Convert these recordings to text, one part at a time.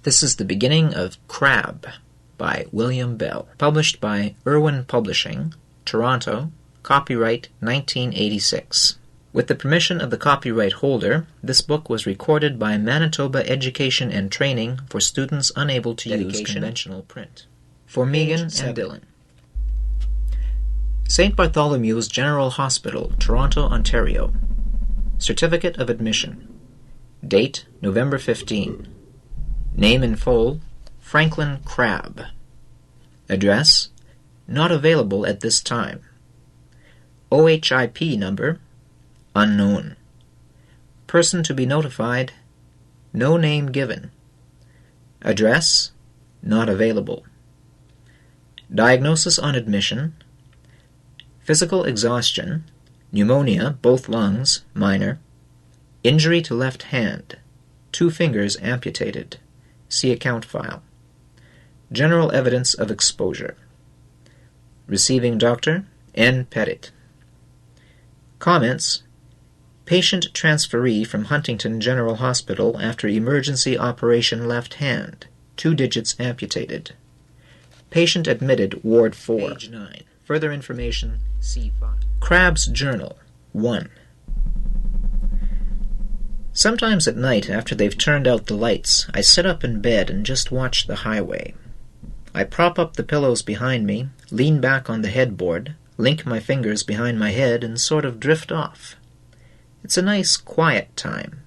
This is the beginning of Crabbe by William Bell, published by Irwin Publishing, Toronto, copyright 1986. With the permission of the copyright holder, this book was recorded by Manitoba Education and Training for students unable to use conventional print. For Megan and Dylan. St. Bartholomew's General Hospital, Toronto, Ontario. Certificate of Admission. Date, November 15. Name in full, Franklin Crabbe. Address, not available at this time. OHIP number, unknown. Person to be notified, no name given. Address, not available. Diagnosis on admission, physical exhaustion, pneumonia, both lungs, minor, injury to left hand, 2 fingers amputated. See account file. General evidence of exposure. Receiving doctor, N. Pettit. Comments. Patient transferee from Huntington General Hospital after emergency operation left hand, 2 digits amputated. Patient admitted, Ward 4. Page 9. Further information, C5. Crabbe's Journal, 1. Sometimes at night, after they've turned out the lights, I sit up in bed and just watch the highway. I prop up the pillows behind me, lean back on the headboard, link my fingers behind my head, and sort of drift off. It's a nice, quiet time.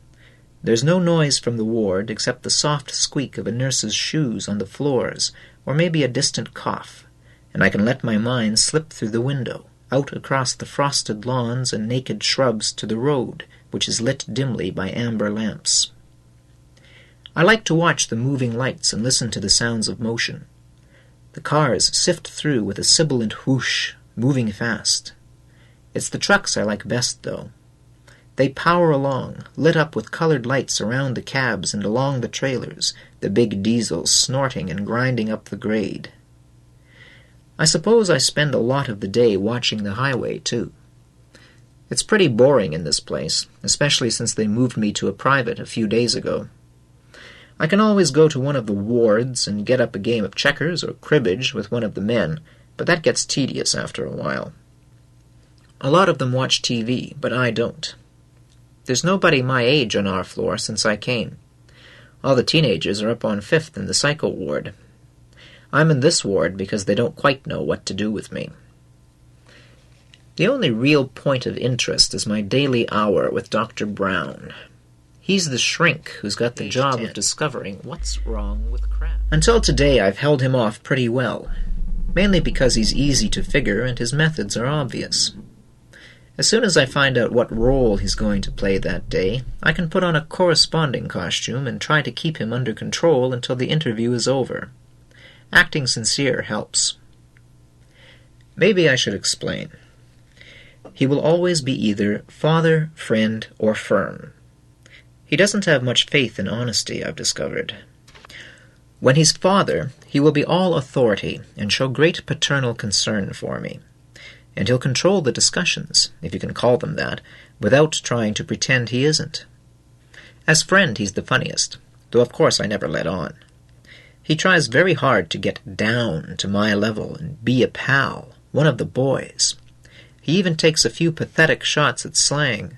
There's no noise from the ward except the soft squeak of a nurse's shoes on the floors, or maybe a distant cough, and I can let my mind slip through the window, out across the frosted lawns and naked shrubs to the road, which is lit dimly by amber lamps. I like to watch the moving lights and listen to the sounds of motion. The cars sift through with a sibilant whoosh, moving fast. It's the trucks I like best, though. They power along, lit up with colored lights around the cabs and along the trailers, the big diesels snorting and grinding up the grade. I suppose I spend a lot of the day watching the highway, too. It's pretty boring in this place, especially since they moved me to a private a few days ago. I can always go to one of the wards and get up a game of checkers or cribbage with one of the men, but that gets tedious after a while. A lot of them watch TV, but I don't. There's nobody my age on our floor since I came. All the teenagers are up on 5th in the psycho ward. I'm in this ward because they don't quite know what to do with me. The only real point of interest is my daily hour with Dr. Brown. He's the shrink who's got the job of discovering what's wrong with Crabbe. Until today, I've held him off pretty well, mainly because he's easy to figure and his methods are obvious. As soon as I find out what role he's going to play that day, I can put on a corresponding costume and try to keep him under control until the interview is over. Acting sincere helps. Maybe I should explain. He will always be either father, friend, or firm. He doesn't have much faith in honesty, I've discovered. When he's father, he will be all authority and show great paternal concern for me. And he'll control the discussions, if you can call them that, without trying to pretend he isn't. As friend, he's the funniest, though of course I never let on. He tries very hard to get down to my level and be a pal, one of the boys. He even takes a few pathetic shots at slang,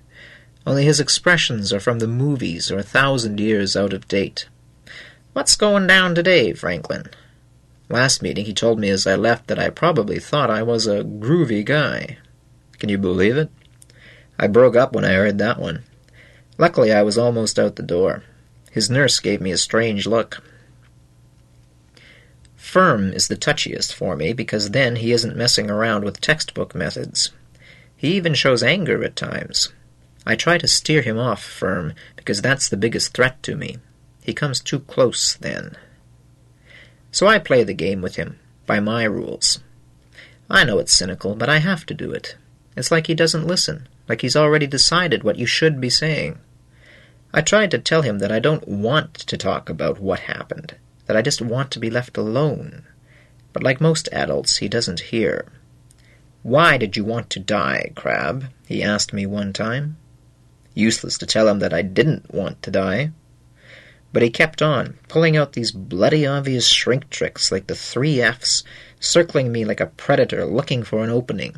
only his expressions are from the movies or 1,000 years out of date. "What's going down today, Franklin?" Last meeting he told me as I left that I probably thought I was a groovy guy. Can you believe it? I broke up when I heard that one. Luckily I was almost out the door. His nurse gave me a strange look. Firm is the touchiest for me because then he isn't messing around with textbook methods. He even shows anger at times. I try to steer him off firm because that's the biggest threat to me. He comes too close then. So I play the game with him, by my rules. I know it's cynical, but I have to do it. It's like he doesn't listen, like he's already decided what you should be saying. I tried to tell him that I don't want to talk about what happened, that I just want to be left alone. But like most adults, he doesn't hear. "Why did you want to die, Crabbe?" he asked me one time. Useless to tell him that I didn't want to die. But he kept on, pulling out these bloody obvious shrink tricks like the 3 Fs, circling me like a predator looking for an opening.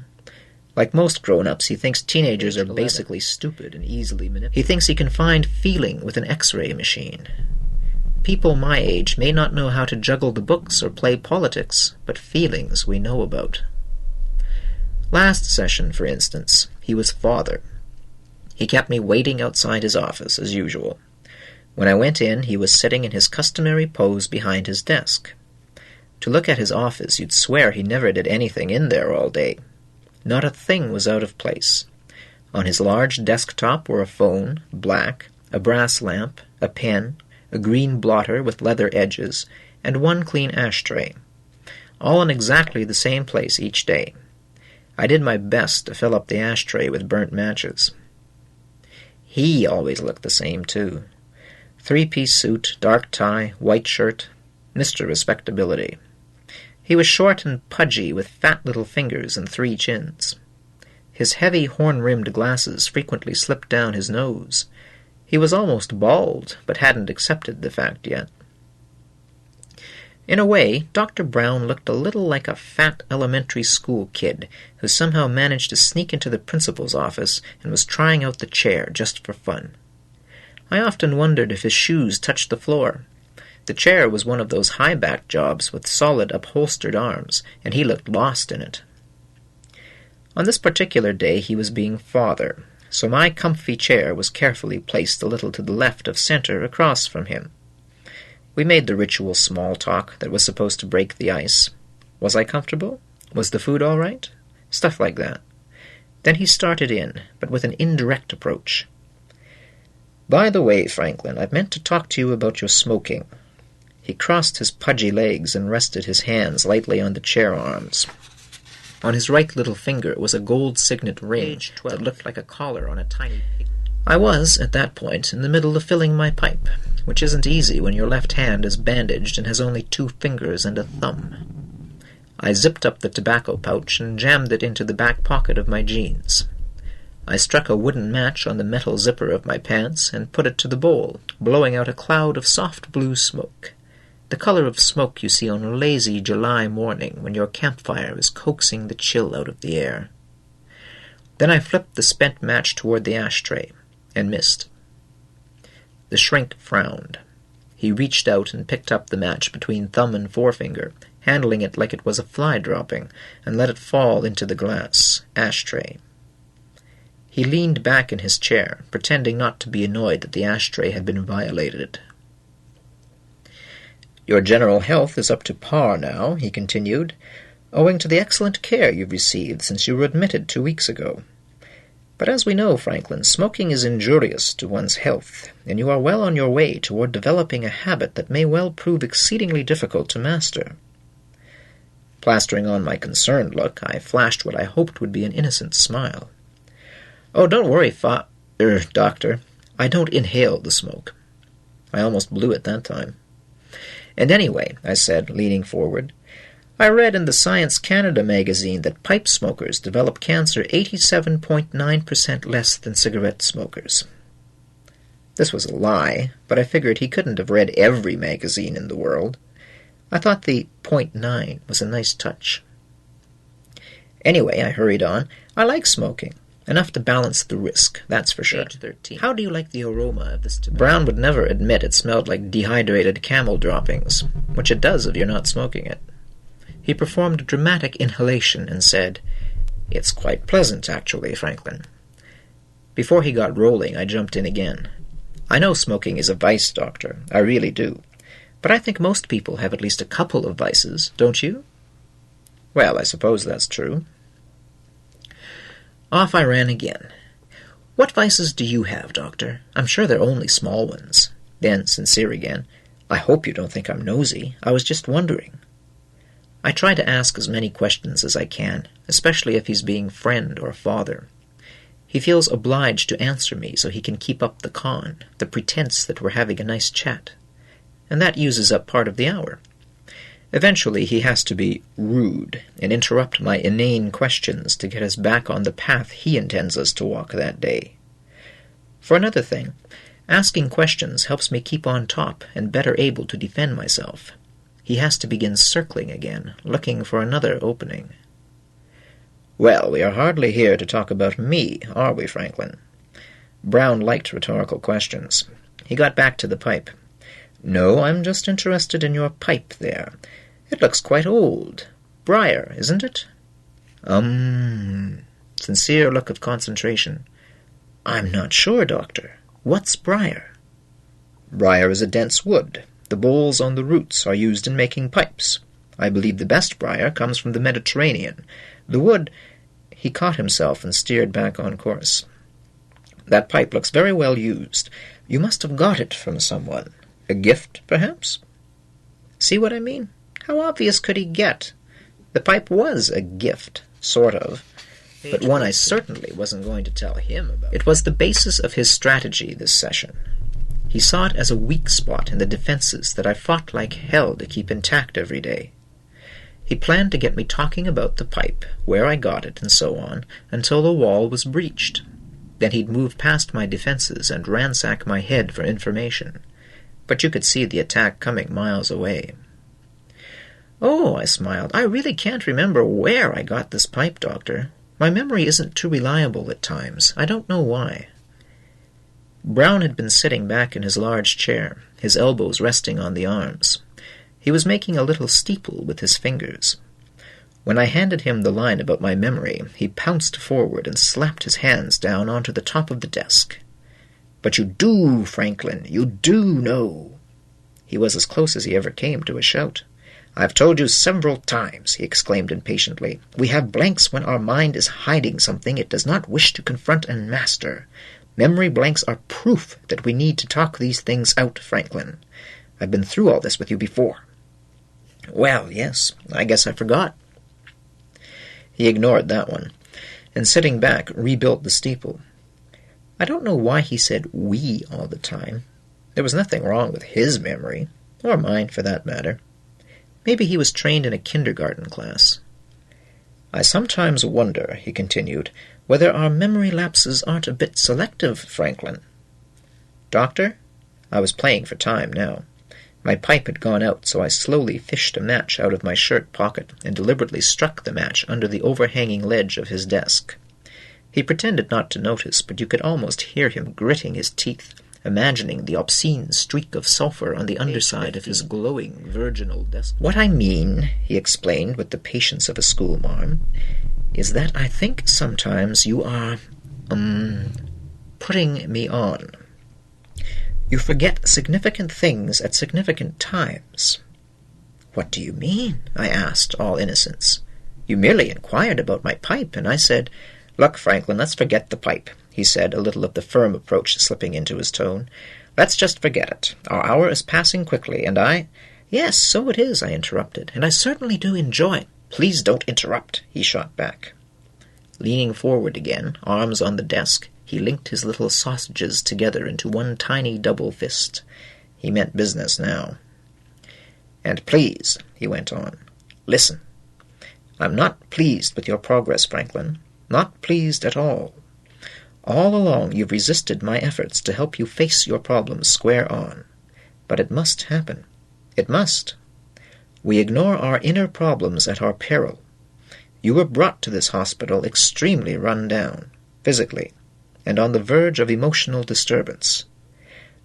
Like most grown-ups, he thinks teenagers are basically stupid and easily manipulated. He thinks he can find feeling with an X-ray machine. People my age may not know how to juggle the books or play politics, but feelings we know about. Last session, for instance, he was father. He kept me waiting outside his office, as usual. When I went in, he was sitting in his customary pose behind his desk. To look at his office, you'd swear he never did anything in there all day. Not a thing was out of place. On his large desktop were a phone, black, a brass lamp, a pen, a green blotter with leather edges, and 1 clean ashtray, all in exactly the same place each day. I did my best to fill up the ashtray with burnt matches. He always looked the same, too. 3-piece suit, dark tie, white shirt, Mr. Respectability. He was short and pudgy with fat little fingers and 3 chins. His heavy horn-rimmed glasses frequently slipped down his nose. He was almost bald, but hadn't accepted the fact yet. In a way, Dr. Brown looked a little like a fat elementary school kid who somehow managed to sneak into the principal's office and was trying out the chair just for fun. I often wondered if his shoes touched the floor. The chair was one of those high-backed jobs with solid upholstered arms, and he looked lost in it. On this particular day he was being father, so my comfy chair was carefully placed a little to the left of center across from him. We made the ritual small talk that was supposed to break the ice. Was I comfortable? Was the food all right? Stuff like that. Then he started in, but with an indirect approach. "By the way, Franklin, I've meant to talk to you about your smoking." He crossed his pudgy legs and rested his hands lightly on the chair arms. On his right little finger was a gold signet ring that looked like a collar on a tiny pig. I was, at that point, in the middle of filling my pipe, which isn't easy when your left hand is bandaged and has only 2 fingers and a thumb. I zipped up the tobacco pouch and jammed it into the back pocket of my jeans. I struck a wooden match on the metal zipper of my pants and put it to the bowl, blowing out a cloud of soft blue smoke. The color of smoke you see on a lazy July morning when your campfire is coaxing the chill out of the air. Then I flipped the spent match toward the ashtray, and missed. The shrink frowned. He reached out and picked up the match between thumb and forefinger, handling it like it was a fly dropping, and let it fall into the glass ashtray. He leaned back in his chair, pretending not to be annoyed that the ashtray had been violated. "Your general health is up to par now," he continued, "owing to the excellent care you've received since you were admitted 2 weeks ago. But as we know, Franklin, smoking is injurious to one's health, and you are well on your way toward developing a habit that may well prove exceedingly difficult to master." Plastering on my concerned look, I flashed what I hoped would be an innocent smile. "Oh, don't worry, Doctor. I don't inhale the smoke." I almost blew it that time. "And anyway," I said, leaning forward, "I read in the Science Canada magazine that pipe smokers develop cancer 87.9% less than cigarette smokers." This was a lie, but I figured he couldn't have read every magazine in the world. I thought the .9 was a nice touch. "Anyway," I hurried on, "I like smoking. Enough to balance the risk, that's for sure. Age 13. How do you like the aroma of this tobacco?" Brown would never admit it smelled like dehydrated camel droppings, which it does if you're not smoking it. He performed a dramatic inhalation and said, "It's quite pleasant, actually, Franklin." Before he got rolling, I jumped in again. "I know smoking is a vice, Doctor. I really do. But I think most people have at least a couple of vices, don't you?" "Well, I suppose that's true." Off I ran again. "What vices do you have, Doctor? I'm sure they're only small ones." Then, sincere again, "I hope you don't think I'm nosy. I was just wondering." I try to ask as many questions as I can, especially if he's being friend or father. He feels obliged to answer me so he can keep up the con, the pretense that we're having a nice chat. And that uses up part of the hour. Eventually he has to be rude and interrupt my inane questions to get us back on the path he intends us to walk that day. For another thing, Asking questions helps me keep on top and better able to defend myself. He has to begin circling again, looking for another opening. "Well, we are hardly here to talk about me, are we, Franklin?" Brown liked rhetorical questions. He got back to the pipe. "No, I'm just interested in your pipe there. It looks quite old. Briar, isn't it?" Sincere look of concentration. "I'm not sure, Doctor. What's briar?" "Briar is a dense wood. The bowls on the roots are used in making pipes. I believe the best briar comes from the Mediterranean. The wood—" He caught himself and steered back on course. "That pipe looks very well used. You must have got it from someone. A gift, perhaps?" See what I mean? How obvious could he get? The pipe was a gift, sort of, but one I certainly wasn't going to tell him about. It was the basis of his strategy this session. He saw it as a weak spot in the defenses that I fought like hell to keep intact every day. He planned to get me talking about the pipe, where I got it, and so on, until the wall was breached. Then he'd move past my defenses and ransack my head for information. But you could see the attack coming miles away. "Oh," I smiled, "I really can't remember where I got this pipe, Doctor. My memory isn't too reliable at times. I don't know why." Brown had been sitting back in his large chair, his elbows resting on the arms. He was making a little steeple with his fingers. When I handed him the line about my memory, he pounced forward and slapped his hands down onto the top of the desk. "But you do, Franklin, you do know." He was as close as he ever came to a shout. "I've told you several times," he exclaimed impatiently. "We have blanks when our mind is hiding something it does not wish to confront and master. Memory blanks are proof that we need to talk these things out, Franklin. I've been through all this with you before." "Well, yes, I guess I forgot." He ignored that one, and sitting back, rebuilt the steeple. I don't know why he said "we" all the time. There was nothing wrong with his memory, or mine for that matter. Maybe he was trained in a kindergarten class. "I sometimes wonder," he continued, "whether our memory lapses aren't a bit selective, Franklin." "Doctor?" I was playing for time now. My pipe had gone out, so I slowly fished a match out of my shirt pocket and deliberately struck the match under the overhanging ledge of his desk. He pretended not to notice, but you could almost hear him gritting his teeth, imagining the obscene streak of sulphur on the underside of his glowing virginal desk. "What I mean," he explained with the patience of a schoolmarm, "is that I think sometimes you are, putting me on. You forget significant things at significant times." "What do you mean?" I asked, all innocence. "You merely inquired about my pipe, and I said—" "Look, Franklin, let's forget the pipe," he said, a little of the firm approach slipping into his tone. "Let's just forget it. Our hour is passing quickly, and I—" "Yes, so it is," I interrupted, "and I certainly do enjoy—" "Please don't interrupt," he shot back. Leaning forward again, arms on the desk, he linked his little sausages together into one tiny double fist. He meant business now. "And please," he went on, "listen. I'm not pleased with your progress, Franklin. Not pleased at all. All along you've resisted my efforts to help you face your problems square on. But it must happen. It must. We ignore our inner problems at our peril. You were brought to this hospital extremely run down, physically, and on the verge of emotional disturbance.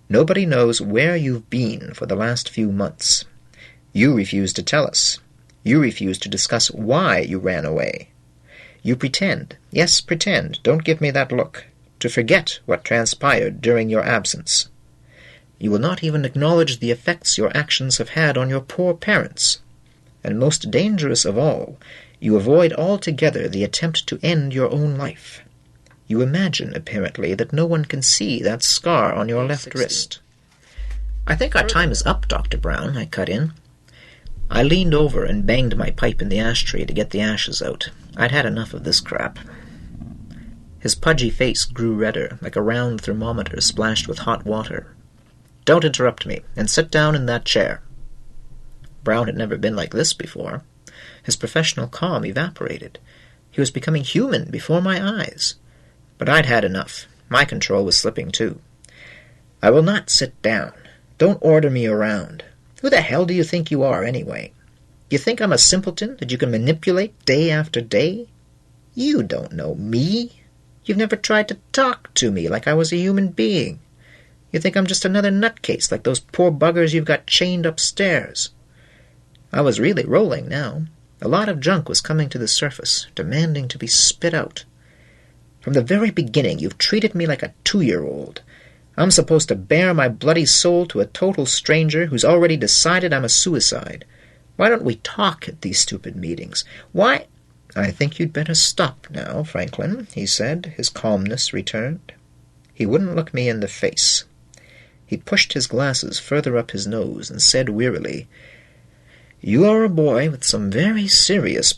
Nobody knows where you've been for the last few months. You refuse to tell us. You refuse to discuss why you ran away. You pretend, yes, pretend, don't give me that look, to forget what transpired during your absence. You will not even acknowledge the effects your actions have had on your poor parents. And most dangerous of all, you avoid altogether the attempt to end your own life. You imagine, apparently, that no one can see that scar on your left wrist." "I think our time is up, Dr. Brown," I cut in. I leaned over and banged my pipe in the ashtray to get the ashes out. I'd had enough of this crap. His pudgy face grew redder, like a round thermometer splashed with hot water. "Don't interrupt me, and sit down in that chair." Brown had never been like this before. His professional calm evaporated. He was becoming human before my eyes. But I'd had enough. My control was slipping too. I will not sit down. Don't order me around. Who the hell do you think you are, anyway? You think I'm a simpleton that you can manipulate day after day? You don't know me. You've never tried to talk to me like I was a human being. You think I'm just another nutcase like those poor buggers you've got chained upstairs. I was really rolling now. A lot of junk was coming to the surface, demanding to be spit out. From the very beginning, you've treated me like a 2-year-old. I'm supposed to bare my bloody soul to a total stranger who's already decided I'm a suicide. Why don't we talk at these stupid meetings? Why— "I think you'd better stop now, Franklin," he said. His calmness returned. He wouldn't look me in the face. He pushed his glasses further up his nose and said wearily, "You are a boy with some very serious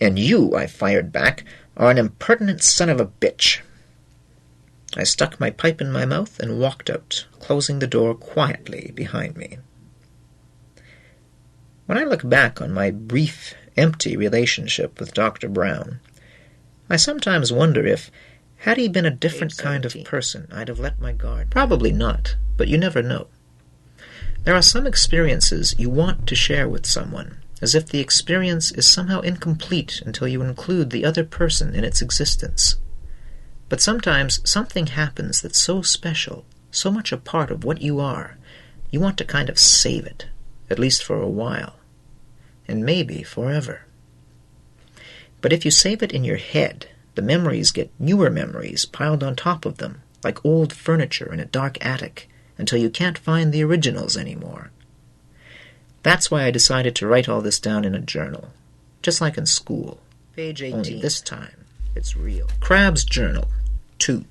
"And you," I fired back, "are an impertinent son of a bitch." I stuck my pipe in my mouth and walked out, closing the door quietly behind me. When I look back on my brief, empty relationship with Dr. Brown, I sometimes wonder if, had he been a different kind of person, I'd have let my guard. Probably not, but you never know. There are some experiences you want to share with someone, as if the experience is somehow incomplete until you include the other person in its existence. But sometimes something happens that's so special, so much a part of what you are, you want to kind of save it, at least for a while, and maybe forever. But if you save it in your head, the memories get newer memories piled on top of them, like old furniture in a dark attic, until you can't find the originals anymore. That's why I decided to write all this down in a journal, just like in school. Page 18. Only this time, it's real. Crabbe's Journal, 2.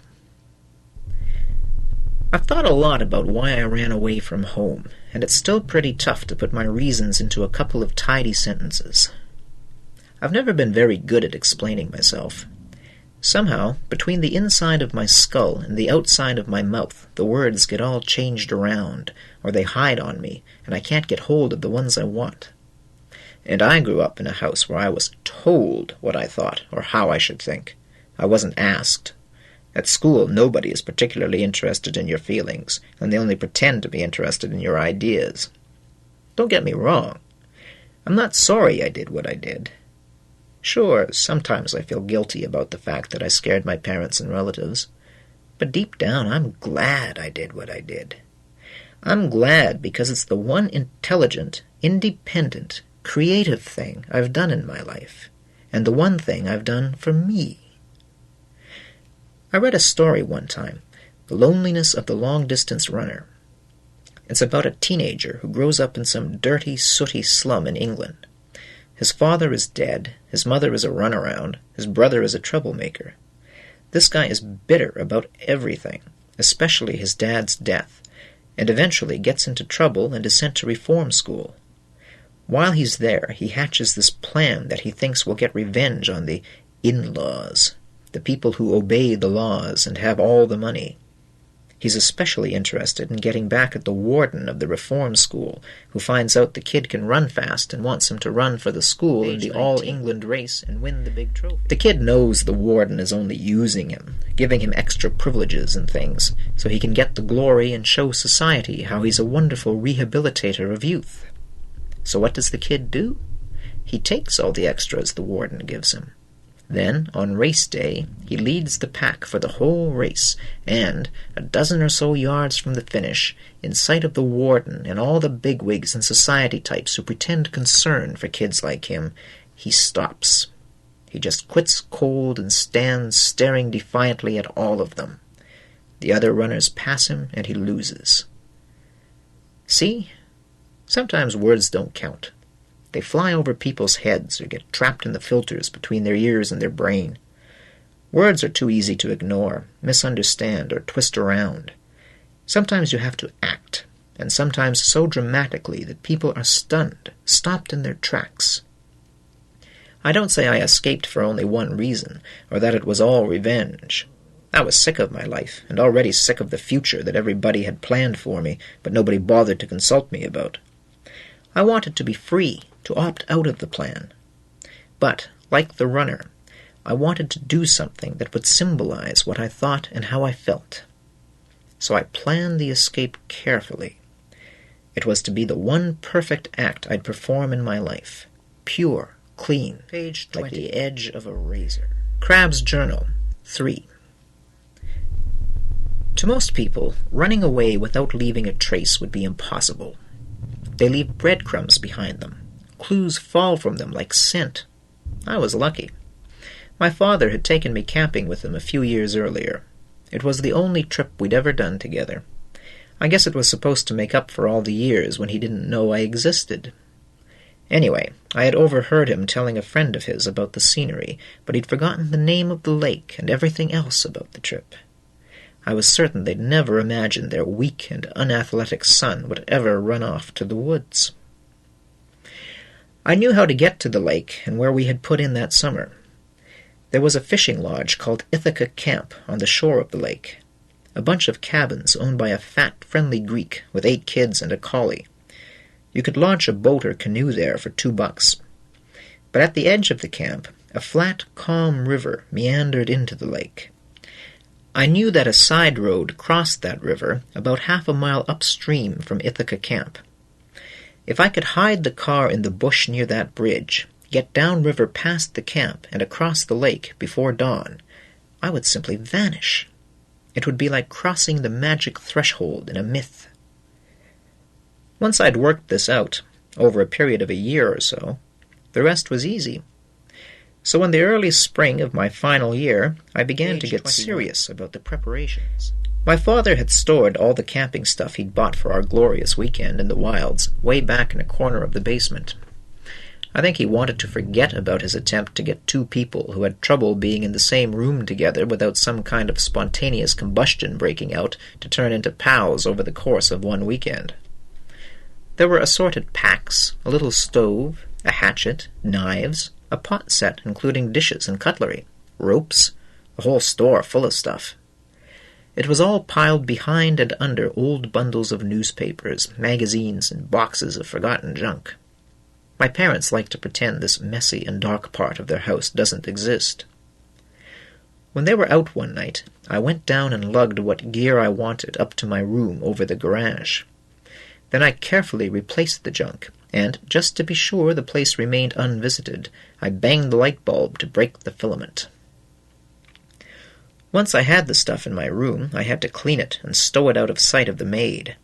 I've thought a lot about why I ran away from home, and it's still pretty tough to put my reasons into a couple of tidy sentences. I've never been very good at explaining myself. Somehow, between the inside of my skull and the outside of my mouth, the words get all changed around, or they hide on me, and I can't get hold of the ones I want. And I grew up in a house where I was told what I thought, or how I should think. I wasn't asked. At school, nobody is particularly interested in your feelings, and they only pretend to be interested in your ideas. Don't get me wrong. I'm not sorry I did what I did. Sure, sometimes I feel guilty about the fact that I scared my parents and relatives, but deep down I'm glad I did what I did. I'm glad because it's the one intelligent, independent, creative thing I've done in my life, and the one thing I've done for me. I read a story one time, The Loneliness of the Long-Distance Runner. It's about a teenager who grows up in some dirty, sooty slum in England. His father is dead, his mother is a runaround, his brother is a troublemaker. This guy is bitter about everything, especially his dad's death, and eventually gets into trouble and is sent to reform school. While he's there, he hatches this plan that he thinks will get revenge on the in-laws, the people who obey the laws and have all the money. He's especially interested in getting back at the warden of the reform school, who finds out the kid can run fast and wants him to run for the school in the All-England race and win the big trophy. The kid knows the warden is only using him, giving him extra privileges and things, so he can get the glory and show society how he's a wonderful rehabilitator of youth. So what does the kid do? He takes all the extras the warden gives him. Then, on race day, he leads the pack for the whole race, and, a dozen or so yards from the finish, in sight of the warden and all the bigwigs and society types who pretend concern for kids like him, he stops. He just quits cold and stands staring defiantly at all of them. The other runners pass him, and he loses. See? Sometimes words don't count. They fly over people's heads or get trapped in the filters between their ears and their brain. Words are too easy to ignore, misunderstand, or twist around. Sometimes you have to act, and sometimes so dramatically that people are stunned, stopped in their tracks. I don't say I escaped for only one reason, or that it was all revenge. I was sick of my life, and already sick of the future that everybody had planned for me, but nobody bothered to consult me about. I wanted to be free, to opt out of the plan. But, like the runner, I wanted to do something that would symbolize what I thought and how I felt. so I planned the escape carefully. It was to be the one perfect act I'd perform in my life. Pure, clean, page 20, like the edge of a razor. Crabbe's Journal, 3. To most people, running away without leaving a trace would be impossible. They leave breadcrumbs behind them. Clues fall from them like scent. I was lucky. My father had taken me camping with him a few years earlier. It was the only trip we'd ever done together. I guess it was supposed to make up for all the years when he didn't know I existed. Anyway, I had overheard him telling a friend of his about the scenery, but he'd forgotten the name of the lake and everything else about the trip. I was certain they'd never imagined their weak and unathletic son would ever run off to the woods. I knew how to get to the lake and where we had put in that summer. There was a fishing lodge called Ithaca Camp on the shore of the lake. A bunch of cabins owned by a fat, friendly Greek with 8 kids and a collie. You could launch a boat or canoe there for $2. But at the edge of the camp, a flat, calm river meandered into the lake. I knew that a side road crossed that river about half a mile upstream from Ithaca Camp. If I could hide the car in the bush near that bridge, get downriver past the camp and across the lake before dawn, I would simply vanish. It would be like crossing the magic threshold in a myth. Once I'd worked this out, over a period of a year or so, the rest was easy. So in the early spring of my final year, I began to get serious about the preparations. My father had stored all the camping stuff he'd bought for our glorious weekend in the wilds way back in a corner of the basement. I think he wanted to forget about his attempt to get 2 people who had trouble being in the same room together without some kind of spontaneous combustion breaking out to turn into pals over the course of one weekend. There were assorted packs, a little stove, a hatchet, knives, a pot set including dishes and cutlery, ropes, a whole store full of stuff. It was all piled behind and under old bundles of newspapers, magazines, and boxes of forgotten junk. My parents like to pretend this messy and dark part of their house doesn't exist. When they were out one night, I went down and lugged what gear I wanted up to my room over the garage. Then I carefully replaced the junk, and, just to be sure the place remained unvisited, I banged the light bulb to break the filament. Once I had the stuff in my room, I had to clean it and stow it out of sight of the maid.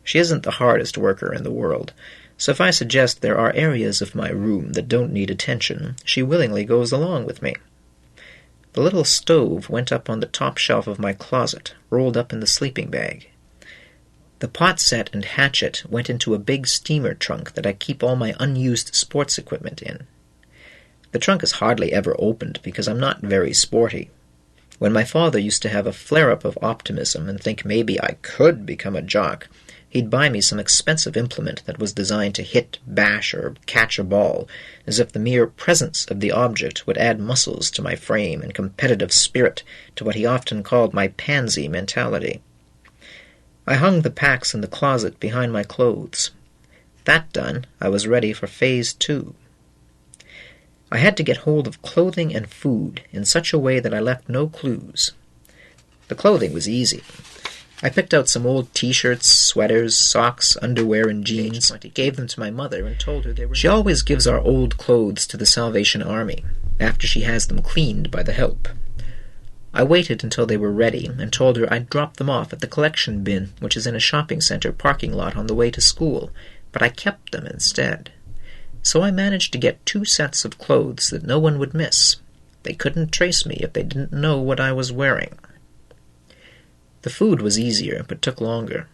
She isn't the hardest worker in the world, so if I suggest there are areas of my room that don't need attention, she willingly goes along with me. The little stove went up on the top shelf of my closet, rolled up in the sleeping bag. The pot set and hatchet went into a big steamer trunk that I keep all my unused sports equipment in. The trunk is hardly ever opened because I'm not very sporty. When my father used to have a flare-up of optimism and think maybe I could become a jock, he'd buy me some expensive implement that was designed to hit, bash, or catch a ball, as if the mere presence of the object would add muscles to my frame and competitive spirit to what he often called my pansy mentality. I hung the packs in the closet behind my clothes. That done, I was ready for Phase 2. I had to get hold of clothing and food in such a way that I left no clues. The clothing was easy. I picked out some old T-shirts, sweaters, socks, underwear, and jeans, gave them to my mother, and told her they were... She always gives our old clothes to the Salvation Army, after she has them cleaned by the Help. I waited until they were ready, and told her I'd drop them off at the collection bin, which is in a shopping center parking lot on the way to school, but I kept them instead. So I managed to get 2 sets of clothes that no one would miss. They couldn't trace me if they didn't know what I was wearing. The food was easier, but took longer.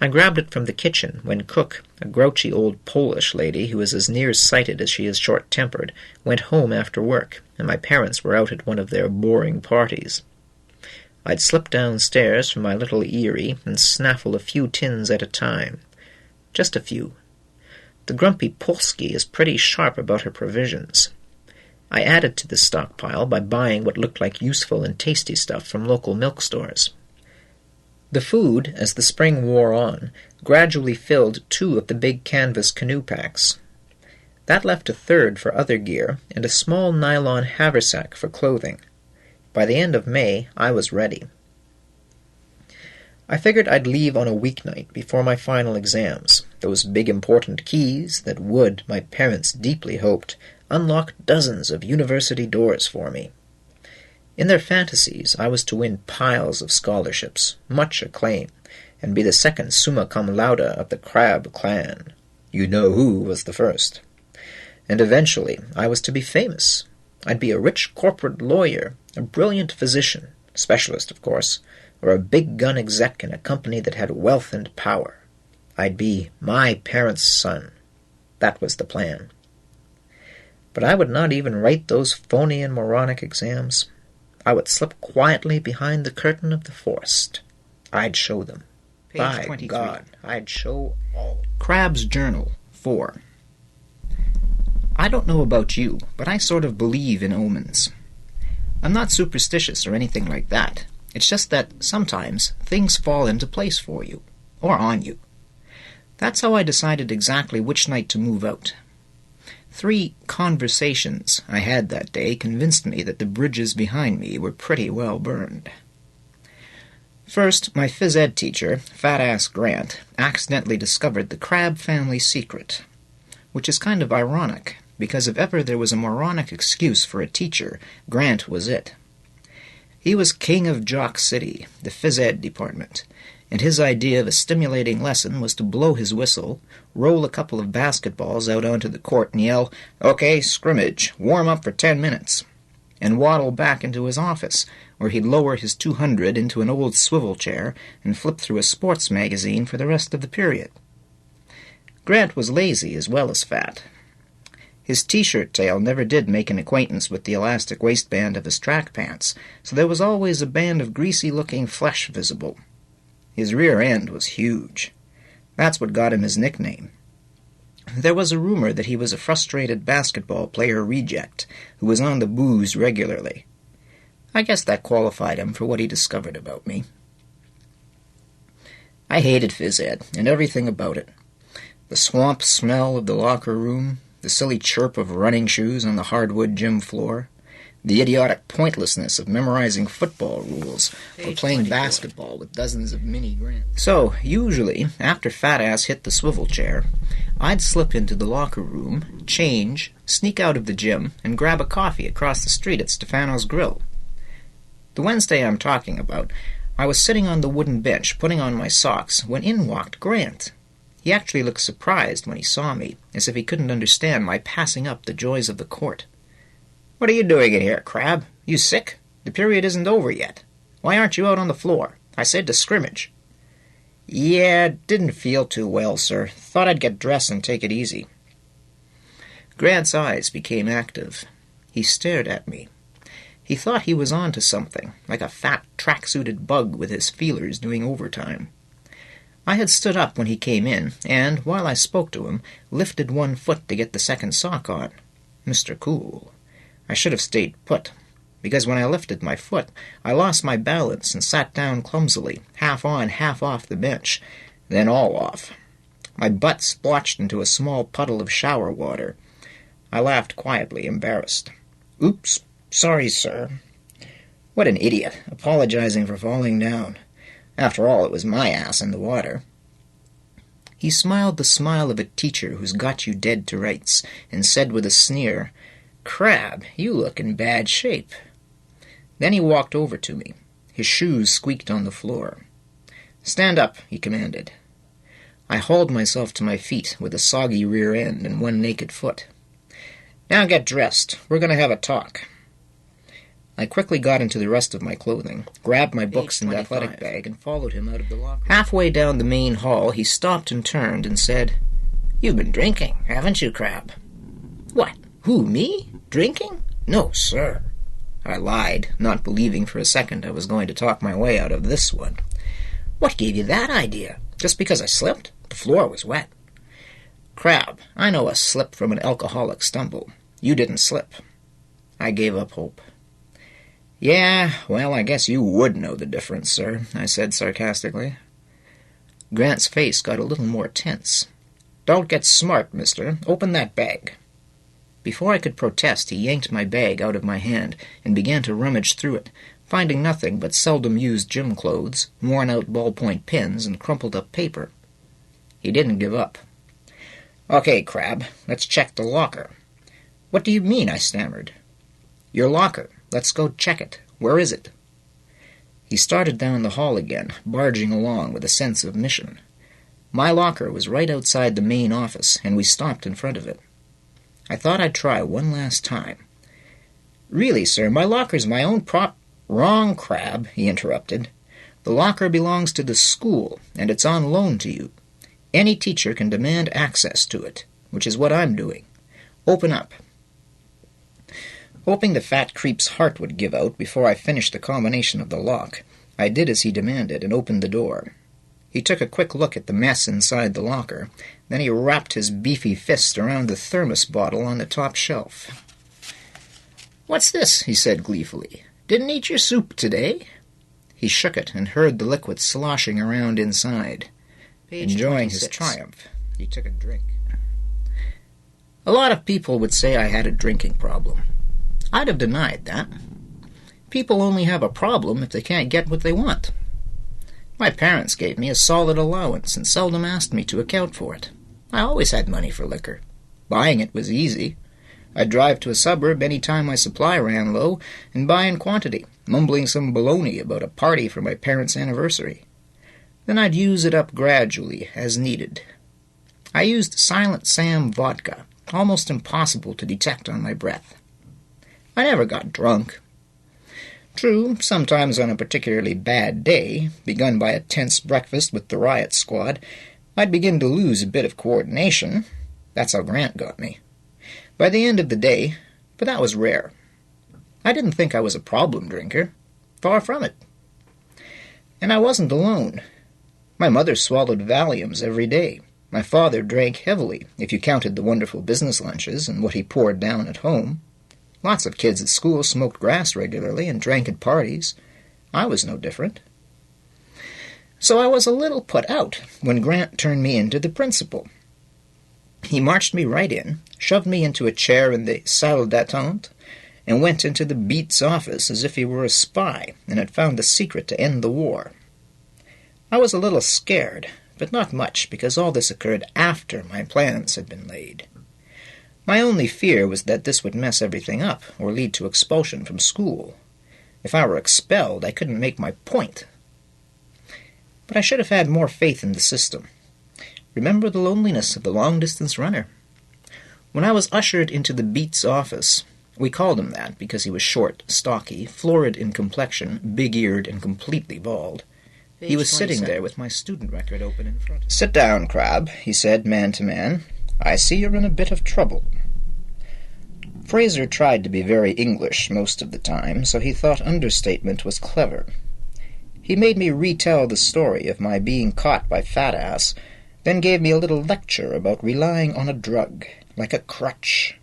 I grabbed it from the kitchen when Cook, a grouchy old Polish lady who is as near-sighted as she is short-tempered, went home after work, and my parents were out at one of their boring parties. I'd slip downstairs from my little eyrie and snaffle a few tins at a time. Just a few. The grumpy Polski is pretty sharp about her provisions. I added to the stockpile by buying what looked like useful and tasty stuff from local milk stores. The food, as the spring wore on, gradually filled 2 of the big canvas canoe packs. That left a third for other gear and a small nylon haversack for clothing. By the end of May, I was ready. I figured I'd leave on a weeknight before my final exams, those big important keys that would, my parents deeply hoped, unlock dozens of university doors for me. In their fantasies, I was to win piles of scholarships, much acclaim, and be the second summa cum laude of the Crabbe clan. You know who was the first. And eventually, I was to be famous. I'd be a rich corporate lawyer, a brilliant physician, specialist, of course, or a big-gun exec in a company that had wealth and power. I'd be my parents' son. That was the plan. But I would not even write those phony and moronic exams. I would slip quietly behind the curtain of the forest. I'd show them. Page By 23. God, I'd show all. Crabbe's Journal, 4. I don't know about you, but I sort of believe in omens. I'm not superstitious or anything like that. It's just that sometimes things fall into place for you, or on you. That's how I decided exactly which night to move out. 3 conversations I had that day convinced me that the bridges behind me were pretty well burned. First, my phys ed teacher, fat-ass Grant, accidentally discovered the Crabbe family secret, which is kind of ironic, because if ever there was a moronic excuse for a teacher, Grant was it. He was king of Jock City, the phys ed department, and his idea of a stimulating lesson was to blow his whistle, roll a couple of basketballs out onto the court and yell, "Okay, scrimmage, warm up for 10 minutes," and waddle back into his office, where he'd lower his 200 into an old swivel chair and flip through a sports magazine for the rest of the period. Grant was lazy as well as fat. His t-shirt tail never did make an acquaintance with the elastic waistband of his track pants, so there was always a band of greasy-looking flesh visible. His rear end was huge. That's what got him his nickname. There was a rumor that he was a frustrated basketball player reject who was on the booze regularly. I guess that qualified him for what he discovered about me. I hated phys ed and everything about it. The swamp smell of the locker room, the silly chirp of running shoes on the hardwood gym floor, the idiotic pointlessness of memorizing football rules or playing basketball with dozens of mini Grants. So, usually, after Fat-Ass hit the swivel chair, I'd slip into the locker room, change, sneak out of the gym, and grab a coffee across the street at Stefano's Grill. The Wednesday I'm talking about, I was sitting on the wooden bench putting on my socks when in walked Grant. He actually looked surprised when he saw me, as if he couldn't understand my passing up the joys of the court. "What are you doing in here, Crabbe? You sick? The period isn't over yet. Why aren't you out on the floor? I said to scrimmage." "Yeah, didn't feel too well, sir. Thought I'd get dressed and take it easy." Grant's eyes became active. He stared at me. He thought he was on to something, like a fat, track-suited bug with his feelers doing overtime. I had stood up when he came in, and, while I spoke to him, lifted one foot to get the second sock on. Mr. Cool. I should have stayed put, because when I lifted my foot, I lost my balance and sat down clumsily, half on, half off the bench, then all off. My butt splotched into a small puddle of shower water. I laughed quietly, embarrassed. "Oops, sorry, sir." What an idiot, apologizing for falling down. After all, it was my ass in the water. He smiled the smile of a teacher who's got you dead to rights, and said with a sneer, "Crabbe, you look in bad shape." Then he walked over to me. His shoes squeaked on the floor. "Stand up," he commanded. I hauled myself to my feet with a soggy rear end and one naked foot. "Now get dressed. We're going to have a talk." I quickly got into the rest of my clothing, grabbed my books and athletic bag, and followed him out of the locker room. Halfway down the main hall, he stopped and turned and said, "You've been drinking, haven't you, Crabbe?" "What? Who, me? Drinking? No, sir." I lied, not believing for a second I was going to talk my way out of this one. "What gave you that idea? Just because I slipped? The floor was wet." "Crabbe, I know a slip from an alcoholic stumble. You didn't slip." I gave up hope. "Yeah, well, I guess you would know the difference, sir," I said sarcastically. Grant's face got a little more tense. "Don't get smart, mister. Open that bag." Before I could protest, he yanked my bag out of my hand and began to rummage through it, finding nothing but seldom-used gym clothes, worn-out ballpoint pens, and crumpled-up paper. He didn't give up. "Okay, Crabbe, let's check the locker." "What do you mean?" I stammered. "Your locker. Let's go check it. Where is it?" He started down the hall again, barging along with a sense of mission. My locker was right outside the main office, and we stopped in front of it. I thought I'd try one last time. "Really, sir, my locker's my own prop—" "Wrong, Crabbe," he interrupted. "The locker belongs to the school, and it's on loan to you. Any teacher can demand access to it, which is what I'm doing. Open up." Hoping the fat creep's heart would give out before I finished the combination of the lock, I did as he demanded and opened the door. He took a quick look at the mess inside the locker, then he wrapped his beefy fist around the thermos bottle on the top shelf. "What's this?" he said gleefully. "Didn't eat your soup today?" He shook it and heard the liquid sloshing around inside. Page Enjoying 26. his triumph, he took a drink. A lot of people would say I had a drinking problem. I'd have denied that. People only have a problem if they can't get what they want. My parents gave me a solid allowance and seldom asked me to account for it. I always had money for liquor. Buying it was easy. I'd drive to a suburb any time my supply ran low and buy in quantity, mumbling some baloney about a party for my parents' anniversary. Then I'd use it up gradually, as needed. I used Silent Sam vodka, almost impossible to detect on my breath. I never got drunk. True, sometimes on a particularly bad day, begun by a tense breakfast with the riot squad, I'd begin to lose a bit of coordination. That's how Grant got me. By the end of the day, but that was rare. I didn't think I was a problem drinker. Far from it. And I wasn't alone. My mother swallowed Valiums every day. My father drank heavily, if you counted the wonderful business lunches and what he poured down at home. Lots of kids at school smoked grass regularly and drank at parties. I was no different. So I was a little put out when Grant turned me in to the principal. He marched me right in, shoved me into a chair in the salle d'attente, and went into the Beats office as if he were a spy and had found the secret to end the war. I was a little scared, but not much, because all this occurred after my plans had been laid. My only fear was that this would mess everything up or lead to expulsion from school. If I were expelled, I couldn't make my point. But I should have had more faith in the system. Remember the loneliness of the long-distance runner. When I was ushered into the Beats office, we called him that because he was short, stocky, florid in complexion, big-eared, and completely bald. He was sitting there with my student record open in front of him. "Sit down, Crabbe," he said, man to man. "I see you're in a bit of trouble." Fraser tried to be very English most of the time, so he thought understatement was clever. He made me retell the story of my being caught by Fat-Ass, then gave me a little lecture about relying on a drug, like a crutch.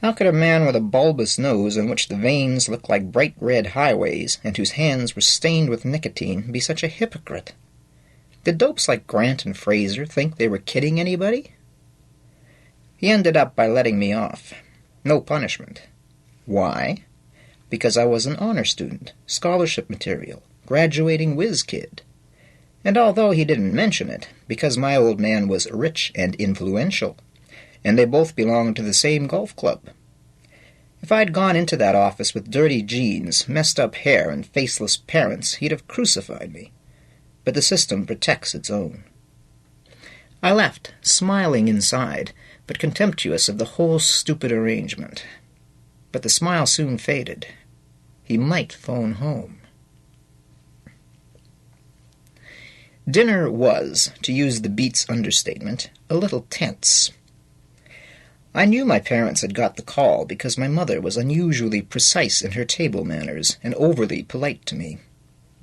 How could a man with a bulbous nose on which the veins looked like bright red highways and whose hands were stained with nicotine be such a hypocrite? Did dopes like Grant and Fraser think they were kidding anybody? He ended up by letting me off. No punishment. Why? Because I was an honor student, scholarship material, graduating whiz kid. And although he didn't mention it, because my old man was rich and influential, and they both belonged to the same golf club. If I'd gone into that office with dirty jeans, messed up hair, and faceless parents, he'd have crucified me. But the system protects its own. I left, smiling inside, but contemptuous of the whole stupid arrangement. But the smile soon faded. He might phone home. Dinner was, to use the Beats understatement, a little tense. I knew my parents had got the call because my mother was unusually precise in her table manners and overly polite to me.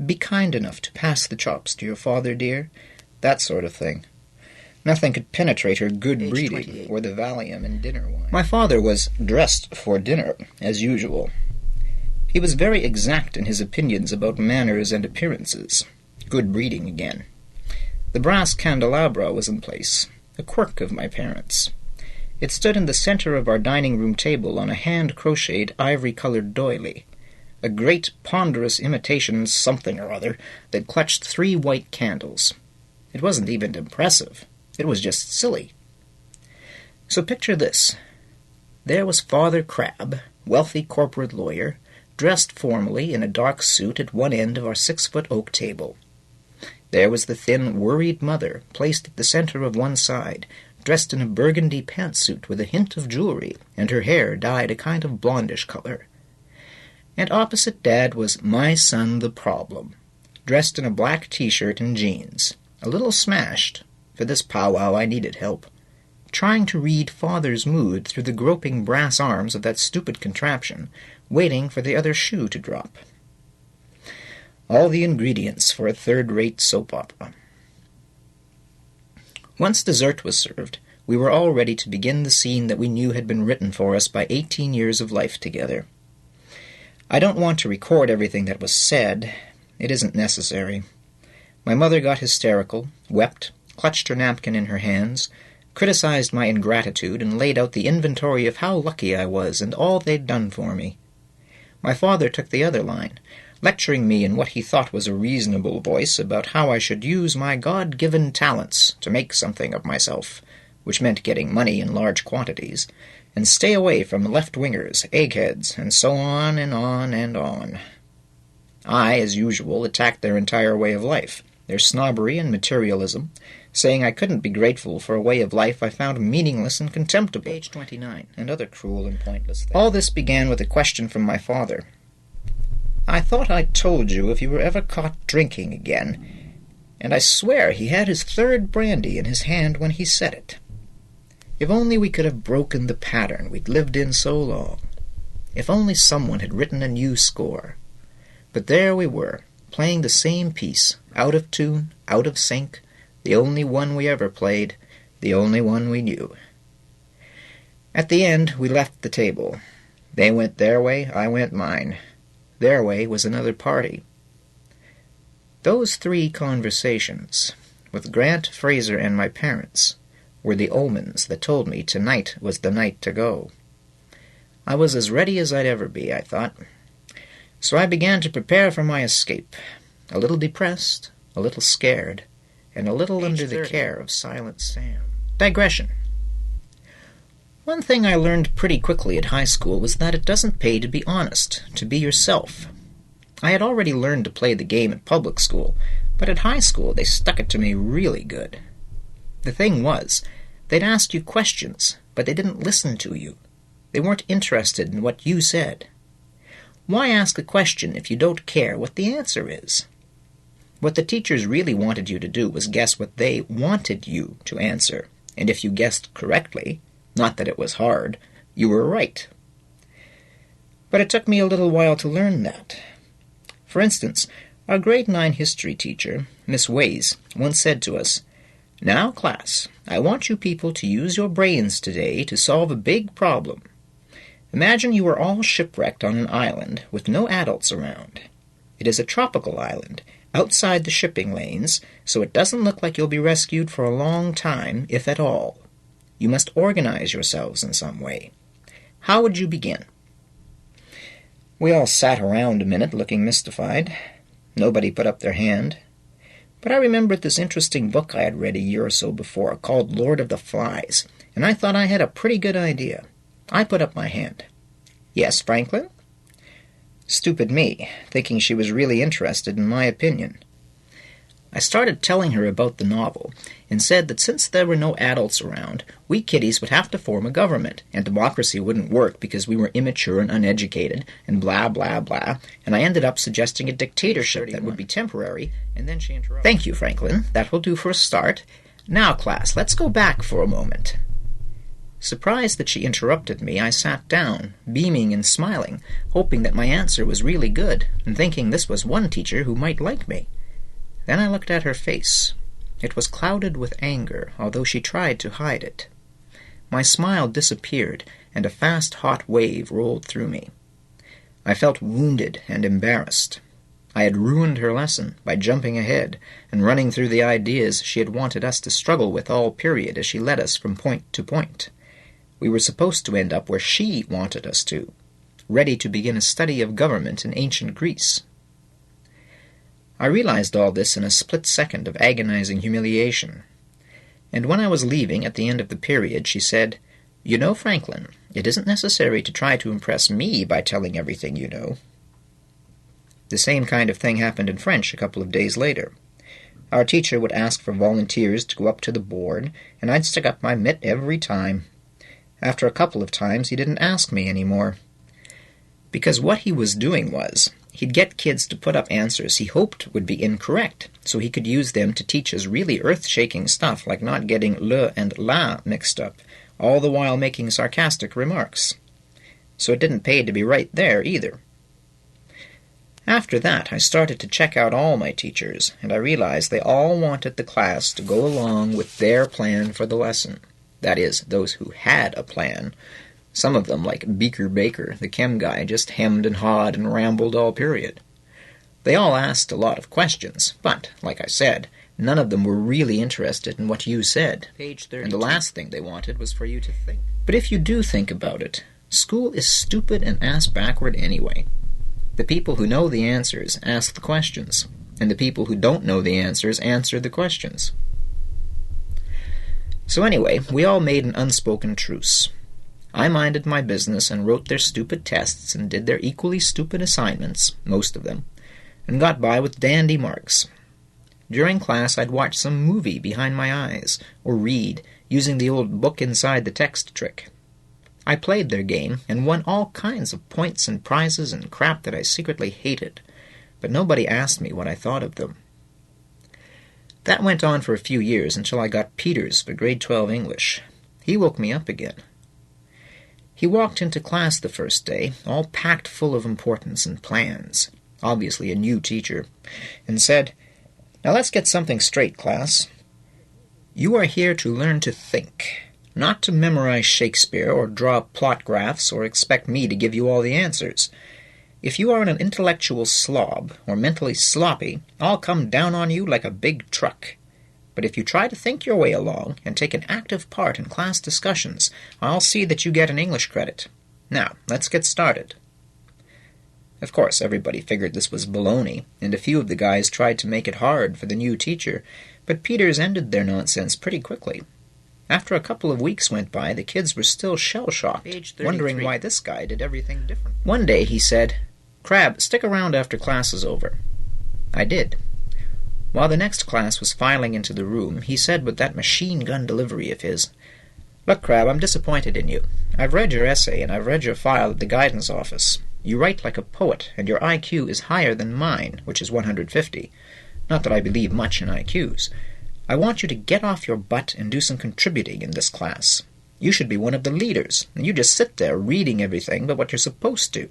"Be kind enough to pass the chops to your father, dear," that sort of thing. Nothing could penetrate her good Page breeding 28. or the Valium and dinner wine. My father was dressed for dinner, as usual. He was very exact in his opinions about manners and appearances. Good breeding again. The brass candelabra was in place, a quirk of my parents. It stood in the center of our dining-room table on a hand-crocheted ivory-colored doily, a great ponderous imitation something or other that clutched 3 white candles. It wasn't even impressive. It was just silly. So picture this. There was Father Crabbe, wealthy corporate lawyer, dressed formally in a dark suit at one end of our 6-foot oak table. There was the thin, worried mother, placed at the center of one side, dressed in a burgundy pantsuit with a hint of jewelry, and her hair dyed a kind of blondish color. And opposite Dad was my son the Problem, dressed in a black t-shirt and jeans, a little smashed. For this powwow I needed help, trying to read Father's mood through the groping brass arms of that stupid contraption, waiting for the other shoe to drop. All the ingredients for a third-rate soap opera. Once dessert was served, we were all ready to begin the scene that we knew had been written for us by 18 years of life together. I don't want to record everything that was said. It isn't necessary. My mother got hysterical, wept, clutched her napkin in her hands, criticized my ingratitude, and laid out the inventory of how lucky I was and all they'd done for me. My father took the other line, lecturing me in what he thought was a reasonable voice about how I should use my God-given talents to make something of myself, which meant getting money in large quantities, and stay away from left-wingers, eggheads, and so on and on and on. I, as usual, attacked their entire way of life, their snobbery and materialism, saying I couldn't be grateful for a way of life I found meaningless and contemptible. Page 29, and other cruel and pointless things. All this began with a question from my father. I thought I told you if you were ever caught drinking again, and I swear he had his 3rd brandy in his hand when he said it. If only we could have broken the pattern we'd lived in so long. If only someone had written a new score. But there we were, playing the same piece, out of tune, out of sync, the only one we ever played, the only one we knew. At the end, we left the table. They went their way, I went mine. Their way was another party. Those 3 conversations, with Grant, Fraser, and my parents, were the omens that told me tonight was the night to go. I was as ready as I'd ever be, I thought. So I began to prepare for my escape, a little depressed, a little scared, and a little under the care of Silent Sam. Digression. One thing I learned pretty quickly at high school was that it doesn't pay to be honest, to be yourself. I had already learned to play the game at public school, but at high school they stuck it to me really good. The thing was, they'd ask you questions, but they didn't listen to you. They weren't interested in what you said. Why ask a question if you don't care what the answer is? What the teachers really wanted you to do was guess what they wanted you to answer, and if you guessed correctly, not that it was hard, you were right. But it took me a little while to learn that. For instance, our grade 9 history teacher, Miss Ways, once said to us, "Now, class, I want you people to use your brains today to solve a big problem. Imagine you are all shipwrecked on an island with no adults around. It is a tropical island, outside the shipping lanes, so it doesn't look like you'll be rescued for a long time, if at all. You must organize yourselves in some way. How would you begin?" We all sat around a minute looking mystified. Nobody put up their hand. But I remembered this interesting book I had read a year or so before called Lord of the Flies, and I thought I had a pretty good idea. I put up my hand. "Yes, Franklin?" Stupid me, thinking she was really interested in my opinion. I started telling her about the novel, and said that since there were no adults around, we kiddies would have to form a government, and democracy wouldn't work because we were immature and uneducated, and blah, blah, blah, and I ended up suggesting a dictatorship that would be temporary, and then she interrupted. "Thank you, Franklin. That will do for a start. Now, class, let's go back for a moment." Surprised that she interrupted me, I sat down, beaming and smiling, hoping that my answer was really good, and thinking this was one teacher who might like me. Then I looked at her face. It was clouded with anger, although she tried to hide it. My smile disappeared, and a fast, hot wave rolled through me. I felt wounded and embarrassed. I had ruined her lesson by jumping ahead and running through the ideas she had wanted us to struggle with all period as she led us from point to point. We were supposed to end up where she wanted us to, ready to begin a study of government in ancient Greece. I realized all this in a split second of agonizing humiliation. And when I was leaving at the end of the period, she said, "You know, Franklin, it isn't necessary to try to impress me by telling everything you know." The same kind of thing happened in French a couple of days later. Our teacher would ask for volunteers to go up to the board, and I'd stick up my mitt every time. After a couple of times, he didn't ask me anymore. Because what he was doing was, he'd get kids to put up answers he hoped would be incorrect, so he could use them to teach us really earth-shaking stuff like not getting le and la mixed up, all the while making sarcastic remarks. So it didn't pay to be right there either. After that, I started to check out all my teachers, and I realized they all wanted the class to go along with their plan for the lesson. That is, those who had a plan. Some of them, like Beaker Baker, the chem guy, just hemmed and hawed and rambled all period. They all asked a lot of questions, but, like I said, none of them were really interested in what you said. Page 32. And the last thing they wanted was for you to think. But if you do think about it, school is stupid and ass-backward anyway. The people who know the answers ask the questions, and the people who don't know the answers answer the questions. So anyway, we all made an unspoken truce. I minded my business and wrote their stupid tests and did their equally stupid assignments, most of them, and got by with dandy marks. During class, I'd watch some movie behind my eyes, or read, using the old book inside the text trick. I played their game and won all kinds of points and prizes and crap that I secretly hated, but nobody asked me what I thought of them. That went on for a few years until I got Peters for grade 12 English. He woke me up again. He walked into class the first day, all packed full of importance and plans, obviously a new teacher, and said, "Now let's get something straight, class. You are here to learn to think, not to memorize Shakespeare or draw plot graphs or expect me to give you all the answers. If you are an intellectual slob or mentally sloppy, I'll come down on you like a big truck. But if you try to think your way along and take an active part in class discussions, I'll see that you get an English credit. Now, let's get started." Of course, everybody figured this was baloney, and a few of the guys tried to make it hard for the new teacher, but Peters ended their nonsense pretty quickly. After a couple of weeks went by, the kids were still shell-shocked, wondering why this guy did everything different. One day he said, "Crabbe, stick around after class is over." I did. While the next class was filing into the room, he said with that machine-gun delivery of his, "Look, Crabbe, I'm disappointed in you. I've read your essay, and I've read your file at the guidance office. You write like a poet, and your IQ is higher than mine, which is 150. Not that I believe much in IQs. I want you to get off your butt and do some contributing in this class. You should be one of the leaders, and you just sit there reading everything but what you're supposed to.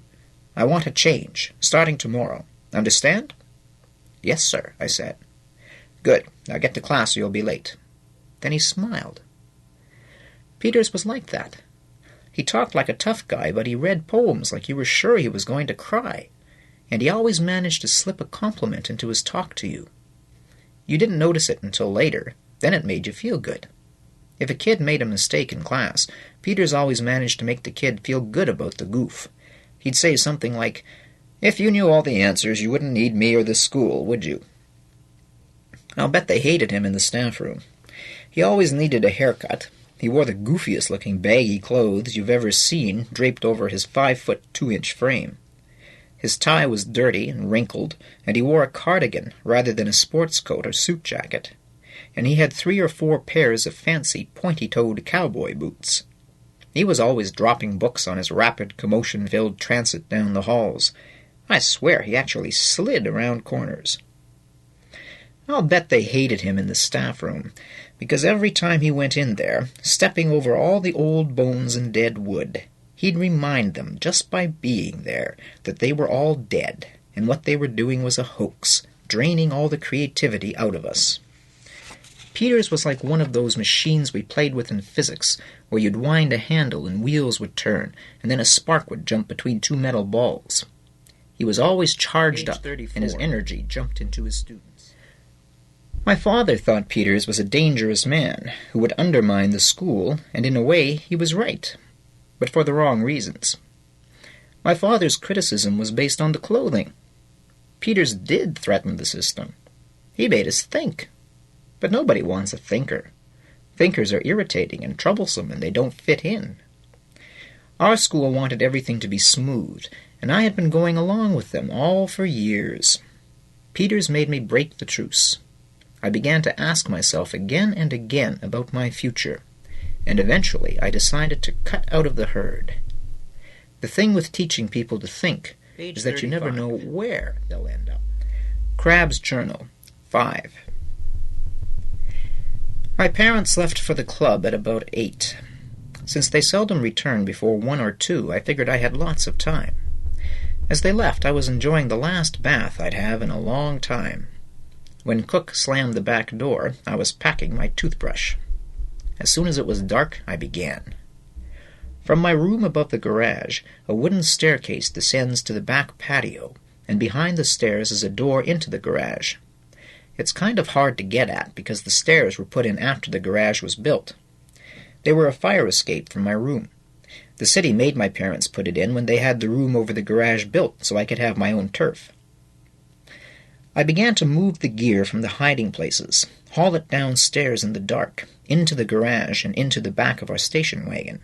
I want a change, starting tomorrow. Understand?" "Yes, sir," I said. "Good. Now get to class or you'll be late." Then he smiled. Peters was like that. He talked like a tough guy, but he read poems like you were sure he was going to cry. And he always managed to slip a compliment into his talk to you. You didn't notice it until later. Then it made you feel good. If a kid made a mistake in class, Peters always managed to make the kid feel good about the goof. He'd say something like, "If you knew all the answers, you wouldn't need me or this school, would you?" I'll bet they hated him in the staff room. He always needed a haircut. He wore the goofiest-looking baggy clothes you've ever seen draped over his 5-foot 2-inch frame. His tie was dirty and wrinkled, and he wore a cardigan rather than a sports coat or suit jacket. And he had 3 or 4 pairs of fancy pointy-toed cowboy boots. He was always dropping books on his rapid, commotion-filled transit down the halls. I swear he actually slid around corners. I'll bet they hated him in the staff room, because every time he went in there, stepping over all the old bones and dead wood, he'd remind them, just by being there, that they were all dead, and what they were doing was a hoax, draining all the creativity out of us. Peters was like one of those machines we played with in physics, where you'd wind a handle and wheels would turn, and then a spark would jump between 2 metal balls. He was always charged up, and his energy jumped into his students. My father thought Peters was a dangerous man, who would undermine the school, and in a way he was right, but for the wrong reasons. My father's criticism was based on the clothing. Peter's did threaten the system. He made us think. But nobody wants a thinker. Thinkers are irritating and troublesome, and they don't fit in. Our school wanted everything to be smooth, and I had been going along with them all for years. Peters made me break the truce. I began to ask myself again and again about my future, and eventually I decided to cut out of the herd. The thing with teaching people to think is that you never know where they'll end up. Crabbe's Journal, 5. My parents left for the club at about 8. Since they seldom returned before 1 or 2, I figured I had lots of time. As they left, I was enjoying the last bath I'd have in a long time. When Cook slammed the back door, I was packing my toothbrush. As soon as it was dark, I began. From my room above the garage, a wooden staircase descends to the back patio, and behind the stairs is a door into the garage. It's kind of hard to get at because the stairs were put in after the garage was built. They were a fire escape from my room. The city made my parents put it in when they had the room over the garage built so I could have my own turf. I began to move the gear from the hiding places, haul it downstairs in the dark, into the garage and into the back of our station wagon.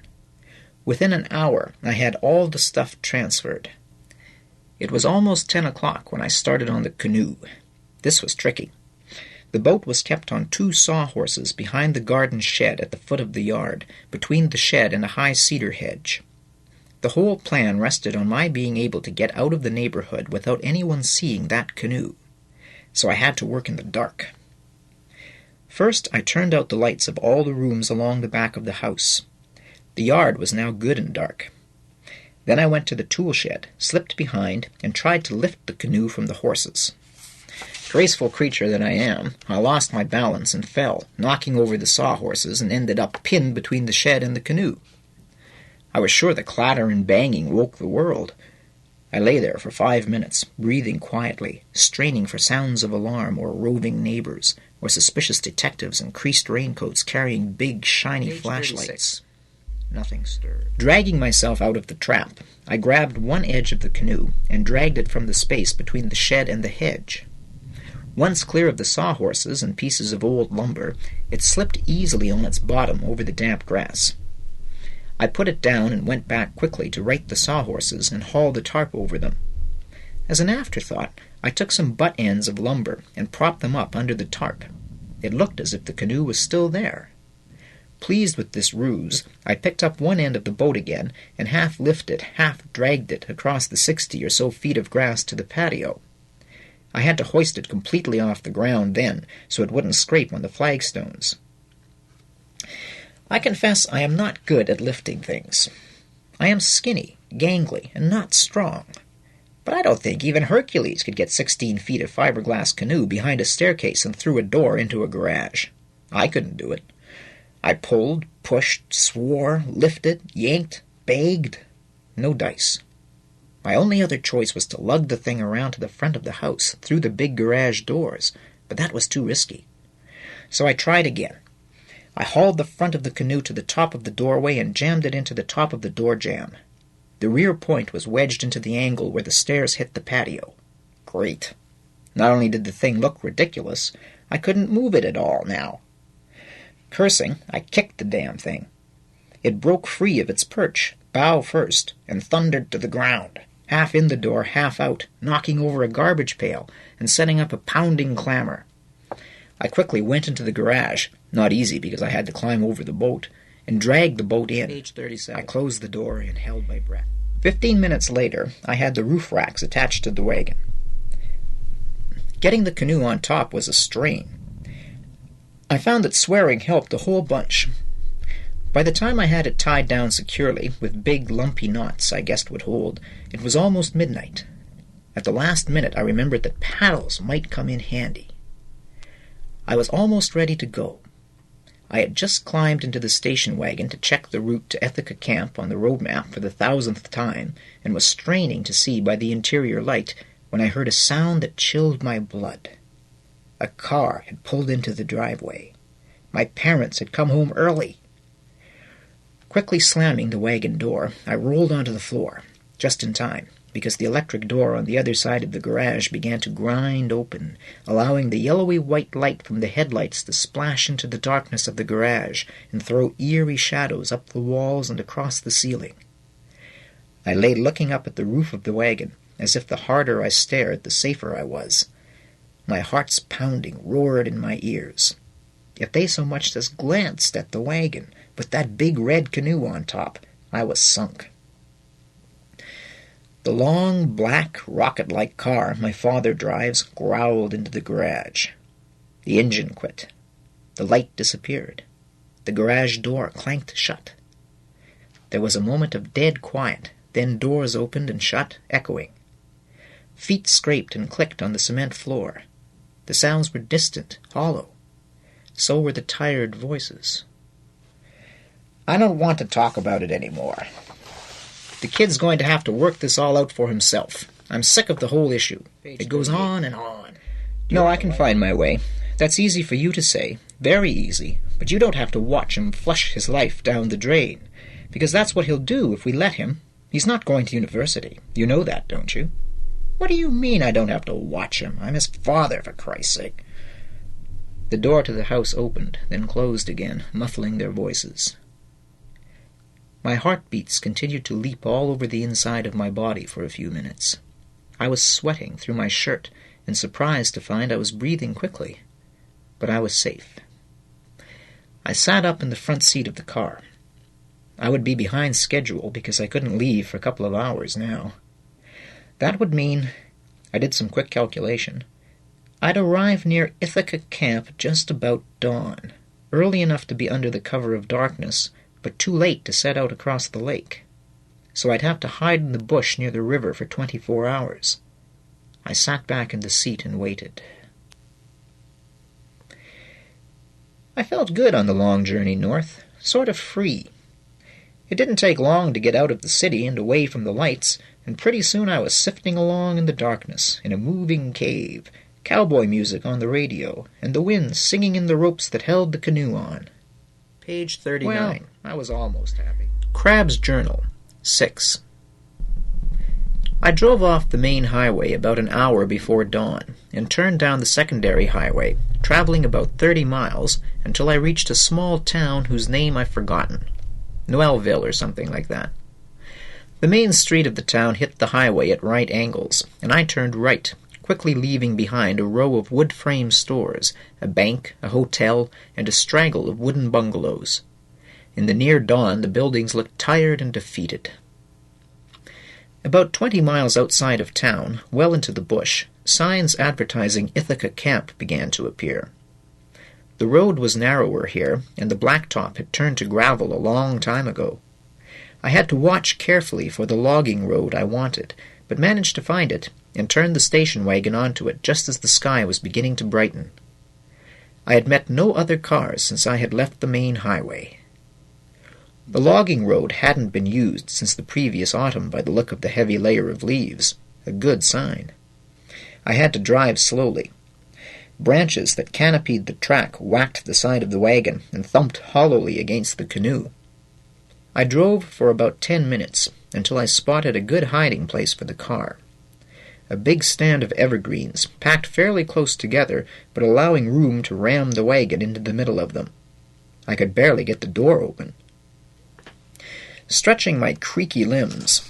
Within an hour, I had all the stuff transferred. It was almost 10 o'clock when I started on the canoe. This was tricky. The boat was kept on 2 sawhorses behind the garden shed at the foot of the yard, between the shed and a high cedar hedge. The whole plan rested on my being able to get out of the neighborhood without anyone seeing that canoe, so I had to work in the dark. First, I turned out the lights of all the rooms along the back of the house. The yard was now good and dark. Then I went to the tool shed, slipped behind, and tried to lift the canoe from the horses. Graceful creature that I am, I lost my balance and fell, knocking over the sawhorses, and ended up pinned between the shed and the canoe. I was sure the clatter and banging woke the world. I lay there for 5 minutes, breathing quietly, straining for sounds of alarm or roving neighbors, or suspicious detectives in creased raincoats carrying big, shiny flashlights. Nothing stirred. Dragging myself out of the trap, I grabbed one edge of the canoe and dragged it from the space between the shed and the hedge. Once clear of the sawhorses and pieces of old lumber, it slipped easily on its bottom over the damp grass. I put it down and went back quickly to right the sawhorses and haul the tarp over them. As an afterthought, I took some butt ends of lumber and propped them up under the tarp. It looked as if the canoe was still there. Pleased with this ruse, I picked up one end of the boat again and half lifted, half dragged it across the 60 or so feet of grass to the patio. I had to hoist it completely off the ground then, so it wouldn't scrape on the flagstones. I confess I am not good at lifting things. I am skinny, gangly, and not strong. But I don't think even Hercules could get 16 feet of fiberglass canoe behind a staircase and through a door into a garage. I couldn't do it. I pulled, pushed, swore, lifted, yanked, begged. No dice. My only other choice was to lug the thing around to the front of the house, through the big garage doors, but that was too risky. So I tried again. I hauled the front of the canoe to the top of the doorway and jammed it into the top of the door jamb. The rear point was wedged into the angle where the stairs hit the patio. Great. Not only did the thing look ridiculous, I couldn't move it at all now. Cursing, I kicked the damn thing. It broke free of its perch, bow first, and thundered to the ground, half in the door, half out, knocking over a garbage pail and setting up a pounding clamor. I quickly went into the garage, not easy because I had to climb over the boat, and dragged the boat in. Page 37. I closed the door and held my breath. 15 minutes later, I had the roof racks attached to the wagon. Getting the canoe on top was a strain. I found that swearing helped a whole bunch. By the time I had it tied down securely, with big, lumpy knots I guessed would hold, it was almost midnight. At the last minute I remembered that paddles might come in handy. I was almost ready to go. I had just climbed into the station wagon to check the route to Ithaca Camp on the road map for the 1,000th time, and was straining to see by the interior light when I heard a sound that chilled my blood. A car had pulled into the driveway. My parents had come home early. Quickly slamming the wagon door, I rolled onto the floor. just in time, because the electric door on the other side of the garage began to grind open, allowing the yellowy white light from the headlights to splash into the darkness of the garage and throw eerie shadows up the walls and across the ceiling. I lay looking up at the roof of the wagon, as if the harder I stared, the safer I was. My heart's pounding roared in my ears. If they so much as glanced at the wagon, with that big red canoe on top, I was sunk. The long, black, rocket-like car my father drives growled into the garage. The engine quit. The light disappeared. The garage door clanked shut. There was a moment of dead quiet, then doors opened and shut, echoing. Feet scraped and clicked on the cement floor. The sounds were distant, hollow. So were the tired voices. I don't want to talk about it anymore. The kid's going to have to work this all out for himself. I'm sick of the whole issue. It goes on and on. No, I can find my way. That's easy for you to say. Very easy. But you don't have to watch him flush his life down the drain. Because that's what he'll do if we let him. He's not going to university. You know that, don't you? What do you mean I don't have to watch him? I'm his father, for Christ's sake. The door to the house opened, then closed again, muffling their voices. My heartbeats continued to leap all over the inside of my body for a few minutes. I was sweating through my shirt and surprised to find I was breathing quickly. But I was safe. I sat up in the front seat of the car. I would be behind schedule because I couldn't leave for a couple of hours now. That would mean, I did some quick calculation, I'd arrive near Ithaca Camp just about dawn, early enough to be under the cover of darkness, but too late to set out across the lake. So I'd have to hide in the bush near the river for 24 hours. I sat back in the seat and waited. I felt good on the long journey north, sort of free. It didn't take long to get out of the city and away from the lights, and pretty soon I was sifting along in the darkness, in a moving cave, cowboy music on the radio, and the wind singing in the ropes that held the canoe on. Page 39. Well, I was almost happy. Crabbe's Journal, 6. I drove off the main highway about an hour before dawn, and turned down the secondary highway, traveling about 30 miles, until I reached a small town whose name I've forgotten. Noelville or something like that. The main street of the town hit the highway at right angles, and I turned right, quickly leaving behind a row of wood-frame stores, a bank, a hotel, and a straggle of wooden bungalows. In the near dawn, the buildings looked tired and defeated. About 20 miles outside of town, well into the bush, signs advertising Ithaca Camp began to appear. The road was narrower here, and the blacktop had turned to gravel a long time ago. I had to watch carefully for the logging road I wanted, but managed to find it, and turned the station wagon onto it just as the sky was beginning to brighten. I had met no other cars since I had left the main highway. The logging road hadn't been used since the previous autumn by the look of the heavy layer of leaves, a good sign. I had to drive slowly. Branches that canopied the track whacked the side of the wagon and thumped hollowly against the canoe. I drove for about 10 minutes until I spotted a good hiding place for the car. A big stand of evergreens, packed fairly close together, but allowing room to ram the wagon into the middle of them. I could barely get the door open. Stretching my creaky limbs,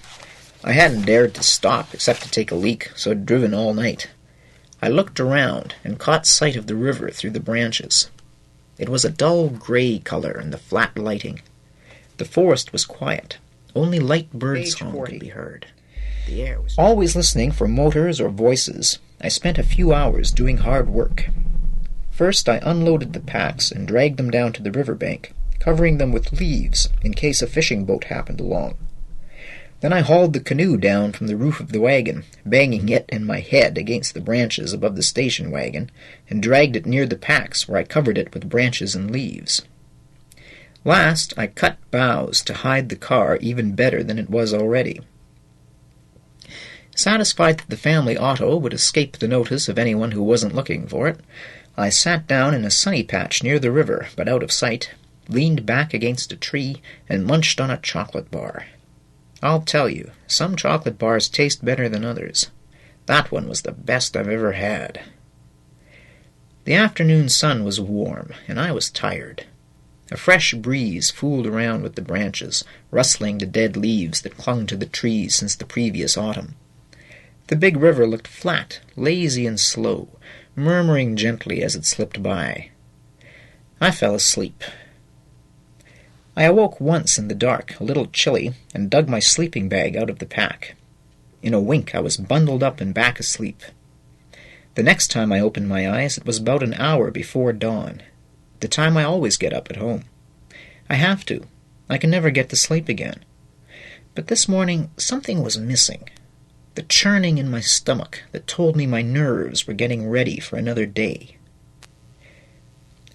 I hadn't dared to stop except to take a leak, so I'd driven all night. I looked around and caught sight of the river through the branches. It was a dull gray color in the flat lighting. The forest was quiet. Only light bird song could be heard. The air was always listening for motors or voices. I spent a few hours doing hard work. First, I unloaded the packs and dragged them down to the riverbank, covering them with leaves in case a fishing boat happened along. Then I hauled the canoe down from the roof of the wagon, banging it and my head against the branches above the station wagon, and dragged it near the packs where I covered it with branches and leaves. Last, I cut boughs to hide the car even better than it was already. Satisfied that the family auto would escape the notice of anyone who wasn't looking for it, I sat down in a sunny patch near the river, but out of sight, leaned back against a tree, and munched on a chocolate bar. I'll tell you, some chocolate bars taste better than others. That one was the best I've ever had. The afternoon sun was warm, and I was tired. A fresh breeze fooled around with the branches, rustling the dead leaves that clung to the trees since the previous autumn. The big river looked flat, lazy and slow, murmuring gently as it slipped by. I fell asleep. I awoke once in the dark, a little chilly, and dug my sleeping bag out of the pack. In a wink I was bundled up and back asleep. The next time I opened my eyes, it was about an hour before dawn, the time I always get up at home. I have to. I can never get to sleep again. But this morning something was missing. The churning in my stomach that told me my nerves were getting ready for another day.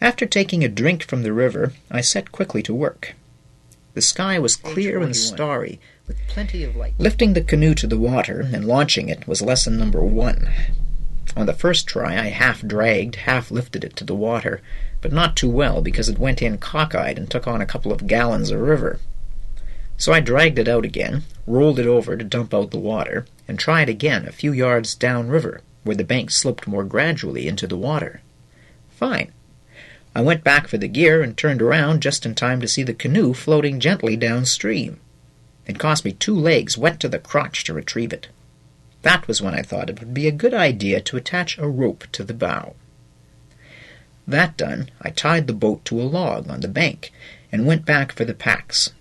After taking a drink from the river, I set quickly to work. The sky was clear and starry, with plenty of light. Lifting the canoe to the water and launching it was lesson number 1. On the first try, I half-dragged, half-lifted it to the water, but not too well because it went in cockeyed and took on a couple of gallons of river. So I dragged it out again, rolled it over to dump out the water, and tried again a few yards downriver, where the bank sloped more gradually into the water. Fine. I went back for the gear and turned around just in time to see the canoe floating gently downstream. It cost me 2 legs wet to the crotch to retrieve it. That was when I thought it would be a good idea to attach a rope to the bow. That done, I tied the boat to a log on the bank and went back for the packs.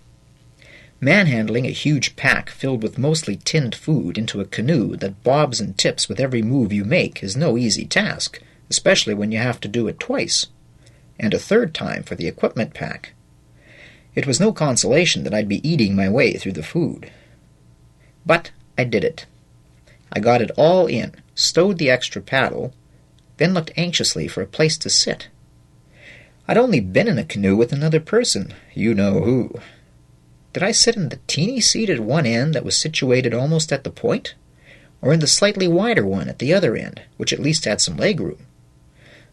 Manhandling a huge pack filled with mostly tinned food into a canoe that bobs and tips with every move you make is no easy task, especially when you have to do it twice, and a third time for the equipment pack. It was no consolation that I'd be eating my way through the food. But I did it. I got it all in, stowed the extra paddle, then looked anxiously for a place to sit. I'd only been in a canoe with another person, you know who. Did I sit in the teeny seat at one end that was situated almost at the point, or in the slightly wider one at the other end, which at least had some leg room?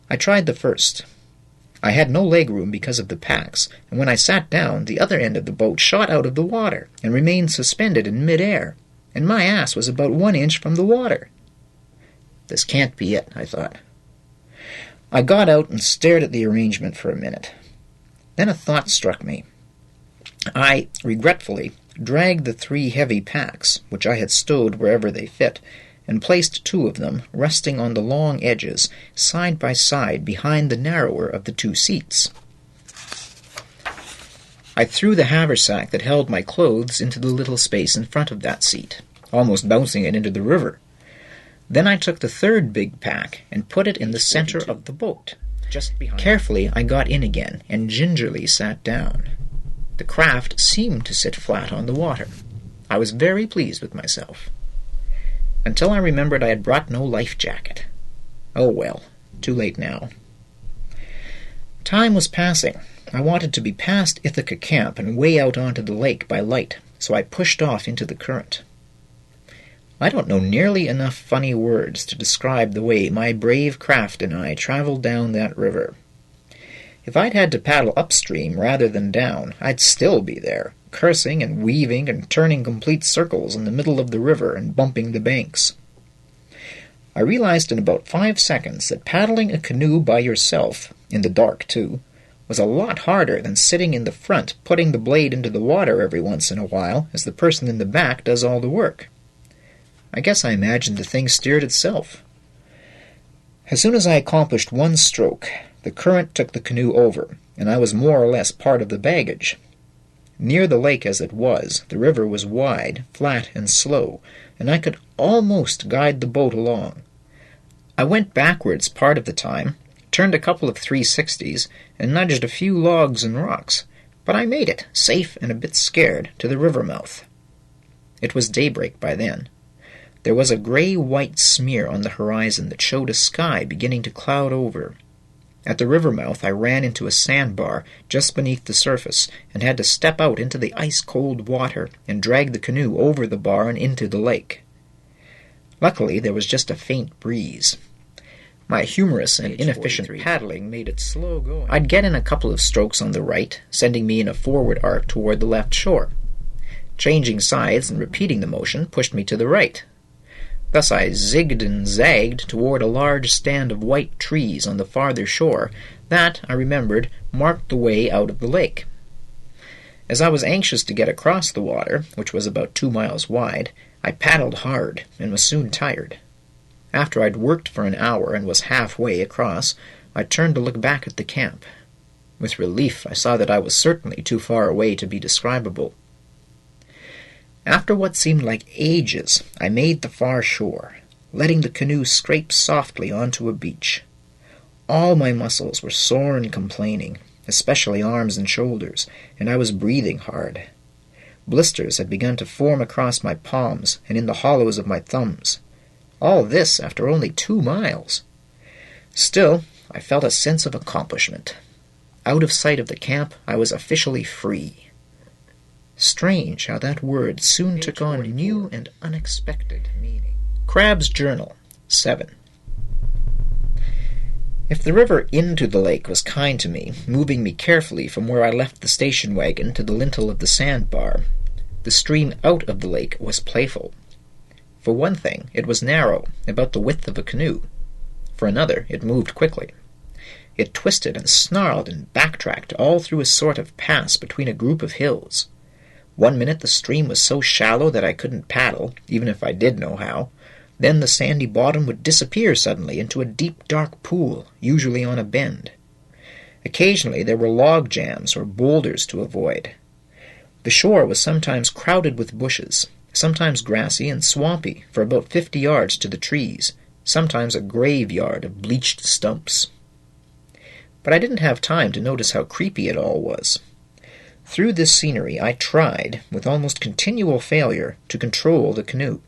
I tried the first. I had no leg room because of the packs, and when I sat down, the other end of the boat shot out of the water and remained suspended in mid-air, and my ass was about 1 inch from the water. This can't be it, I thought. I got out and stared at the arrangement for a minute. Then a thought struck me. I, regretfully, dragged the 3 heavy packs, which I had stowed wherever they fit, and placed 2 of them, resting on the long edges, side by side behind the narrower of the 2 seats. I threw the haversack that held my clothes into the little space in front of that seat, almost bouncing it into the river. Then I took the 3rd big pack and put it in the center of the boat, just behind. Carefully I got in again and gingerly sat down. The craft seemed to sit flat on the water. I was very pleased with myself. Until I remembered I had brought no life jacket. Oh well, too late now. Time was passing. I wanted to be past Ithaca Camp and way out onto the lake by light, so I pushed off into the current. I don't know nearly enough funny words to describe the way my brave craft and I traveled down that river. If I'd had to paddle upstream rather than down, I'd still be there, cursing and weaving and turning complete circles in the middle of the river and bumping the banks. I realized in about 5 seconds that paddling a canoe by yourself, in the dark too, was a lot harder than sitting in the front putting the blade into the water every once in a while as the person in the back does all the work. I guess I imagined the thing steered itself. As soon as I accomplished 1 stroke, the current took the canoe over, and I was more or less part of the baggage. Near the lake as it was, the river was wide, flat, and slow, and I could almost guide the boat along. I went backwards part of the time, turned a couple of 360s, and nudged a few logs and rocks, but I made it, safe and a bit scared, to the river mouth. It was daybreak by then. There was a gray-white smear on the horizon that showed a sky beginning to cloud over. At the river mouth I ran into a sandbar just beneath the surface and had to step out into the ice-cold water and drag the canoe over the bar and into the lake. Luckily there was just a faint breeze. My humorous and inefficient paddling made it slow going. I'd get in a couple of strokes on the right, sending me in a forward arc toward the left shore. Changing sides and repeating the motion pushed me to the right. Thus I zigged and zagged toward a large stand of white trees on the farther shore that, I remembered, marked the way out of the lake. As I was anxious to get across the water, which was about 2 miles wide, I paddled hard and was soon tired. After I'd worked for an hour and was halfway across, I turned to look back at the camp. With relief, I saw that I was certainly too far away to be describable. After what seemed like ages, I made the far shore, letting the canoe scrape softly onto a beach. All my muscles were sore and complaining, especially arms and shoulders, and I was breathing hard. Blisters had begun to form across my palms and in the hollows of my thumbs. All this after only 2 miles. Still, I felt a sense of accomplishment. Out of sight of the camp, I was officially free. Strange how that word soon took on new and unexpected meaning. Crabbe's Journal, 7. If the river into the lake was kind to me, moving me carefully from where I left the station wagon to the lintel of the sandbar, the stream out of the lake was playful. For one thing, it was narrow, about the width of a canoe. For another, it moved quickly. It twisted and snarled and backtracked all through a sort of pass between a group of hills. 1 minute the stream was so shallow that I couldn't paddle, even if I did know how. Then the sandy bottom would disappear suddenly into a deep, dark pool, usually on a bend. Occasionally there were log jams or boulders to avoid. The shore was sometimes crowded with bushes, sometimes grassy and swampy for about 50 yards to the trees, sometimes a graveyard of bleached stumps. But I didn't have time to notice how creepy it all was. Through this scenery I tried, with almost continual failure, to control the canoe.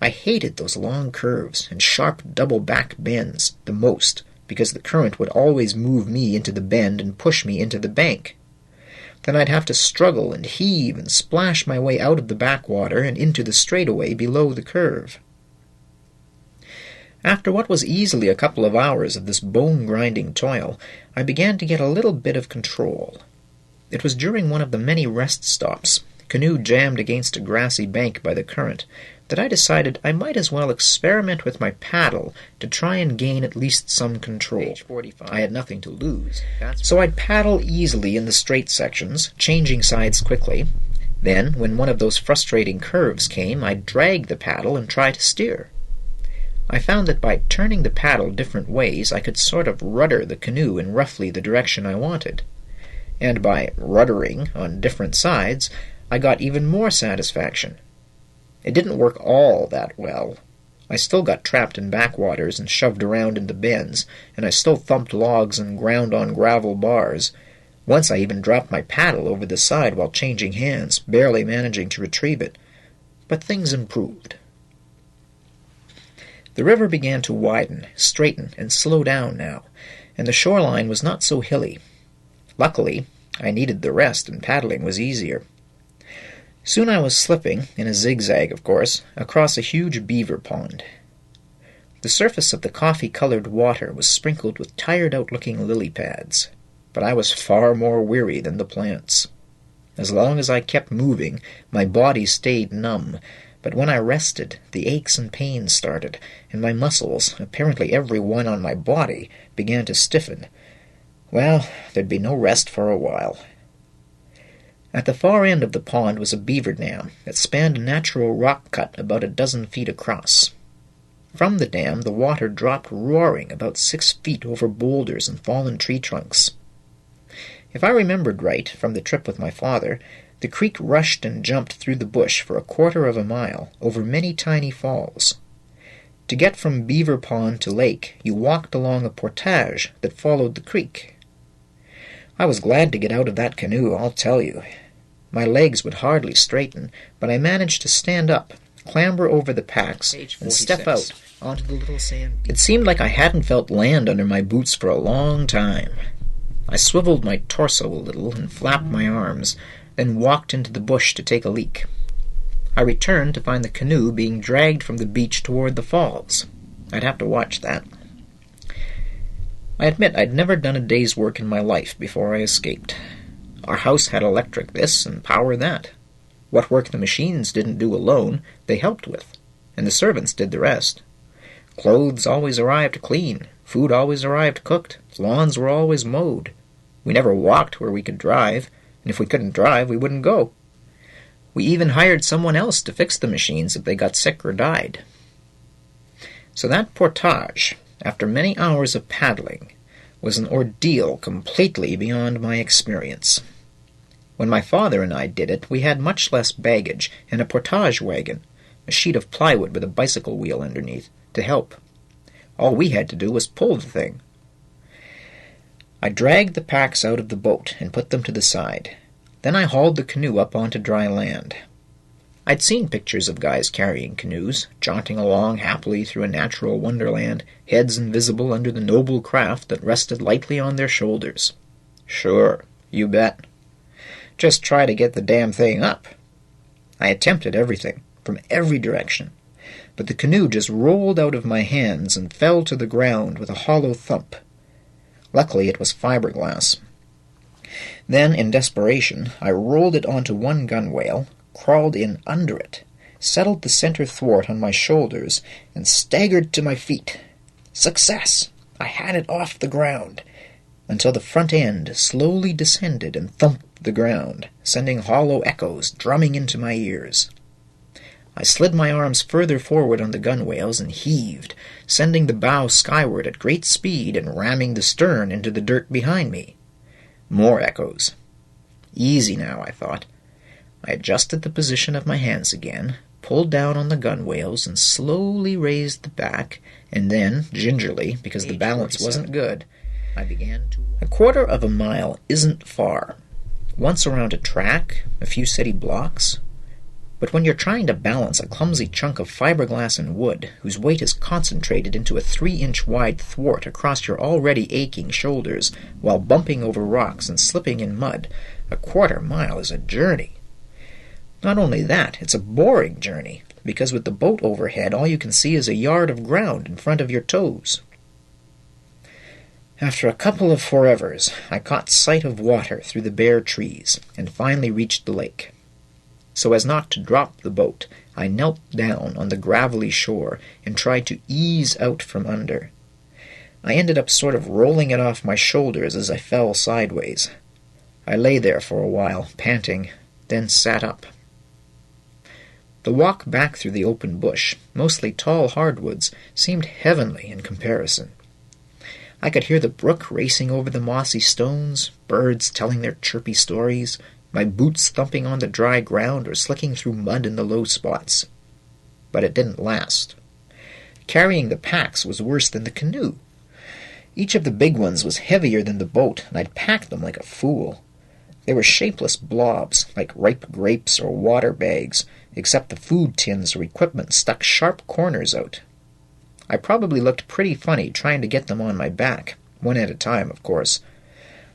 I hated those long curves and sharp double-back bends the most, because the current would always move me into the bend and push me into the bank. Then I'd have to struggle and heave and splash my way out of the backwater and into the straightaway below the curve. After what was easily a couple of hours of this bone-grinding toil, I began to get a little bit of control. It was during one of the many rest stops, canoe jammed against a grassy bank by the current, that I decided I might as well experiment with my paddle to try and gain at least some control. I had nothing to lose, so I'd paddle easily in the straight sections, changing sides quickly. Then, when one of those frustrating curves came, I'd drag the paddle and try to steer. I found that by turning the paddle different ways, I could sort of rudder the canoe in roughly the direction I wanted. And by ruddering on different sides, I got even more satisfaction. It didn't work all that well. I still got trapped in backwaters and shoved around into bends, and I still thumped logs and ground on gravel bars. Once I even dropped my paddle over the side while changing hands, barely managing to retrieve it. But things improved. The river began to widen, straighten, and slow down now, and the shoreline was not so hilly. Luckily, I needed the rest, and paddling was easier. Soon I was slipping, in a zigzag of course, across a huge beaver pond. The surface of the coffee-colored water was sprinkled with tired-out-looking lily pads, but I was far more weary than the plants. As long as I kept moving, my body stayed numb, but when I rested, the aches and pains started, and my muscles, apparently every one on my body, began to stiffen. Well, there'd be no rest for a while. At the far end of the pond was a beaver dam that spanned a natural rock cut about 12 feet across. From the dam the water dropped roaring about 6 feet over boulders and fallen tree trunks. If I remembered right from the trip with my father, the creek rushed and jumped through the bush for 1/4 of a mile over many tiny falls. To get from Beaver Pond to lake, you walked along a portage that followed the creek. I was glad to get out of that canoe, I'll tell you. My legs would hardly straighten, but I managed to stand up, clamber over the packs, and step out onto the little sand. It seemed like I hadn't felt land under my boots for a long time. I swiveled my torso a little and flapped my arms, then walked into the bush to take a leak. I returned to find the canoe being dragged from the beach toward the falls. I'd have to watch that. I admit I'd never done a day's work in my life before I escaped. Our house had electric this and power that. What work the machines didn't do alone, they helped with, and the servants did the rest. Clothes always arrived clean, food always arrived cooked, lawns were always mowed. We never walked where we could drive, and if we couldn't drive, we wouldn't go. We even hired someone else to fix the machines if they got sick or died. So that portage, after many hours of paddling, was an ordeal completely beyond my experience. When my father and I did it, we had much less baggage and a portage wagon, a sheet of plywood with a bicycle wheel underneath, to help. All we had to do was pull the thing. I dragged the packs out of the boat and put them to the side. Then I hauled the canoe up onto dry land. I'd seen pictures of guys carrying canoes, jaunting along happily through a natural wonderland, heads invisible under the noble craft that rested lightly on their shoulders. Sure, you bet. Just try to get the damn thing up. I attempted everything, from every direction, but the canoe just rolled out of my hands and fell to the ground with a hollow thump. Luckily, it was fiberglass. Then, in desperation, I rolled it onto one gunwale, crawled in under it, settled the center thwart on my shoulders, and staggered to my feet. Success! I had it off the ground, until the front end slowly descended and thumped the ground, sending hollow echoes drumming into my ears. I slid my arms further forward on the gunwales and heaved, sending the bow skyward at great speed and ramming the stern into the dirt behind me. More echoes. Easy now, I thought. I adjusted the position of my hands again, pulled down on the gunwales, and slowly raised the back, and then, gingerly, because the balance wasn't good, I began to... 1/4 of a mile isn't far. Once around a track, a few city blocks. But when you're trying to balance a clumsy chunk of fiberglass and wood, whose weight is concentrated into a 3-inch wide thwart across your already aching shoulders, while bumping over rocks and slipping in mud, 1/4 mile is a journey. Not only that, it's a boring journey, because with the boat overhead, all you can see is a yard of ground in front of your toes. After a couple of forevers, I caught sight of water through the bare trees, and finally reached the lake. So as not to drop the boat, I knelt down on the gravelly shore and tried to ease out from under. I ended up sort of rolling it off my shoulders as I fell sideways. I lay there for a while, panting, then sat up. The walk back through the open bush, mostly tall hardwoods, seemed heavenly in comparison. I could hear the brook racing over the mossy stones, birds telling their chirpy stories, my boots thumping on the dry ground or slicking through mud in the low spots. But it didn't last. Carrying the packs was worse than the canoe. Each of the big ones was heavier than the boat, and I'd packed them like a fool. They were shapeless blobs, like ripe grapes or water bags, except the food tins or equipment stuck sharp corners out. I probably looked pretty funny trying to get them on my back, one at a time, of course.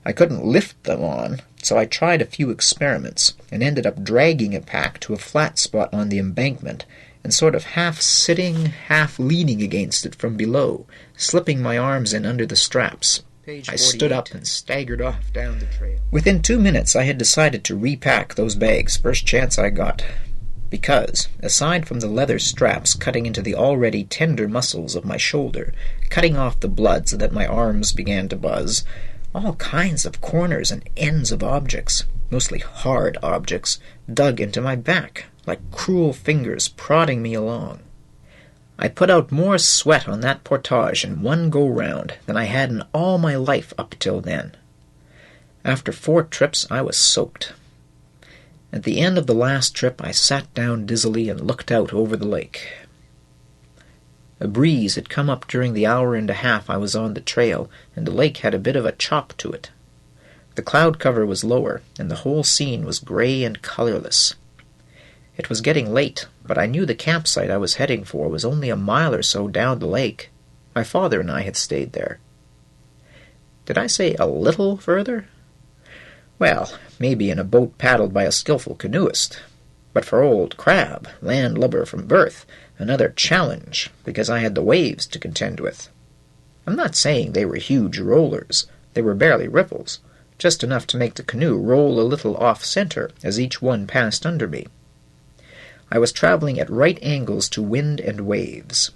I couldn't lift them on, so I tried a few experiments and ended up dragging a pack to a flat spot on the embankment and sort of half-sitting, half-leaning against it from below, slipping my arms in under the straps. I stood up and staggered off down the trail. Within 2 minutes I had decided to repack those bags first chance I got, because, aside from the leather straps cutting into the already tender muscles of my shoulder, cutting off the blood so that my arms began to buzz, all kinds of corners and ends of objects, mostly hard objects, dug into my back, like cruel fingers prodding me along. I put out more sweat on that portage in one go-round than I had in all my life up till then. After 4 trips, I was soaked. At the end of the last trip, I sat down dizzily and looked out over the lake. A breeze had come up during the hour and a half I was on the trail, and the lake had a bit of a chop to it. The cloud cover was lower, and the whole scene was gray and colorless. It was getting late, but I knew the campsite I was heading for was only a mile or so down the lake. My father and I had stayed there. Did I say a little further? Well, maybe in a boat paddled by a skillful canoeist. But for old Crabbe, landlubber from birth, another challenge, because I had the waves to contend with. I'm not saying they were huge rollers. They were barely ripples, just enough to make the canoe roll a little off-center as each one passed under me. I was traveling at right angles to wind and waves,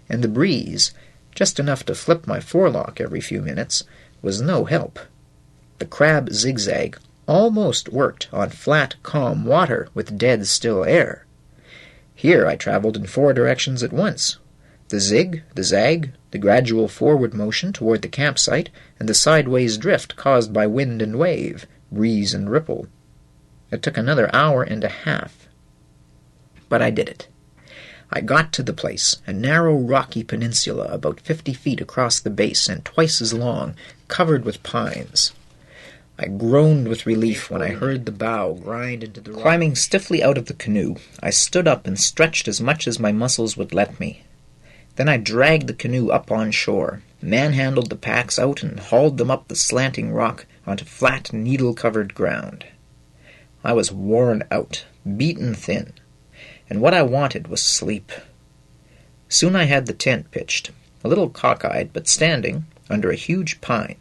and the breeze, just enough to flip my forelock every few minutes, was no help. The Crabbe zigzag almost worked on flat, calm water with dead, still air. Here I traveled in 4 directions at once: the zig, the zag, the gradual forward motion toward the campsite, and the sideways drift caused by wind and wave, breeze and ripple. It took another hour and a half. But I did it. I got to the place, a narrow rocky peninsula about 50 feet across the base and twice as long, covered with pines. I groaned with relief when I heard the bow grind into the rock. Climbing stiffly out of the canoe, I stood up and stretched as much as my muscles would let me. Then I dragged the canoe up on shore, manhandled the packs out, and hauled them up the slanting rock onto flat, needle-covered ground. I was worn out, beaten thin, and what I wanted was sleep. Soon I had the tent pitched, a little cockeyed but standing, under a huge pine,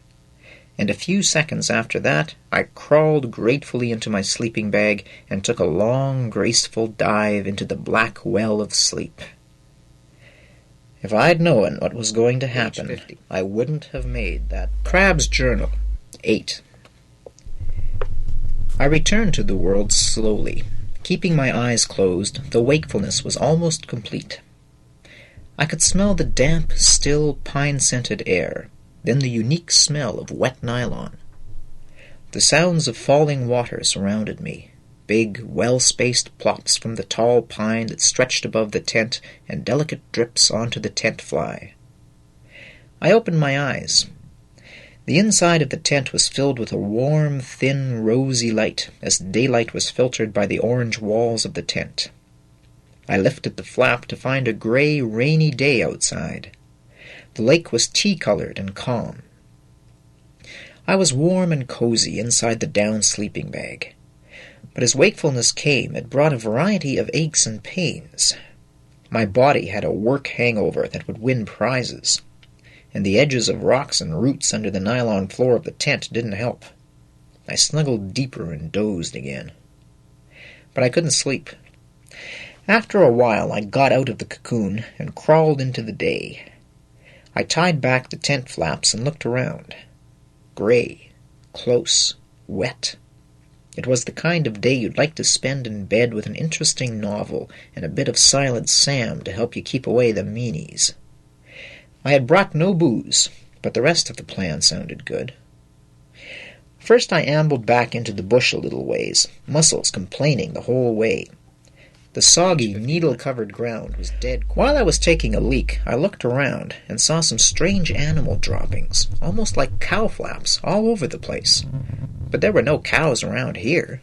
and a few seconds after that I crawled gratefully into my sleeping bag and took a long, graceful dive into the black well of sleep. If I'd known what was going to happen, I wouldn't have made that. Crabbe's Journal, 8. I returned to the world slowly, keeping my eyes closed, though wakefulness was almost complete. I could smell the damp, still, pine-scented air, then the unique smell of wet nylon. The sounds of falling water surrounded me, big, well-spaced plops from the tall pine that stretched above the tent and delicate drips onto the tent fly. I opened my eyes. The inside of the tent was filled with a warm, thin, rosy light as daylight was filtered by the orange walls of the tent. I lifted the flap to find a gray, rainy day outside. The lake was tea-colored and calm. I was warm and cozy inside the down sleeping bag. But as wakefulness came, it brought a variety of aches and pains. My body had a work hangover that would win prizes, and the edges of rocks and roots under the nylon floor of the tent didn't help. I snuggled deeper and dozed again. But I couldn't sleep. After a while, I got out of the cocoon and crawled into the day. I tied back the tent flaps and looked around. Gray, close, wet. It was the kind of day you'd like to spend in bed with an interesting novel and a bit of Silent Sam to help you keep away the meanies. I had brought no booze, but the rest of the plan sounded good. First I ambled back into the bush a little ways, muscles complaining the whole way. The soggy, needle-covered ground was dead. While I was taking a leak, I looked around and saw some strange animal droppings, almost like cow flaps, all over the place. But there were no cows around here.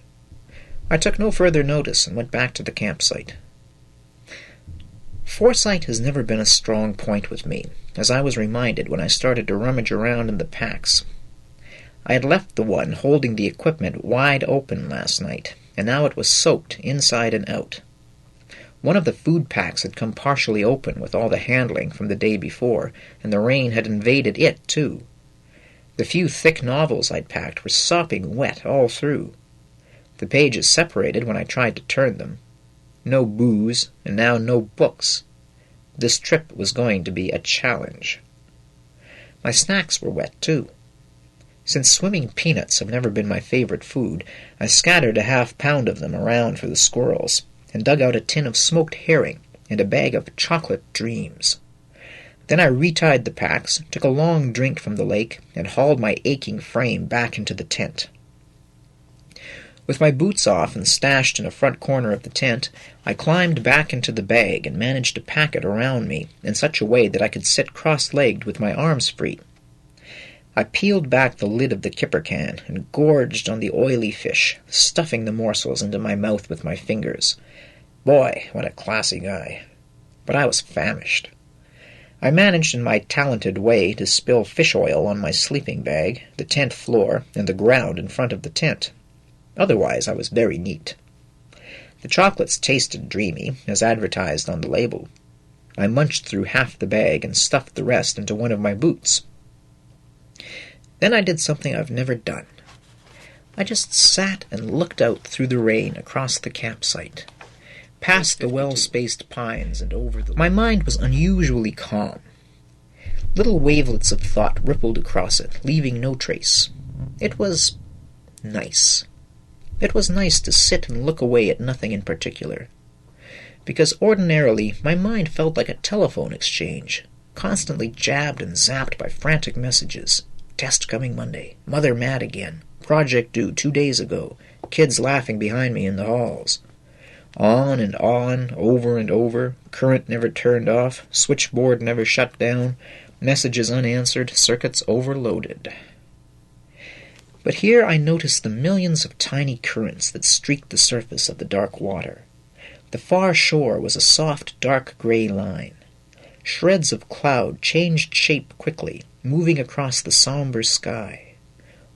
I took no further notice and went back to the campsite. Foresight has never been a strong point with me, as I was reminded when I started to rummage around in the packs. I had left the one holding the equipment wide open last night, and now it was soaked inside and out. One of the food packs had come partially open with all the handling from the day before, and the rain had invaded it, too. The few thick novels I'd packed were sopping wet all through. The pages separated when I tried to turn them. No booze, and now no books. This trip was going to be a challenge. My snacks were wet, too. Since swimming peanuts have never been my favorite food, I scattered a half-pound of them around for the squirrels, and dug out a tin of smoked herring and a bag of chocolate dreams. Then I retied the packs, took a long drink from the lake, and hauled my aching frame back into the tent. With my boots off and stashed in a front corner of the tent, I climbed back into the bag and managed to pack it around me in such a way that I could sit cross-legged with my arms free. I peeled back the lid of the kipper can and gorged on the oily fish, stuffing the morsels into my mouth with my fingers. Boy, what a classy guy. But I was famished. I managed in my talented way to spill fish oil on my sleeping bag, the tent floor, and the ground in front of the tent. Otherwise, I was very neat. The chocolates tasted dreamy, as advertised on the label. I munched through half the bag and stuffed the rest into one of my boots. Then I did something I've never done. I just sat and looked out through the rain across the campsite. past the well-spaced pines and over the... My mind was unusually calm. Little wavelets of thought rippled across it, leaving no trace. It was nice. It was nice to sit and look away at nothing in particular. Because ordinarily my mind felt like a telephone exchange, constantly jabbed and zapped by frantic messages. Test coming Monday. Mother mad again. Project due 2 days ago. Kids laughing behind me in the halls. On, over and over. Current never turned off. Switchboard never shut down. Messages unanswered. Circuits overloaded. But here I noticed the millions of tiny currents that streaked the surface of the dark water. The far shore was a soft, dark gray line. Shreds of cloud changed shape quickly, moving across the somber sky.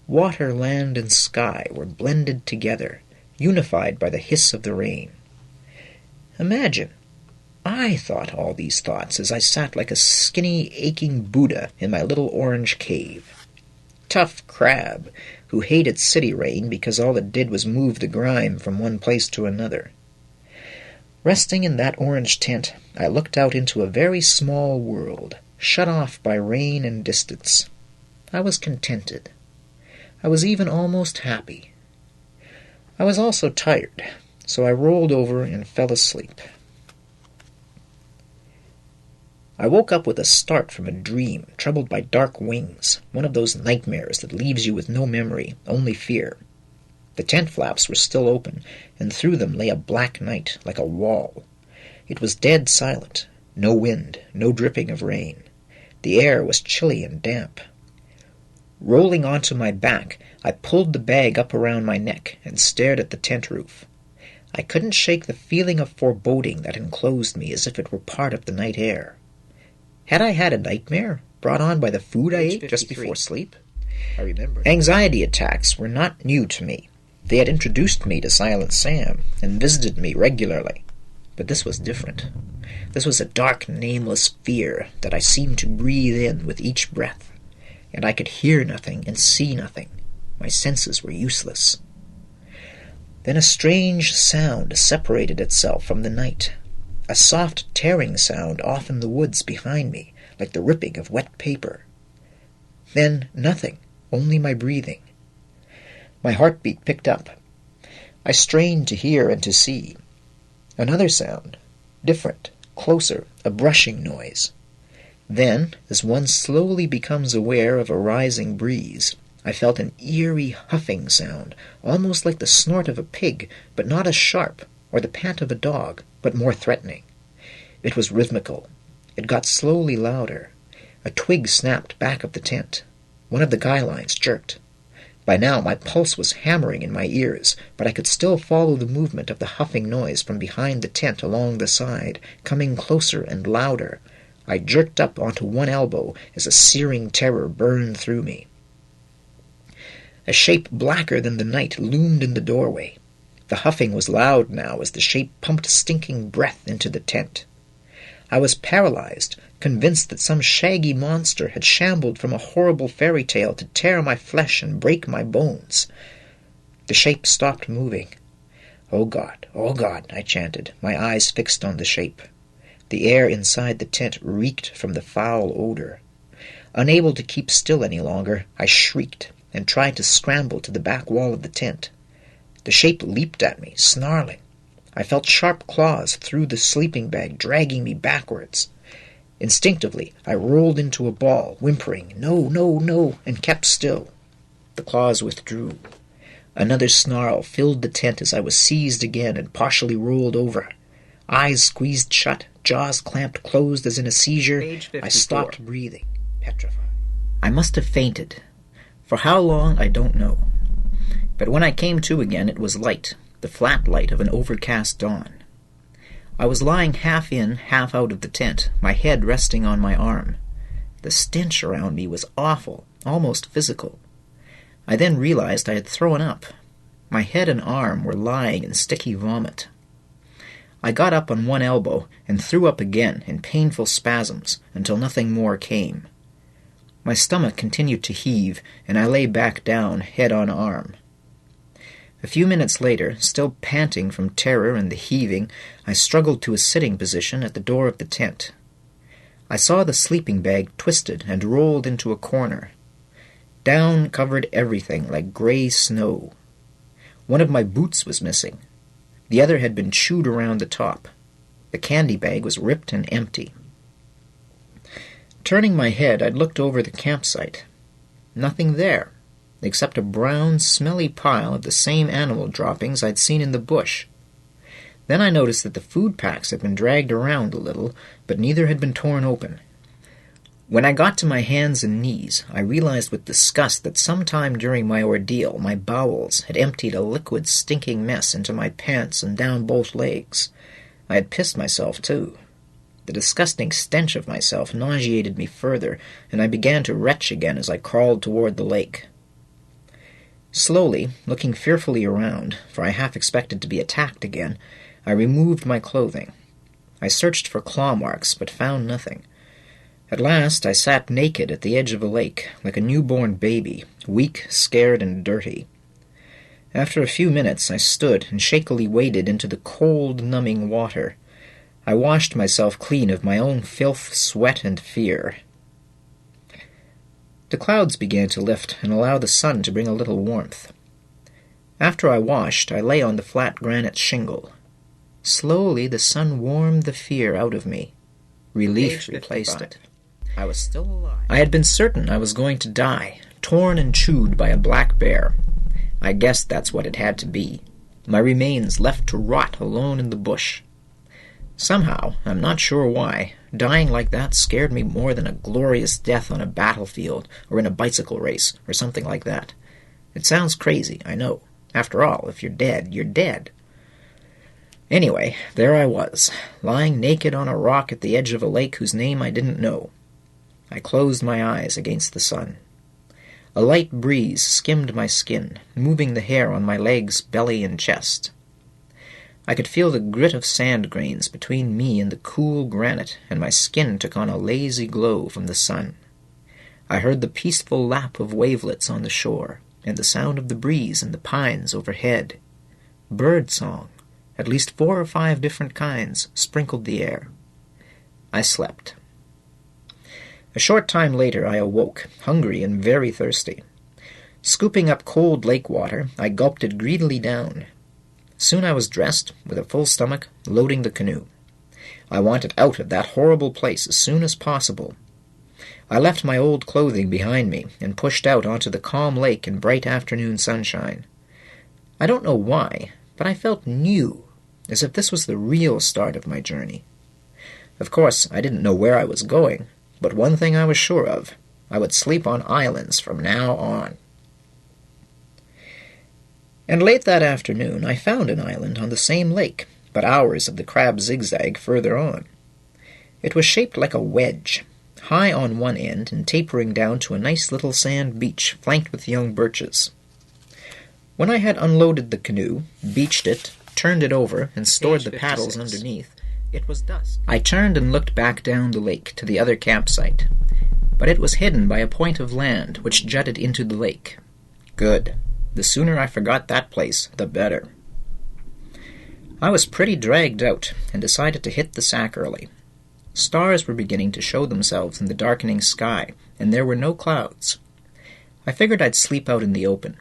Water, land, and sky were blended together, unified by the hiss of the rain. Imagine, I thought all these thoughts as I sat like a skinny, aching Buddha in my little orange cave. Tough Crabbe, who hated city rain because all it did was move the grime from one place to another. Resting in that orange tent, I looked out into a very small world, shut off by rain and distance. I was contented. I was even almost happy. I was also tired, so I rolled over and fell asleep. I woke up with a start from a dream, troubled by dark wings, one of those nightmares that leaves you with no memory, only fear. The tent flaps were still open, and through them lay a black night, like a wall. It was dead silent, no wind, no dripping of rain. The air was chilly and damp. Rolling onto my back, I pulled the bag up around my neck and stared at the tent roof. I couldn't shake the feeling of foreboding that enclosed me as if it were part of the night air. Had I had a nightmare, brought on by the food I ate just before sleep? I remembered. Anxiety attacks were not new to me. They had introduced me to Silent Sam and visited me regularly. But this was different. This was a dark, nameless fear that I seemed to breathe in with each breath. And I could hear nothing and see nothing. My senses were useless. Then a strange sound separated itself from the night. A soft tearing sound off in the woods behind me, like the ripping of wet paper. Then nothing, only my breathing. My heartbeat picked up. I strained to hear and to see. Another sound, different, closer, a brushing noise. Then, as one slowly becomes aware of a rising breeze, I felt an eerie huffing sound, almost like the snort of a pig, but not as sharp, or the pant of a dog, but more threatening. It was rhythmical. It got slowly louder. A twig snapped back of the tent. One of the guy lines jerked. By now my pulse was hammering in my ears, but I could still follow the movement of the huffing noise from behind the tent along the side, coming closer and louder. I jerked up onto one elbow as a searing terror burned through me. A shape blacker than the night loomed in the doorway. The huffing was loud now as the shape pumped stinking breath into the tent. I was paralyzed, convinced that some shaggy monster had shambled from a horrible fairy tale to tear my flesh and break my bones. The shape stopped moving. Oh, God, I chanted, my eyes fixed on the shape. The air inside the tent reeked from the foul odor. Unable to keep still any longer, I shrieked and tried to scramble to the back wall of the tent. The shape leaped at me, snarling. I felt sharp claws through the sleeping bag, dragging me backwards. Instinctively, I rolled into a ball, whimpering, "No, no, no," and kept still. The claws withdrew. Another snarl filled the tent as I was seized again and partially rolled over. Eyes squeezed shut, jaws clamped closed as in a seizure. I stopped breathing, petrified. I must have fainted. For how long, I don't know. But when I came to again, it was light, the flat light of an overcast dawn. I was lying half in, half out of the tent, my head resting on my arm. The stench around me was awful, almost physical. I then realized I had thrown up. My head and arm were lying in sticky vomit. I got up on one elbow and threw up again in painful spasms until nothing more came. My stomach continued to heave, and I lay back down, head on arm. A few minutes later, still panting from terror and the heaving, I struggled to a sitting position at the door of the tent. I saw the sleeping bag twisted and rolled into a corner. Down covered everything like gray snow. One of my boots was missing. The other had been chewed around the top. The candy bag was ripped and empty. Turning my head, I'd looked over the campsite. Nothing there, except a brown, smelly pile of the same animal droppings I'd seen in the bush. Then I noticed that the food packs had been dragged around a little, but neither had been torn open. When I got to my hands and knees, I realized with disgust that sometime during my ordeal, my bowels had emptied a liquid, stinking mess into my pants and down both legs. I had pissed myself, too. The disgusting stench of myself nauseated me further, and I began to retch again as I crawled toward the lake. Slowly, looking fearfully around, for I half expected to be attacked again, I removed my clothing. I searched for claw marks, but found nothing. At last I sat naked at the edge of a lake, like a newborn baby, weak, scared, and dirty. After a few minutes I stood and shakily waded into the cold, numbing water. I washed myself clean of my own filth, sweat, and fear. The clouds began to lift and allow the sun to bring a little warmth. After I washed, I lay on the flat granite shingle. Slowly the sun warmed the fear out of me. Relief replaced it. I was still alive. I had been certain I was going to die, torn and chewed by a black bear. I guessed that's what it had to be. My remains left to rot alone in the bush. Somehow, I'm not sure why, dying like that scared me more than a glorious death on a battlefield or in a bicycle race or something like that. It sounds crazy, I know. After all, if you're dead, you're dead. Anyway, there I was, lying naked on a rock at the edge of a lake whose name I didn't know. I closed my eyes against the sun. A light breeze skimmed my skin, moving the hair on my legs, belly, and chest. I could feel the grit of sand grains between me and the cool granite, and my skin took on a lazy glow from the sun. I heard the peaceful lap of wavelets on the shore, and the sound of the breeze in the pines overhead. Bird song, at least 4 or 5 different kinds, sprinkled the air. I slept. A short time later I awoke, hungry and very thirsty. Scooping up cold lake water, I gulped it greedily down. Soon I was dressed, with a full stomach, loading the canoe. I wanted out of that horrible place as soon as possible. I left my old clothing behind me and pushed out onto the calm lake in bright afternoon sunshine. I don't know why, but I felt new, as if this was the real start of my journey. Of course, I didn't know where I was going, but one thing I was sure of, I would sleep on islands from now on. And late that afternoon, I found an island on the same lake, but hours of the Crabbe zigzag further on. It was shaped like a wedge, high on one end and tapering down to a nice little sand beach flanked with young birches. When I had unloaded the canoe, beached it, turned it over, and stored the paddles underneath, it was dusk. I turned and looked back down the lake to the other campsite, but it was hidden by a point of land which jutted into the lake. Good. The sooner I forgot that place, the better. I was pretty dragged out, and decided to hit the sack early. Stars were beginning to show themselves in the darkening sky, and there were no clouds. I figured I'd sleep out in the open.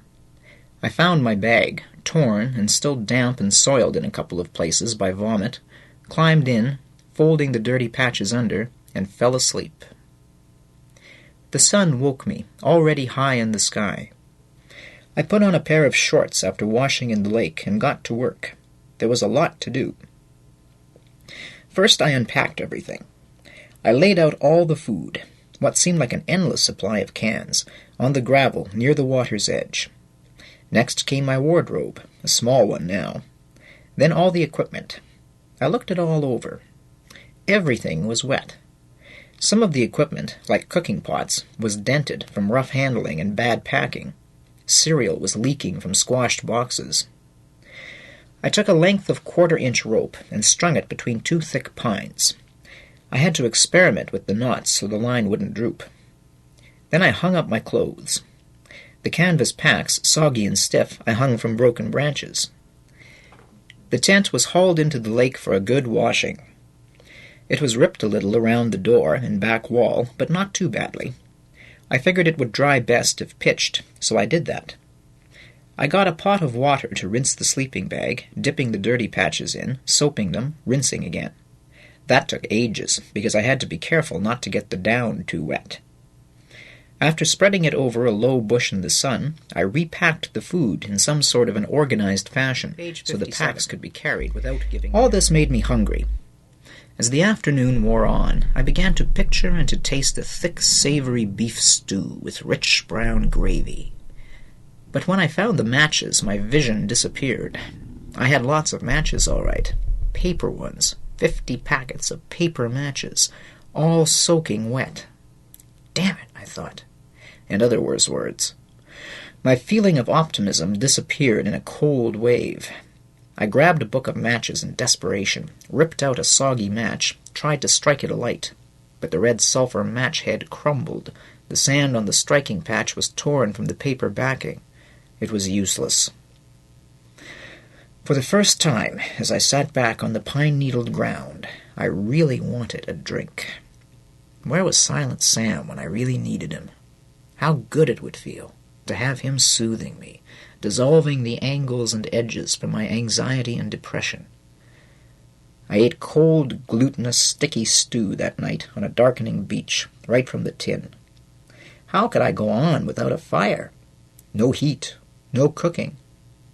I found my bag, torn and still damp and soiled in a couple of places by vomit, climbed in, folding the dirty patches under, and fell asleep. The sun woke me, already high in the sky. I put on a pair of shorts after washing in the lake and got to work. There was a lot to do. First I unpacked everything. I laid out all the food, what seemed like an endless supply of cans, on the gravel near the water's edge. Next came my wardrobe, a small one now. Then all the equipment. I looked it all over. Everything was wet. Some of the equipment, like cooking pots, was dented from rough handling and bad packing. Cereal was leaking from squashed boxes. I took a length of 1/4-inch rope and strung it between 2 thick pines. I had to experiment with the knots so the line wouldn't droop. Then I hung up my clothes. The canvas packs, soggy and stiff, I hung from broken branches. The tent was hauled into the lake for a good washing. It was ripped a little around the door and back wall, but not too badly. I figured it would dry best if pitched, so I did that. I got a pot of water to rinse the sleeping bag, dipping the dirty patches in, soaping them, rinsing again. That took ages, because I had to be careful not to get the down too wet. After spreading it over a low bush in the sun, I repacked the food in some sort of an organized fashion, so the packs could be carried without giving. All this made me hungry. As the afternoon wore on, I began to picture and to taste a thick, savory beef stew with rich brown gravy. But when I found the matches, my vision disappeared. I had lots of matches, all right. Paper ones. 50 packets of paper matches, all soaking wet. Damn it, I thought. And other worse words. My feeling of optimism disappeared in a cold wave. I grabbed a book of matches in desperation, ripped out a soggy match, tried to strike it alight. But the red sulfur match head crumbled. The sand on the striking patch was torn from the paper backing. It was useless. For the first time, as I sat back on the pine-needled ground, I really wanted a drink. Where was Silent Sam when I really needed him? How good it would feel to have him soothing me, dissolving the angles and edges from my anxiety and depression. I ate cold, glutinous, sticky stew that night on a darkening beach, right from the tin. How could I go on without a fire? No heat, no cooking.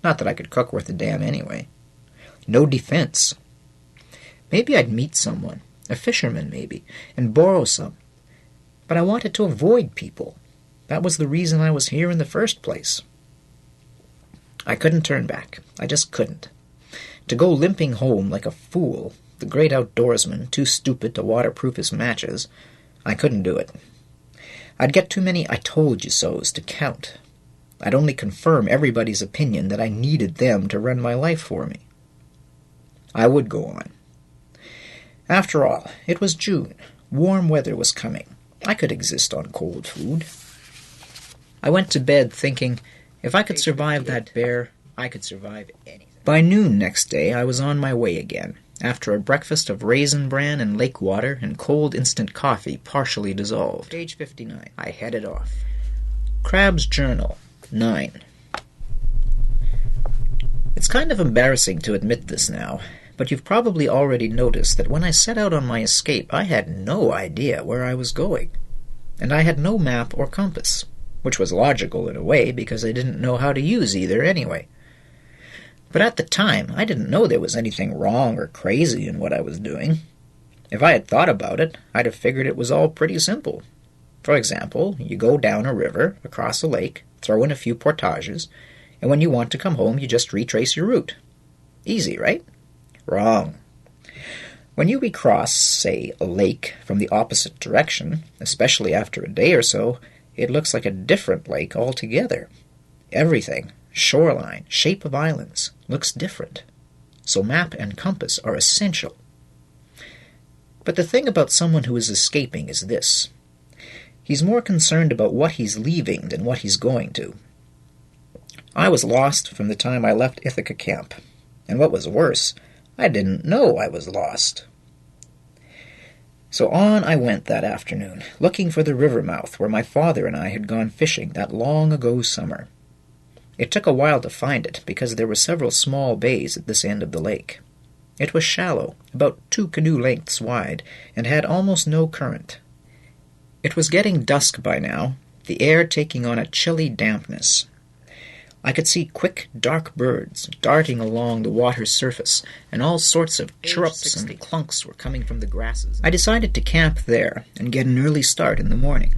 Not that I could cook worth a damn anyway. No defense. Maybe I'd meet someone, a fisherman maybe, and borrow some. But I wanted to avoid people. That was the reason I was here in the first place. I couldn't turn back. I just couldn't. To go limping home like a fool, the great outdoorsman, too stupid to waterproof his matches, I couldn't do it. I'd get too many I-told-you-sos to count. I'd only confirm everybody's opinion that I needed them to run my life for me. I would go on. After all, it was June. Warm weather was coming. I could exist on cold food. I went to bed thinking, if I could survive that bear, I could survive anything. By noon next day, I was on my way again, after a breakfast of raisin bran and lake water and cold instant coffee partially dissolved. Page 59. I headed off. Crabbe's Journal, 9. It's kind of embarrassing to admit this now, but you've probably already noticed that when I set out on my escape, I had no idea where I was going. And I had no map or compass, which was logical in a way because I didn't know how to use either anyway. But at the time, I didn't know there was anything wrong or crazy in what I was doing. If I had thought about it, I'd have figured it was all pretty simple. For example, you go down a river, across a lake, throw in a few portages, and when you want to come home, you just retrace your route. Easy, right? Wrong. When you recross, say, a lake from the opposite direction, especially after a day or so, it looks like a different lake altogether. Everything, shoreline, shape of islands, looks different. So map and compass are essential. But the thing about someone who is escaping is this. He's more concerned about what he's leaving than what he's going to. I was lost from the time I left Ithaca Camp, and what was worse, I didn't know I was lost. So on I went that afternoon, looking for the river mouth where my father and I had gone fishing that long-ago summer. It took a while to find it, because there were several small bays at this end of the lake. It was shallow, about 2 canoe lengths wide, and had almost no current. It was getting dusk by now, the air taking on a chilly dampness. I could see quick, dark birds darting along the water's surface, and all sorts of chirrups and clunks were coming from the grasses. I decided to camp there and get an early start in the morning.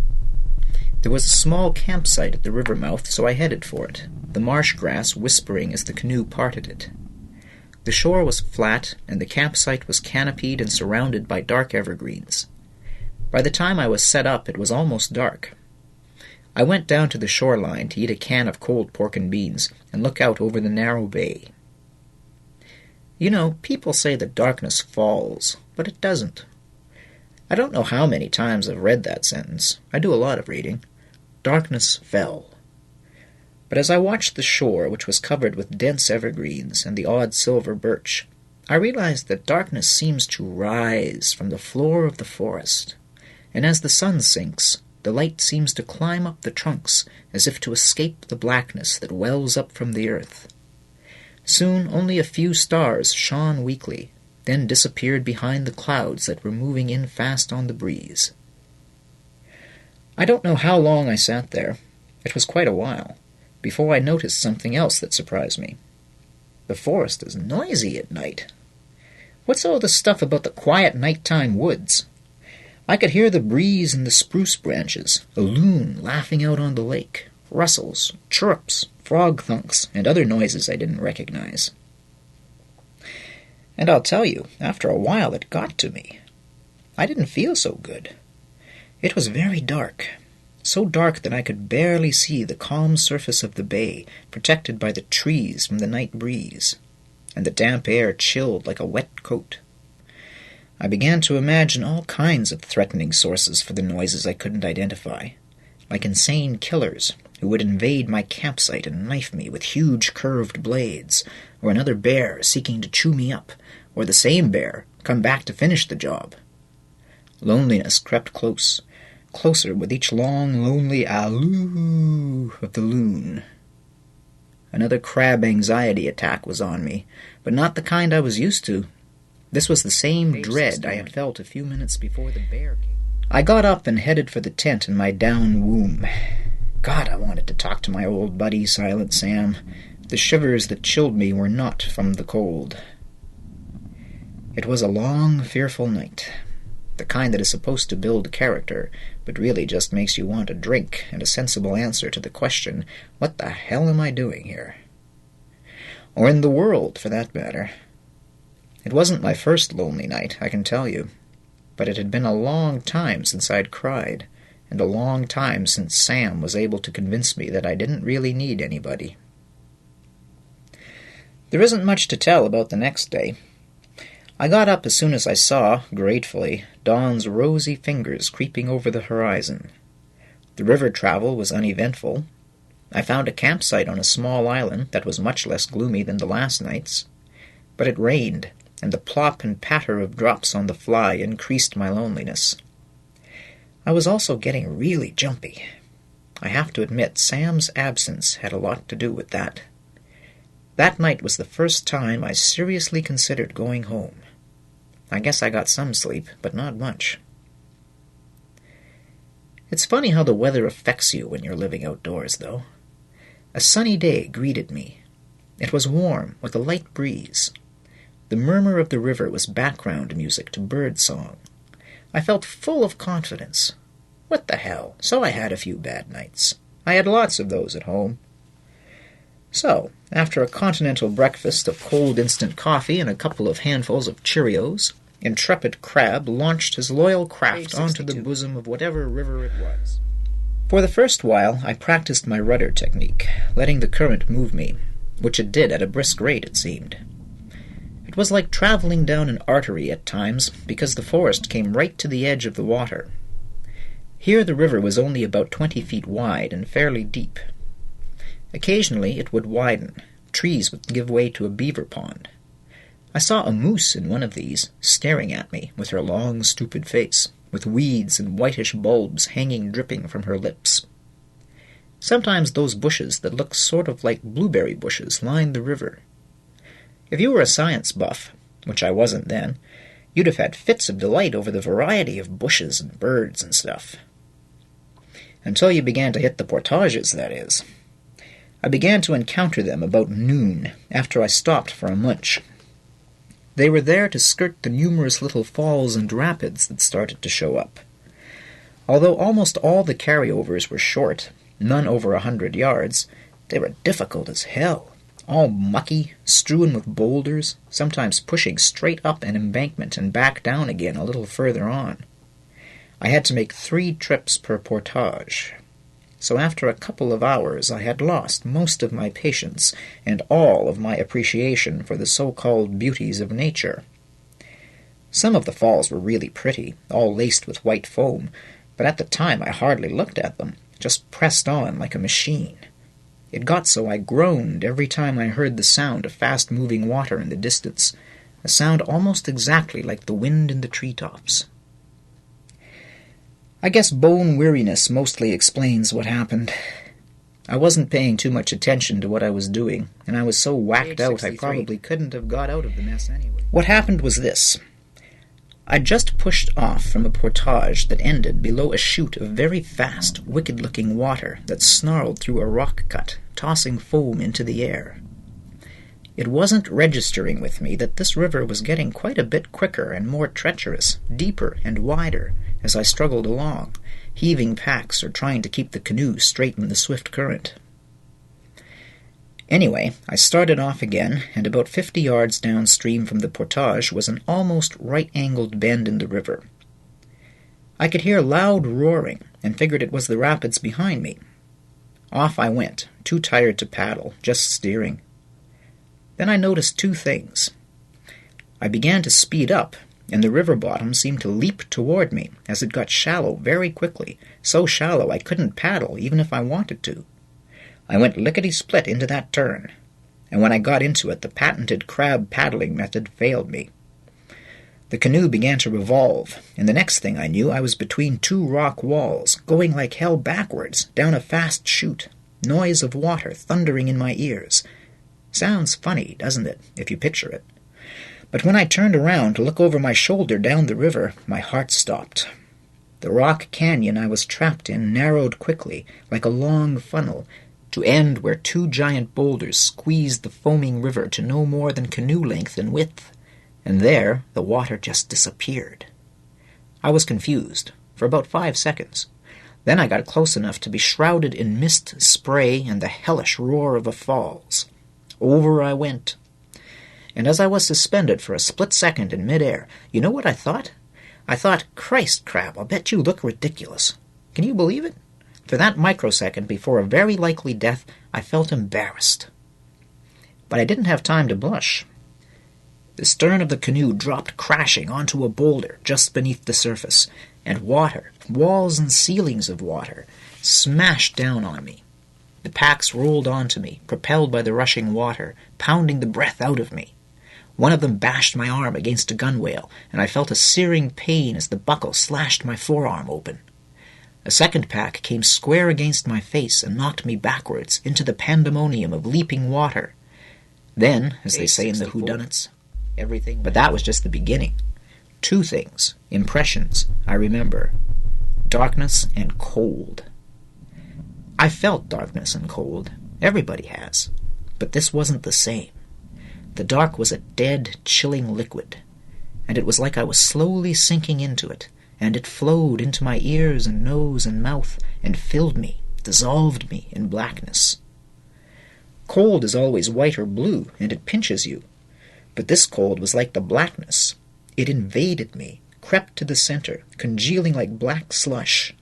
There was a small campsite at the river mouth, so I headed for it, the marsh grass whispering as the canoe parted it. The shore was flat, and the campsite was canopied and surrounded by dark evergreens. By the time I was set up, it was almost dark. I went down to the shoreline to eat a can of cold pork and beans and look out over the narrow bay. You know, people say that darkness falls, but it doesn't. I don't know how many times I've read that sentence. I do a lot of reading. Darkness fell. But as I watched the shore, which was covered with dense evergreens and the odd silver birch, I realized that darkness seems to rise from the floor of the forest, and as the sun sinks, the light seems to climb up the trunks as if to escape the blackness that wells up from the earth. Soon only a few stars shone weakly, then disappeared behind the clouds that were moving in fast on the breeze. I don't know how long I sat there. It was quite a while, before I noticed something else that surprised me. The forest is noisy at night. What's all this stuff about the quiet nighttime woods? I could hear the breeze in the spruce branches, a loon laughing out on the lake, rustles, chirrups, frog thunks, and other noises I didn't recognize. And I'll tell you, after a while it got to me. I didn't feel so good. It was very dark, so dark that I could barely see the calm surface of the bay, protected by the trees from the night breeze, and the damp air chilled like a wet coat. I began to imagine all kinds of threatening sources for the noises I couldn't identify, like insane killers who would invade my campsite and knife me with huge curved blades, or another bear seeking to chew me up, or the same bear come back to finish the job. Loneliness crept closer with each long, lonely alloo of the loon. Another crab anxiety attack was on me, but not the kind I was used to. This was the same dread I had felt a few minutes before the bear came. I got up and headed for the tent in my down womb. God, I wanted to talk to my old buddy, Silent Sam. The shivers that chilled me were not from the cold. It was a long, fearful night. The kind that is supposed to build character, but really just makes you want a drink and a sensible answer to the question, what the hell am I doing here? Or in the world, for that matter. It wasn't my first lonely night, I can tell you, but it had been a long time since I'd cried, and a long time since Sam was able to convince me that I didn't really need anybody. There isn't much to tell about the next day. I got up as soon as I saw, gratefully, dawn's rosy fingers creeping over the horizon. The river travel was uneventful. I found a campsite on a small island that was much less gloomy than the last night's. But it rained, and the plop and patter of drops on the fly increased my loneliness. I was also getting really jumpy. I have to admit, Sam's absence had a lot to do with that. That night was the first time I seriously considered going home. I guess I got some sleep, but not much. It's funny how the weather affects you when you're living outdoors, though. A sunny day greeted me. It was warm, with a light breeze. The murmur of the river was background music to bird song. I felt full of confidence. What the hell? So I had a few bad nights. I had lots of those at home. So, after a continental breakfast of cold instant coffee and a couple of handfuls of Cheerios, intrepid Crabbe launched his loyal craft onto the bosom of whatever river it was. For the first while, I practiced my rudder technique, letting the current move me, which it did at a brisk rate, it seemed. It was like traveling down an artery at times, because the forest came right to the edge of the water. Here the river was only about 20 feet wide and fairly deep. Occasionally it would widen. Trees would give way to a beaver pond. I saw a moose in one of these, staring at me with her long, stupid face, with weeds and whitish bulbs hanging dripping from her lips. Sometimes those bushes that looked sort of like blueberry bushes lined the river. If you were a science buff, which I wasn't then, you'd have had fits of delight over the variety of bushes and birds and stuff. Until you began to hit the portages, that is. I began to encounter them about noon, after I stopped for a munch. They were there to skirt the numerous little falls and rapids that started to show up. Although almost all the carryovers were short, none over 100 yards, they were difficult as hell, all mucky, strewn with boulders, sometimes pushing straight up an embankment and back down again a little further on. I had to make 3 trips per portage. So after a couple of hours I had lost most of my patience and all of my appreciation for the so-called beauties of nature. Some of the falls were really pretty, all laced with white foam, but at the time I hardly looked at them, just pressed on like a machine. It got so I groaned every time I heard the sound of fast-moving water in the distance, a sound almost exactly like the wind in the treetops. I guess bone weariness mostly explains what happened. I wasn't paying too much attention to what I was doing, and I was so whacked out I probably couldn't have got out of the mess anyway. What happened was this. I'd just pushed off from a portage that ended below a chute of very fast, wicked-looking water that snarled through a rock cut, tossing foam into the air. It wasn't registering with me that this river was getting quite a bit quicker and more treacherous, deeper and wider, as I struggled along, heaving packs or trying to keep the canoe straight in the swift current. Anyway, I started off again, and about 50 yards downstream from the portage was an almost right-angled bend in the river. I could hear loud roaring, and figured it was the rapids behind me. Off I went, too tired to paddle, just steering. Then I noticed two things. I began to speed up, and the river bottom seemed to leap toward me as it got shallow very quickly, so shallow I couldn't paddle even if I wanted to. I went lickety-split into that turn, and when I got into it, the patented crab paddling method failed me. The canoe began to revolve, and the next thing I knew, I was between two rock walls, going like hell backwards, down a fast chute, noise of water thundering in my ears. Sounds funny, doesn't it, if you picture it? But when I turned around to look over my shoulder down the river, my heart stopped. The rock canyon I was trapped in narrowed quickly, like a long funnel, to end where two giant boulders squeezed the foaming river to no more than canoe length in width, and there the water just disappeared. I was confused, for about 5 seconds. Then I got close enough to be shrouded in mist, spray, and the hellish roar of the falls. Over I went. And as I was suspended for a split second in midair, you know what I thought? I thought, Christ, Crabbe, I'll bet you look ridiculous. Can you believe it? For that microsecond before a very likely death, I felt embarrassed. But I didn't have time to blush. The stern of the canoe dropped crashing onto a boulder just beneath the surface, and water, walls and ceilings of water, smashed down on me. The packs rolled onto me, propelled by the rushing water, pounding the breath out of me. One of them bashed my arm against a gunwale, and I felt a searing pain as the buckle slashed my forearm open. A second pack came square against my face and knocked me backwards into the pandemonium of leaping water. Then, as they say in the whodunits, everything... But that was just the beginning. Two things, impressions, I remember. Darkness and cold. I felt darkness and cold. Everybody has. But this wasn't the same. The dark was a dead, chilling liquid, and it was like I was slowly sinking into it, and it flowed into my ears and nose and mouth, and filled me, dissolved me in blackness. Cold is always white or blue, and it pinches you. But this cold was like the blackness. It invaded me, crept to the center, congealing like black slush.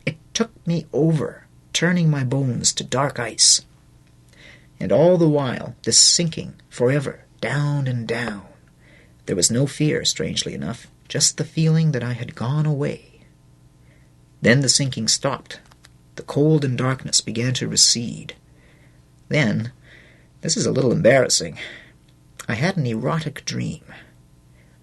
It took me over, turning my bones to dark ice. And all the while, this sinking, forever, down and down. There was no fear, strangely enough, just the feeling that I had gone away. Then the sinking stopped. The cold and darkness began to recede. Then, this is a little embarrassing, I had an erotic dream.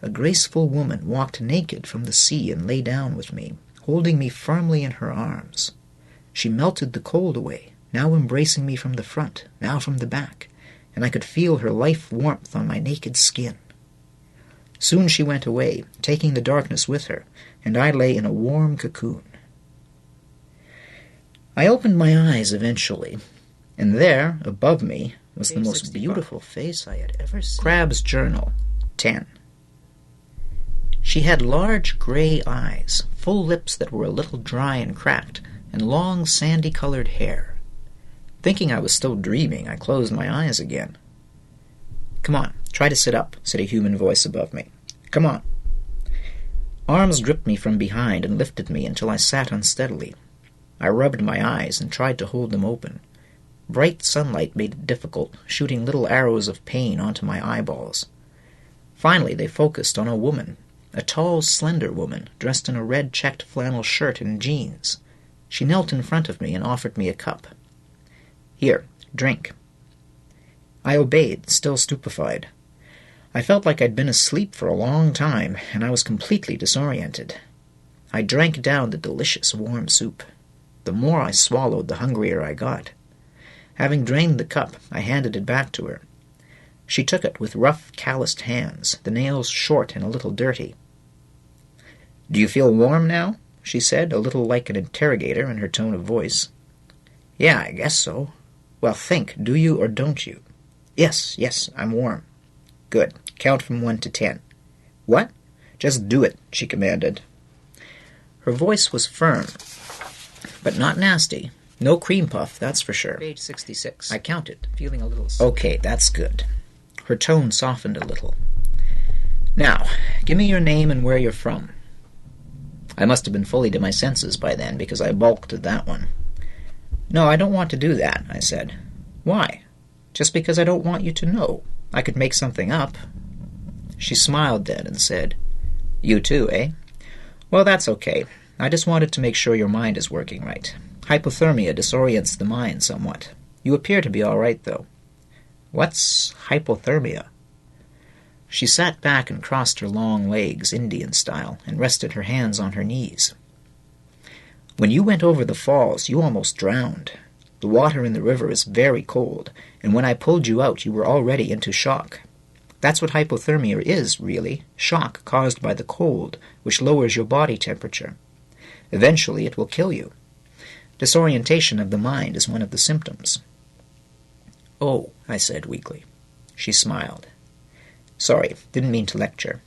A graceful woman walked naked from the sea and lay down with me, holding me firmly in her arms. She melted the cold away, now embracing me from the front, now from the back, and I could feel her life warmth on my naked skin. Soon she went away, taking the darkness with her, and I lay in a warm cocoon. I opened my eyes eventually, and there, above me, was the most beautiful face I had ever seen. Crabbe's Journal, 10. She had large gray eyes, full lips that were a little dry and cracked, and long sandy-colored hair. Thinking I was still dreaming, I closed my eyes again. "Come on, try to sit up," said a human voice above me. "Come on." Arms gripped me from behind and lifted me until I sat unsteadily. I rubbed my eyes and tried to hold them open. Bright sunlight made it difficult, shooting little arrows of pain onto my eyeballs. Finally, they focused on a woman, a tall, slender woman, dressed in a red checked flannel shirt and jeans. She knelt in front of me and offered me a cup. "Here, Drink." I obeyed, still stupefied. I felt like I'd been asleep for a long time, and I was completely disoriented. I drank down the delicious warm soup. The more I swallowed, the hungrier I got. Having drained the cup, I handed it back to her. She took it with rough, calloused hands, the nails short and a little dirty. "Do you feel warm now?" she said, a little like an interrogator in her tone of voice. "Yeah, I guess so." "Well, think, do you or don't you?" Yes, I'm warm." "Good. Count from 1 to 10. "What?" "Just do it," she commanded. Her voice was firm, but not nasty. No cream puff, that's for sure. Page 66. I counted, feeling a little sick. "Okay, that's good." Her tone softened a little. "Now, give me your name and where you're from." I must have been fully to my senses by then, because I balked at that one. "No, I don't want to do that," I said. "Why?" "Just because I don't want you to know. I could make something up." She smiled then and said, "You too, eh? Well, that's okay. I just wanted to make sure your mind is working right. Hypothermia disorients the mind somewhat. You appear to be all right, though." "What's hypothermia?" She sat back and crossed her long legs, Indian style, and rested her hands on her knees. "When you went over the falls, you almost drowned. The water in the river is very cold, and when I pulled you out, you were already into shock. That's what hypothermia is, really, shock caused by the cold, which lowers your body temperature. Eventually, it will kill you. Disorientation of the mind is one of the symptoms." "Oh," I said weakly. She smiled. "Sorry, didn't mean to lecture.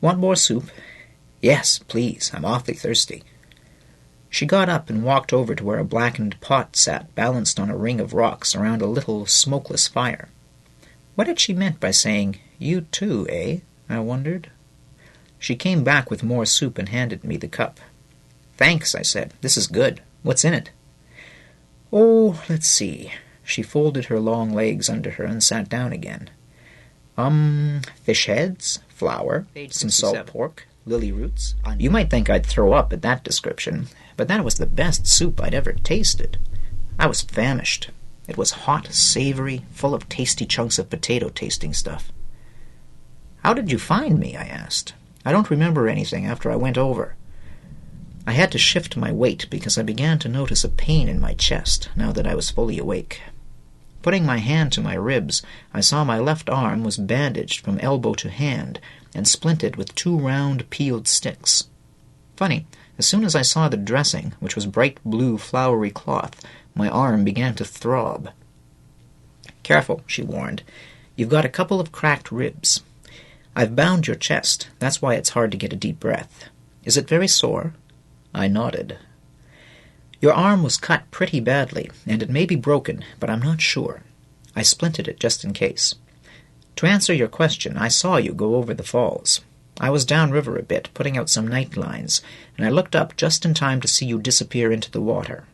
Want more soup?" "Yes, please. I'm awfully thirsty." She got up and walked over to where a blackened pot sat balanced on a ring of rocks around a little smokeless fire. What had she meant by saying, "You too, eh?" I wondered. She came back with more soup and handed me the cup. "Thanks," I said. "This is good. What's in it?" "Oh, let's see." She folded her long legs under her and sat down again. Fish heads, flour, some salt pork, lily roots. You might think I'd throw up at that description, but that was the best soup I'd ever tasted. I was famished. It was hot, savory, full of tasty chunks of potato-tasting stuff. "How did you find me?" I asked. "I don't remember anything after I went over." I had to shift my weight because I began to notice a pain in my chest now that I was fully awake. Putting my hand to my ribs, I saw my left arm was bandaged from elbow to hand and splinted with 2 round peeled sticks. Funny, as soon as I saw the dressing, which was bright blue flowery cloth, my arm began to throb. "Careful," she warned. "You've got a couple of cracked ribs. I've bound your chest. That's why it's hard to get a deep breath. Is it very sore?" I nodded. "Your arm was cut pretty badly, and it may be broken, but I'm not sure. I splinted it just in case. To answer your question, I saw you go over the falls. I was downriver a bit, putting out some night lines, and I looked up just in time to see you disappear into the water.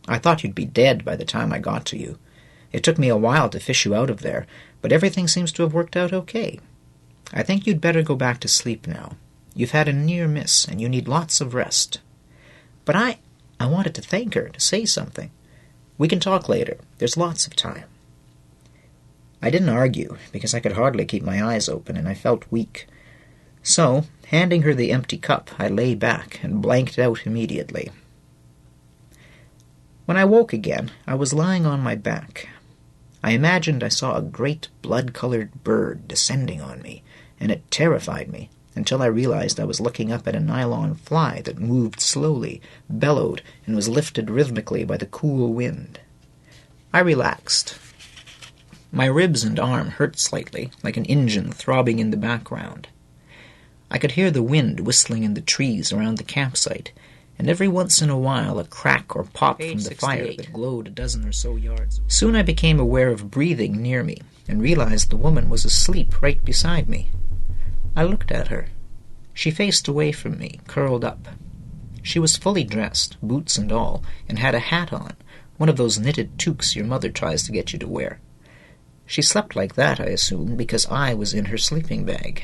I thought you'd be dead by the time I got to you. It took me a while to fish you out of there, but everything seems to have worked out okay. I think you'd better go back to sleep now. You've had a near miss, and you need lots of rest." But I wanted to thank her, to say something. "We can talk later. There's lots of time." I didn't argue, because I could hardly keep my eyes open, and I felt weak. So, handing her the empty cup, I lay back and blanked out immediately. When I woke again, I was lying on my back. I imagined I saw a great blood-colored bird descending on me, and it terrified me, until I realized I was looking up at a nylon fly that moved slowly, bellowed, and was lifted rhythmically by the cool wind. I relaxed. My ribs and arm hurt slightly, like an engine throbbing in the background. I could hear the wind whistling in the trees around the campsite, and every once in a while a crack or pop from the fire that glowed a dozen or so yards away. Soon I became aware of breathing near me, and realized the woman was asleep right beside me. I looked at her. She faced away from me, curled up. She was fully dressed, boots and all, and had a hat on, one of those knitted toques your mother tries to get you to wear. She slept like that, I assumed, because I was in her sleeping bag.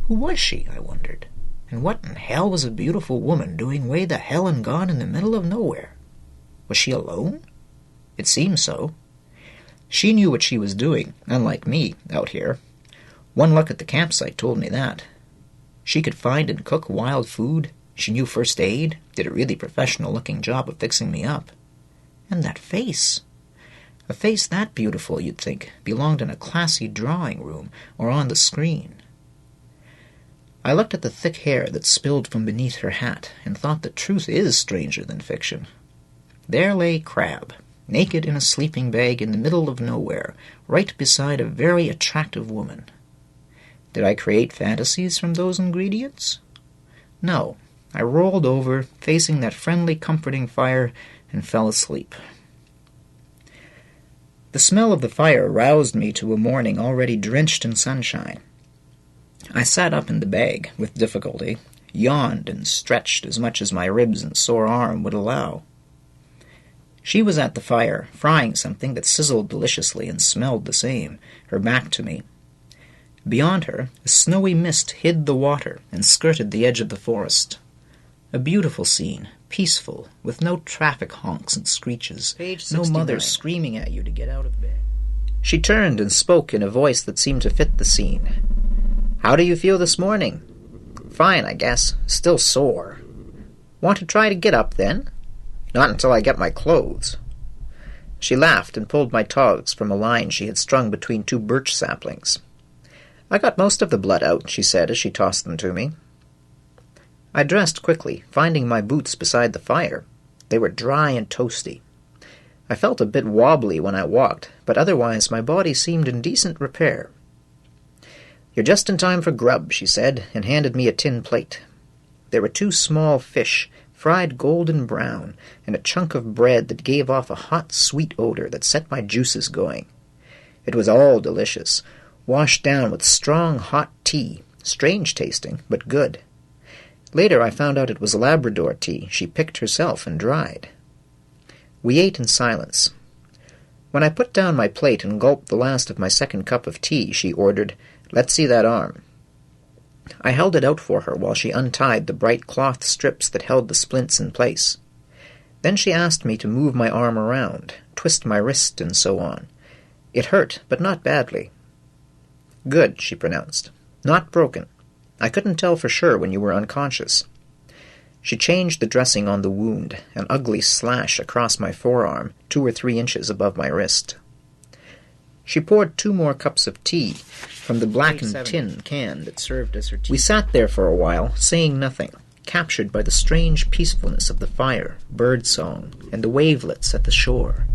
Who was she, I wondered, and what in hell was a beautiful woman doing way the hell and gone in the middle of nowhere? Was she alone? It seemed so. She knew what she was doing, unlike me, out here. One look at the campsite told me that. She could find and cook wild food. She knew first aid, did a really professional-looking job of fixing me up. And that face. A face that beautiful, you'd think, belonged in a classy drawing room or on the screen. I looked at the thick hair that spilled from beneath her hat and thought that truth is stranger than fiction. There lay Crabbe, naked in a sleeping bag in the middle of nowhere, right beside a very attractive woman. Did I create fantasies from those ingredients? No. I rolled over, facing that friendly, comforting fire, and fell asleep. The smell of the fire roused me to a morning already drenched in sunshine. I sat up in the bag, with difficulty, yawned and stretched as much as my ribs and sore arm would allow. She was at the fire, frying something that sizzled deliciously and smelled the same, her back to me. Beyond her, a snowy mist hid the water and skirted the edge of the forest. A beautiful scene, peaceful, with no traffic honks and screeches, no mothers screaming at you to get out of bed. She turned and spoke in a voice that seemed to fit the scene. "How do you feel this morning?" "Fine, I guess. Still sore." "Want to try to get up, then?" "Not until I get my clothes." She laughed and pulled my togs from a line she had strung between two birch saplings. "I got most of the blood out," she said as she tossed them to me. I dressed quickly, finding my boots beside the fire. They were dry and toasty. I felt a bit wobbly when I walked, but otherwise my body seemed in decent repair. "You're just in time for grub," she said, and handed me a tin plate. There were 2 small fish, fried golden brown, and a chunk of bread that gave off a hot, sweet odor that set my juices going. It was all delicious, washed down with strong, hot tea, strange tasting, but good. Later I found out it was Labrador tea she picked herself and dried. We ate in silence. When I put down my plate and gulped the last of my second cup of tea, she ordered, "Let's see that arm." I held it out for her while she untied the bright cloth strips that held the splints in place. Then she asked me to move my arm around, twist my wrist, and so on. It hurt, but not badly. "Good," she pronounced. "Not broken. I couldn't tell for sure when you were unconscious." She changed the dressing on the wound, an ugly slash across my forearm, 2 or 3 inches above my wrist. She poured 2 more cups of tea from the blackened tin can that served as her tea. We sat there for a while, saying nothing, captured by the strange peacefulness of the fire, bird song, and the wavelets at the shore.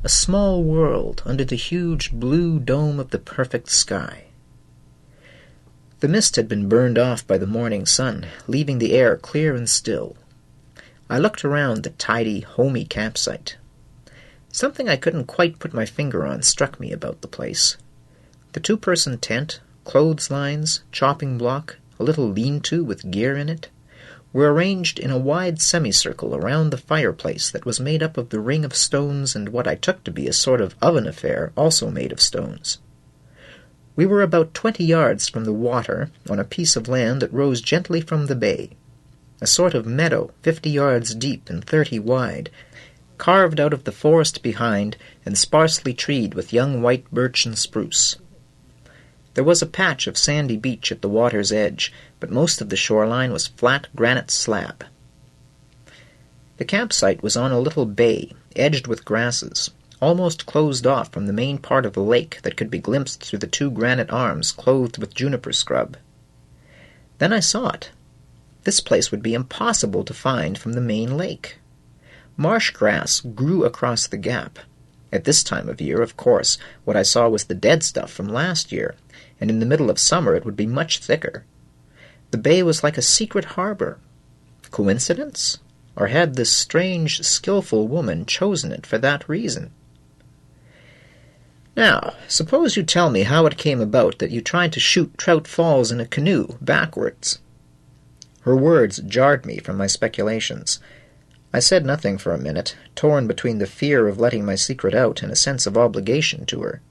A small world under the huge blue dome of the perfect sky. The mist had been burned off by the morning sun, leaving the air clear and still. I looked around the tidy, homey campsite. Something I couldn't quite put my finger on struck me about the place. The 2-person tent, clotheslines, chopping block, a little lean-to with gear in it, were arranged in a wide semicircle around the fireplace that was made up of the ring of stones and what I took to be a sort of oven affair also made of stones. We were about 20 yards from the water on a piece of land that rose gently from the bay, a sort of meadow 50 yards deep and 30 wide, carved out of the forest behind and sparsely treed with young white birch and spruce. There was a patch of sandy beach at the water's edge, but most of the shoreline was flat granite slab. The campsite was on a little bay, edged with grasses, almost closed off from the main part of the lake that could be glimpsed through the 2 granite arms clothed with juniper scrub. Then I saw it. This place would be impossible to find from the main lake. Marsh grass grew across the gap. At this time of year, of course, what I saw was the dead stuff from last year, and in the middle of summer it would be much thicker. The bay was like a secret harbor. Coincidence? Or had this strange, skillful woman chosen it for that reason? "Now, suppose you tell me how it came about that you tried to shoot Trout Falls in a canoe, backwards." Her words jarred me from my speculations. I said nothing for a minute, torn between the fear of letting my secret out and a sense of obligation to her.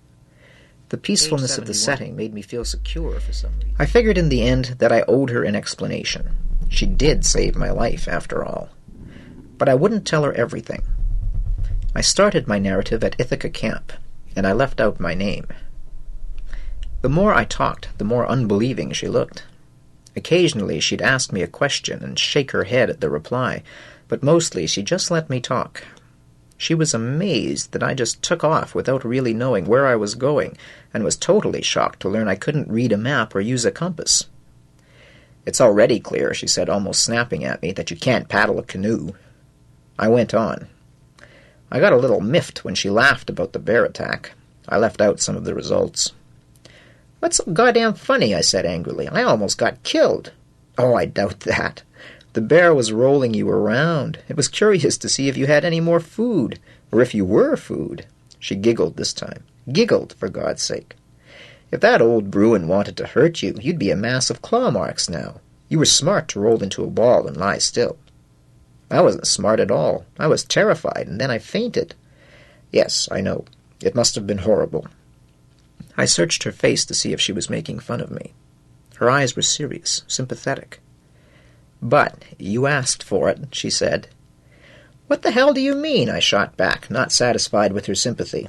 The peacefulness of the setting made me feel secure for some reason. I figured in the end that I owed her an explanation. She did save my life, after all. But I wouldn't tell her everything. I started my narrative at Ithaca Camp. and I left out my name. The more I talked, the more unbelieving she looked. Occasionally she'd ask me a question and shake her head at the reply, but mostly she just let me talk. She was amazed that I just took off without really knowing where I was going, and was totally shocked to learn I couldn't read a map or use a compass. "It's already clear," she said, almost snapping at me, "that you can't paddle a canoe." I went on. I got a little miffed when she laughed about the bear attack. I left out some of the results. "What's so goddamn funny?" I said angrily. "I almost got killed." "Oh, I doubt that. The bear was rolling you around. It was curious to see if you had any more food, or if you were food." She giggled this time. Giggled, for God's sake. "If that old Bruin wanted to hurt you, you'd be a mass of claw marks now. You were smart to roll into a ball and lie still." "I wasn't smart at all. I was terrified, and then I fainted." "Yes, I know. It must have been horrible." I searched her face to see if she was making fun of me. Her eyes were serious, sympathetic. "But you asked for it," she said. "What the hell do you mean?" I shot back, not satisfied with her sympathy.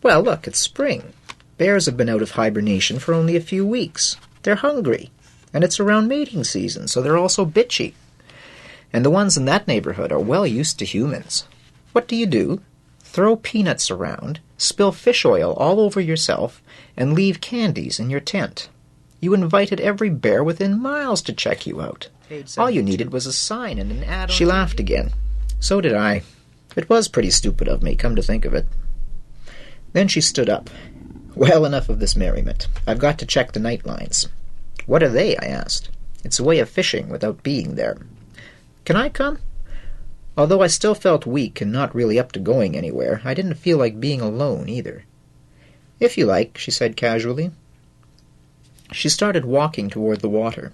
"Well, look, it's spring. Bears have been out of hibernation for only a few weeks. They're hungry, and it's around mating season, so they're also bitchy. And the ones in that neighborhood are well used to humans. What do? Throw peanuts around, spill fish oil all over yourself, and leave candies in your tent. You invited every bear within miles to check you out. All you needed was a sign and an ad on." She laughed again. So did I. It was pretty stupid of me, come to think of it. Then she stood up. "Well, enough of this merriment. I've got to check the night lines." "What are they?" I asked. "It's a way of fishing without being there." "Can I come?" Although I still felt weak and not really up to going anywhere, I didn't feel like being alone either. "If you like," she said casually. She started walking toward the water.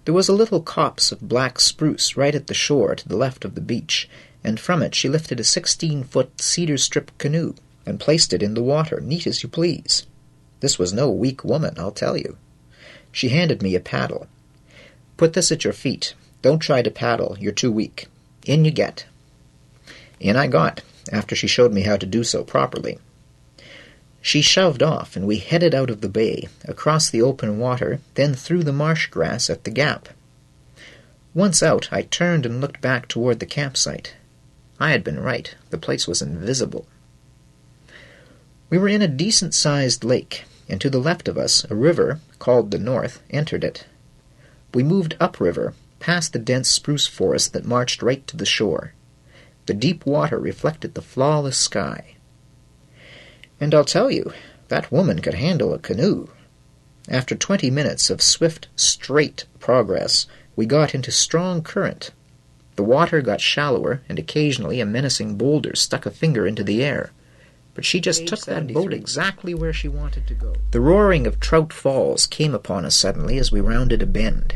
There was a little copse of black spruce right at the shore to the left of the beach, and from it she lifted a 16-foot cedar-strip canoe and placed it in the water, neat as you please. This was no weak woman, I'll tell you. She handed me a paddle. "Put this at your feet. Don't try to paddle. You're too weak. In you get." In I got, after she showed me how to do so properly. She shoved off, and we headed out of the bay, across the open water, then through the marsh grass at the gap. Once out, I turned and looked back toward the campsite. I had been right. The place was invisible. We were in a decent-sized lake, and to the left of us, a river, called the North, entered it. We moved upriver, past the dense spruce forest that marched right to the shore. The deep water reflected the flawless sky. And I'll tell you, that woman could handle a canoe. After 20 minutes of swift, straight progress, we got into strong current. The water got shallower, and occasionally a menacing boulder stuck a finger into the air. But she just took that boat exactly where she wanted to go. The roaring of Trout Falls came upon us suddenly as we rounded a bend.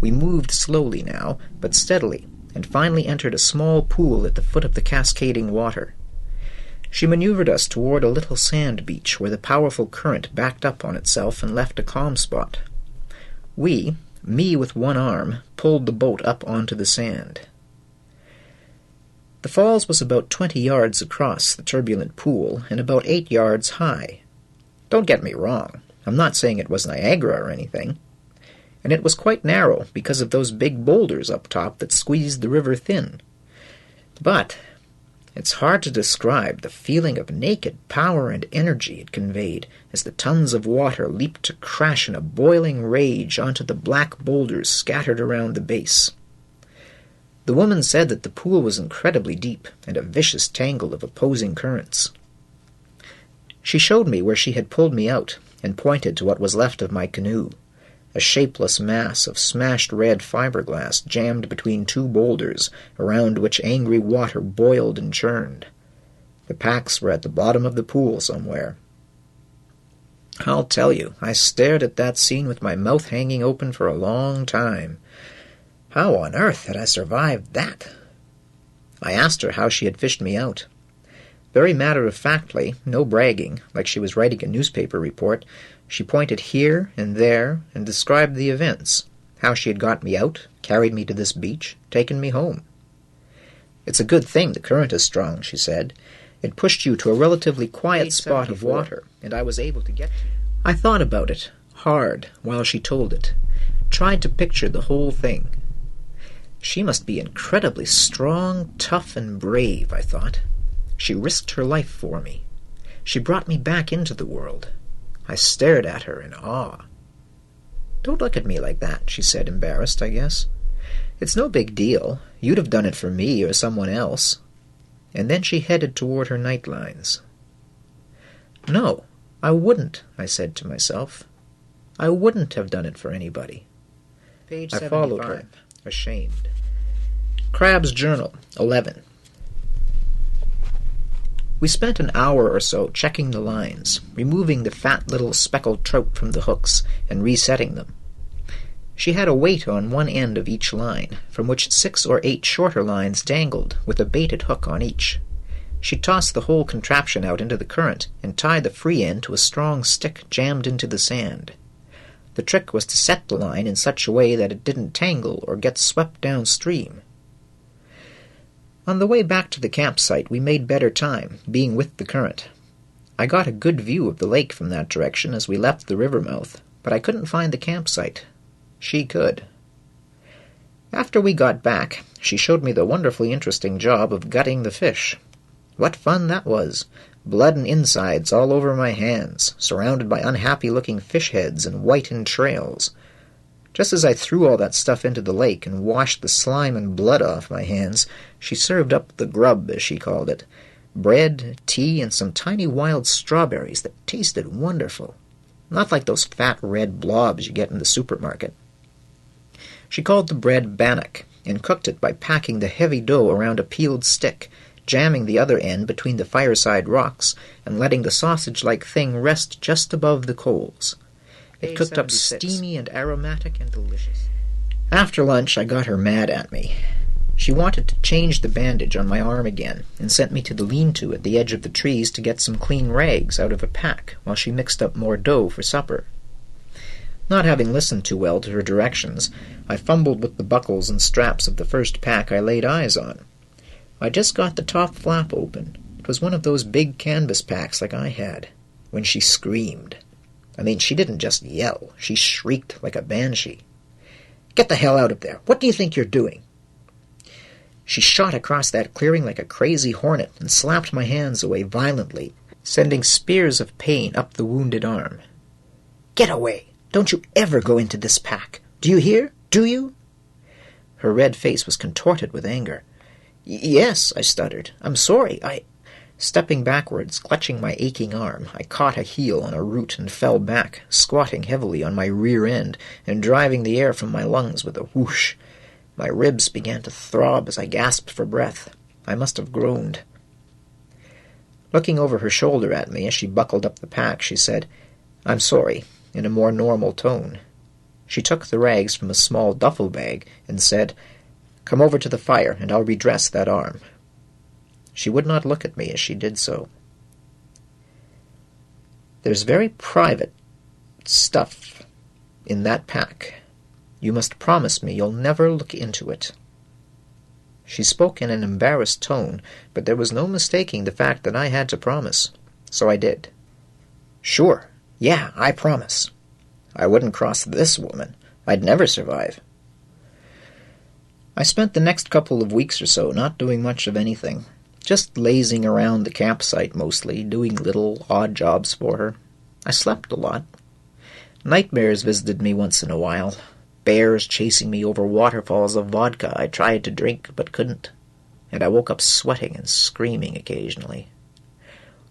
We moved slowly now, but steadily, and finally entered a small pool at the foot of the cascading water. She maneuvered us toward a little sand beach where the powerful current backed up on itself and left a calm spot. We, me with one arm, pulled the boat up onto the sand. The falls was about 20 yards across the turbulent pool and about 8 yards high. Don't get me wrong, I'm not saying it was Niagara or anything. And it was quite narrow because of those big boulders up top that squeezed the river thin. But it's hard to describe the feeling of naked power and energy it conveyed as the tons of water leaped to crash in a boiling rage onto the black boulders scattered around the base. The woman said that the pool was incredibly deep and a vicious tangle of opposing currents. She showed me where she had pulled me out and pointed to what was left of my canoe, a shapeless mass of smashed red fiberglass jammed between two boulders around which angry water boiled and churned. The packs were at the bottom of the pool somewhere. I'll tell you, I stared at that scene with my mouth hanging open for a long time. How on earth had I survived that? I asked her how she had fished me out. Very matter-of-factly, no bragging, like she was writing a newspaper report, she pointed here and there and described the events, how she had got me out, carried me to this beach, taken me home. It's a good thing the current is strong, she said. It pushed you to a relatively quiet spot of water, and I was able to get to it. I thought about it, hard, while she told it. Tried to picture the whole thing. She must be incredibly strong, tough, and brave, I thought. She risked her life for me. She brought me back into the world. I stared at her in awe. "Don't look at me like that," she said, embarrassed, I guess. "It's no big deal. You'd have done it for me or someone else." And then she headed toward her night lines. "No, I wouldn't," I said to myself. "I wouldn't have done it for anybody." Page I 75. followed her, ashamed. Crabbe's Journal, 11. We spent an hour or so checking the lines, removing the fat little speckled trout from the hooks and resetting them. She had a weight on one end of each line, from which 6 or 8 shorter lines dangled, with a baited hook on each. She tossed the whole contraption out into the current and tied the free end to a strong stick jammed into the sand. The trick was to set the line in such a way that it didn't tangle or get swept downstream. On the way back to the campsite, we made better time, being with the current. I got a good view of the lake from that direction as we left the river mouth, but I couldn't find the campsite. She could. After we got back, she showed me the wonderfully interesting job of gutting the fish. What fun that was! Blood and insides all over my hands, surrounded by unhappy-looking fish heads and white entrails. Just as I threw all that stuff into the lake and washed the slime and blood off my hands, she served up the grub, as she called it. Bread, tea, and some tiny wild strawberries that tasted wonderful. Not like those fat red blobs you get in the supermarket. She called the bread bannock, and cooked it by packing the heavy dough around a peeled stick, jamming the other end between the fireside rocks, and letting the sausage-like thing rest just above the coals. It cooked up steamy and aromatic and delicious. After lunch, I got her mad at me. She wanted to change the bandage on my arm again, and sent me to the lean-to at the edge of the trees to get some clean rags out of a pack, while she mixed up more dough for supper. Not having listened too well to her directions, I fumbled with the buckles and straps of the first pack I laid eyes on. I just got the top flap open. It was one of those big canvas packs like I had, when she screamed. I mean, she didn't just yell. She shrieked like a banshee. "Get the hell out of there! What do you think you're doing?" She shot across that clearing like a crazy hornet and slapped my hands away violently, sending spears of pain up the wounded arm. "Get away! Don't you ever go into this pack! Do you hear? Do you?" Her red face was contorted with anger. "Yes," I stuttered. "I'm sorry. Stepping backwards, clutching my aching arm, I caught a heel on a root and fell back, squatting heavily on my rear end and driving the air from my lungs with a whoosh. My ribs began to throb as I gasped for breath. I must have groaned. Looking over her shoulder at me as she buckled up the pack, she said, "I'm sorry," in a more normal tone. She took the rags from a small duffel bag and said, "Come over to the fire and I'll redress that arm." She would not look at me as she did so. "There's very private stuff in that pack. You must promise me you'll never look into it." She spoke in an embarrassed tone, but there was no mistaking the fact that I had to promise. So I did. "Sure. Yeah, I promise. I wouldn't cross this woman. I'd never survive." I spent the next couple of weeks or so not doing much of anything. Just lazing around the campsite mostly, doing little odd jobs for her. I slept a lot. Nightmares visited me once in a while. Bears chasing me over waterfalls of vodka I tried to drink but couldn't. And I woke up sweating and screaming occasionally.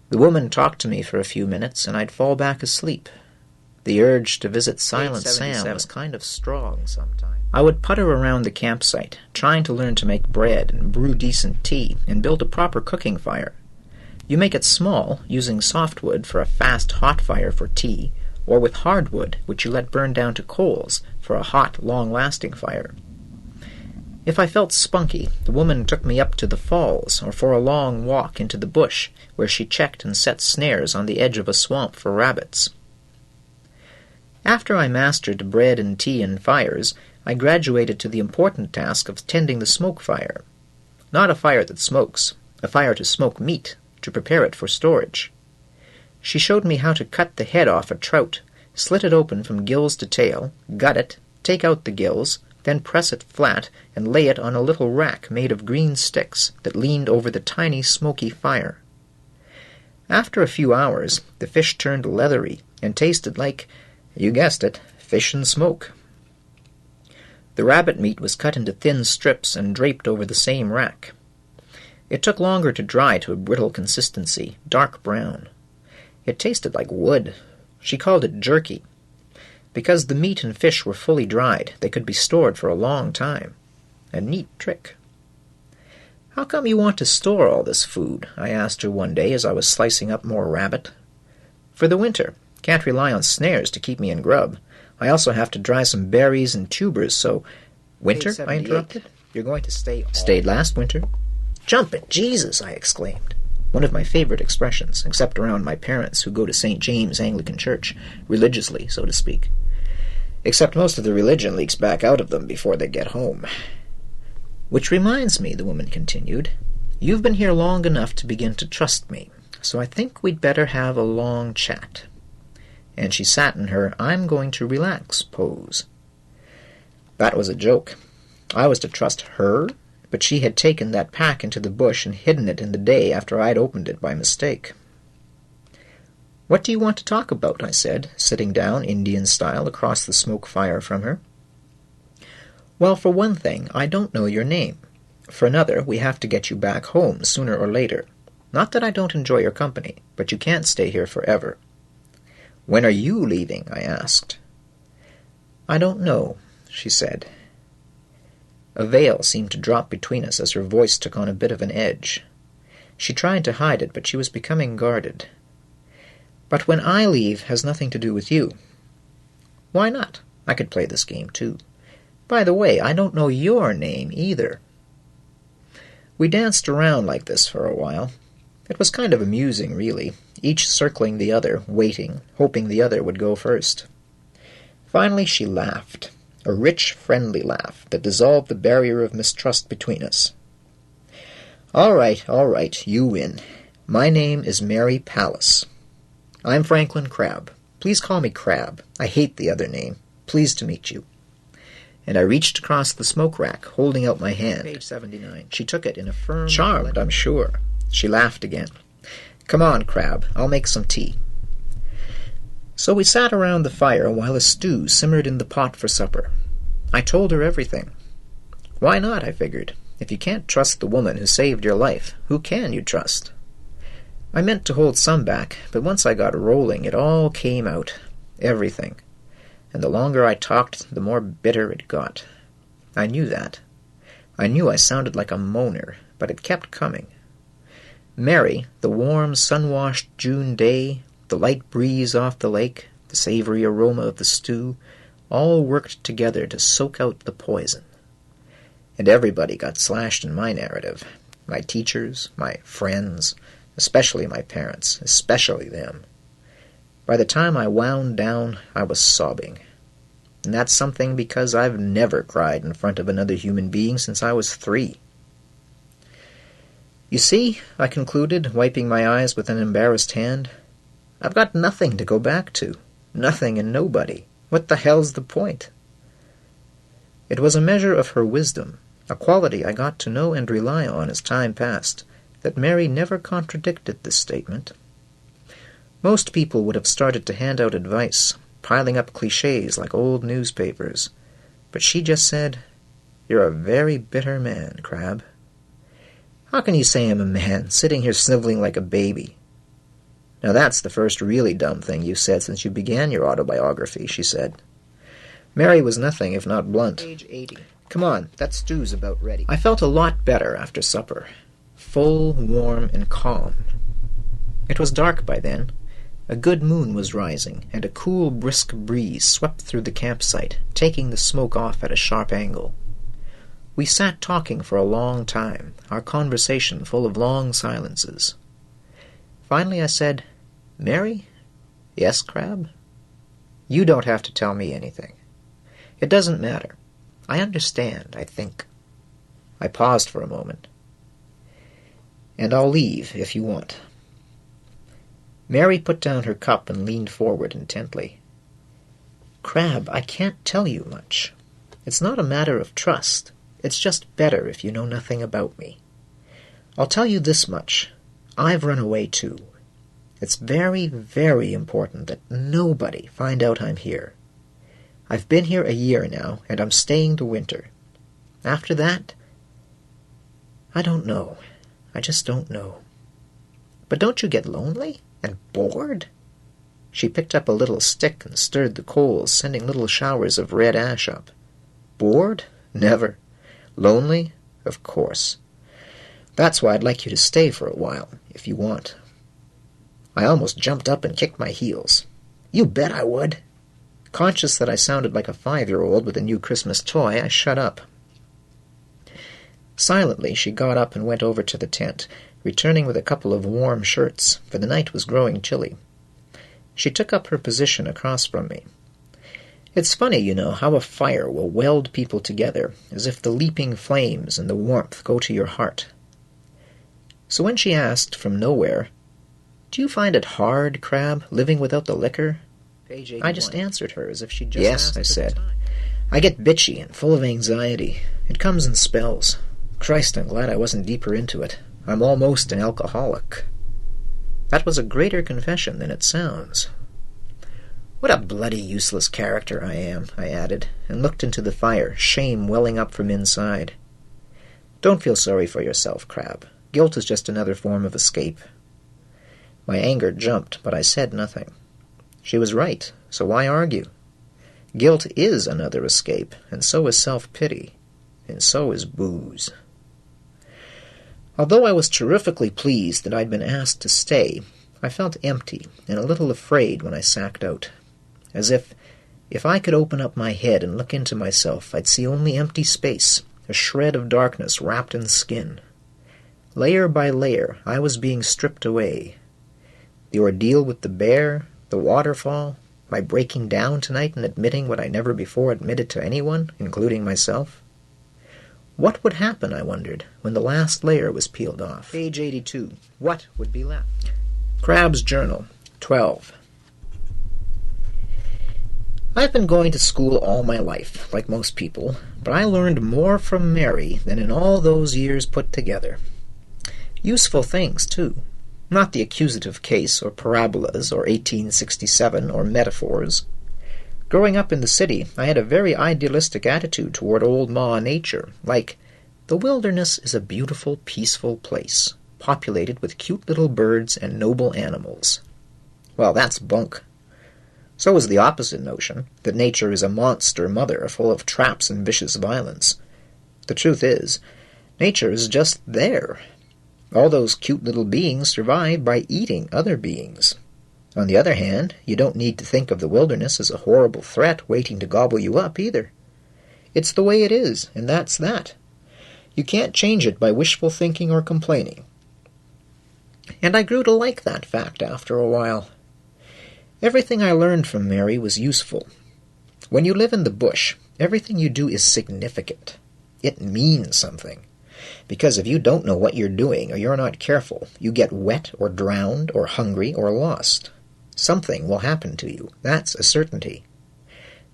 The woman talked to me for a few minutes, and I'd fall back asleep. The urge to visit Silent Sam was kind of strong sometimes. I would putter around the campsite, trying to learn to make bread and brew decent tea and build a proper cooking fire. You make it small, using softwood for a fast hot fire for tea, or with hardwood, which you let burn down to coals for a hot, long-lasting fire. If I felt spunky, the woman took me up to the falls or for a long walk into the bush, where she checked and set snares on the edge of a swamp for rabbits. After I mastered bread and tea and fires, I graduated to the important task of tending the smoke fire. Not a fire that smokes, a fire to smoke meat, to prepare it for storage. She showed me how to cut the head off a trout, slit it open from gills to tail, gut it, take out the gills, then press it flat and lay it on a little rack made of green sticks that leaned over the tiny smoky fire. After a few hours, the fish turned leathery and tasted like, you guessed it, fish and smoke. The rabbit meat was cut into thin strips and draped over the same rack. It took longer to dry to a brittle consistency, dark brown. It tasted like wood. She called it jerky. Because the meat and fish were fully dried, they could be stored for a long time. A neat trick. "How come you want to store all this food?" I asked her one day as I was slicing up more rabbit. "For the winter. Can't rely on snares to keep me in grub. I also have to dry some berries and tubers, so—" "Winter?" I interrupted. "You're going to stay all—" "Stayed last winter." "Jumpin' Jesus!" I exclaimed. One of my favorite expressions, except around my parents, who go to St. James Anglican Church, religiously, so to speak. Except most of the religion leaks back out of them before they get home. "Which reminds me," the woman continued, "you've been here long enough to begin to trust me, so I think we'd better have a long chat." And she sat in her "I'm going to relax" pose. That was a joke. I was to trust her, but she had taken that pack into the bush and hidden it in the day after I'd opened it by mistake. "What do you want to talk about?" I said, sitting down Indian style across the smoke fire from her. "Well, for one thing, I don't know your name. For another, we have to get you back home sooner or later. Not that I don't enjoy your company, but you can't stay here forever." "When are you leaving?" I asked. "I don't know," she said. A veil seemed to drop between us as her voice took on a bit of an edge. She tried to hide it, but she was becoming guarded. "But when I leave has nothing to do with you." "Why not? I could play this game, too. By the way, I don't know your name, either." We danced around like this for a while. It was kind of amusing, really, each circling the other, waiting, hoping the other would go first. Finally she laughed, a rich, friendly laugh that dissolved the barrier of mistrust between us. All right, you win. My name is Mary Pallas. I'm Franklin Crabbe. Please call me Crabbe. I hate the other name. Pleased to meet you." And I reached across the smoke rack, holding out my hand. Page 79. She took it in a firm... "Charmed, I'm sure." She laughed again. "Come on, Crabbe. I'll make some tea." So we sat around the fire while a stew simmered in the pot for supper. I told her everything. Why not, I figured. If you can't trust the woman who saved your life, who can you trust? I meant to hold some back, but once I got rolling, it all came out. Everything. And the longer I talked, the more bitter it got. I knew that. I knew I sounded like a moaner, but it kept coming. Mary, the warm, sun-washed June day, the light breeze off the lake, the savory aroma of the stew, all worked together to soak out the poison. And everybody got slashed in my narrative. My teachers, my friends, especially my parents, especially them. By the time I wound down, I was sobbing. And that's something because I've never cried in front of another human being since I was 3. "You see," I concluded, wiping my eyes with an embarrassed hand, "I've got nothing to go back to. Nothing and nobody. What the hell's the point?" It was a measure of her wisdom, a quality I got to know and rely on as time passed, that Mary never contradicted this statement. Most people would have started to hand out advice, piling up cliches like old newspapers, but she just said, "You're a very bitter man, Crabbe." "How can you say I'm a man, sitting here sniveling like a baby?" "Now that's the first really dumb thing you've said since you began your autobiography," she said. Mary was nothing if not blunt. Page 80. "Come on, that stew's about ready." I felt a lot better after supper. Full, warm, and calm. It was dark by then. A good moon was rising, and a cool, brisk breeze swept through the campsite, taking the smoke off at a sharp angle. We sat talking for a long time, our conversation full of long silences. Finally I said, "Mary?" "Yes, Crabbe?" "You don't have to tell me anything. It doesn't matter. I understand, I think." I paused for a moment. "And I'll leave if you want." Mary put down her cup and leaned forward intently. "Crabbe, I can't tell you much. It's not a matter of trust. It's just better if you know nothing about me. I'll tell you this much. I've run away too. It's very, very important that nobody find out I'm here. I've been here a year now, and I'm staying the winter. After that, I don't know. I just don't know. But don't you get lonely and bored?" She picked up a little stick and stirred the coals, sending little showers of red ash up. "Bored? Never. Lonely? Of course. That's why I'd like you to stay for a while, if you want." I almost jumped up and kicked my heels. "You bet I would." Conscious that I sounded like a 5-year-old with a new Christmas toy, I shut up. Silently, she got up and went over to the tent, returning with a couple of warm shirts, for the night was growing chilly. She took up her position across from me. It's funny, you know, how a fire will weld people together, as if the leaping flames and the warmth go to your heart. So when she asked, from nowhere, "Do you find it hard, Crabbe, living without the liquor?" I just answered her as if she'd just asked. "Yes," I said. "I get bitchy and full of anxiety. It comes in spells. Christ, I'm glad I wasn't deeper into it. I'm almost an alcoholic." That was a greater confession than it sounds. "What a bloody useless character I am," I added, and looked into the fire, shame welling up from inside. "Don't feel sorry for yourself, Crabbe. Guilt is just another form of escape." My anger jumped, but I said nothing. She was right, so why argue? Guilt is another escape, and so is self-pity, and so is booze. Although I was terrifically pleased that I'd been asked to stay, I felt empty and a little afraid when I sacked out, as if I could open up my head and look into myself, I'd see only empty space, a shred of darkness wrapped in skin. Layer by layer, I was being stripped away. The ordeal with the bear, the waterfall, my breaking down tonight and admitting what I never before admitted to anyone, including myself. What would happen, I wondered, when the last layer was peeled off? Page 82. What would be left? Crabbe's Journal, 12. I've been going to school all my life, like most people, but I learned more from Mary than in all those years put together. Useful things, too. Not the accusative case, or parabolas, or 1867, or metaphors. Growing up in the city, I had a very idealistic attitude toward old Ma Nature, like, the wilderness is a beautiful, peaceful place, populated with cute little birds and noble animals. Well, that's bunk. So is the opposite notion, that nature is a monster mother full of traps and vicious violence. The truth is, nature is just there. All those cute little beings survive by eating other beings. On the other hand, you don't need to think of the wilderness as a horrible threat waiting to gobble you up, either. It's the way it is, and that's that. You can't change it by wishful thinking or complaining. And I grew to like that fact after a while. Everything I learned from Mary was useful. When you live in the bush, everything you do is significant. It means something. Because if you don't know what you're doing or you're not careful, you get wet or drowned or hungry or lost. Something will happen to you. That's a certainty.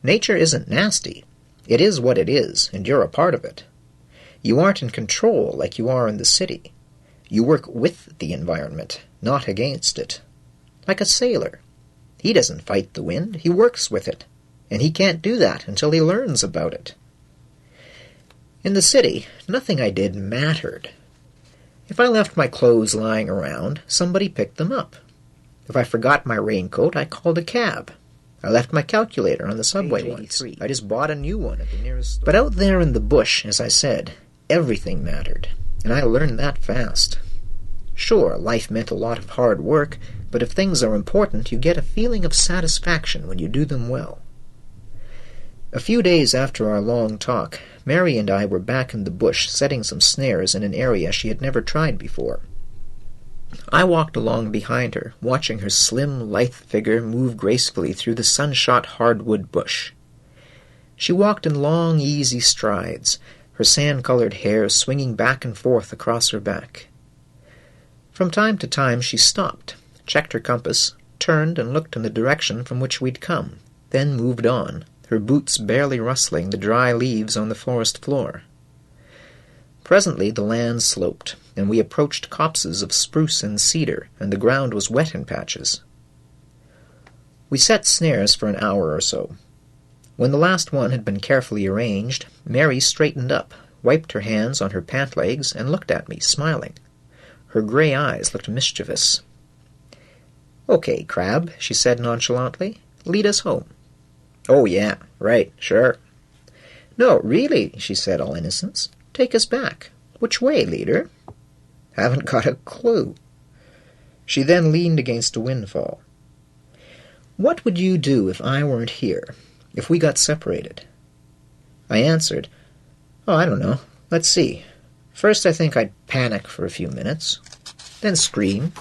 Nature isn't nasty. It is what it is, and you're a part of it. You aren't in control like you are in the city. You work with the environment, not against it. Like a sailor. He doesn't fight the wind, he works with it. And he can't do that until he learns about it. In the city, nothing I did mattered. If I left my clothes lying around, somebody picked them up. If I forgot my raincoat, I called a cab. I left my calculator on the subway once. I just bought a new one at the nearest store. But out there in the bush, as I said, everything mattered, and I learned that fast. Sure, life meant a lot of hard work, but if things are important, you get a feeling of satisfaction when you do them well. A few days after our long talk, Mary and I were back in the bush setting some snares in an area she had never tried before. I walked along behind her, watching her slim, lithe figure move gracefully through the sun-shot hardwood bush. She walked in long, easy strides, her sand-colored hair swinging back and forth across her back. From time to time she stopped, checked her compass, turned and looked in the direction from which we'd come, then moved on, her boots barely rustling the dry leaves on the forest floor. Presently the land sloped, and we approached copses of spruce and cedar, and the ground was wet in patches. We set snares for an hour or so. When the last one had been carefully arranged, Mary straightened up, wiped her hands on her pant legs, and looked at me, smiling. Her gray eyes looked mischievous. "Okay, Crabbe," she said nonchalantly. "Lead us home." "Oh, yeah, right, sure." "No, really," she said, all innocence. "Take us back. Which way, leader?" "Haven't got a clue." She then leaned against a windfall. "What would you do if I weren't here, if we got separated?" I answered, "Oh, I don't know. Let's see. First I think I'd panic for a few minutes, then scream,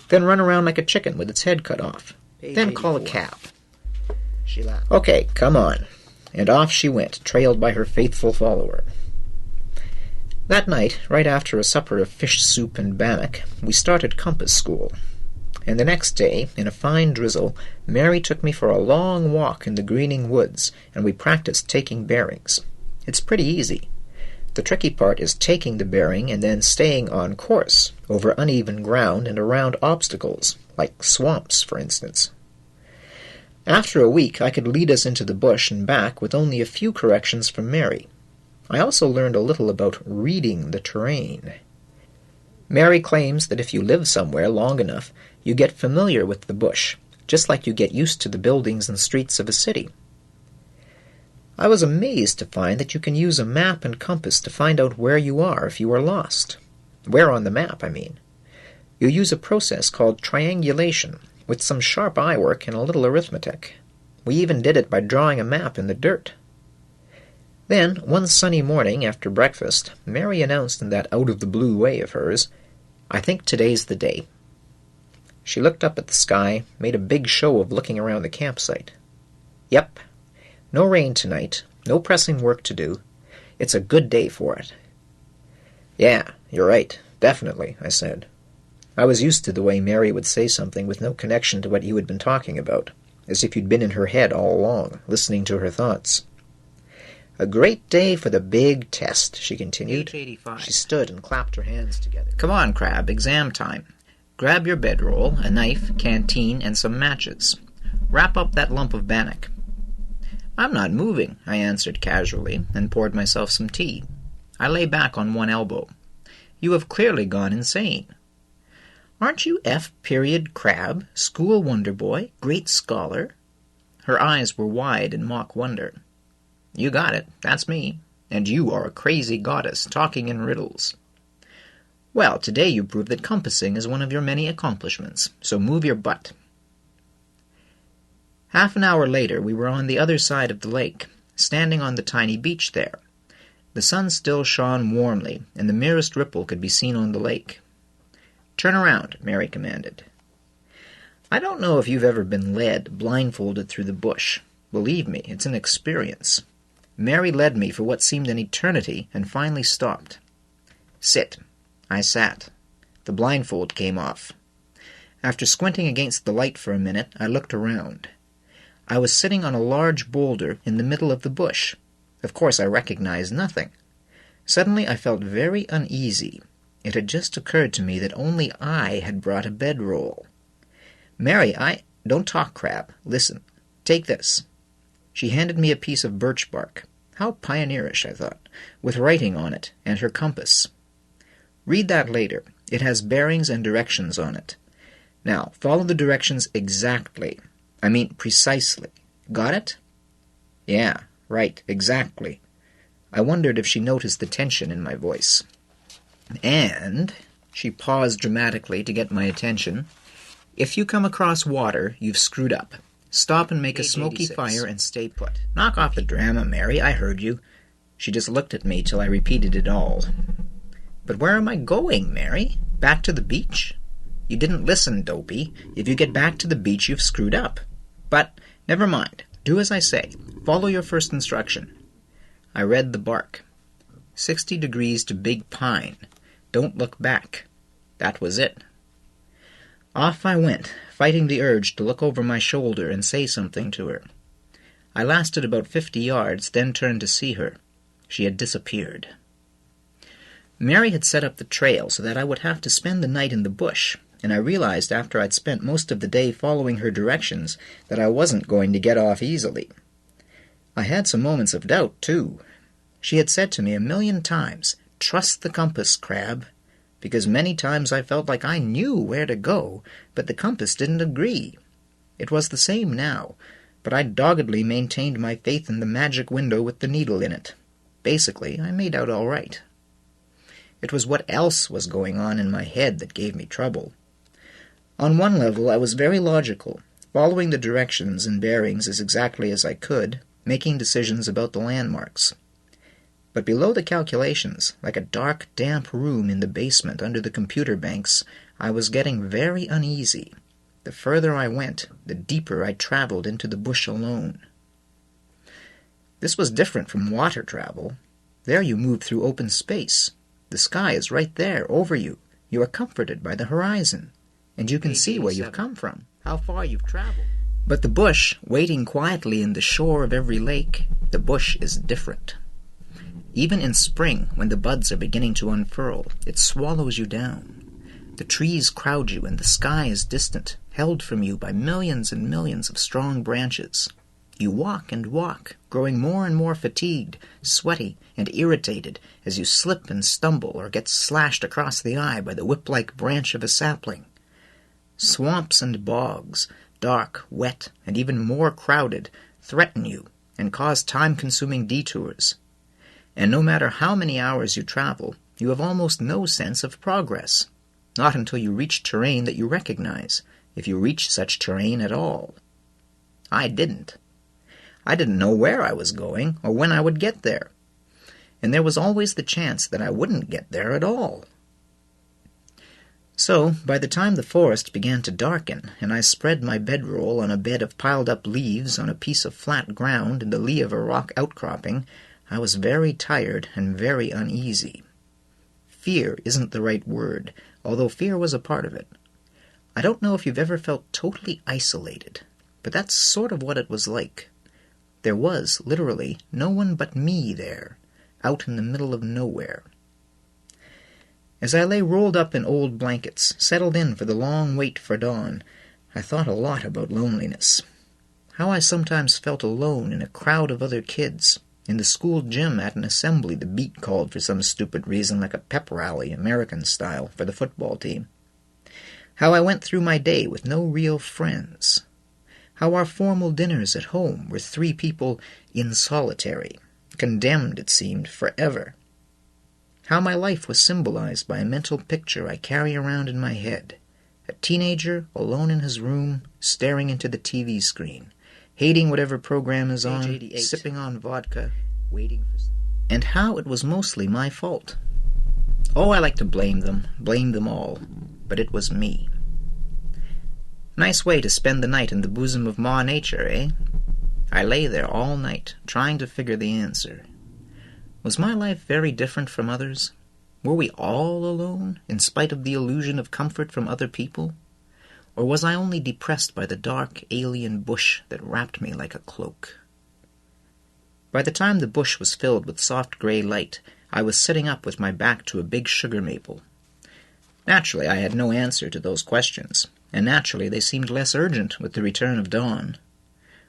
then run around like a chicken with its head cut off, then call a cab." She laughed. "Okay, come on." And off she went, trailed by her faithful follower. That night, right after a supper of fish soup and bannock, we started compass school. And the next day, in a fine drizzle, Mary took me for a long walk in the greening woods, and we practiced taking bearings. It's pretty easy. The tricky part is taking the bearing and then staying on course, over uneven ground and around obstacles, like swamps, for instance. After a week, I could lead us into the bush and back with only a few corrections from Mary. I also learned a little about reading the terrain. Mary claims that if you live somewhere long enough, you get familiar with the bush, just like you get used to the buildings and streets of a city. I was amazed to find that you can use a map and compass to find out where you are if you are lost. Where on the map, I mean. You use a process called triangulation, with some sharp eye work and a little arithmetic. We even did it by drawing a map in the dirt. Then, one sunny morning after breakfast, Mary announced in that out-of-the-blue way of hers, "I think today's the day." She looked up at the sky, made a big show of looking around the campsite. "Yep. No rain tonight, no pressing work to do. It's a good day for it." "Yeah, you're right, definitely," I said. I was used to the way Mary would say something with no connection to what you had been talking about, as if you'd been in her head all along, listening to her thoughts. "A great day for the big test," she continued. Page 85. She stood and clapped her hands together. "Come on, Crabbe, exam time. Grab your bedroll, a knife, canteen, and some matches. Wrap up that lump of bannock." "I'm not moving," I answered casually, and poured myself some tea. I lay back on one elbow. "You have clearly gone insane." "Aren't you F. Crabbe, school wonder boy, great scholar?" Her eyes were wide in mock wonder. "You got it, that's me. And you are a crazy goddess, talking in riddles." "Well, today you proved that compassing is one of your many accomplishments, so move your butt." Half an hour later we were on the other side of the lake, standing on the tiny beach there. The sun still shone warmly, and the merest ripple could be seen on the lake. "Turn around," Mary commanded. I don't know if you've ever been led blindfolded through the bush. Believe me, it's an experience. Mary led me for what seemed an eternity and finally stopped. "Sit." I sat. The blindfold came off. After squinting against the light for a minute, I looked around. I was sitting on a large boulder in the middle of the bush. Of course, I recognized nothing. Suddenly I felt very uneasy. It had just occurred to me that only I had brought a bedroll. "Mary, Don't talk, Crabbe. Listen. Take this." She handed me a piece of birch bark. How pioneerish, I thought, with writing on it, and her compass. "Read that later. It has bearings and directions on it. Now, follow the directions exactly. I mean precisely. Got it?" "Yeah, right, exactly." I wondered if she noticed the tension in my voice. "And," she paused dramatically to get my attention, "if you come across water, you've screwed up. Stop and make a smoky fire and stay put." "Knock off the drama, Mary, I heard you." She just looked at me till I repeated it all. "But where am I going, Mary? Back to the beach?" "You didn't listen, dopey. If you get back to the beach, you've screwed up. But, never mind. Do as I say. Follow your first instruction." I read the bark. 60 degrees to Big Pine. Don't look back. That was it. Off I went, fighting the urge to look over my shoulder and say something to her. I lasted about 50 yards, then turned to see her. She had disappeared. Mary had set up the trail so that I would have to spend the night in the bush, and I realized after I'd spent most of the day following her directions that I wasn't going to get off easily. I had some moments of doubt, too. She had said to me 1,000,000 times, "Trust the compass, Crabbe," because many times I felt like I knew where to go, but the compass didn't agree. It was the same now, but I doggedly maintained my faith in the magic window with the needle in it. Basically, I made out all right. It was what else was going on in my head that gave me trouble. On one level, I was very logical, following the directions and bearings as exactly as I could, making decisions about the landmarks. But below the calculations, like a dark, damp room in the basement under the computer banks, I was getting very uneasy. The further I went, the deeper I traveled into the bush alone. This was different from water travel. There you moved through open space. The sky is right there, over you. You are comforted by the horizon, and you can see where you've come from, how far you've traveled. But the bush, waiting quietly in the shore of every lake, the bush is different. Even in spring, when the buds are beginning to unfurl, it swallows you down. The trees crowd you, and the sky is distant, held from you by millions and millions of strong branches. You walk and walk, growing more and more fatigued, sweaty, and irritated as you slip and stumble or get slashed across the eye by the whip-like branch of a sapling. Swamps and bogs, dark, wet, and even more crowded, threaten you and cause time-consuming detours. And no matter how many hours you travel, you have almost no sense of progress. Not until you reach terrain that you recognize, if you reach such terrain at all. I didn't. I didn't know where I was going or when I would get there. And there was always the chance that I wouldn't get there at all. So, by the time the forest began to darken, and I spread my bedroll on a bed of piled-up leaves on a piece of flat ground in the lee of a rock outcropping, I was very tired and very uneasy. Fear isn't the right word, although fear was a part of it. I don't know if you've ever felt totally isolated, but that's sort of what it was like. There was, literally, no one but me there, out in the middle of nowhere. As I lay rolled up in old blankets, settled in for the long wait for dawn, I thought a lot about loneliness. How I sometimes felt alone in a crowd of other kids. In the school gym at an assembly the beat called for some stupid reason like a pep rally, American style, for the football team. How I went through my day with no real friends. How our formal dinners at home were 3 people in solitary, condemned, it seemed, forever. How my life was symbolized by a mental picture I carry around in my head. A teenager alone in his room, staring into the TV screen, hating whatever program is on, sipping on vodka, waiting for... And how it was mostly my fault. Oh, I like to blame them all, but it was me. Nice way to spend the night in the bosom of Ma Nature, eh? I lay there all night, trying to figure the answer. Was my life very different from others? Were we all alone, in spite of the illusion of comfort from other people? Or was I only depressed by the dark, alien bush that wrapped me like a cloak? By the time the bush was filled with soft gray light, I was sitting up with my back to a big sugar maple. Naturally, I had no answer to those questions, and naturally they seemed less urgent with the return of dawn.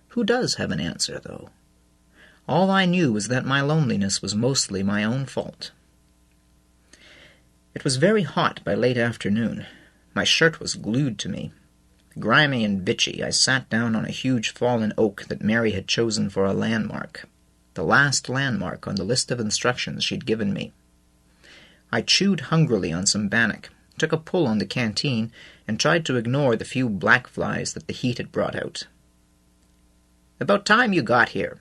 Who does have an answer, though? All I knew was that my loneliness was mostly my own fault. It was very hot by late afternoon. My shirt was glued to me. Grimy and bitchy, I sat down on a huge fallen oak that Mary had chosen for a landmark, the last landmark on the list of instructions she'd given me. I chewed hungrily on some bannock, took a pull on the canteen, and tried to ignore the few black flies that the heat had brought out. "About time you got here."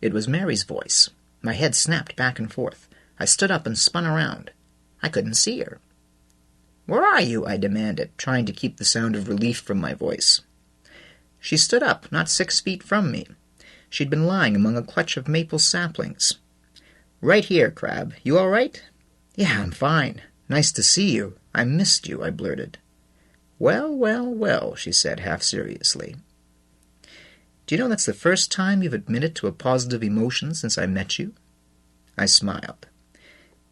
It was Mary's voice. My head snapped back and forth. I stood up and spun around. I couldn't see her. "Where are you?" I demanded, trying to keep the sound of relief from my voice. She stood up, not 6 feet from me. She'd been lying among a clutch of maple saplings. "Right here, Crabbe. You all right?" "Yeah, I'm fine. Nice to see you. I missed you," I blurted. "Well, well, well," she said half-seriously. "Do you know that's the first time you've admitted to a positive emotion since I met you?" I smiled.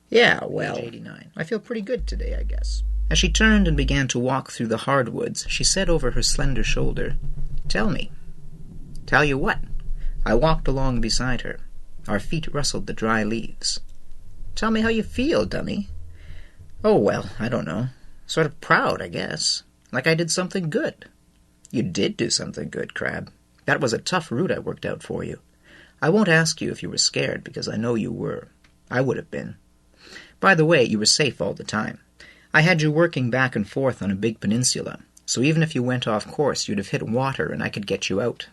"Yeah, well, Page 89. I feel pretty good today, I guess." As she turned and began to walk through the hardwoods, she said over her slender shoulder, "Tell me." "Tell you what?" I walked along beside her. Our feet rustled the dry leaves. "Tell me how you feel, dummy." "Oh, well, I don't know. Sort of proud, I guess. Like I did something good." "You did do something good, Crabbe." "That was a tough route I worked out for you. I won't ask you if you were scared, because I know you were. I would have been. By the way, you were safe all the time. I had you working back and forth on a big peninsula, so even if you went off course, you'd have hit water and I could get you out."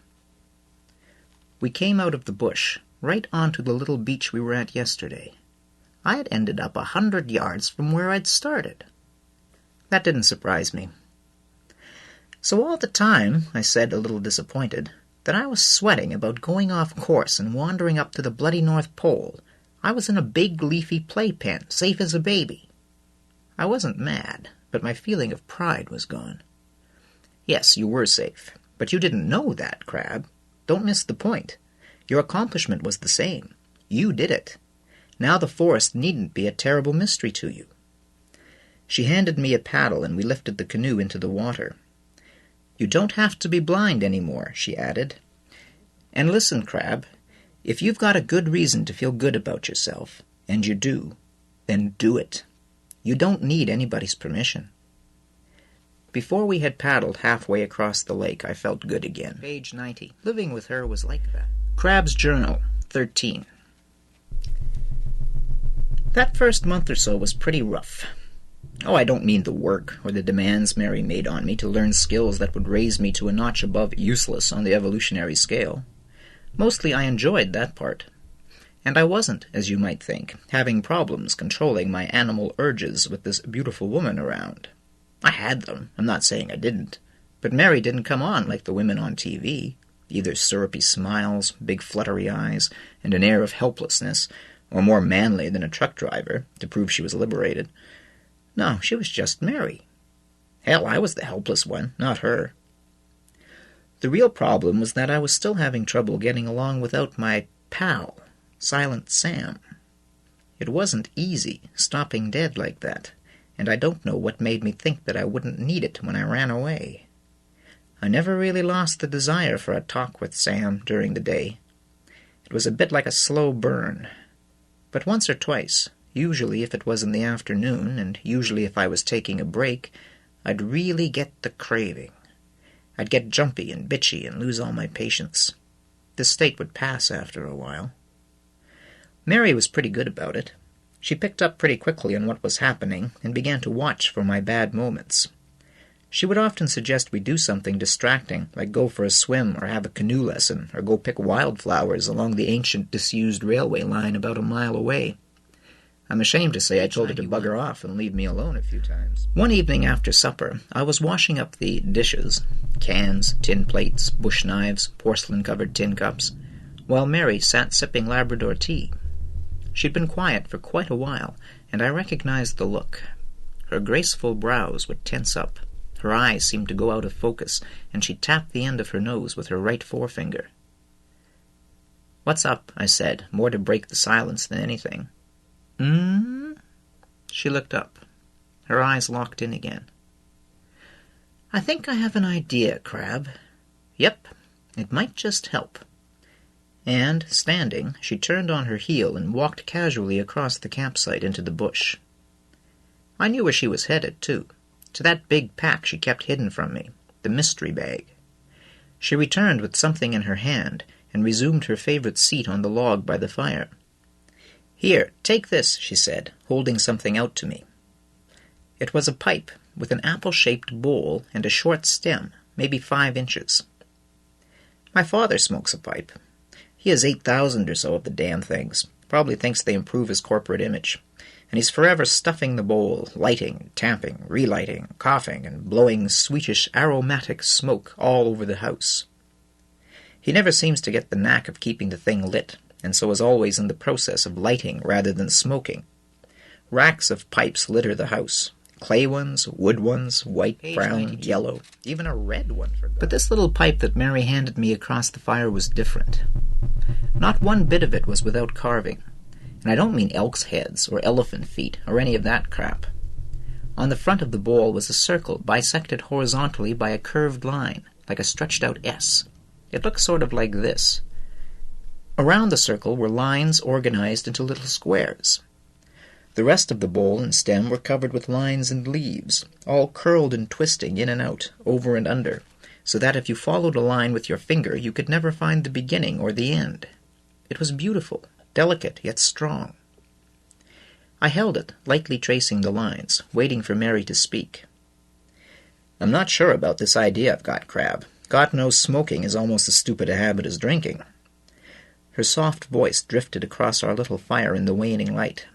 We came out of the bush, right onto the little beach we were at yesterday. I had ended up 100 yards from where I'd started. That didn't surprise me. "So all the time," I said, a little disappointed, "that I was sweating about going off course and wandering up to the bloody North Pole, I was in a big leafy playpen, safe as a baby." I wasn't mad, but my feeling of pride was gone. "Yes, you were safe, but you didn't know that, Crabbe. Don't miss the point. Your accomplishment was the same. You did it. Now the forest needn't be a terrible mystery to you." She handed me a paddle and we lifted the canoe into the water. "You don't have to be blind anymore," she added. "And listen, Crabbe, if you've got a good reason to feel good about yourself, and you do, then do it. You don't need anybody's permission." Before we had paddled halfway across the lake, I felt good again. Page 90. Living with her was like that. Crabbe's Journal, 13. That first month or so was pretty rough. Oh, I don't mean the work or the demands Mary made on me to learn skills that would raise me to a notch above useless on the evolutionary scale. Mostly I enjoyed that part. And I wasn't, as you might think, having problems controlling my animal urges with this beautiful woman around. I had them, I'm not saying I didn't, but Mary didn't come on like the women on TV, either syrupy smiles, big fluttery eyes, and an air of helplessness, or more manly than a truck driver, to prove she was liberated. No, she was just Mary. Hell, I was the helpless one, not her. The real problem was that I was still having trouble getting along without my pal, Silent Sam. It wasn't easy, stopping dead like that, and I don't know what made me think that I wouldn't need it when I ran away. I never really lost the desire for a talk with Sam during the day. It was a bit like a slow burn. But once or twice, usually if it was in the afternoon, and usually if I was taking a break, I'd really get the craving. I'd get jumpy and bitchy and lose all my patience. This state would pass after a while. Mary was pretty good about it. She picked up pretty quickly on what was happening and began to watch for my bad moments. She would often suggest we do something distracting, like go for a swim or have a canoe lesson or go pick wildflowers along the ancient disused railway line about a mile away. I'm ashamed to say I told her to bugger off and leave me alone a few times. One evening after supper, I was washing up the dishes, cans, tin plates, bush knives, porcelain-covered tin cups, while Mary sat sipping Labrador tea. She'd been quiet for quite a while, and I recognized the look. Her graceful brows would tense up, her eyes seemed to go out of focus, and she tapped the end of her nose with her right forefinger. "What's up?" I said, more to break the silence than anything. She looked up. Her eyes locked in again. "I think I have an idea, Crabbe. Yep, it might just help." And, standing, she turned on her heel and walked casually across the campsite into the bush. I knew where she was headed, too, to that big pack she kept hidden from me, the mystery bag. She returned with something in her hand and resumed her favorite seat on the log by the fire. "Here, take this," she said, holding something out to me. It was a pipe with an apple-shaped bowl and a short stem, maybe 5 inches. My father smokes a pipe. He has 8,000 or so of the damn things. Probably thinks they improve his corporate image. And he's forever stuffing the bowl, lighting, tamping, relighting, coughing, and blowing sweetish aromatic smoke all over the house. He never seems to get the knack of keeping the thing lit, and so is always in the process of lighting rather than smoking. Racks of pipes litter the house, Clay ones, wood ones, white, brown, yellow, even a red one. But this little pipe that Mary handed me across the fire was different. Not one bit of it was without carving. And I don't mean elk's heads or elephant feet or any of that crap. On the front of the bowl was a circle bisected horizontally by a curved line, like a stretched-out S. It looked sort of like this. Around the circle were lines organized into little squares. The rest of the bowl and stem were covered with lines and leaves, all curled and twisting in and out, over and under, so that if you followed a line with your finger, you could never find the beginning or the end. It was beautiful, delicate, yet strong. I held it, lightly tracing the lines, waiting for Mary to speak. "I'm not sure about this idea I've got, Crabbe. God knows smoking is almost as stupid a habit as drinking." Her soft voice drifted across our little fire in the waning light.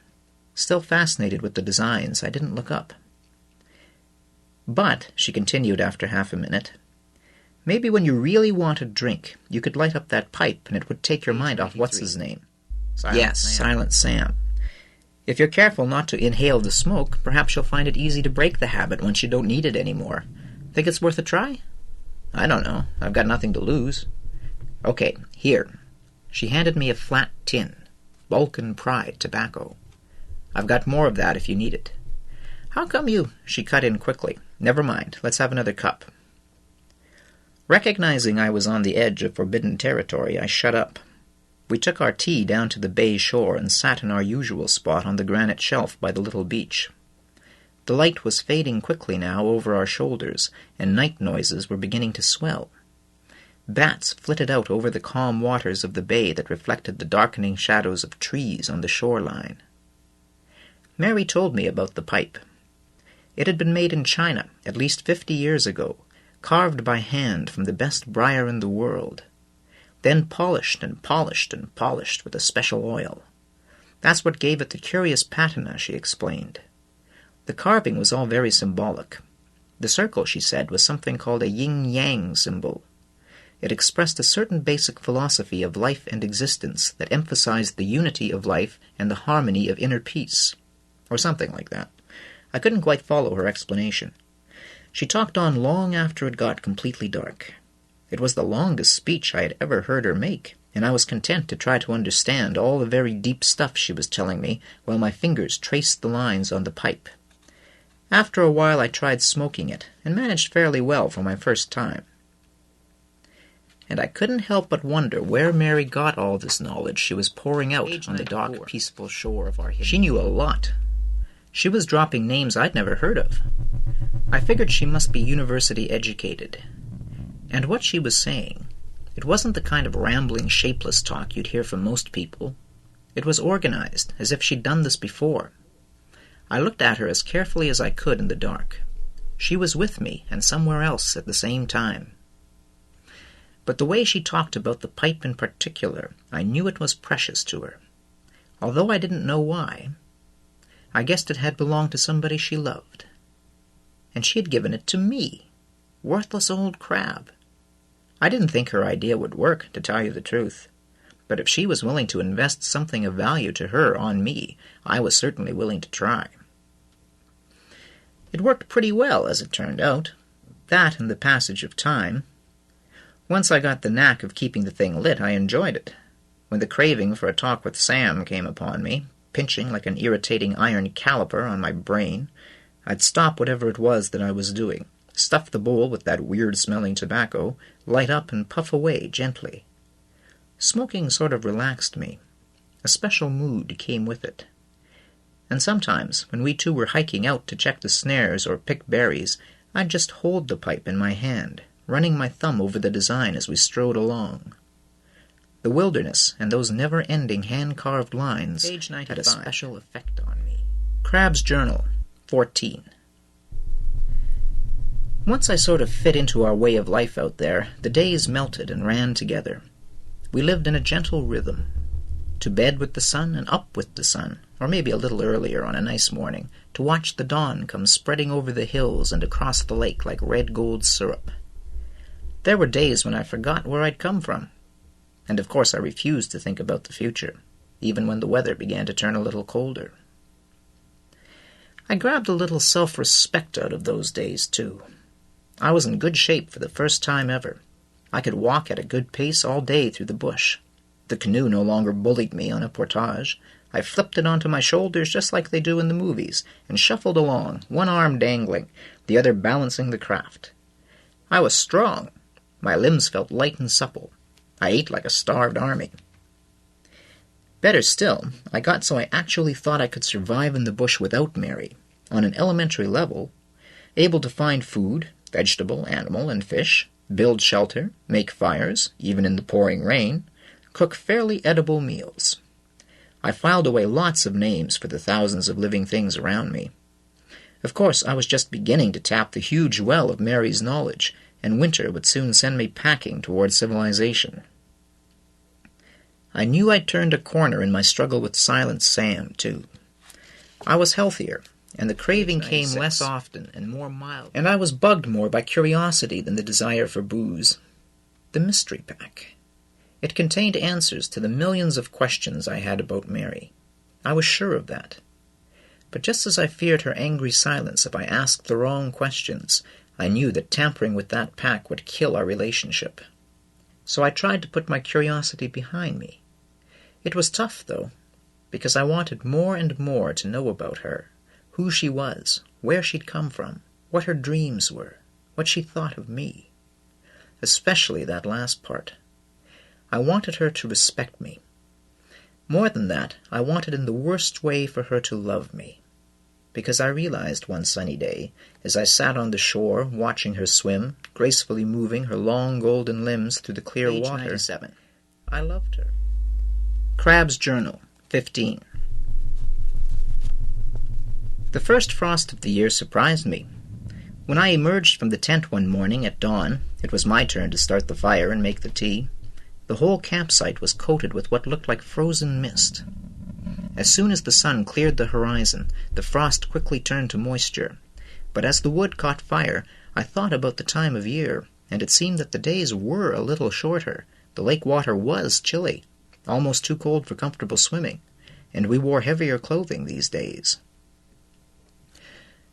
Still fascinated with the designs, I didn't look up. "But," she continued after half a minute, "maybe when you really want a drink, you could light up that pipe and it would take your mind off what's-his-name. Silent Sam. If you're careful not to inhale the smoke, perhaps you'll find it easy to break the habit once you don't need it anymore. Think it's worth a try?" "I don't know. I've got nothing to lose." "Okay, here." She handed me a flat tin. Balkan Pride tobacco. "I've got more of that if you need it." "How come you—" She cut in quickly. "Never mind. Let's have another cup." Recognizing I was on the edge of forbidden territory, I shut up. We took our tea down to the bay shore and sat in our usual spot on the granite shelf by the little beach. The light was fading quickly now over our shoulders, and night noises were beginning to swell. Bats flitted out over the calm waters of the bay that reflected the darkening shadows of trees on the shoreline. Mary told me about the pipe. It had been made in China at least 50 years ago, carved by hand from the best briar in the world, then polished and polished and polished with a special oil. That's what gave it the curious patina, she explained. The carving was all very symbolic. The circle, she said, was something called a yin-yang symbol. It expressed a certain basic philosophy of life and existence that emphasized the unity of life and the harmony of inner peace, or something like that. I couldn't quite follow her explanation. She talked on long after it got completely dark. It was the longest speech I had ever heard her make, and I was content to try to understand all the very deep stuff she was telling me while my fingers traced the lines on the pipe. After a while I tried smoking it, and managed fairly well for my first time. And I couldn't help but wonder where Mary got all this knowledge she was pouring out on the dark, peaceful shore of our hidden. She knew a lot. She was dropping names I'd never heard of. I figured she must be university educated. And what she was saying, it wasn't the kind of rambling, shapeless talk you'd hear from most people. It was organized, as if she'd done this before. I looked at her as carefully as I could in the dark. She was with me and somewhere else at the same time. But the way she talked about the pipe in particular, I knew it was precious to her. Although I didn't know why, I guessed it had belonged to somebody she loved. And she had given it to me, worthless old Crabbe. I didn't think her idea would work, to tell you the truth. But if she was willing to invest something of value to her on me, I was certainly willing to try. It worked pretty well, as it turned out. That and the passage of time. Once I got the knack of keeping the thing lit, I enjoyed it. When the craving for a talk with Sam came upon me, pinching like an irritating iron caliper on my brain, I'd stop whatever it was that I was doing, stuff the bowl with that weird-smelling tobacco, light up and puff away gently. Smoking sort of relaxed me. A special mood came with it. And sometimes, when we two were hiking out to check the snares or pick berries, I'd just hold the pipe in my hand, running my thumb over the design as we strode along. The wilderness and those never-ending hand-carved lines had a special effect on me. Crabbe's Journal, 14. Once I sort of fit into our way of life out there, the days melted and ran together. We lived in a gentle rhythm. To bed with the sun and up with the sun, or maybe a little earlier on a nice morning, to watch the dawn come spreading over the hills and across the lake like red gold syrup. There were days when I forgot where I'd come from. And of course I refused to think about the future, even when the weather began to turn a little colder. I grabbed a little self-respect out of those days, too. I was in good shape for the first time ever. I could walk at a good pace all day through the bush. The canoe no longer bullied me on a portage. I flipped it onto my shoulders just like they do in the movies, and shuffled along, one arm dangling, the other balancing the craft. I was strong. My limbs felt light and supple. I ate like a starved army. Better still, I got so I actually thought I could survive in the bush without Mary, on an elementary level, able to find food, vegetable, animal, and fish, build shelter, make fires, even in the pouring rain, cook fairly edible meals. I filed away lots of names for the thousands of living things around me. Of course, I was just beginning to tap the huge well of Mary's knowledge, and winter would soon send me packing toward civilization. I knew I'd turned a corner in my struggle with Silent Sam, too. I was healthier, and the craving came less often and more mild, and I was bugged more by curiosity than the desire for booze. The mystery pack. It contained answers to the millions of questions I had about Mary. I was sure of that. But just as I feared her angry silence if I asked the wrong questions, I knew that tampering with that pack would kill our relationship. So I tried to put my curiosity behind me. It was tough, though, because I wanted more and more to know about her, who she was, where she'd come from, what her dreams were, what she thought of me. Especially that last part. I wanted her to respect me. More than that, I wanted in the worst way for her to love me. Because I realized one sunny day, as I sat on the shore watching her swim, gracefully moving her long golden limbs through the clear Page water, 97. I loved her. Crabbe's Journal, 15. The first frost of the year surprised me. When I emerged from the tent one morning at dawn, it was my turn to start the fire and make the tea. The whole campsite was coated with what looked like frozen mist. As soon as the sun cleared the horizon, the frost quickly turned to moisture. But as the wood caught fire, I thought about the time of year, and it seemed that the days were a little shorter. The lake water was chilly, almost too cold for comfortable swimming, and we wore heavier clothing these days.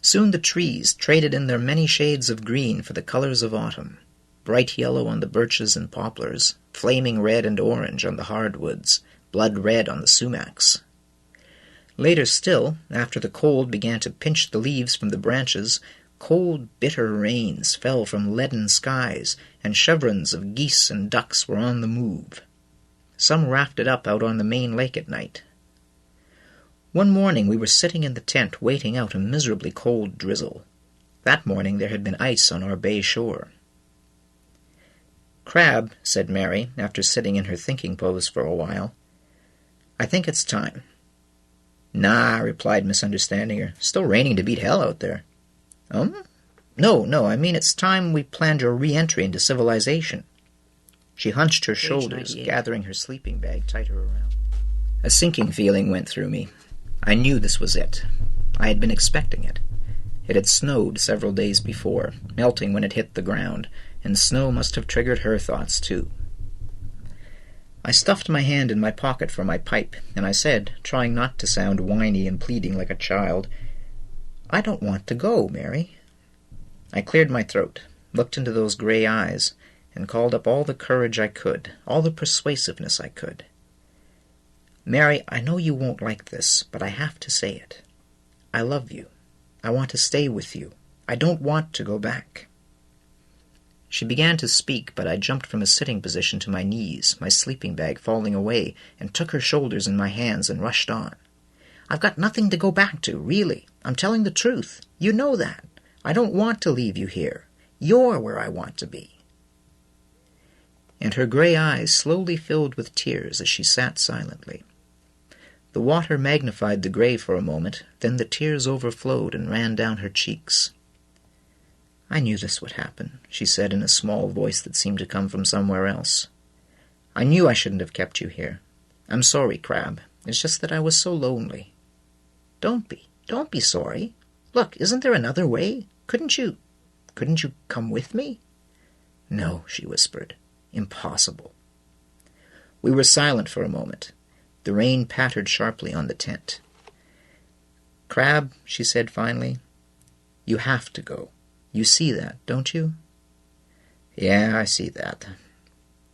Soon the trees traded in their many shades of green for the colors of autumn. Bright yellow on the birches and poplars, flaming red and orange on the hardwoods, blood red on the sumacs. Later still, after the cold began to pinch the leaves from the branches, cold, bitter rains fell from leaden skies, and chevrons of geese and ducks were on the move. Some rafted up out on the main lake at night. One morning we were sitting in the tent waiting out a miserably cold drizzle. That morning there had been ice on our bay shore. "Crabbe," said Mary, after sitting in her thinking pose for a while, "I think it's time." "Nah," I replied, misunderstanding her. "Still raining to beat hell out there." No, I mean it's time we planned your re-entry into civilization." She hunched her shoulders, gathering her sleeping bag tighter around. A sinking feeling went through me. I knew this was it. I had been expecting it. It had snowed several days before, melting when it hit the ground, and snow must have triggered her thoughts, too. I stuffed my hand in my pocket for my pipe, and I said, trying not to sound whiny and pleading like a child, "I don't want to go, Mary." I cleared my throat, looked into those gray eyes, and called up all the courage I could, all the persuasiveness I could. "Mary, I know you won't like this, but I have to say it. I love you. I want to stay with you. I don't want to go back." She began to speak, but I jumped from a sitting position to my knees, my sleeping bag falling away, and took her shoulders in my hands and rushed on. "I've got nothing to go back to, really. I'm telling the truth. You know that. I don't want to leave you here. You're where I want to be." And her gray eyes slowly filled with tears as she sat silently. The water magnified the gray for a moment, then the tears overflowed and ran down her cheeks. "I knew this would happen," she said in a small voice that seemed to come from somewhere else. "I knew I shouldn't have kept you here. I'm sorry, Crabbe. It's just that I was so lonely." Don't be sorry. Look, isn't there another way? Couldn't you come with me?" "No," she whispered. "Impossible." We were silent for a moment. The rain pattered sharply on the tent. "Crabbe," she said finally, "you have to go. You see that, don't you?" "Yeah, I see that."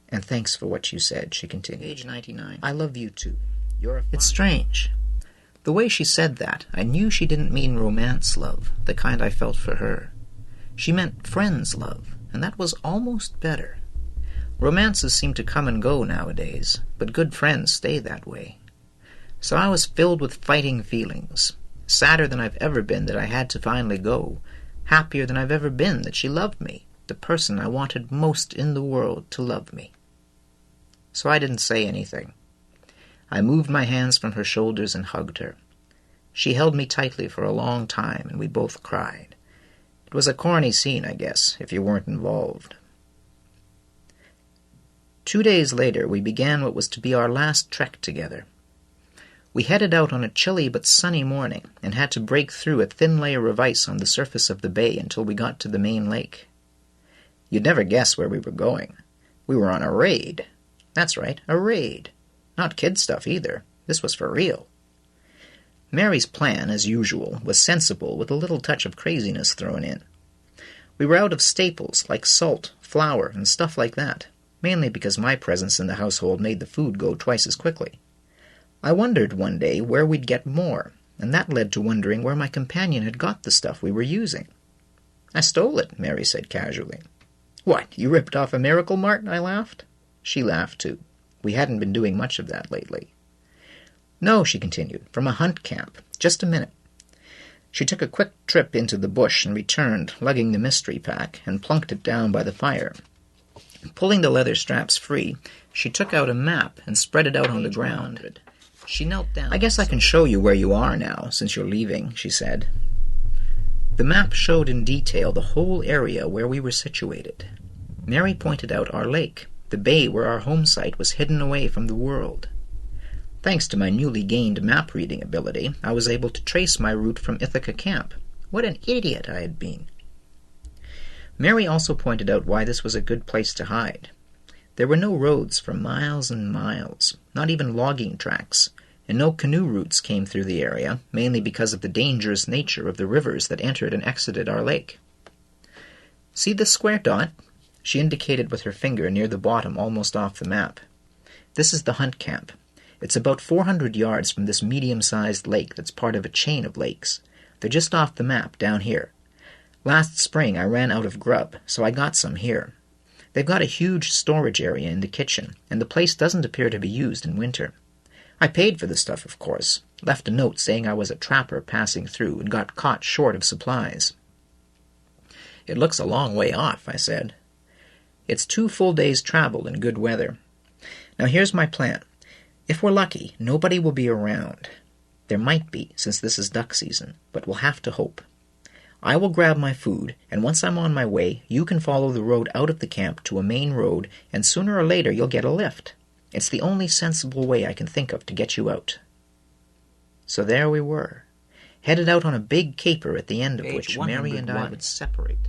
"And thanks for what you said," she continued. Page 99. "I love you too. It's strange. The way she said that, I knew she didn't mean romance love, the kind I felt for her. She meant friends love, and that was almost better. Romances seem to come and go nowadays, but good friends stay that way. So I was filled with fighting feelings, sadder than I've ever been that I had to finally go, happier than I've ever been that she loved me, the person I wanted most in the world to love me. So I didn't say anything. I moved my hands from her shoulders and hugged her. She held me tightly for a long time, and we both cried. It was a corny scene, I guess, if you weren't involved. 2 days later, we began what was to be our last trek together. We headed out on a chilly but sunny morning, and had to break through a thin layer of ice on the surface of the bay until we got to the main lake. You'd never guess where we were going. We were on a raid. That's right, a raid. Not kid stuff either. This was for real. Mary's plan, as usual, was sensible with a little touch of craziness thrown in. We were out of staples like salt, flour, and stuff like that, mainly because my presence in the household made the food go twice as quickly. I wondered one day where we'd get more, and that led to wondering where my companion had got the stuff we were using. "I stole it," Mary said casually. "What, you ripped off a Miracle Mart?" I laughed. She laughed too. We hadn't been doing much of that lately. "No," she continued, "from a hunt camp. Just a minute." She took a quick trip into the bush and returned, lugging the mystery pack, and plunked it down by the fire. Pulling the leather straps free, she took out a map and spread it out on the ground. She knelt down. "I guess I can show you where you are now, since you're leaving," she said. The map showed in detail the whole area where we were situated. Mary pointed out our lake, the bay where our home site was hidden away from the world. Thanks to my newly gained map-reading ability, I was able to trace my route from Ithaca Camp. What an idiot I had been. Mary also pointed out why this was a good place to hide. There were no roads for miles and miles, not even logging tracks, and no canoe routes came through the area, mainly because of the dangerous nature of the rivers that entered and exited our lake. "See this square dot?" She indicated with her finger near the bottom, almost off the map. "This is the hunt camp. It's about 400 yards from this medium-sized lake that's part of a chain of lakes. They're just off the map, down here. Last spring I ran out of grub, so I got some here. They've got a huge storage area in the kitchen, and the place doesn't appear to be used in winter. I paid for the stuff, of course, left a note saying I was a trapper passing through and got caught short of supplies." "It looks a long way off," I said. "It's 2 full days' travel in good weather. Now here's my plan. If we're lucky, nobody will be around. There might be, since this is duck season, but we'll have to hope. I will grab my food, and once I'm on my way, you can follow the road out of the camp to a main road, and sooner or later you'll get a lift. It's the only sensible way I can think of to get you out." So there we were, headed out on a big caper at the end of which Mary and I would separate.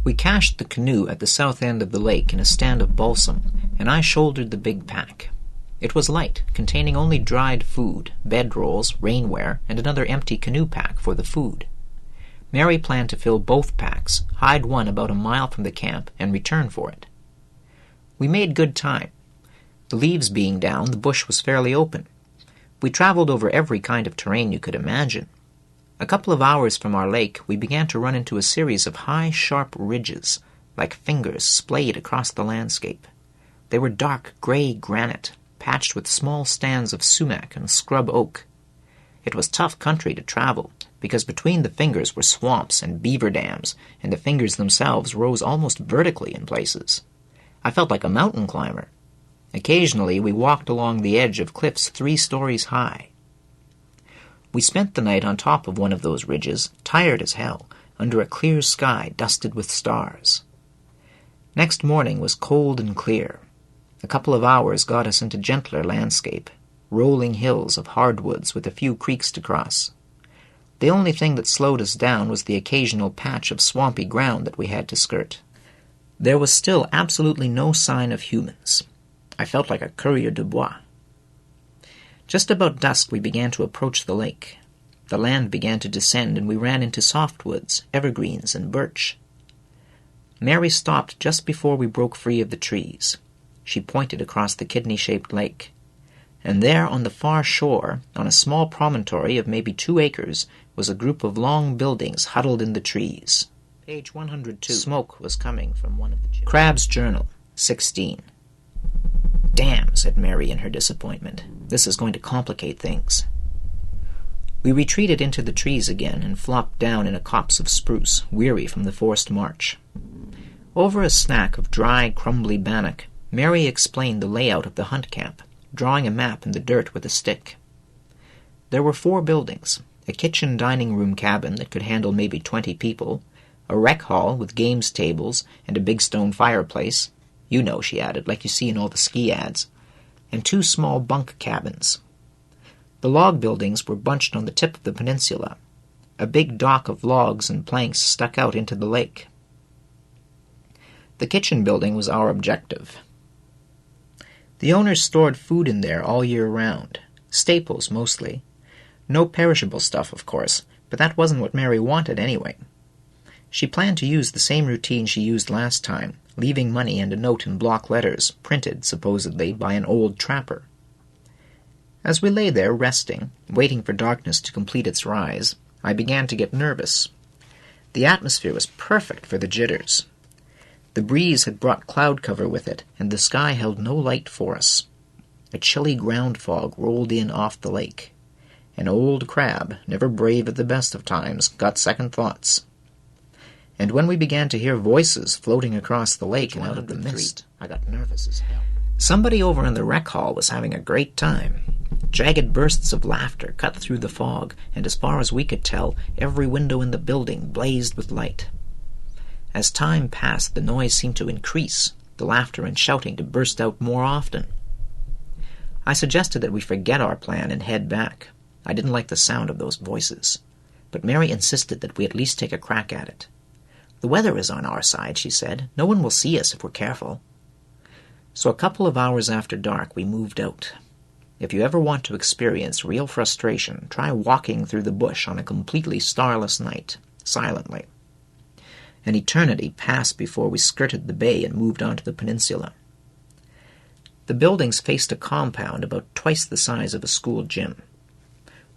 We cached the canoe at the south end of the lake in a stand of balsam, and I shouldered the big pack. It was light, containing only dried food, bedrolls, rainwear, and another empty canoe pack for the food. Mary planned to fill both packs, hide one about a mile from the camp, and return for it. We made good time. The leaves being down, the bush was fairly open. We traveled over every kind of terrain you could imagine. A couple of hours from our lake, we began to run into a series of high, sharp ridges, like fingers splayed across the landscape. They were dark gray granite, patched with small stands of sumac and scrub oak. It was tough country to travel, because between the fingers were swamps and beaver dams, and the fingers themselves rose almost vertically in places. I felt like a mountain climber. Occasionally, we walked along the edge of cliffs 3 stories high. We spent the night on top of one of those ridges, tired as hell, under a clear sky dusted with stars. Next morning was cold and clear. A couple of hours got us into gentler landscape, rolling hills of hardwoods with a few creeks to cross. The only thing that slowed us down was the occasional patch of swampy ground that we had to skirt. There was still absolutely no sign of humans. I felt like a coureur de bois. Just about dusk we began to approach the lake. The land began to descend, and we ran into softwoods, evergreens, and birch. Mary stopped just before we broke free of the trees. She pointed across the kidney-shaped lake. And there on the far shore, on a small promontory of maybe 2 acres, was a group of long buildings huddled in the trees. Page 102. Smoke was coming from one of the chimneys. Crabbe's Journal, 16. "Damn," said Mary in her disappointment. "This is going to complicate things." We retreated into the trees again and flopped down in a copse of spruce, weary from the forced march. Over a snack of dry, crumbly bannock, Mary explained the layout of the hunt camp, drawing a map in the dirt with a stick. There were 4 buildings, a kitchen dining room cabin that could handle maybe 20 people, a rec hall with games tables and a big stone fireplace, you know, she added, like you see in all the ski ads, and 2 small bunk cabins. The log buildings were bunched on the tip of the peninsula. A big dock of logs and planks stuck out into the lake. The kitchen building was our objective. The owners stored food in there all year round, staples mostly. No perishable stuff, of course, but that wasn't what Mary wanted anyway. She planned to use the same routine she used last time, leaving money and a note in block letters, printed, supposedly, by an old trapper. As we lay there resting, waiting for darkness to complete its rise, I began to get nervous. The atmosphere was perfect for the jitters. The breeze had brought cloud cover with it, and the sky held no light for us. A chilly ground fog rolled in off the lake. And old Crabbe, never brave at the best of times, got second thoughts. And when we began to hear voices floating across the lake and out of the mist, I got nervous as hell. Somebody over in the rec hall was having a great time. Jagged bursts of laughter cut through the fog, and as far as we could tell, every window in the building blazed with light. As time passed, the noise seemed to increase, the laughter and shouting to burst out more often. I suggested that we forget our plan and head back. I didn't like the sound of those voices, but Mary insisted that we at least take a crack at it. "The weather is on our side," she said. "No one will see us if we're careful." So a couple of hours after dark, we moved out. If you ever want to experience real frustration, try walking through the bush on a completely starless night, silently. An eternity passed before we skirted the bay and moved onto the peninsula. The buildings faced a compound about twice the size of a school gym.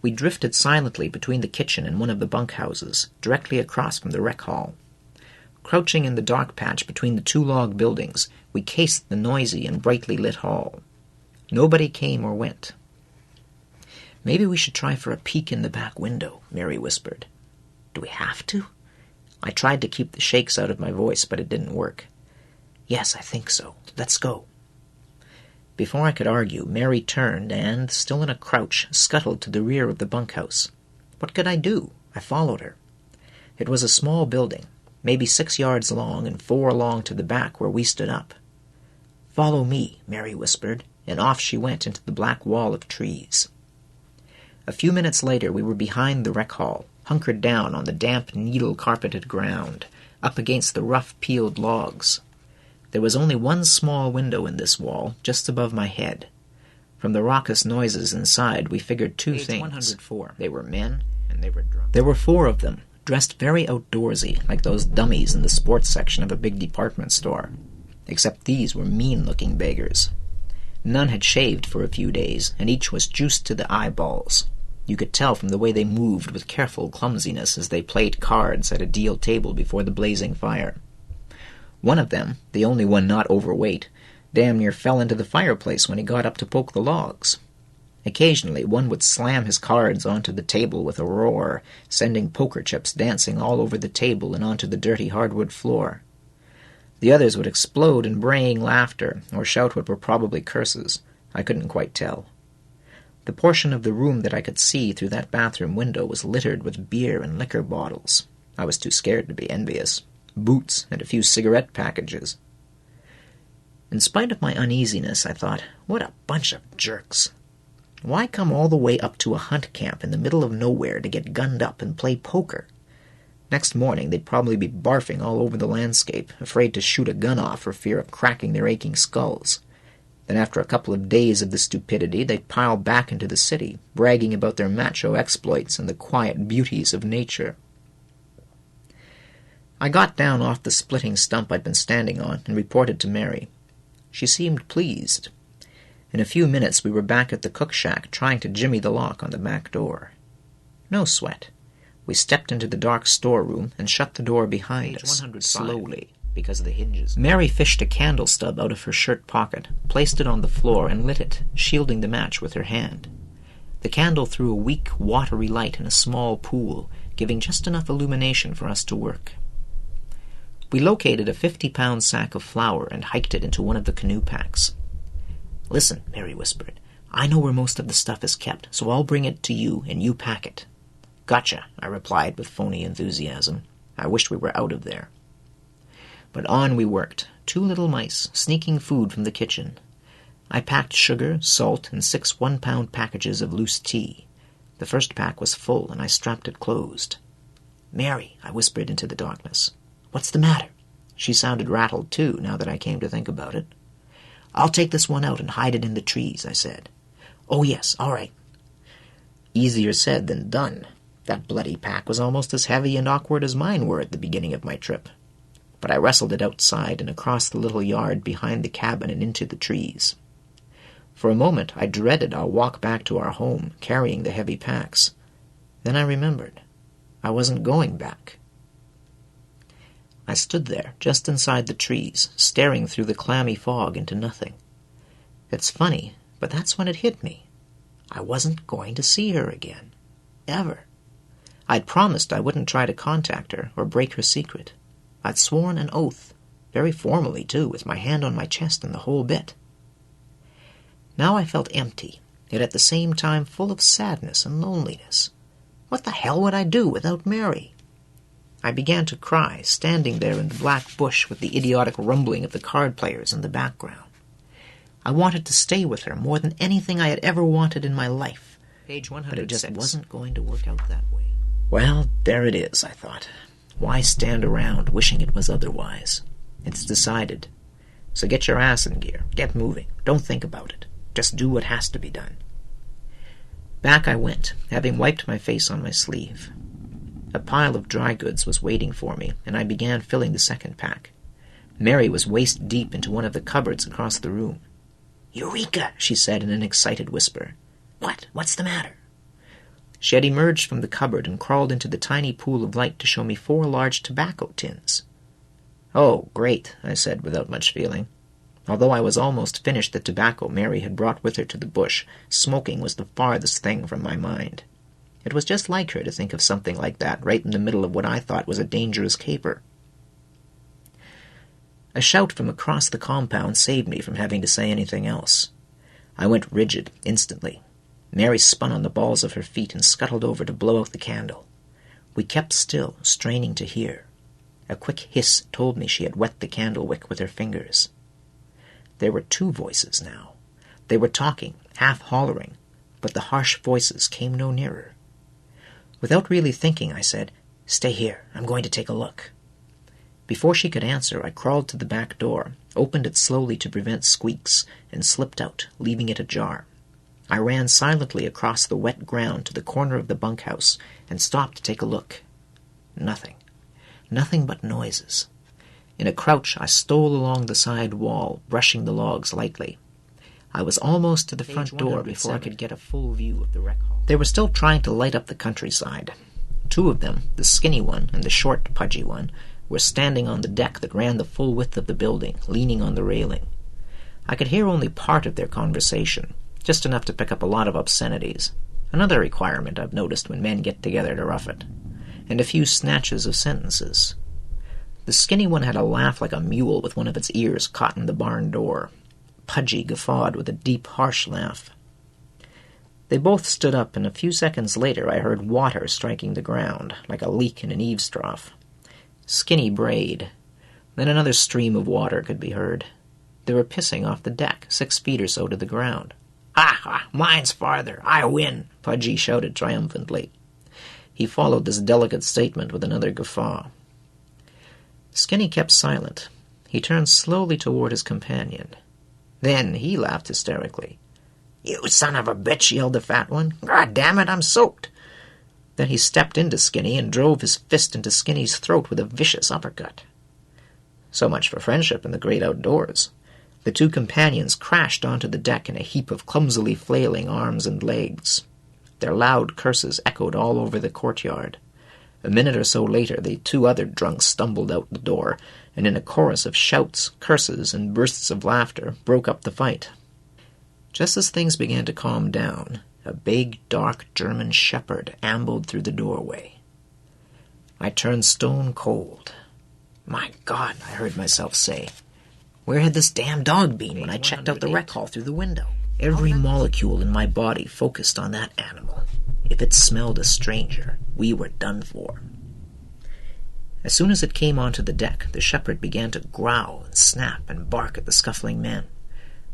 We drifted silently between the kitchen and one of the bunkhouses, directly across from the rec hall. Crouching in the dark patch between the 2 log buildings, we cased the noisy and brightly lit hall. Nobody came or went. "Maybe we should try for a peek in the back window," Mary whispered. "Do we have to?" I tried to keep the shakes out of my voice, but it didn't work. "Yes, I think so. Let's go." Before I could argue, Mary turned and, still in a crouch, scuttled to the rear of the bunkhouse. What could I do? I followed her. It was a small building, maybe 6 yards long and 4 along to the back where we stood up. "Follow me," Mary whispered, and off she went into the black wall of trees. A few minutes later we were behind the rec hall, hunkered down on the damp, needle-carpeted ground, up against the rough-peeled logs. There was only one small window in this wall, just above my head. From the raucous noises inside, we figured 2 things. 104. They were men, and they were drunk. There were 4 of them, dressed very outdoorsy, like those dummies in the sports section of a big department store. Except these were mean-looking beggars. None had shaved for a few days, and each was juiced to the eyeballs. You could tell from the way they moved with careful clumsiness as they played cards at a deal table before the blazing fire. One of them, the only one not overweight, damn near fell into the fireplace when he got up to poke the logs. Occasionally one would slam his cards onto the table with a roar, sending poker chips dancing all over the table and onto the dirty hardwood floor. The others would explode in braying laughter, or shout what were probably curses. I couldn't quite tell. The portion of the room that I could see through that bathroom window was littered with beer and liquor bottles. I was too scared to be envious. Boots and a few cigarette packages. In spite of my uneasiness, I thought, what a bunch of jerks. Why come all the way up to a hunt camp in the middle of nowhere to get gunned up and play poker? Next morning they'd probably be barfing all over the landscape, afraid to shoot a gun off for fear of cracking their aching skulls. Then after a couple of days of this stupidity, they'd pile back into the city, bragging about their macho exploits and the quiet beauties of nature. I got down off the splitting stump I'd been standing on and reported to Mary. She seemed pleased. In a few minutes we were back at the cook shack trying to jimmy the lock on the back door. No sweat. We stepped into the dark storeroom and shut the door behind us, slowly, because of the hinges. Mary fished a candle stub out of her shirt pocket, placed it on the floor, and lit it, shielding the match with her hand. The candle threw a weak, watery light in a small pool, giving just enough illumination for us to work. We located a 50-pound sack of flour and hiked it into one of the canoe packs. "Listen," Mary whispered. "I know where most of the stuff is kept, so I'll bring it to you and you pack it." "Gotcha," I replied with phony enthusiasm. I wished we were out of there. But on we worked, 2 little mice, sneaking food from the kitchen. I packed sugar, salt, and 6 one-pound packages of loose tea. The first pack was full, and I strapped it closed. "Mary," I whispered into the darkness. "What's the matter?" She sounded rattled, too, now that I came to think about it. "I'll take this one out and hide it in the trees," I said. "Oh, yes, all right." Easier said than done. That bloody pack was almost as heavy and awkward as mine were at the beginning of my trip. But I wrestled it outside and across the little yard behind the cabin and into the trees. For a moment I dreaded our walk back to our home, carrying the heavy packs. Then I remembered. I wasn't going back. I stood there, just inside the trees, staring through the clammy fog into nothing. It's funny, but that's when it hit me. I wasn't going to see her again. Ever. I'd promised I wouldn't try to contact her or break her secret. I'd sworn an oath, very formally, too, with my hand on my chest and the whole bit. Now I felt empty, yet at the same time full of sadness and loneliness. What the hell would I do without Mary? I began to cry, standing there in the black bush with the idiotic rumbling of the card players in the background. I wanted to stay with her more than anything I had ever wanted in my life. Page 106. But it just wasn't going to work out that way. Well, there it is, I thought. Why stand around wishing it was otherwise? It's decided. So get your ass in gear. Get moving. Don't think about it. Just do what has to be done. Back I went, having wiped my face on my sleeve. A pile of dry goods was waiting for me, and I began filling the second pack. Mary was waist-deep into one of the cupboards across the room. "Eureka!" she said in an excited whisper. "What? What's the matter?" She had emerged from the cupboard and crawled into the tiny pool of light to show me 4 large tobacco tins. "Oh, great," I said without much feeling. Although I was almost finished the tobacco Mary had brought with her to the bush, smoking was the farthest thing from my mind. It was just like her to think of something like that right in the middle of what I thought was a dangerous caper. A shout from across the compound saved me from having to say anything else. I went rigid instantly. Mary spun on the balls of her feet and scuttled over to blow out the candle. We kept still, straining to hear. A quick hiss told me she had wet the candle wick with her fingers. There were 2 voices now. They were talking, half hollering, but the harsh voices came no nearer. Without really thinking, I said, "Stay here. I'm going to take a look." Before she could answer, I crawled to the back door, opened it slowly to prevent squeaks, and slipped out, leaving it ajar. I ran silently across the wet ground to the corner of the bunkhouse and stopped to take a look. Nothing. Nothing but noises. In a crouch, I stole along the side wall, brushing the logs lightly. I was almost to the front door before I could get a full view of the rec hall. They were still trying to light up the countryside. 2 of them, the skinny one and the short, pudgy one, were standing on the deck that ran the full width of the building, leaning on the railing. I could hear only part of their conversation, just enough to pick up a lot of obscenities, another requirement I've noticed when men get together to rough it, and a few snatches of sentences. The skinny one had a laugh like a mule with one of its ears caught in the barn door. Pudgy guffawed with a deep, harsh laugh. They both stood up, and a few seconds later I heard water striking the ground, like a leak in an eaves trough. Skinny brayed. Then another stream of water could be heard. They were pissing off the deck, 6 feet or so to the ground. "Ha! Mine's farther! I win!" Pudgy shouted triumphantly. He followed this delicate statement with another guffaw. Skinny kept silent. He turned slowly toward his companion. Then he laughed hysterically. "You son of a bitch," yelled the fat one. "God damn it, I'm soaked." Then he stepped into Skinny and drove his fist into Skinny's throat with a vicious uppercut. So much for friendship in the great outdoors. The two companions crashed onto the deck in a heap of clumsily flailing arms and legs. Their loud curses echoed all over the courtyard. A minute or so later, the two other drunks stumbled out the door, and in a chorus of shouts, curses, and bursts of laughter, broke up the fight. Just as things began to calm down, a big, dark German shepherd ambled through the doorway. I turned stone cold. "My God," I heard myself say. Where had this damn dog been when I checked out the rec hall through the window? Every molecule in my body focused on that animal. If it smelled a stranger, we were done for. As soon as it came onto the deck, the shepherd began to growl and snap and bark at the scuffling men.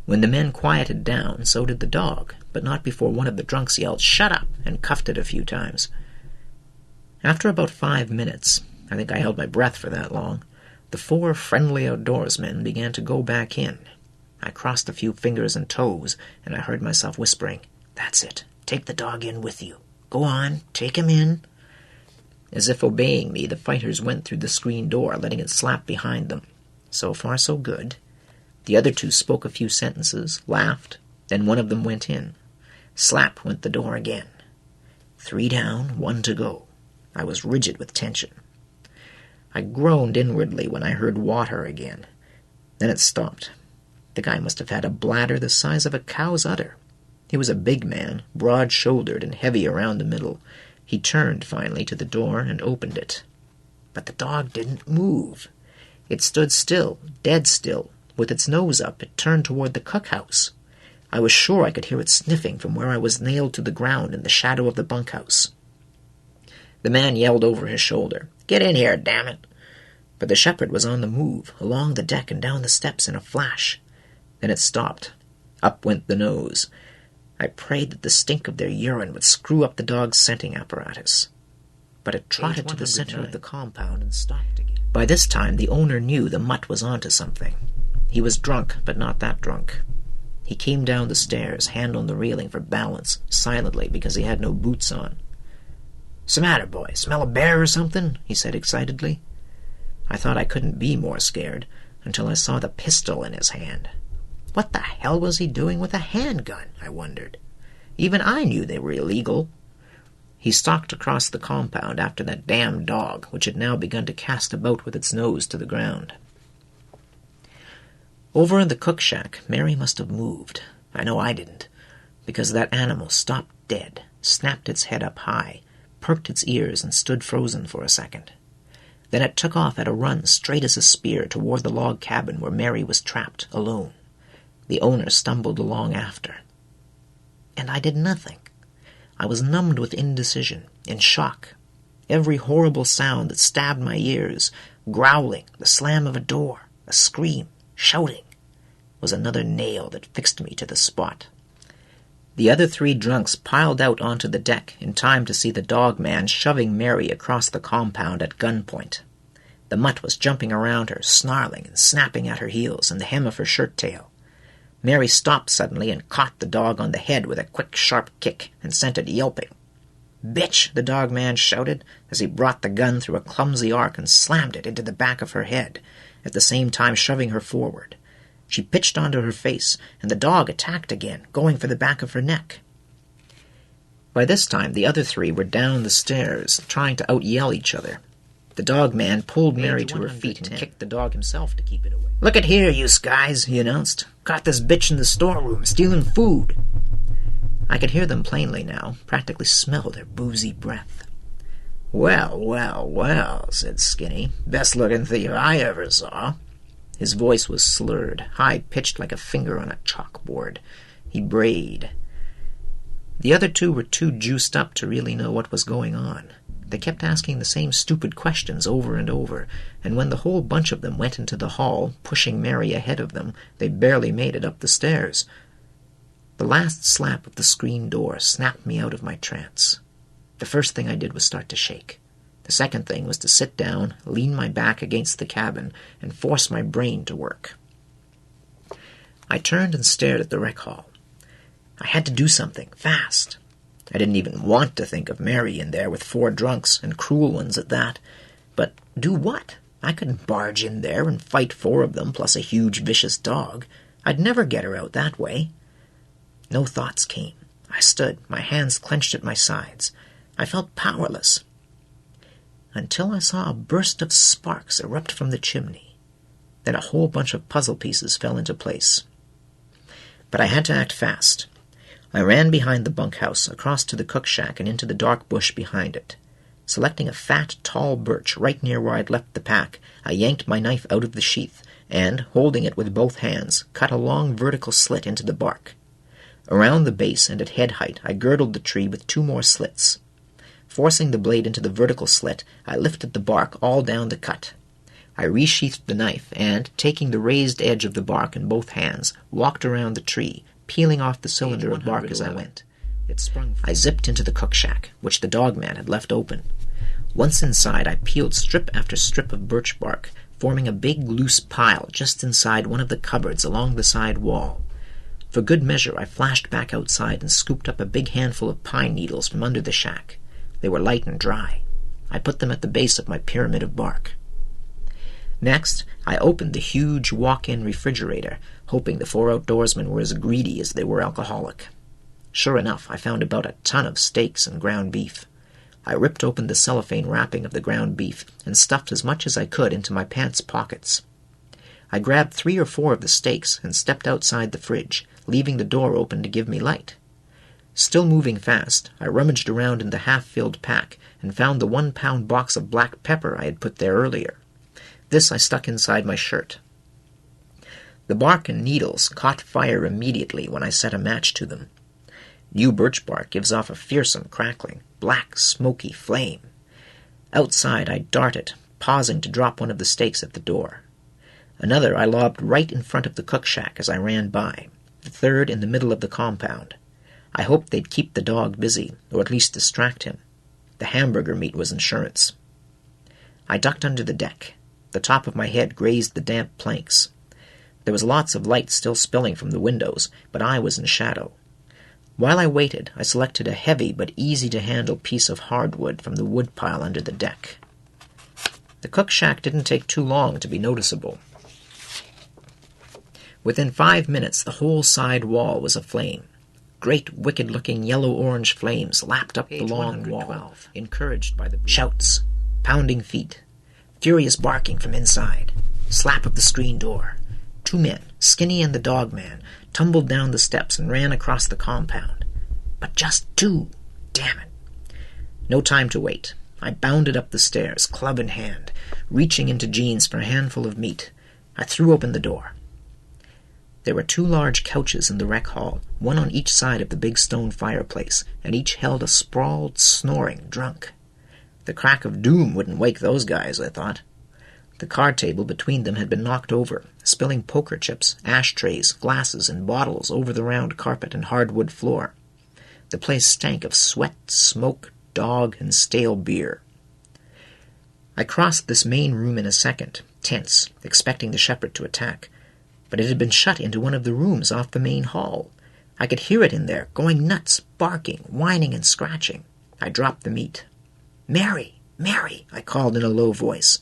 When the men quieted down, so did the dog, but not before one of the drunks yelled, "Shut up!" and cuffed it a few times. After about 5 minutes, I think I held my breath for that long, the 4 friendly outdoorsmen began to go back in. I crossed a few fingers and toes, and I heard myself whispering, "That's it. Take the dog in with you. Go on, take him in." As if obeying me, the fighters went through the screen door, letting it slap behind them. So far, so good. The other 2 spoke a few sentences, laughed, then one of them went in. Slap went the door again. 3 down, 1 to go. I was rigid with tension. I groaned inwardly when I heard water again. Then it stopped. The guy must have had a bladder the size of a cow's udder. He was a big man, broad-shouldered and heavy around the middle. He turned, finally, to the door and opened it. But the dog didn't move. It stood still, dead still. With its nose up, it turned toward the cookhouse. I was sure I could hear it sniffing from where I was nailed to the ground in the shadow of the bunkhouse. The man yelled over his shoulder, "Get in here, damn it!" But the shepherd was on the move, along the deck and down the steps in a flash. Then it stopped. Up went the nose. I prayed that the stink of their urine would screw up the dog's scenting apparatus. But it trotted to the center of the compound and stopped again. By this time, the owner knew the mutt was onto something. He was drunk, but not that drunk. He came down the stairs, hand on the railing for balance, silently because he had no boots on. "'Smatter, boy? Smell a bear or something?" he said excitedly. I thought I couldn't be more scared until I saw the pistol in his hand. What the hell was he doing with a handgun, I wondered. Even I knew they were illegal. He stalked across the compound after that damned dog, which had now begun to cast about with its nose to the ground. Over in the cook shack, Mary must have moved. I know I didn't, because that animal stopped dead, snapped its head up high, perked its ears, and stood frozen for a second. Then it took off at a run straight as a spear toward the log cabin where Mary was trapped, alone. The owner stumbled along after. And I did nothing. I was numbed with indecision, in shock. Every horrible sound that stabbed my ears, growling, the slam of a door, a scream, shouting, was another nail that fixed me to the spot. The other 3 drunks piled out onto the deck in time to see the dog man shoving Mary across the compound at gunpoint. The mutt was jumping around her, snarling and snapping at her heels and the hem of her shirt tail. Mary stopped suddenly and caught the dog on the head with a quick, sharp kick and sent it yelping. "Bitch!" the dog man shouted as he brought the gun through a clumsy arc and slammed it into the back of her head, at the same time shoving her forward. She pitched onto her face, and the dog attacked again, going for the back of her neck. By this time, the other 3 were down the stairs, trying to out-yell each other. The dog man pulled Mary to her feet and kicked the dog himself to keep it away. "Look at here, you guys," he announced. "Got this bitch in the storeroom, stealing food." I could hear them plainly now, practically smell their boozy breath. "Well, well, well," said Skinny. "Best-looking thief I ever saw." His voice was slurred, high-pitched like a finger on a chalkboard. He brayed. The other 2 were too juiced up to really know what was going on. They kept asking the same stupid questions over and over, and when the whole bunch of them went into the hall, pushing Mary ahead of them, they barely made it up the stairs. The last slap of the screen door snapped me out of my trance. The first thing I did was start to shake. The second thing was to sit down, lean my back against the cabin, and force my brain to work. I turned and stared at the rec hall. I had to do something, fast. I didn't even want to think of Mary in there with 4 drunks, and cruel ones at that. But do what? I couldn't barge in there and fight 4 of them, plus a huge, vicious dog. I'd never get her out that way. No thoughts came. I stood, my hands clenched at my sides. I felt powerless. Until I saw a burst of sparks erupt from the chimney. Then a whole bunch of puzzle pieces fell into place. But I had to act fast. I ran behind the bunkhouse, across to the cook shack, and into the dark bush behind it. Selecting a fat, tall birch right near where I'd left the pack, I yanked my knife out of the sheath, and, holding it with both hands, cut a long vertical slit into the bark. Around the base and at head height, I girdled the tree with 2 more slits. Forcing the blade into the vertical slit, I lifted the bark all down the cut. I resheathed the knife, and, taking the raised edge of the bark in both hands, walked around the tree, peeling off the cylinder of bark as I went. I zipped into the cook shack, which the dogman had left open. Once inside, I peeled strip after strip of birch bark, forming a big loose pile just inside one of the cupboards along the side wall. For good measure, I flashed back outside and scooped up a big handful of pine needles from under the shack. They were light and dry. I put them at the base of my pyramid of bark. Next, I opened the huge walk-in refrigerator, hoping the 4 outdoorsmen were as greedy as they were alcoholic. Sure enough, I found about a ton of steaks and ground beef. I ripped open the cellophane wrapping of the ground beef and stuffed as much as I could into my pants pockets. I grabbed 3 or 4 of the steaks and stepped outside the fridge, leaving the door open to give me light. Still moving fast, I rummaged around in the half-filled pack and found the 1-pound box of black pepper I had put there earlier. This I stuck inside my shirt. The bark and needles caught fire immediately when I set a match to them. New birch bark gives off a fearsome crackling, black, smoky flame. Outside I darted, pausing to drop one of the steaks at the door. Another I lobbed right in front of the cook shack as I ran by, the third in the middle of the compound. I hoped they'd keep the dog busy, or at least distract him. The hamburger meat was insurance. I ducked under the deck. The top of my head grazed the damp planks. There was lots of light still spilling from the windows, but I was in shadow. While I waited, I selected a heavy but easy-to-handle piece of hardwood from the woodpile under the deck. The cook shack didn't take too long to be noticeable. Within 5 minutes, the whole side wall was aflame. Great, wicked-looking yellow-orange flames lapped up the long wall, encouraged by the shouts, pounding feet, furious barking from inside, slap of the screen door. 2 men, Skinny and the dogman, tumbled down the steps and ran across the compound. But just 2. Damn it. No time to wait. I bounded up the stairs, club in hand, reaching into jeans for a handful of meat. I threw open the door. There were 2 large couches in the rec hall, one on each side of the big stone fireplace, and each held a sprawled, snoring drunk. The crack of doom wouldn't wake those guys, I thought. The card table between them had been knocked over, spilling poker chips, ashtrays, glasses, and bottles over the round carpet and hardwood floor. The place stank of sweat, smoke, dog, and stale beer. I crossed this main room in a second, tense, expecting the shepherd to attack. But it had been shut into one of the rooms off the main hall. I could hear it in there, going nuts, barking, whining, and scratching. I dropped the meat. "Mary! Mary!" I called in a low voice.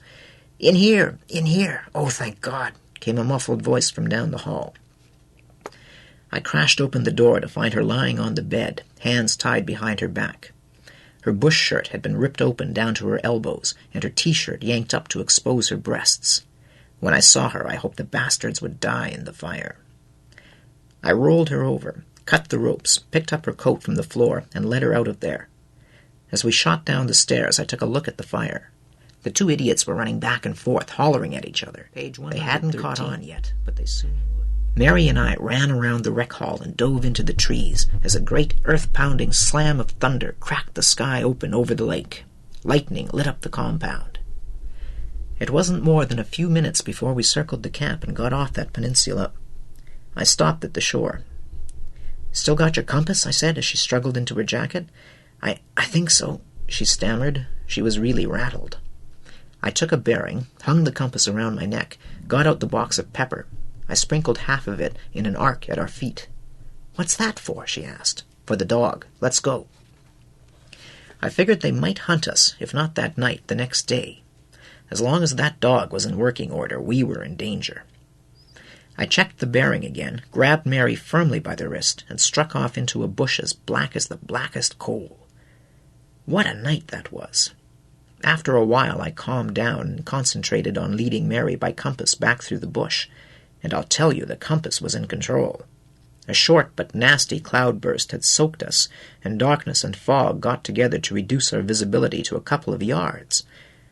"In here! In here! Oh, thank God!" came a muffled voice from down the hall. I crashed open the door to find her lying on the bed, hands tied behind her back. Her bush shirt had been ripped open down to her elbows, and her T-shirt yanked up to expose her breasts. When I saw her, I hoped the bastards would die in the fire. I rolled her over, cut the ropes, picked up her coat from the floor, and led her out of there. As we shot down the stairs, I took a look at the fire. The 2 idiots were running back and forth, hollering at each other. They hadn't caught on yet, but they soon would. Mary and I ran around the rec hall and dove into the trees as a great earth-pounding slam of thunder cracked the sky open over the lake. Lightning lit up the compound. It wasn't more than a few minutes before we circled the camp and got off that peninsula. I stopped at the shore. "Still got your compass?" I said as she struggled into her jacket. I think so," she stammered. She was really rattled. I took a bearing, hung the compass around my neck, got out the box of pepper. I sprinkled half of it in an arc at our feet. "What's that for?" she asked. "For the dog. Let's go." I figured they might hunt us, if not that night, the next day. As long as that dog was in working order, we were in danger. I checked the bearing again, grabbed Mary firmly by the wrist, and struck off into a bush as black as the blackest coal. What a night that was! After a while I calmed down and concentrated on leading Mary by compass back through the bush, and I'll tell you the compass was in control. A short but nasty cloudburst had soaked us, and darkness and fog got together to reduce our visibility to a couple of yards.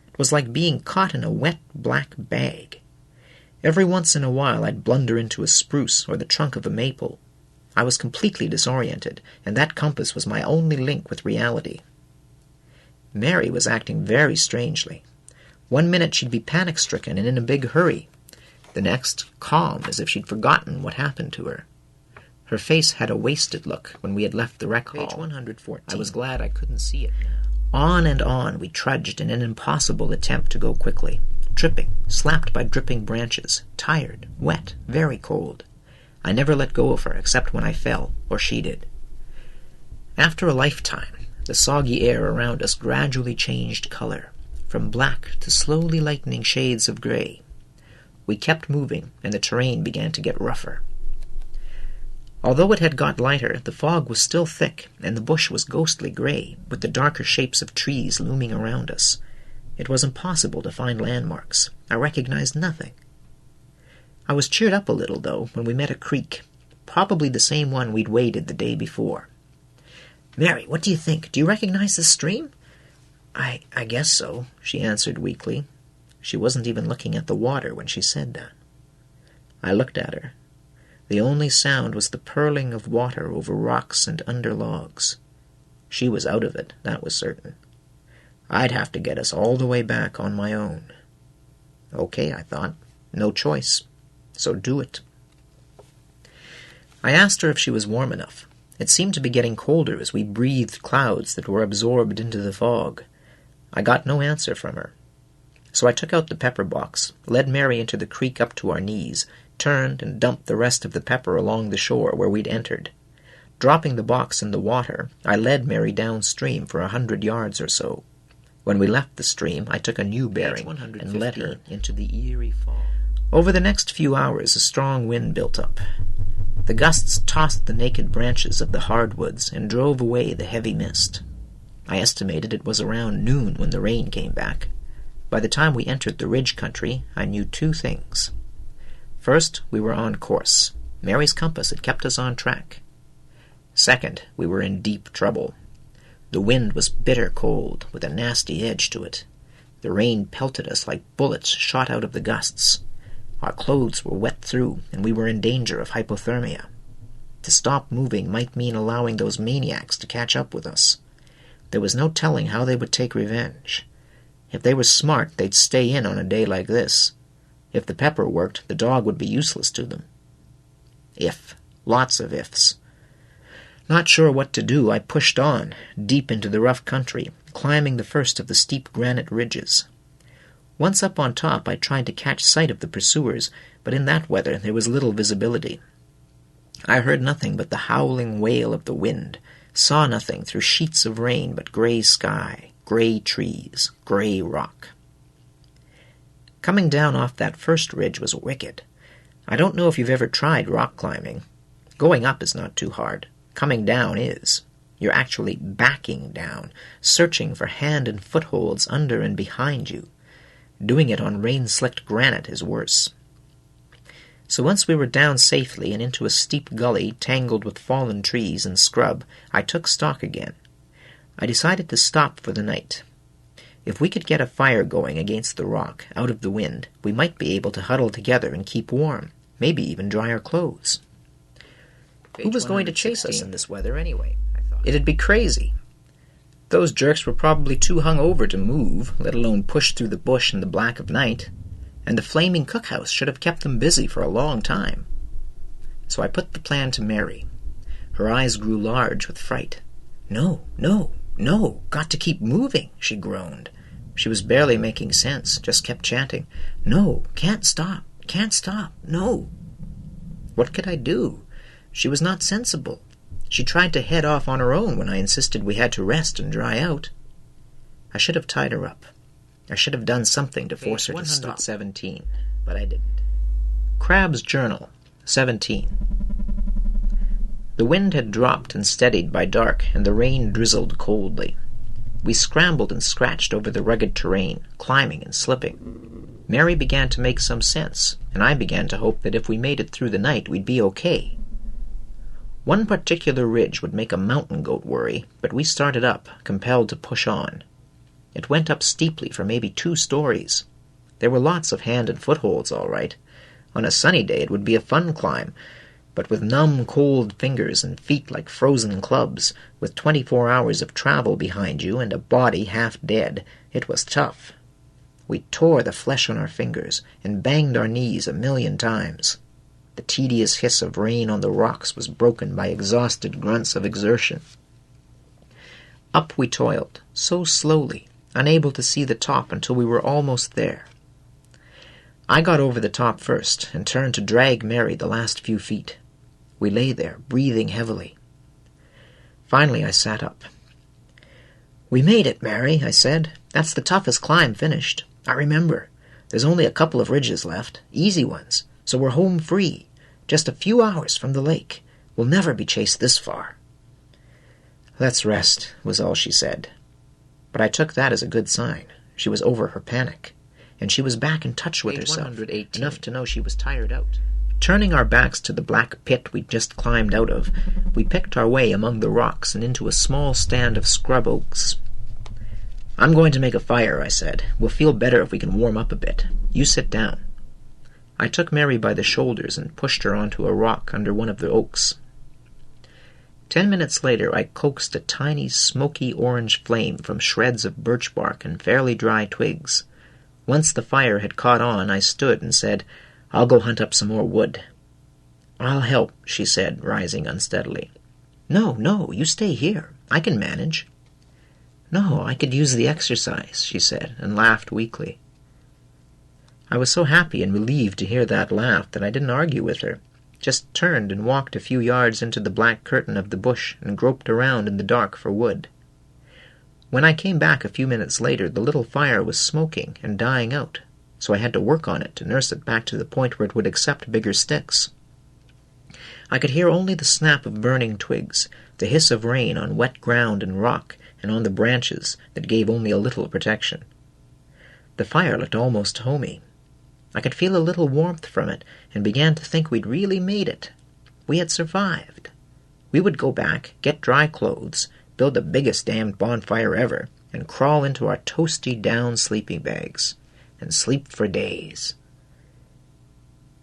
It was like being caught in a wet black bag. Every once in a while I'd blunder into a spruce or the trunk of a maple. I was completely disoriented, and that compass was my only link with reality. Mary was acting very strangely. One minute she'd be panic-stricken and in a big hurry. The next, calm, as if she'd forgotten what happened to her. Her face had a wasted look when we had left the rec hall. Page 114. I was glad I couldn't see it now. On and on we trudged in an impossible attempt to go quickly, tripping, slapped by dripping branches, tired, wet, very cold. I never let go of her except when I fell, or she did. After a lifetime, the soggy air around us gradually changed color, from black to slowly lightening shades of gray. We kept moving, and the terrain began to get rougher. Although it had got lighter, the fog was still thick, and the bush was ghostly gray, with the darker shapes of trees looming around us. It was impossible to find landmarks. I recognized nothing. I was cheered up a little, though, when we met a creek, probably the same one we'd waded the day before. "Mary, what do you think? Do you recognize this stream?" I guess so," she answered weakly. She wasn't even looking at the water when she said that. I looked at her. The only sound was the purling of water over rocks and under logs. She was out of it, that was certain. I'd have to get us all the way back on my own. Okay, I thought. No choice. So do it. I asked her if she was warm enough. It seemed to be getting colder as we breathed clouds that were absorbed into the fog. I got no answer from her. So I took out the pepper box, led Mary into the creek up to our knees, turned and dumped the rest of the pepper along the shore where we'd entered. Dropping the box in the water, I led Mary downstream for 100 yards or so. When we left the stream, I took a new bearing and led her into the eerie fog. Over the next few hours, a strong wind built up. The gusts tossed the naked branches of the hardwoods and drove away the heavy mist. I estimated it was around noon when the rain came back. By the time we entered the ridge country, I knew two things. First, we were on course. Mary's compass had kept us on track. Second, we were in deep trouble. The wind was bitter cold, with a nasty edge to it. The rain pelted us like bullets shot out of the gusts. Our clothes were wet through, and we were in danger of hypothermia. To stop moving might mean allowing those maniacs to catch up with us. There was no telling how they would take revenge. If they were smart, they'd stay in on a day like this. If the pepper worked, the dog would be useless to them. If. Lots of ifs. Not sure what to do, I pushed on, deep into the rough country, climbing the first of the steep granite ridges. Once up on top, I tried to catch sight of the pursuers, but in that weather there was little visibility. I heard nothing but the howling wail of the wind, saw nothing through sheets of rain but gray sky, gray trees, gray rock. Coming down off that first ridge was wicked. I don't know if you've ever tried rock climbing. Going up is not too hard. Coming down is. You're actually backing down, searching for hand and footholds under and behind you. Doing it on rain-slicked granite is worse. So once we were down safely and into a steep gully tangled with fallen trees and scrub, I took stock again. I decided to stop for the night. If we could get a fire going against the rock, out of the wind, we might be able to huddle together and keep warm, maybe even dry our clothes. Who was going to chase us in this weather anyway? I thought. It'd be crazy. Those jerks were probably too hungover to move, let alone push through the bush in the black of night, and the flaming cookhouse should have kept them busy for a long time. So I put the plan to Mary. Her eyes grew large with fright. No, got to keep moving, she groaned. She was barely making sense, just kept chanting, "No, can't stop, no." What could I do? She was not sensible. She tried to head off on her own when I insisted we had to rest and dry out. I should have tied her up. I should have done something to force her to stop. 117, but I didn't. Crabbe's Journal, 17. The wind had dropped and steadied by dark, and the rain drizzled coldly. We scrambled and scratched over the rugged terrain, climbing and slipping. Mary began to make some sense, and I began to hope that if we made it through the night, we'd be okay. One particular ridge would make a mountain goat worry, but we started up, compelled to push on. It went up steeply for maybe 2 stories. There were lots of hand and footholds, all right. On a sunny day it would be a fun climb, but with numb, cold fingers and feet like frozen clubs, with 24 hours of travel behind you and a body half dead, it was tough. We tore the flesh on our fingers and banged our knees 1,000,000 times. The tedious hiss of rain on the rocks was broken by exhausted grunts of exertion. Up we toiled, so slowly, unable to see the top until we were almost there. I got over the top first and turned to drag Mary the last few feet. We lay there, breathing heavily. Finally I sat up. "We made it, Mary," I said. "That's the toughest climb finished. I remember. There's only a couple of ridges left, easy ones, so we're home free, just a few hours from the lake. We'll never be chased this far." "Let's rest," was all she said. But I took that as a good sign. She was over her panic, and she was back in touch with herself, enough to know she was tired out. Turning our backs to the black pit we'd just climbed out of, we picked our way among the rocks and into a small stand of scrub oaks. "I'm going to make a fire," I said. "We'll feel better if we can warm up a bit. You sit down." I took Mary by the shoulders and pushed her onto a rock under one of the oaks. 10 minutes later I coaxed a tiny smoky orange flame from shreds of birch bark and fairly dry twigs. Once the fire had caught on, I stood and said, "I'll go hunt up some more wood." "I'll help," she said, rising unsteadily. No, you stay here. I can manage." "No, I could use the exercise," she said, and laughed weakly. I was so happy and relieved to hear that laugh that I didn't argue with her, just turned and walked a few yards into the black curtain of the bush and groped around in the dark for wood. When I came back a few minutes later, the little fire was smoking and dying out, so I had to work on it to nurse it back to the point where it would accept bigger sticks. I could hear only the snap of burning twigs, the hiss of rain on wet ground and rock and on the branches that gave only a little protection. The fire looked almost homey. I could feel a little warmth from it and began to think we'd really made it. We had survived. We would go back, get dry clothes, build the biggest damned bonfire ever, and crawl into our toasty down sleeping bags, and sleep for days.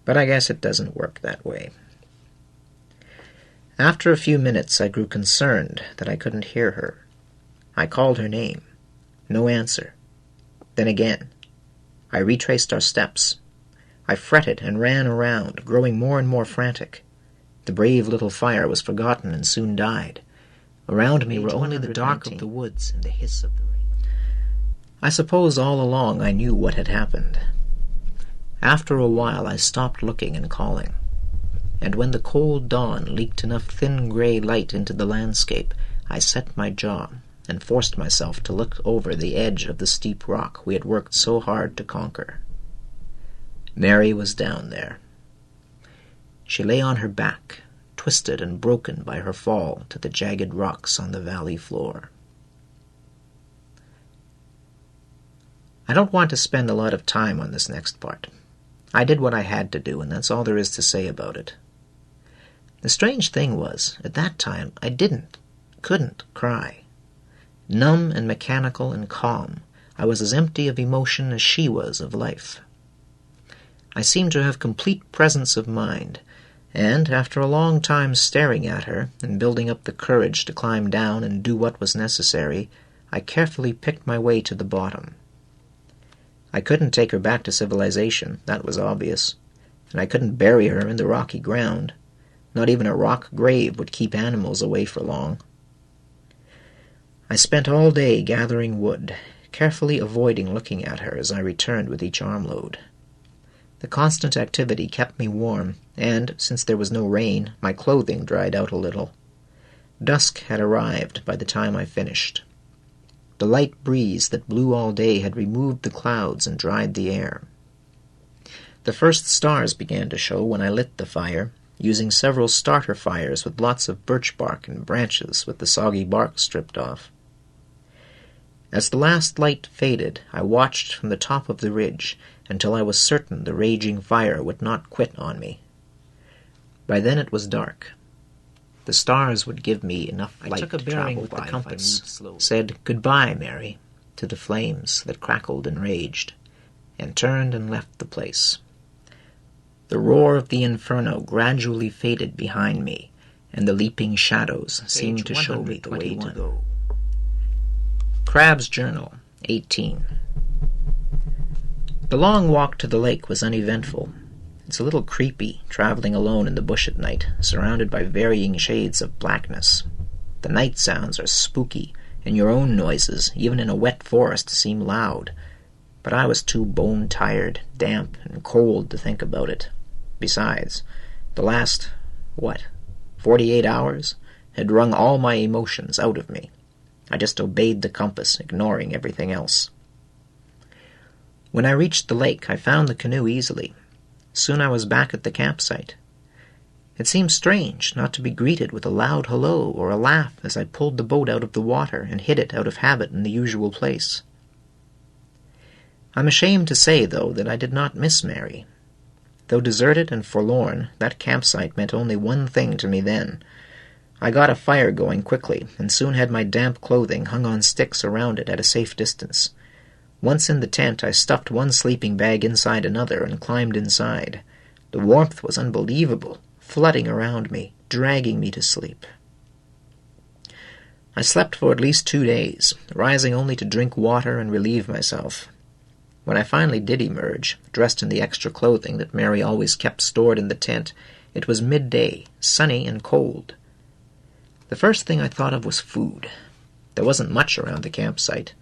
But I guess it doesn't work that way. After a few minutes I grew concerned that I couldn't hear her. I called her name. No answer. Then again. I retraced our steps. I fretted and ran around, growing more and more frantic. The brave little fire was forgotten and soon died. Around me were only the dark of the woods and the hiss of the rain. I suppose all along I knew what had happened. After a while I stopped looking and calling, and when the cold dawn leaked enough thin gray light into the landscape, I set my jaw and forced myself to look over the edge of the steep rock we had worked so hard to conquer. Mary was down there. She lay on her back, twisted and broken by her fall to the jagged rocks on the valley floor. I don't want to spend a lot of time on this next part. I did what I had to do, and that's all there is to say about it. The strange thing was, at that time, I couldn't cry. Numb and mechanical and calm, I was as empty of emotion as she was of life. I seemed to have complete presence of mind, and after a long time staring at her and building up the courage to climb down and do what was necessary, I carefully picked my way to the bottom. I couldn't take her back to civilization, that was obvious, and I couldn't bury her in the rocky ground. Not even a rock grave would keep animals away for long. I spent all day gathering wood, carefully avoiding looking at her as I returned with each armload. The constant activity kept me warm, and, since there was no rain, my clothing dried out a little. Dusk had arrived by the time I finished. The light breeze that blew all day had removed the clouds and dried the air. The first stars began to show when I lit the fire, using several starter fires with lots of birch bark and branches with the soggy bark stripped off. As the last light faded, I watched from the top of the ridge until I was certain the raging fire would not quit on me. By then it was dark. The stars would give me enough light to travel with the compass, said "Goodbye, Mary," to the flames that crackled and raged, and turned and left the place. The roar of the inferno gradually faded behind me, and the leaping shadows seemed to show me the way to go. Crabbe's Journal, 18. The long walk to the lake was uneventful. It's a little creepy, traveling alone in the bush at night, surrounded by varying shades of blackness. The night sounds are spooky, and your own noises, even in a wet forest, seem loud. But I was too bone-tired, damp, and cold to think about it. Besides, the last, 48 hours had wrung all my emotions out of me. I just obeyed the compass, ignoring everything else. When I reached the lake, I found the canoe easily. Soon I was back at the campsite. It seemed strange not to be greeted with a loud hello or a laugh as I pulled the boat out of the water and hid it out of habit in the usual place. I'm ashamed to say, though, that I did not miss Mary. Though deserted and forlorn, that campsite meant only one thing to me then. I got a fire going quickly, and soon had my damp clothing hung on sticks around it at a safe distance. Once in the tent, I stuffed one sleeping bag inside another and climbed inside. The warmth was unbelievable, flooding around me, dragging me to sleep. I slept for at least 2 days, rising only to drink water and relieve myself. When I finally did emerge, dressed in the extra clothing that Mary always kept stored in the tent, it was midday, sunny and cold. The first thing I thought of was food. There wasn't much around the campsite.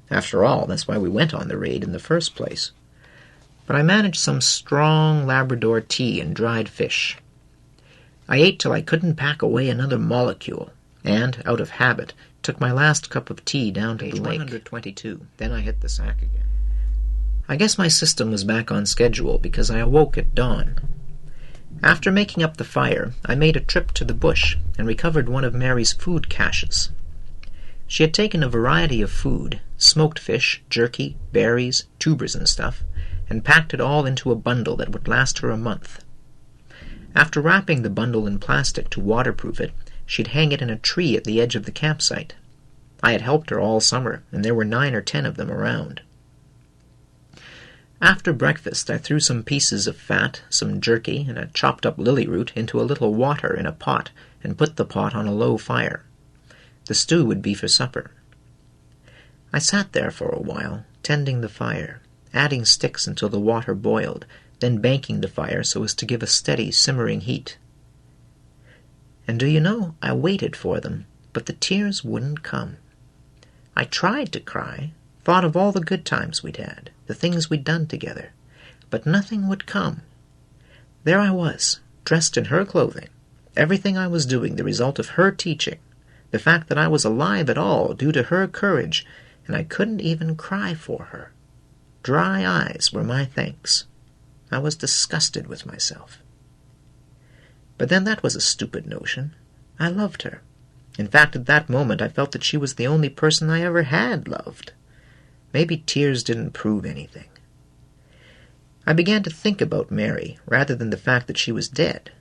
After all, that's why we went on the raid in the first place. But I managed some strong Labrador tea and dried fish. I ate till I couldn't pack away another molecule, and, out of habit, took my last cup of tea down to the lake. 122. Then I hit the sack again. I guess my system was back on schedule because I awoke at dawn. After making up the fire, I made a trip to the bush and recovered one of Mary's food caches. She had taken a variety of food, smoked fish, jerky, berries, tubers and stuff, and packed it all into a bundle that would last her a month. After wrapping the bundle in plastic to waterproof it, she'd hang it in a tree at the edge of the campsite. I had helped her all summer, and there were 9 or 10 of them around. After breakfast, I threw some pieces of fat, some jerky, and a chopped-up lily root into a little water in a pot and put the pot on a low fire. The stew would be for supper. I sat there for a while, tending the fire, adding sticks until the water boiled, then banking the fire so as to give a steady, simmering heat. And do you know, I waited for them, but the tears wouldn't come. I tried to cry, thought of all the good times we'd had, the things we'd done together, but nothing would come. There I was, dressed in her clothing, everything I was doing the result of her teaching, the fact that I was alive at all due to her courage, and I couldn't even cry for her. Dry eyes were my thanks. I was disgusted with myself. But then that was a stupid notion. I loved her. In fact, at that moment I felt that she was the only person I ever had loved. Maybe tears didn't prove anything. I began to think about Mary, rather than the fact that she was dead.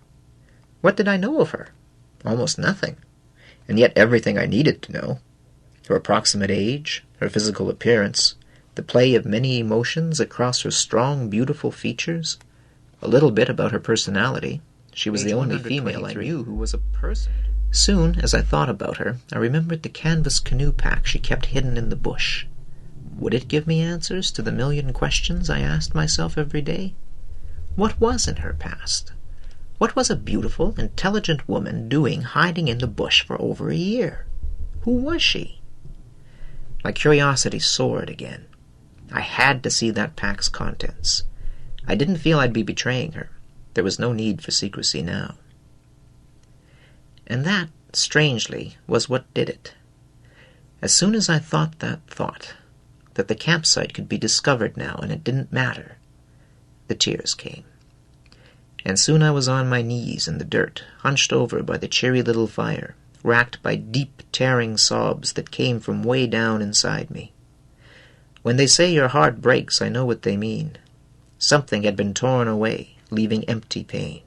What did I know of her? Almost nothing. And yet everything I needed to know. Her approximate age, her physical appearance, the play of many emotions across her strong, beautiful features, a little bit about her personality. She was the only female I knew who was a person. Soon, as I thought about her, I remembered the canvas canoe pack she kept hidden in the bush. Would it give me answers to the million questions I asked myself every day? What was in her past? What was a beautiful, intelligent woman doing hiding in the bush for over a year? Who was she? My curiosity soared again. I had to see that pack's contents. I didn't feel I'd be betraying her. There was no need for secrecy now. And that, strangely, was what did it. As soon as I thought that thought, that the campsite could be discovered now and it didn't matter, the tears came. And soon I was on my knees in the dirt, hunched over by the cheery little fire, racked by deep, tearing sobs that came from way down inside me. When they say your heart breaks, I know what they mean. Something had been torn away, leaving empty pain.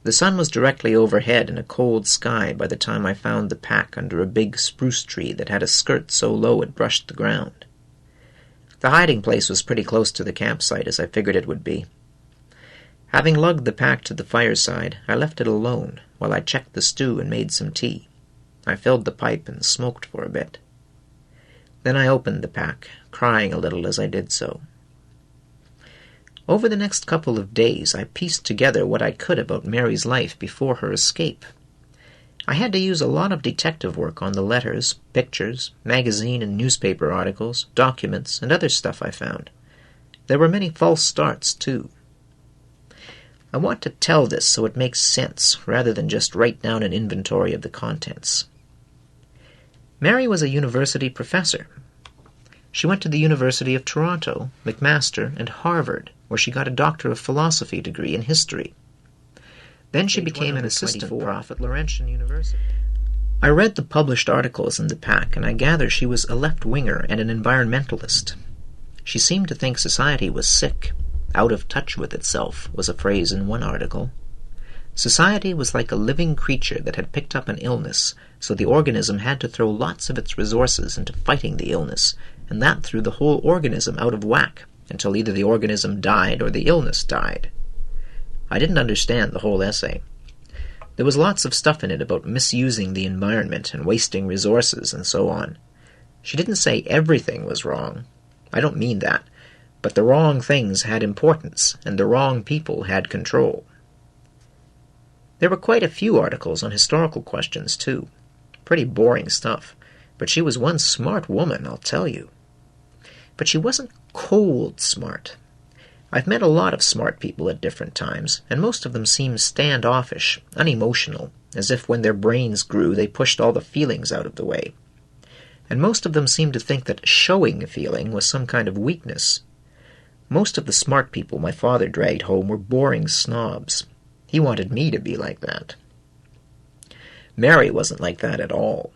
The sun was directly overhead in a cold sky by the time I found the pack under a big spruce tree that had a skirt so low it brushed the ground. The hiding place was pretty close to the campsite, as I figured it would be. Having lugged the pack to the fireside, I left it alone while I checked the stew and made some tea. I filled the pipe and smoked for a bit. Then I opened the pack, crying a little as I did so. Over the next couple of days, I pieced together what I could about Mary's life before her escape. I had to use a lot of detective work on the letters, pictures, magazine and newspaper articles, documents, and other stuff I found. There were many false starts, too. I want to tell this so it makes sense, rather than just write down an inventory of the contents. Mary was a university professor. She went to the University of Toronto, McMaster, and Harvard, where she got a Doctor of Philosophy degree in history. Then she became an assistant prof at Laurentian University. I read the published articles in the pack, and I gather she was a left-winger and an environmentalist. She seemed to think society was sick. Out of touch with itself was a phrase in one article. Society was like a living creature that had picked up an illness, so the organism had to throw lots of its resources into fighting the illness, and that threw the whole organism out of whack, until either the organism died or the illness died. I didn't understand the whole essay. There was lots of stuff in it about misusing the environment and wasting resources and so on. She didn't say everything was wrong. I don't mean that. But the wrong things had importance, and the wrong people had control. There were quite a few articles on historical questions, too. Pretty boring stuff. But she was one smart woman, I'll tell you. But she wasn't cold smart. I've met a lot of smart people at different times, and most of them seemed standoffish, unemotional, as if when their brains grew they pushed all the feelings out of the way. And most of them seemed to think that showing a feeling was some kind of weakness. Most of the smart people my father dragged home were boring snobs. He wanted me to be like that. Mary wasn't like that at all.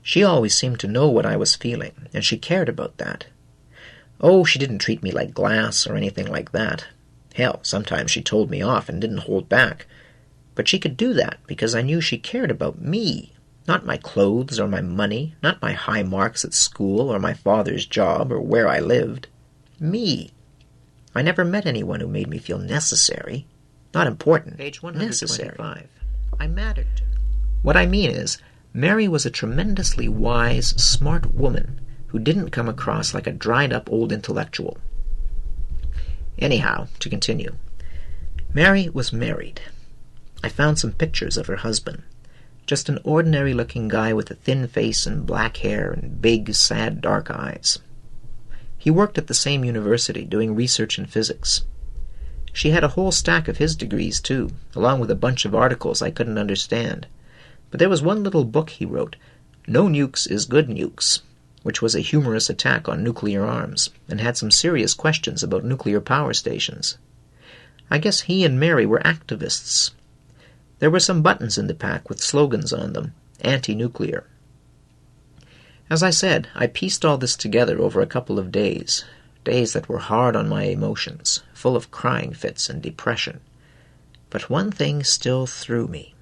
She always seemed to know what I was feeling, and she cared about that. Oh, she didn't treat me like glass or anything like that. Hell, sometimes she told me off and didn't hold back. But she could do that because I knew she cared about me, not my clothes or my money, not my high marks at school or my father's job or where I lived. Me. I never met anyone who made me feel necessary. Not important. Page 125. Necessary. I mattered to her. What I mean is, Mary was a tremendously wise, smart woman who didn't come across like a dried-up old intellectual. Anyhow, to continue. Mary was married. I found some pictures of her husband. Just an ordinary-looking guy with a thin face and black hair and big, sad, dark eyes. He worked at the same university, doing research in physics. She had a whole stack of his degrees, too, along with a bunch of articles I couldn't understand. But there was one little book he wrote, No Nukes is Good Nukes, which was a humorous attack on nuclear arms, and had some serious questions about nuclear power stations. I guess he and Mary were activists. There were some buttons in the pack with slogans on them, anti-nuclear. As I said, I pieced all this together over a couple of days that were hard on my emotions, full of crying fits and depression. But one thing still threw me.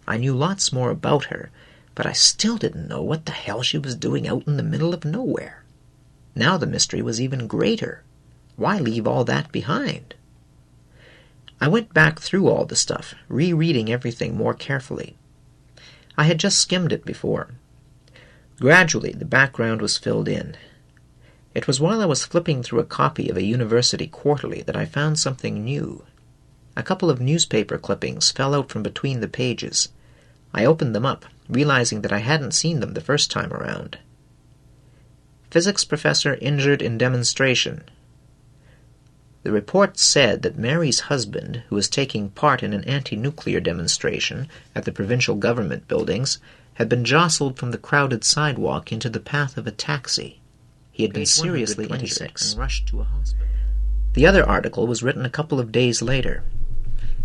I knew lots more about her, but I still didn't know what the hell she was doing out in the middle of nowhere. Now the mystery was even greater. Why leave all that behind? I went back through all the stuff, rereading everything more carefully. I had just skimmed it before. Gradually, the background was filled in. It was while I was flipping through a copy of a university quarterly that I found something new. A couple of newspaper clippings fell out from between the pages. I opened them up, realizing that I hadn't seen them the first time around. Physics professor injured in demonstration. The report said that Mary's husband, who was taking part in an anti-nuclear demonstration at the provincial government buildings, had been jostled from the crowded sidewalk into the path of a taxi. He had been seriously injured and rushed to a hospital. The other article was written a couple of days later.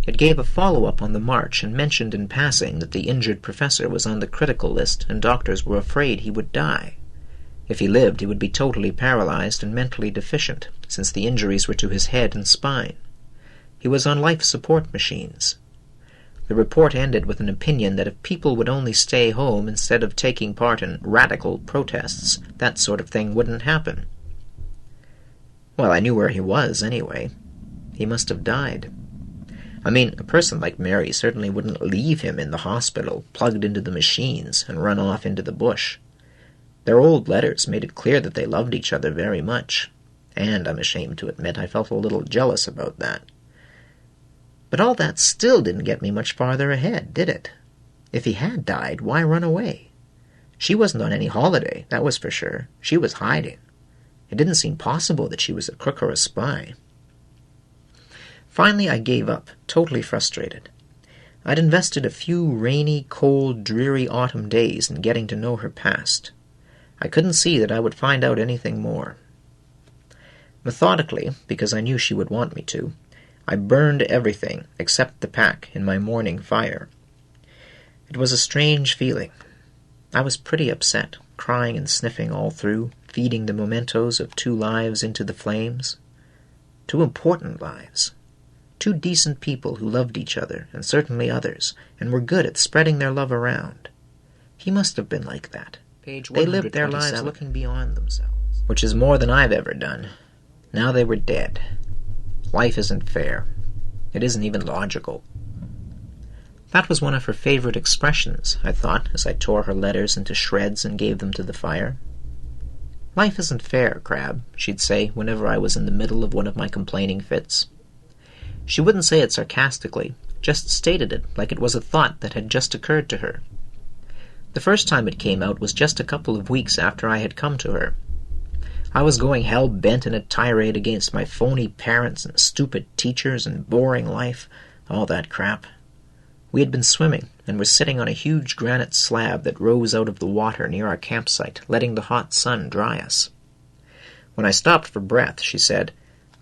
It gave a follow-up on the march and mentioned in passing that the injured professor was on the critical list and doctors were afraid he would die. If he lived, he would be totally paralyzed and mentally deficient, since the injuries were to his head and spine. He was on life support machines. The report ended with an opinion that if people would only stay home instead of taking part in radical protests, that sort of thing wouldn't happen. Well, I knew where he was, anyway. He must have died. I mean, a person like Mary certainly wouldn't leave him in the hospital, plugged into the machines, and run off into the bush. Their old letters made it clear that they loved each other very much, and I'm ashamed to admit I felt a little jealous about that. But all that still didn't get me much farther ahead, did it? If he had died, why run away? She wasn't on any holiday, that was for sure. She was hiding. It didn't seem possible that she was a crook or a spy. Finally, I gave up, totally frustrated. I'd invested a few rainy, cold, dreary autumn days in getting to know her past. I couldn't see that I would find out anything more. Methodically, because I knew she would want me to, I burned everything except the pack in my morning fire. It was a strange feeling. I was pretty upset, crying and sniffing all through, feeding the mementos of 2 lives into the flames. 2 important lives. 2 decent people who loved each other, and certainly others, and were good at spreading their love around. He must have been like that. They lived their lives looking beyond themselves, which is more than I've ever done. Now they were dead. Life isn't fair. It isn't even logical. That was one of her favorite expressions, I thought, as I tore her letters into shreds and gave them to the fire. Life isn't fair, Crabbe, she'd say whenever I was in the middle of one of my complaining fits. She wouldn't say it sarcastically, just stated it like it was a thought that had just occurred to her. The first time it came out was just a couple of weeks after I had come to her. I was going hell-bent in a tirade against my phony parents and stupid teachers and boring life, all that crap. We had been swimming and were sitting on a huge granite slab that rose out of the water near our campsite, letting the hot sun dry us. When I stopped for breath, she said,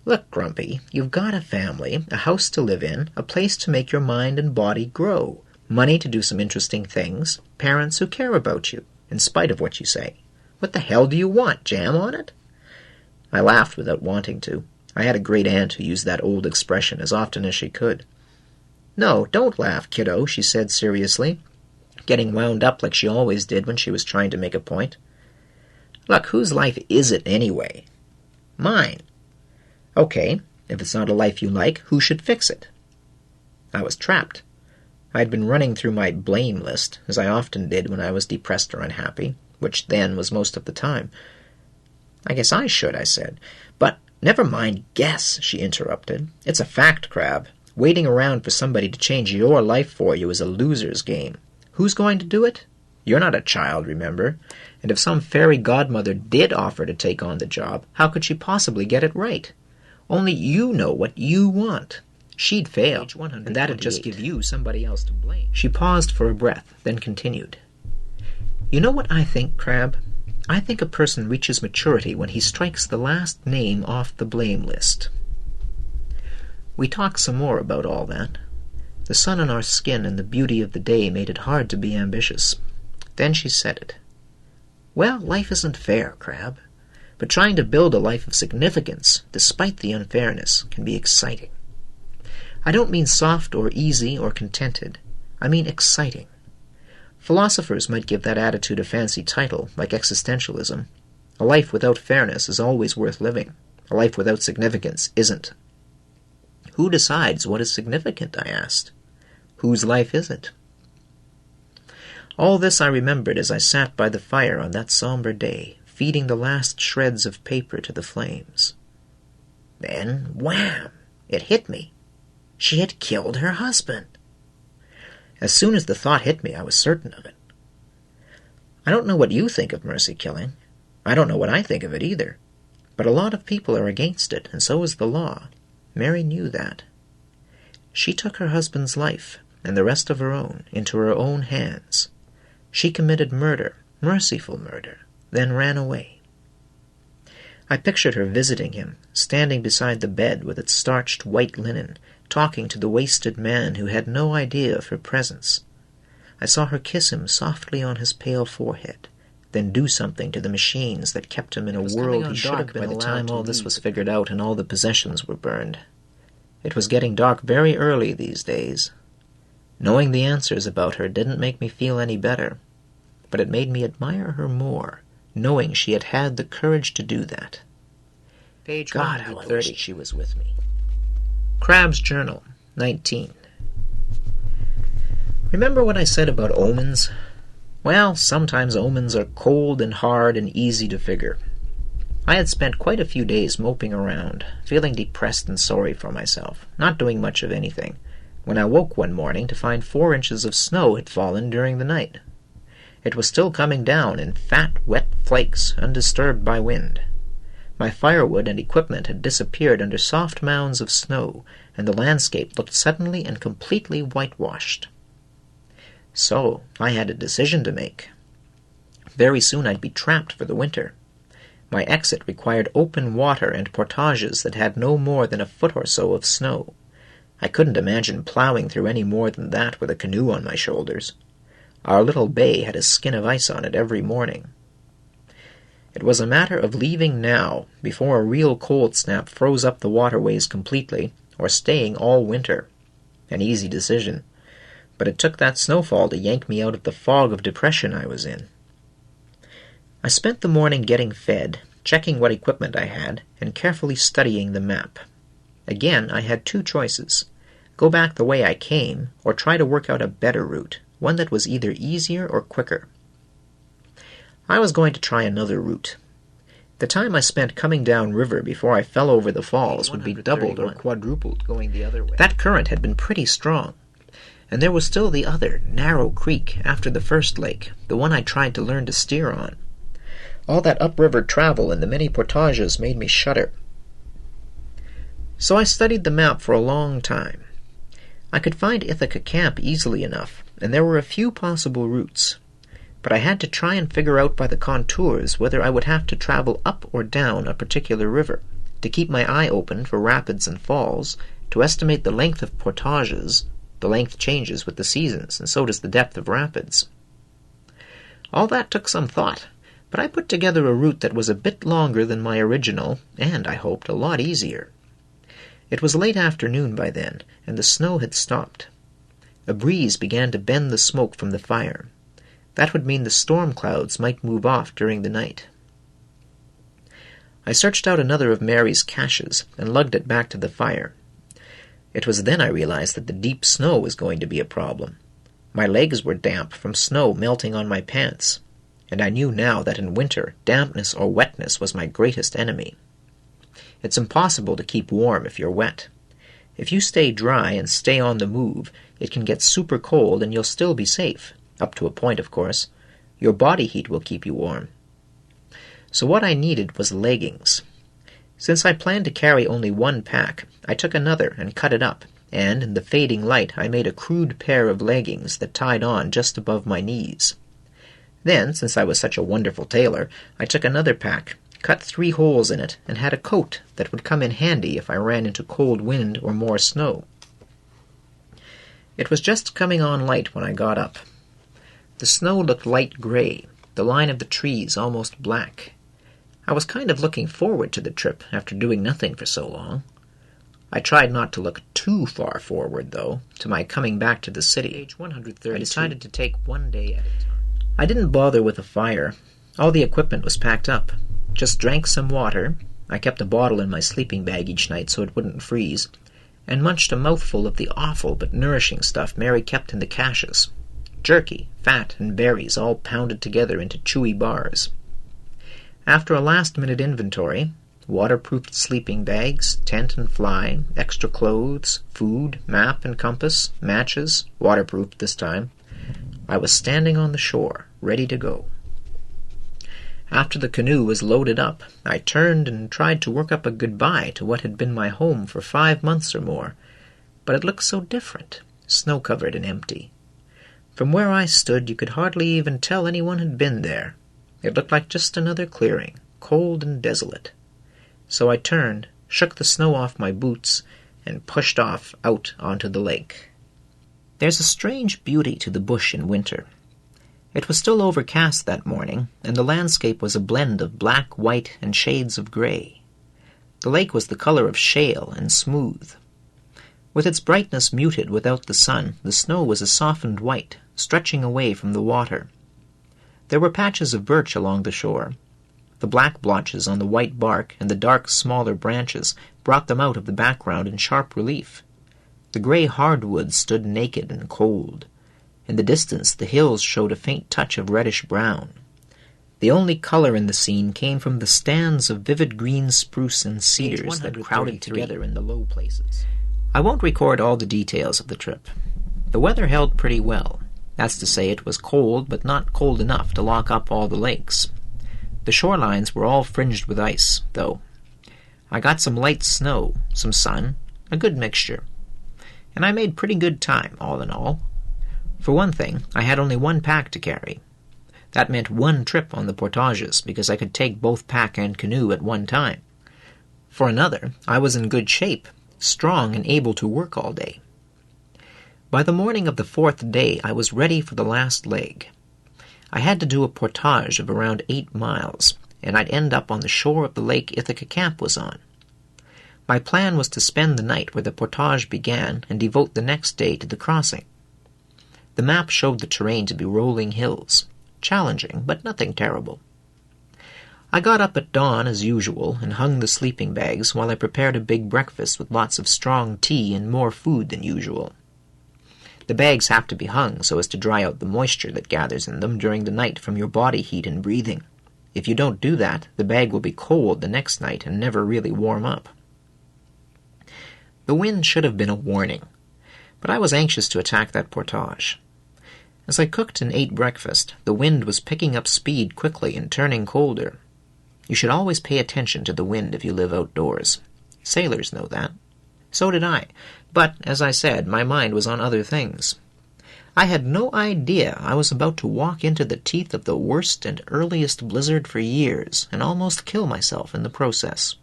"Look, Grumpy, you've got a family, a house to live in, a place to make your mind and body grow, money to do some interesting things, parents who care about you, in spite of what you say. What the hell do you want, jam on it?" I laughed without wanting to. I had a great aunt who used that old expression as often as she could. "No, don't laugh, kiddo," she said seriously, getting wound up like she always did when she was trying to make a point. "Look, whose life is it anyway?" "Mine." "Okay, if it's not a life you like, who should fix it?" I was trapped. I had been running through my blame list, as I often did when I was depressed or unhappy, which then was most of the time. "I guess I should," I said. "But never mind guess," she interrupted. "It's a fact, Crabbe. Waiting around for somebody to change your life for you is a loser's game. Who's going to do it? You're not a child, remember? And if some fairy godmother did offer to take on the job, how could she possibly get it right? Only you know what you want. She'd fail, and that'd just give you somebody else to blame." She paused for a breath, then continued. "You know what I think, Crabbe? I think a person reaches maturity when he strikes the last name off the blame list." We talked some more about all that. The sun on our skin and the beauty of the day made it hard to be ambitious. Then she said it. "Well, life isn't fair, Crabbe, but trying to build a life of significance, despite the unfairness, can be exciting. I don't mean soft or easy or contented. I mean exciting. Philosophers might give that attitude a fancy title, like existentialism. A life without fairness is always worth living. A life without significance isn't." "Who decides what is significant?" I asked. "Whose life is it?" All this I remembered as I sat by the fire on that somber day, feeding the last shreds of paper to the flames. Then, wham! It hit me. She had killed her husband. As soon as the thought hit me, I was certain of it. I don't know what you think of mercy killing. I don't know what I think of it either. But a lot of people are against it, and so is the law. Mary knew that. She took her husband's life, and the rest of her own, into her own hands. She committed murder, merciful murder, then ran away. I pictured her visiting him, standing beside the bed with its starched white linen, talking to the wasted man who had no idea of her presence. I saw her kiss him softly on his pale forehead, then do something to the machines that kept him in a world he should have been allowed to leave. By the time all this was figured out and all the possessions were burned. It was getting dark very early these days. Knowing the answers about her didn't make me feel any better, but it made me admire her more, knowing she had had the courage to do that. Page God, how I wished she was with me. Crabbe's Journal, 19. Remember what I said about omens? Well, sometimes omens are cold and hard and easy to figure. I had spent quite a few days moping around, feeling depressed and sorry for myself, not doing much of anything, when I woke one morning to find 4 inches of snow had fallen during the night. It was still coming down in fat, wet flakes, undisturbed by wind. My firewood and equipment had disappeared under soft mounds of snow, and the landscape looked suddenly and completely whitewashed. So, I had a decision to make. Very soon I'd be trapped for the winter. My exit required open water and portages that had no more than a foot or so of snow. I couldn't imagine plowing through any more than that with a canoe on my shoulders. Our little bay had a skin of ice on it every morning. It was a matter of leaving now, before a real cold snap froze up the waterways completely, or staying all winter. An easy decision. But it took that snowfall to yank me out of the fog of depression I was in. I spent the morning getting fed, checking what equipment I had, and carefully studying the map. Again, I had 2 choices. Go back the way I came, or try to work out a better route, one that was either easier or quicker. I was going to try another route. The time I spent coming down river before I fell over the falls would be doubled or quadrupled going the other way. That current had been pretty strong. And there was still the other, narrow creek after the first lake, the one I tried to learn to steer on. All that upriver travel and the many portages made me shudder. So I studied the map for a long time. I could find Ithaca Camp easily enough, and there were a few possible routes. But I had to try and figure out by the contours whether I would have to travel up or down a particular river, to keep my eye open for rapids and falls, to estimate the length of portages. The length changes with the seasons, and so does the depth of rapids. All that took some thought, but I put together a route that was a bit longer than my original, and, I hoped, a lot easier. It was late afternoon by then, and the snow had stopped. A breeze began to bend the smoke from the fire. That would mean the storm clouds might move off during the night. I searched out another of Mary's caches and lugged it back to the fire. It was then I realized that the deep snow was going to be a problem. My legs were damp from snow melting on my pants, and I knew now that in winter dampness or wetness was my greatest enemy. It's impossible to keep warm if you're wet. If you stay dry and stay on the move, it can get super cold and you'll still be safe, up to a point, of course. Your body heat will keep you warm. So what I needed was leggings. Since I planned to carry only 1 pack, I took another and cut it up, and in the fading light I made a crude pair of leggings that tied on just above my knees. Then, since I was such a wonderful tailor, I took another pack, cut 3 holes in it, and had a coat that would come in handy if I ran into cold wind or more snow. It was just coming on light when I got up. The snow looked light gray, the line of the trees almost black. I was kind of looking forward to the trip after doing nothing for so long. I tried not to look too far forward, though, to my coming back to the city. Page 132. I decided to take 1 day at a time. I didn't bother with a fire. All the equipment was packed up. Just drank some water. I kept a bottle in my sleeping bag each night so it wouldn't freeze, and munched a mouthful of the awful but nourishing stuff Mary kept in the caches. Jerky, fat, and berries all pounded together into chewy bars. After a last-minute inventory, waterproofed sleeping bags, tent and fly, extra clothes, food, map and compass, matches, waterproofed this time, I was standing on the shore, ready to go. After the canoe was loaded up, I turned and tried to work up a goodbye to what had been my home for 5 months or more, but it looked so different, snow-covered and empty. From where I stood, you could hardly even tell anyone had been there. It looked like just another clearing, cold and desolate. So I turned, shook the snow off my boots, and pushed off out onto the lake. There's a strange beauty to the bush in winter. It was still overcast that morning, and the landscape was a blend of black, white, and shades of gray. The lake was the color of shale and smooth. With its brightness muted without the sun, the snow was a softened white, stretching away from the water. There were patches of birch along the shore. The black blotches on the white bark and the dark, smaller branches brought them out of the background in sharp relief. The gray hardwoods stood naked and cold. In the distance, the hills showed a faint touch of reddish-brown. The only color in the scene came from the stands of vivid green spruce and cedars that crowded together in the low places. I won't record all the details of the trip. The weather held pretty well. That's to say, it was cold, but not cold enough to lock up all the lakes. The shorelines were all fringed with ice, though. I got some light snow, some sun, a good mixture. And I made pretty good time, all in all. For one thing, I had only one pack to carry. That meant one trip on the portages, because I could take both pack and canoe at one time. For another, I was in good shape, strong and able to work all day. By the morning of the 4th day, I was ready for the last leg. I had to do a portage of around 8 miles, and I'd end up on the shore of the lake Ithaca Camp was on. My plan was to spend the night where the portage began and devote the next day to the crossing. The map showed the terrain to be rolling hills, challenging, but nothing terrible. I got up at dawn as usual and hung the sleeping bags while I prepared a big breakfast with lots of strong tea and more food than usual. The bags have to be hung so as to dry out the moisture that gathers in them during the night from your body heat and breathing. If you don't do that, the bag will be cold the next night and never really warm up. The wind should have been a warning, but I was anxious to attack that portage. As I cooked and ate breakfast, the wind was picking up speed quickly and turning colder. You should always pay attention to the wind if you live outdoors. Sailors know that. So did I, but, as I said, my mind was on other things. I had no idea I was about to walk into the teeth of the worst and earliest blizzard for years and almost kill myself in the process.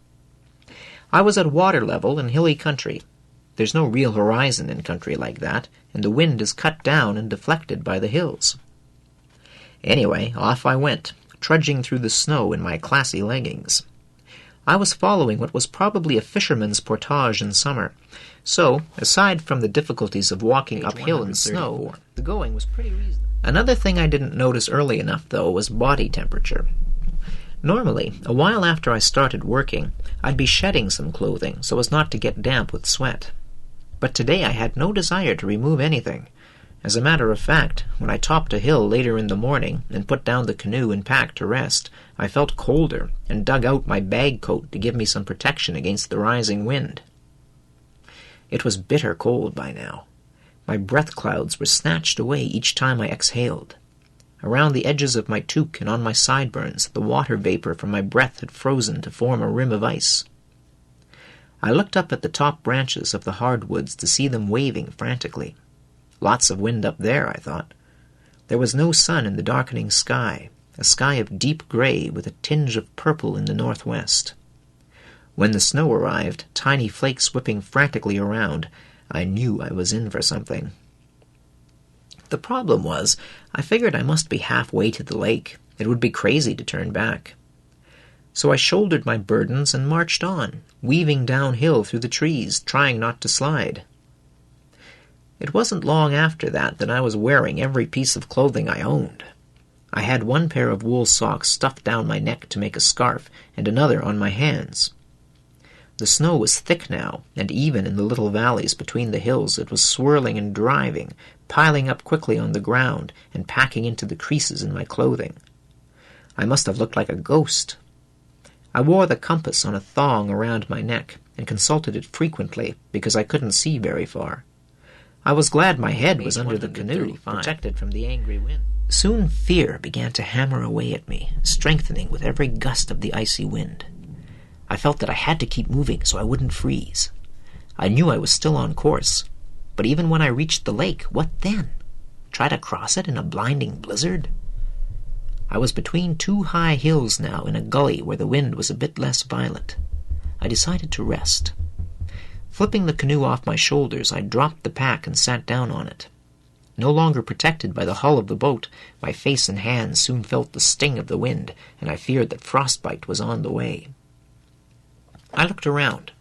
I was at water level in hilly country. There's no real horizon in country like that, and the wind is cut down and deflected by the hills. Anyway, off I went, trudging through the snow in my classy leggings. I was following what was probably a fisherman's portage in summer, so, aside from the difficulties of walking uphill in snow, the going was pretty reasonable. Another thing I didn't notice early enough, though, was body temperature. Normally, a while after I started working, I'd be shedding some clothing so as not to get damp with sweat. But today I had no desire to remove anything. As a matter of fact, when I topped a hill later in the morning and put down the canoe and pack to rest, I felt colder and dug out my bag coat to give me some protection against the rising wind. It was bitter cold by now. My breath clouds were snatched away each time I exhaled. Around the edges of my toque and on my sideburns, the water vapor from my breath had frozen to form a rim of ice. I looked up at the top branches of the hardwoods to see them waving frantically. Lots of wind up there, I thought. There was no sun in the darkening sky, a sky of deep gray with a tinge of purple in the northwest. When the snow arrived, tiny flakes whipping frantically around, I knew I was in for something. The problem was, I figured I must be halfway to the lake. It would be crazy to turn back. So I shouldered my burdens and marched on, weaving downhill through the trees, trying not to slide. It wasn't long after that I was wearing every piece of clothing I owned. I had one pair of wool socks stuffed down my neck to make a scarf, and another on my hands. The snow was thick now, and even in the little valleys between the hills it was swirling and driving, piling up quickly on the ground and packing into the creases in my clothing. I must have looked like a ghost. I wore the compass on a thong around my neck and consulted it frequently because I couldn't see very far. I was glad my head was under the canoe, protected from the angry wind. Soon fear began to hammer away at me, strengthening with every gust of the icy wind. I felt that I had to keep moving so I wouldn't freeze. I knew I was still on course, but even when I reached the lake, what then? Try to cross it in a blinding blizzard? I was between two high hills now in a gully where the wind was a bit less violent. I decided to rest. Flipping the canoe off my shoulders, I dropped the pack and sat down on it. No longer protected by the hull of the boat, my face and hands soon felt the sting of the wind, and I feared that frostbite was on the way. I looked around.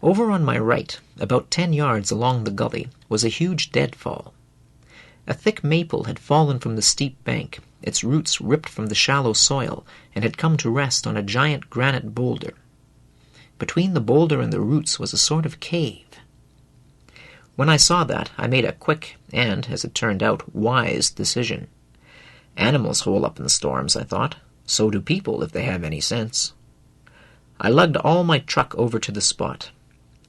Over on my right, about 10 yards along the gully, was a huge deadfall. A thick maple had fallen from the steep bank, its roots ripped from the shallow soil, and had come to rest on a giant granite boulder. Between the boulder and the roots was a sort of cave. When I saw that, I made a quick and, as it turned out, wise decision. Animals hole up in storms, I thought. So do people, if they have any sense. I lugged all my truck over to the spot.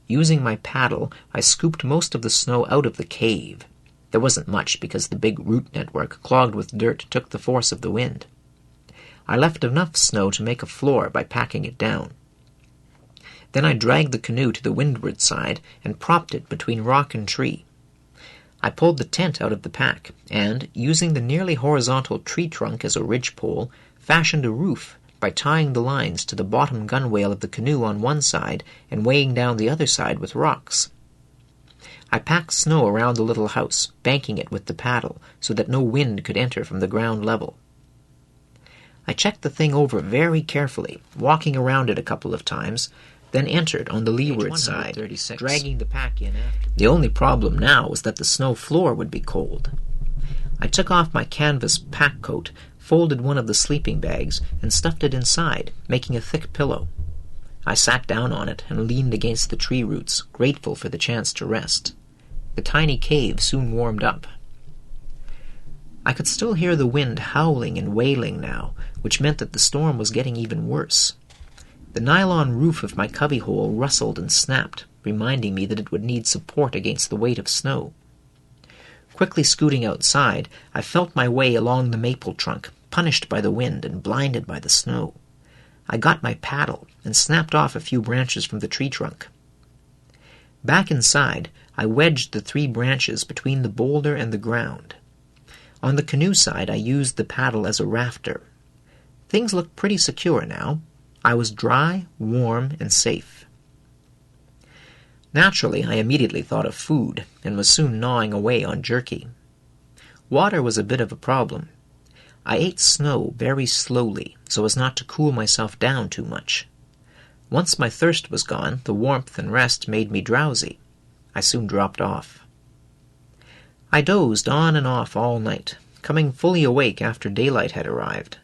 Using my paddle, I scooped most of the snow out of the cave. There wasn't much because the big root network, clogged with dirt, took the force of the wind. I left enough snow to make a floor by packing it down. Then I dragged the canoe to the windward side and propped it between rock and tree. I pulled the tent out of the pack and, using the nearly horizontal tree trunk as a ridgepole, fashioned a roof by tying the lines to the bottom gunwale of the canoe on one side and weighing down the other side with rocks. I packed snow around the little house, banking it with the paddle so that no wind could enter from the ground level. I checked the thing over very carefully, walking around it a couple of times, then entered on the leeward side, dragging the pack in after. The only problem now was that the snow floor would be cold. I took off my canvas pack coat, folded one of the sleeping bags, and stuffed it inside, making a thick pillow. I sat down on it and leaned against the tree roots, grateful for the chance to rest. The tiny cave soon warmed up. I could still hear the wind howling and wailing now, which meant that the storm was getting even worse. The nylon roof of my cubbyhole rustled and snapped, reminding me that it would need support against the weight of snow. Quickly scooting outside, I felt my way along the maple trunk, punished by the wind and blinded by the snow. I got my paddle and snapped off a few branches from the tree trunk. Back inside, I wedged the 3 branches between the boulder and the ground. On the canoe side, I used the paddle as a rafter. Things looked pretty secure now. I was dry, warm, and safe. Naturally, I immediately thought of food, and was soon gnawing away on jerky. Water was a bit of a problem. I ate snow very slowly, so as not to cool myself down too much. Once my thirst was gone, the warmth and rest made me drowsy. I soon dropped off. I dozed on and off all night, coming fully awake after daylight had arrived.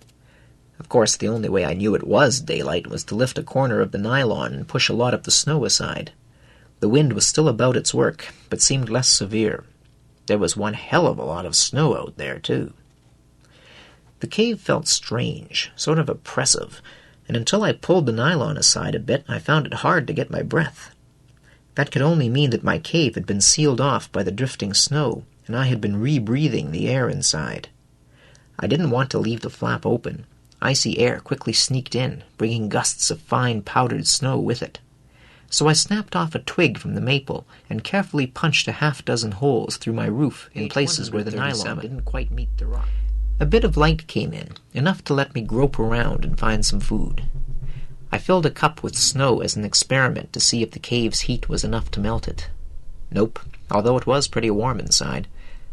Of course, the only way I knew it was daylight was to lift a corner of the nylon and push a lot of the snow aside. The wind was still about its work, but seemed less severe. There was one hell of a lot of snow out there, too. The cave felt strange, sort of oppressive, and until I pulled the nylon aside a bit, I found it hard to get my breath. That could only mean that my cave had been sealed off by the drifting snow, and I had been rebreathing the air inside. I didn't want to leave the flap open. Icy air quickly sneaked in, bringing gusts of fine powdered snow with it. So I snapped off a twig from the maple and carefully punched a 6 holes through my roof in places where the nylon didn't quite meet the rock. A bit of light came in, enough to let me grope around and find some food. I filled a cup with snow as an experiment to see if the cave's heat was enough to melt it. Nope, although it was pretty warm inside.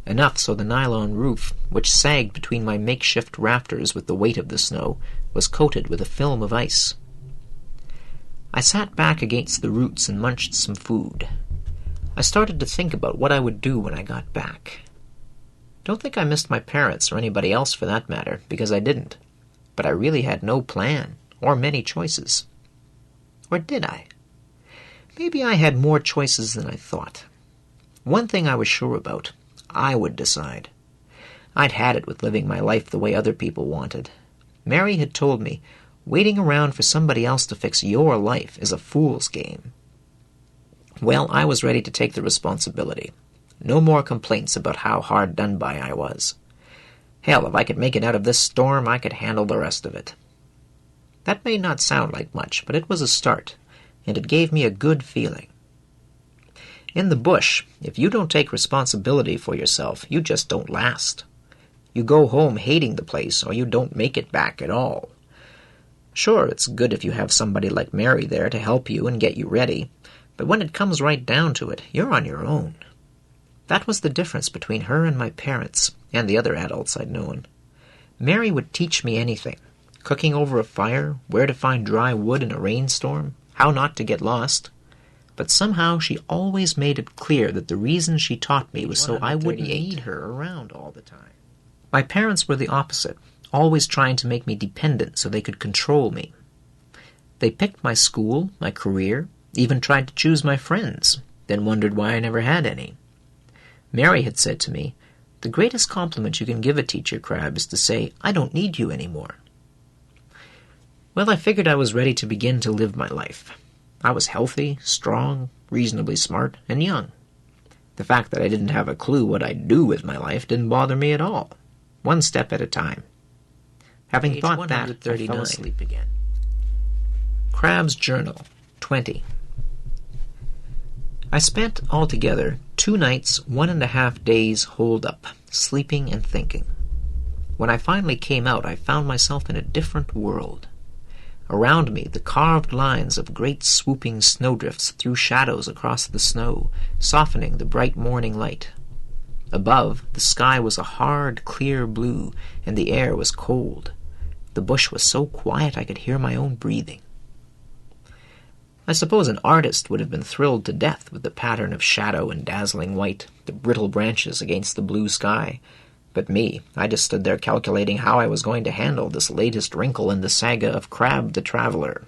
Enough so the nylon roof, which sagged between my makeshift rafters with the weight of the snow, was coated with a film of ice. I sat back against the roots and munched some food. I started to think about what I would do when I got back. Don't think I missed my parents or anybody else for that matter, because I didn't. But I really had no plan, or many choices. Or did I? Maybe I had more choices than I thought. One thing I was sure about: I would decide. I'd had it with living my life the way other people wanted. Mary had told me, waiting around for somebody else to fix your life is a fool's game. Well, I was ready to take the responsibility. No more complaints about how hard done by I was. Hell, if I could make it out of this storm, I could handle the rest of it. That may not sound like much, but it was a start, and it gave me a good feeling. In the bush, if you don't take responsibility for yourself, you just don't last. You go home hating the place, or you don't make it back at all. Sure, it's good if you have somebody like Mary there to help you and get you ready, but when it comes right down to it, you're on your own. That was the difference between her and my parents, and the other adults I'd known. Mary would teach me anything. Cooking over a fire, where to find dry wood in a rainstorm, how not to get lost. But somehow she always made it clear that the reason she taught me was so I wouldn't need her around all the time. My parents were the opposite, always trying to make me dependent so they could control me. They picked my school, my career, even tried to choose my friends, then wondered why I never had any. Mary had said to me, "The greatest compliment you can give a teacher, Crabbe, is to say, 'I don't need you anymore.'" Well, I figured I was ready to begin to live my life. I was healthy, strong, reasonably smart, and young. The fact that I didn't have a clue what I'd do with my life didn't bother me at all. One step at a time. Having thought that, I fell asleep again. Crabbe's Journal, 20. I spent altogether 2 nights, 1.5 days holed up, sleeping and thinking. When I finally came out, I found myself in a different world. Around me, the carved lines of great swooping snowdrifts threw shadows across the snow, softening the bright morning light. Above, the sky was a hard, clear blue, and the air was cold. The bush was so quiet I could hear my own breathing. I suppose an artist would have been thrilled to death with the pattern of shadow and dazzling white, the brittle branches against the blue sky. But me, I just stood there calculating how I was going to handle this latest wrinkle in the saga of Crabbe the Traveler.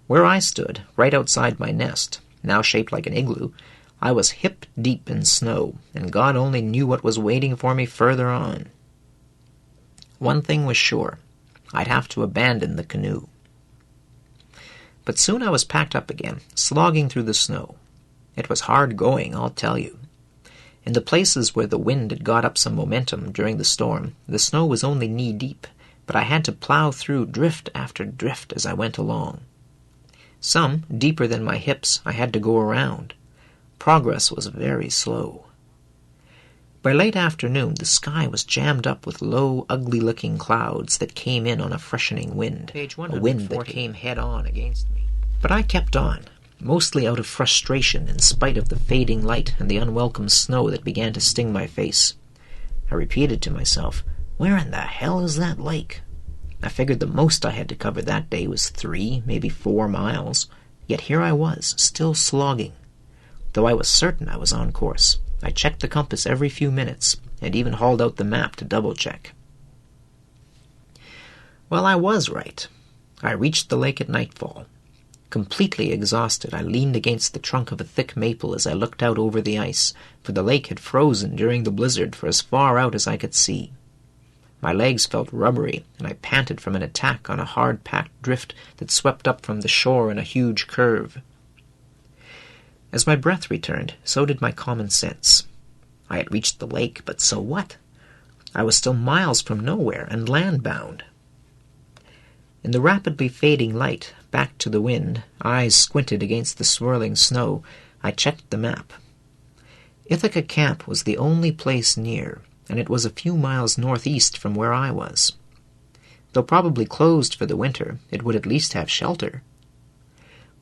Where I stood, right outside my nest, now shaped like an igloo, I was hip-deep in snow, and God only knew what was waiting for me further on. One thing was sure, I'd have to abandon the canoe. But soon I was packed up again, slogging through the snow. It was hard going, I'll tell you. In the places where the wind had got up some momentum during the storm, the snow was only knee-deep, but I had to plow through drift after drift as I went along. Some, deeper than my hips, I had to go around. Progress was very slow. By late afternoon, the sky was jammed up with low, ugly-looking clouds that came in on a freshening wind, a wind that came head-on against me. But I kept on, mostly out of frustration in spite of the fading light and the unwelcome snow that began to sting my face. I repeated to myself, "Where in the hell is that lake?" I figured the most I had to cover that day was 3, maybe 4 miles, yet here I was, still slogging. Though I was certain I was on course, I checked the compass every few minutes, and even hauled out the map to double-check. Well, I was right. I reached the lake at nightfall. Completely exhausted, I leaned against the trunk of a thick maple as I looked out over the ice, for the lake had frozen during the blizzard for as far out as I could see. My legs felt rubbery, and I panted from an attack on a hard-packed drift that swept up from the shore in a huge curve. As my breath returned, so did my common sense. I had reached the lake, but so what? I was still miles from nowhere and land-bound. In the rapidly fading light, back to the wind, eyes squinted against the swirling snow, I checked the map. Ithaca Camp was the only place near, and it was a few miles northeast from where I was. Though probably closed for the winter, it would at least have shelter.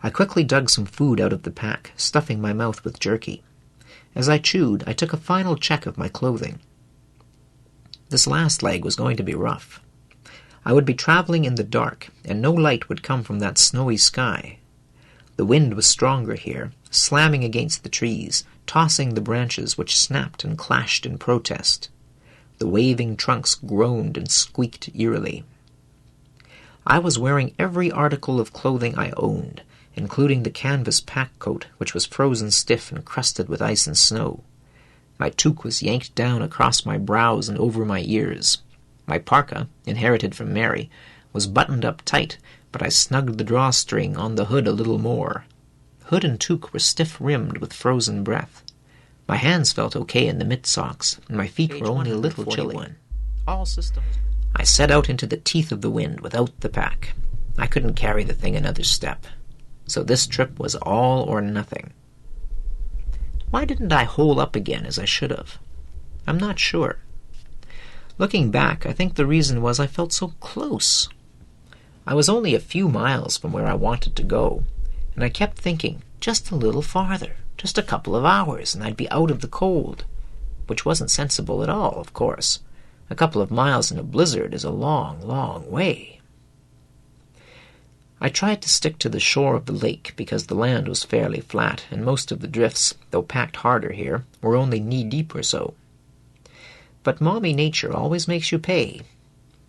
I quickly dug some food out of the pack, stuffing my mouth with jerky. As I chewed, I took a final check of my clothing. This last leg was going to be rough. I would be traveling in the dark, and no light would come from that snowy sky. The wind was stronger here, slamming against the trees, tossing the branches which snapped and clashed in protest. The waving trunks groaned and squeaked eerily. I was wearing every article of clothing I owned, including the canvas pack coat, which was frozen stiff and crusted with ice and snow. My toque was yanked down across my brows and over my ears. My parka, inherited from Mary, was buttoned up tight, but I snugged the drawstring on the hood a little more. Hood and toque were stiff-rimmed with frozen breath. My hands felt okay in the mid-socks, and my feet were only a little chilly. All systems. I set out into the teeth of the wind without the pack. I couldn't carry the thing another step. So this trip was all or nothing. Why didn't I hole up again as I should have? I'm not sure. Looking back, I think the reason was I felt so close. I was only a few miles from where I wanted to go, and I kept thinking, just a little farther, just a couple of hours, and I'd be out of the cold, which wasn't sensible at all, of course. A couple of miles in a blizzard is a long, long way. I tried to stick to the shore of the lake because the land was fairly flat, and most of the drifts, though packed harder here, were only knee-deep or so. But Mommy Nature always makes you pay.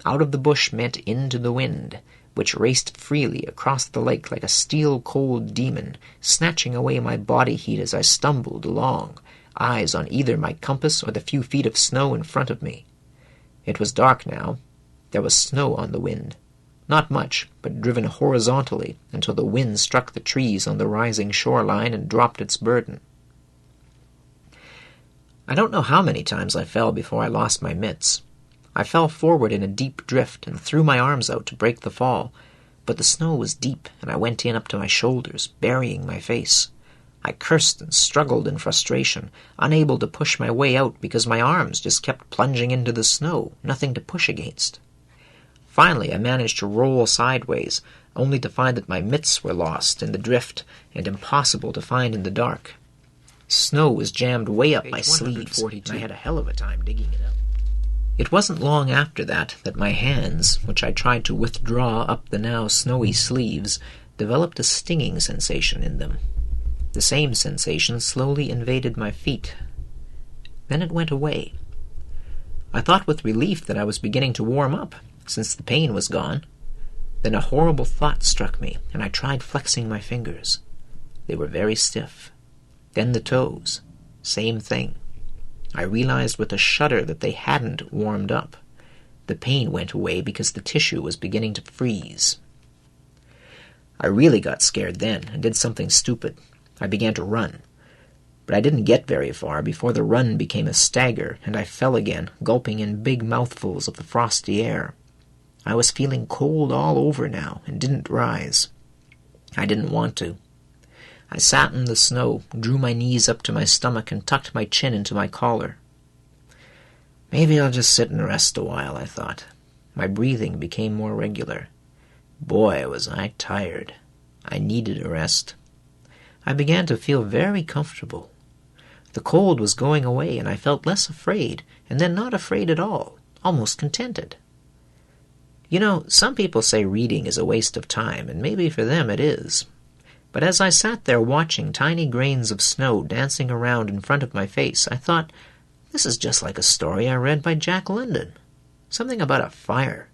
Out of the bush meant into the wind, which raced freely across the lake like a steel-cold demon, snatching away my body heat as I stumbled along, eyes on either my compass or the few feet of snow in front of me. It was dark now. There was snow on the wind. Not much, but driven horizontally until the wind struck the trees on the rising shoreline and dropped its burden. I don't know how many times I fell before I lost my mitts. I fell forward in a deep drift and threw my arms out to break the fall, but the snow was deep and I went in up to my shoulders, burying my face. I cursed and struggled in frustration, unable to push my way out because my arms just kept plunging into the snow, nothing to push against. Finally, I managed to roll sideways, only to find that my mitts were lost in the drift and impossible to find in the dark. Snow was jammed way up my sleeves, and I had a hell of a time digging it out. It wasn't long after that my hands, which I tried to withdraw up the now snowy sleeves, developed a stinging sensation in them. The same sensation slowly invaded my feet. Then it went away. I thought with relief that I was beginning to warm up, since the pain was gone. Then a horrible thought struck me, and I tried flexing my fingers. They were very stiff. Then the toes. Same thing. I realized with a shudder that they hadn't warmed up. The pain went away because the tissue was beginning to freeze. I really got scared then and did something stupid. I began to run. But I didn't get very far before the run became a stagger, and I fell again, gulping in big mouthfuls of the frosty air. I was feeling cold all over now and didn't rise. I didn't want to. I sat in the snow, drew my knees up to my stomach, and tucked my chin into my collar. Maybe I'll just sit and rest a while, I thought. My breathing became more regular. Boy, was I tired. I needed a rest. I began to feel very comfortable. The cold was going away, and I felt less afraid, and then not afraid at all, almost contented. You know, some people say reading is a waste of time, and maybe for them it is. But as I sat there watching tiny grains of snow dancing around in front of my face, I thought, this is just like a story I read by Jack London. Something about a fire.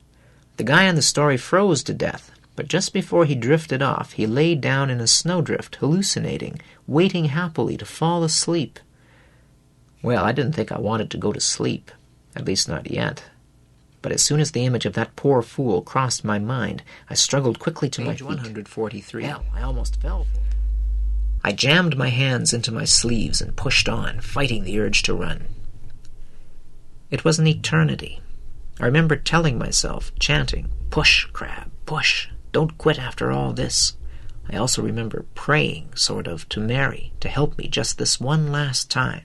The guy in the story froze to death, but just before he drifted off, he lay down in a snowdrift, hallucinating, waiting happily to fall asleep. Well, I didn't think I wanted to go to sleep, at least not yet. But as soon as the image of that poor fool crossed my mind, I struggled quickly to my feet. 143. Hell, I almost fell for it. I jammed my hands into my sleeves and pushed on, fighting the urge to run. It was an eternity. I remember telling myself, chanting, "Push, Crabbe, push. Don't quit after all this." I also remember praying, sort of, to Mary to help me just this one last time.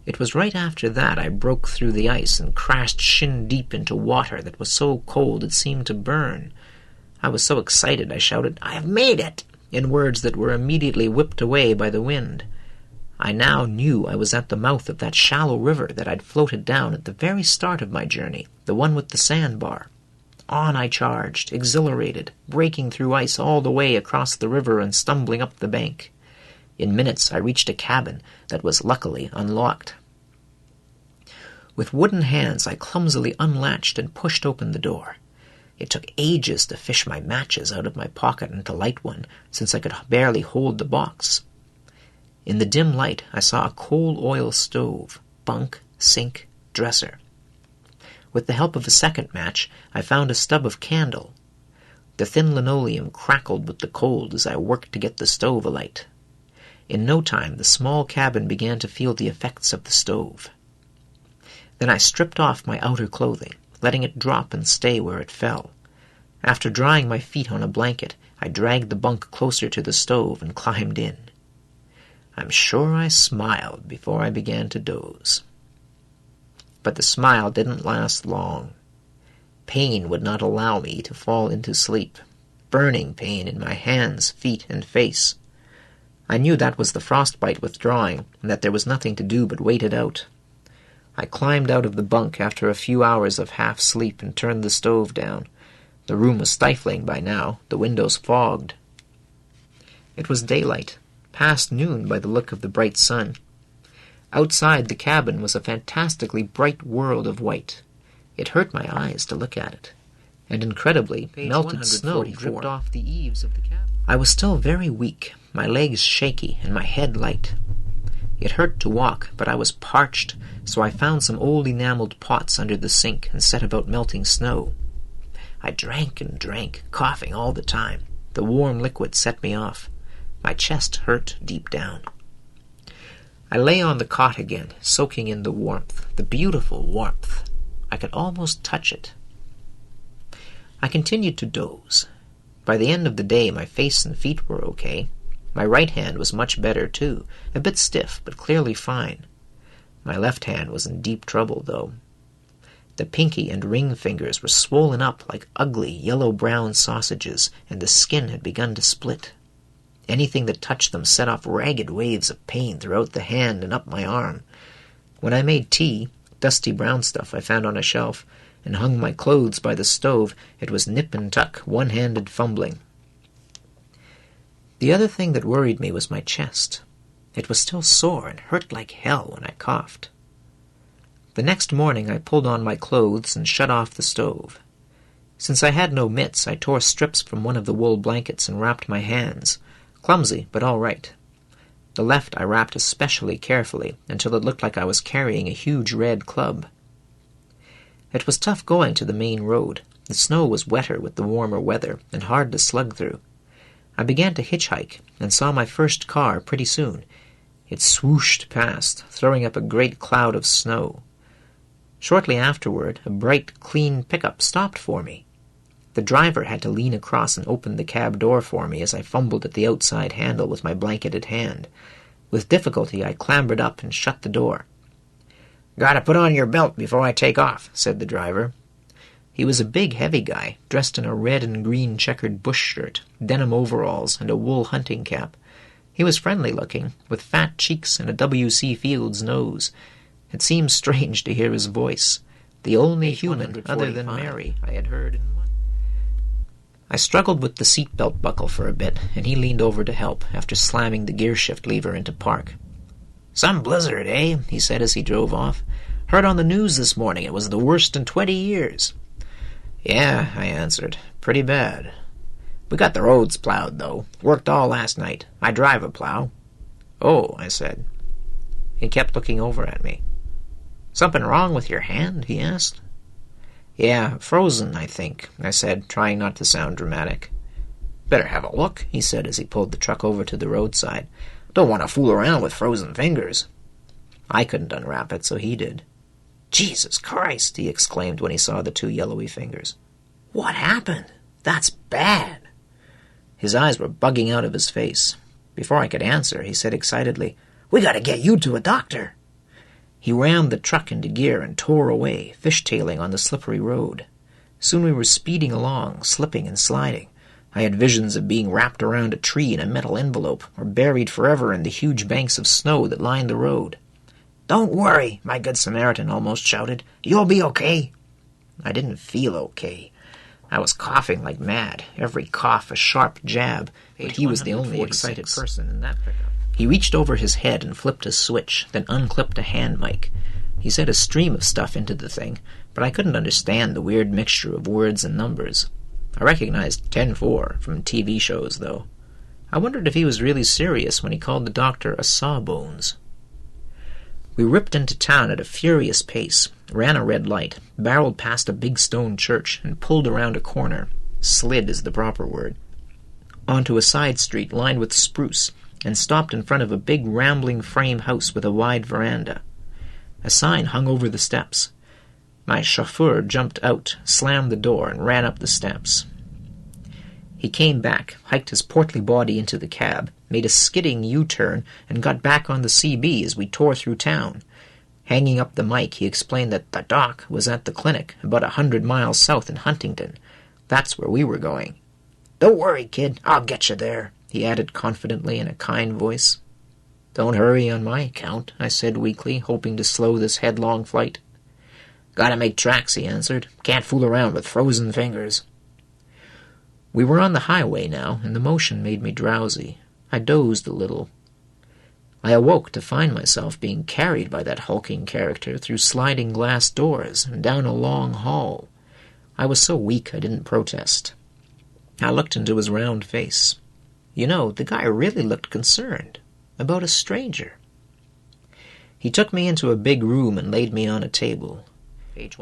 It was right after that I broke through the ice and crashed shin-deep into water that was so cold it seemed to burn. I was so excited I shouted, "I have made it!" in words that were immediately whipped away by the wind. I now knew I was at the mouth of that shallow river that I'd floated down at the very start of my journey, the one with the sandbar. On I charged, exhilarated, breaking through ice all the way across the river and stumbling up the bank. In minutes I reached a cabin that was luckily unlocked. With wooden hands I clumsily unlatched and pushed open the door. It took ages to fish my matches out of my pocket and to light one, since I could barely hold the box. In the dim light I saw a coal-oil stove, bunk, sink, dresser. With the help of a second match, I found a stub of candle. The thin linoleum crackled with the cold as I worked to get the stove alight. In no time, the small cabin began to feel the effects of the stove. Then I stripped off my outer clothing, letting it drop and stay where it fell. After drying my feet on a blanket, I dragged the bunk closer to the stove and climbed in. I'm sure I smiled before I began to doze. But the smile didn't last long. Pain would not allow me to fall into sleep. Burning pain in my hands, feet, and face. I knew that was the frostbite withdrawing, and that there was nothing to do but wait it out. I climbed out of the bunk after a few hours of half-sleep and turned the stove down. The room was stifling by now, the windows fogged. It was daylight, past noon by the look of the bright sun. Outside the cabin was a fantastically bright world of white. It hurt my eyes to look at it, and incredibly, melted snow dripped off the eaves of the cabin. I was still very weak, my legs shaky, and my head light. It hurt to walk, but I was parched, so I found some old enameled pots under the sink and set about melting snow. I drank and drank, coughing all the time. The warm liquid set me off. My chest hurt deep down. I lay on the cot again, soaking in the warmth, the beautiful warmth. I could almost touch it. I continued to doze. By the end of the day, my face and feet were okay. My right hand was much better, too, a bit stiff, but clearly fine. My left hand was in deep trouble, though. The pinky and ring fingers were swollen up like ugly yellow-brown sausages, and the skin had begun to split. Anything that touched them set off ragged waves of pain throughout the hand and up my arm. When I made tea, dusty brown stuff I found on a shelf, and hung my clothes by the stove, it was nip and tuck, one-handed fumbling. The other thing that worried me was my chest. It was still sore and hurt like hell when I coughed. The next morning I pulled on my clothes and shut off the stove. Since I had no mitts, I tore strips from one of the wool blankets and wrapped my hands. Clumsy, but all right. The left I wrapped especially carefully, until it looked like I was carrying a huge red club. It was tough going to the main road. The snow was wetter with the warmer weather, and hard to slug through. I began to hitchhike, and saw my first car pretty soon. It swooshed past, throwing up a great cloud of snow. Shortly afterward, a bright, clean pickup stopped for me. The driver had to lean across and open the cab door for me as I fumbled at the outside handle with my blanketed hand. With difficulty, I clambered up and shut the door. "Gotta put on your belt before I take off," said the driver. He was a big, heavy guy, dressed in a red and green checkered bush shirt, denim overalls, and a wool hunting cap. He was friendly-looking, with fat cheeks and a W.C. Fields nose. It seemed strange to hear his voice, the only human other than Mary I had heard in months. I struggled with the seatbelt buckle for a bit, and he leaned over to help, after slamming the gearshift lever into park. "Some blizzard, eh?" he said as he drove off. "Heard on the news this morning it was the worst in 20 years. "Yeah," I answered. "Pretty bad. We got the roads plowed, though. Worked all last night. I drive a plow." "Oh," I said. He kept looking over at me. "Something wrong with your hand?" he asked. "Yeah, frozen, I think," I said, trying not to sound dramatic. "Better have a look," he said as he pulled the truck over to the roadside. "Don't want to fool around with frozen fingers." I couldn't unwrap it, so he did. "Jesus Christ!" he exclaimed when he saw the two yellowy fingers. "What happened? That's bad." His eyes were bugging out of his face. Before I could answer, he said excitedly, "We gotta get you to a doctor." He rammed the truck into gear and tore away, fishtailing on the slippery road. Soon we were speeding along, slipping and sliding. I had visions of being wrapped around a tree in a metal envelope, or buried forever in the huge banks of snow that lined the road. "Don't worry," my good Samaritan almost shouted. "You'll be okay." I didn't feel okay. I was coughing like mad, every cough a sharp jab, but he was the only excited person in that pickup. He reached over his head and flipped a switch, then unclipped a hand mic. He said a stream of stuff into the thing, but I couldn't understand the weird mixture of words and numbers. I recognized 10-4 from TV shows, though. I wondered if he was really serious when he called the doctor a sawbones. We ripped into town at a furious pace, ran a red light, barreled past a big stone church, and pulled around a corner. Slid is the proper word. Onto a side street lined with spruce, and stopped in front of a big rambling frame house with a wide veranda. A sign hung over the steps. My chauffeur jumped out, slammed the door, and ran up the steps. He came back, hiked his portly body into the cab, made a skidding U-turn, and got back on the CB as we tore through town. Hanging up the mic, he explained that the doc was at the clinic, about 100 miles south in Huntington. That's where we were going. "Don't worry, kid, I'll get you there," he added confidently in a kind voice. "Don't hurry on my account," I said weakly, hoping to slow this headlong flight. "Gotta make tracks," he answered. "Can't fool around with frozen fingers." We were on the highway now, and the motion made me drowsy. I dozed a little. I awoke to find myself being carried by that hulking character through sliding glass doors and down a long hall. I was so weak I didn't protest. I looked into his round face. You know, the guy really looked concerned. About a stranger. He took me into a big room and laid me on a table.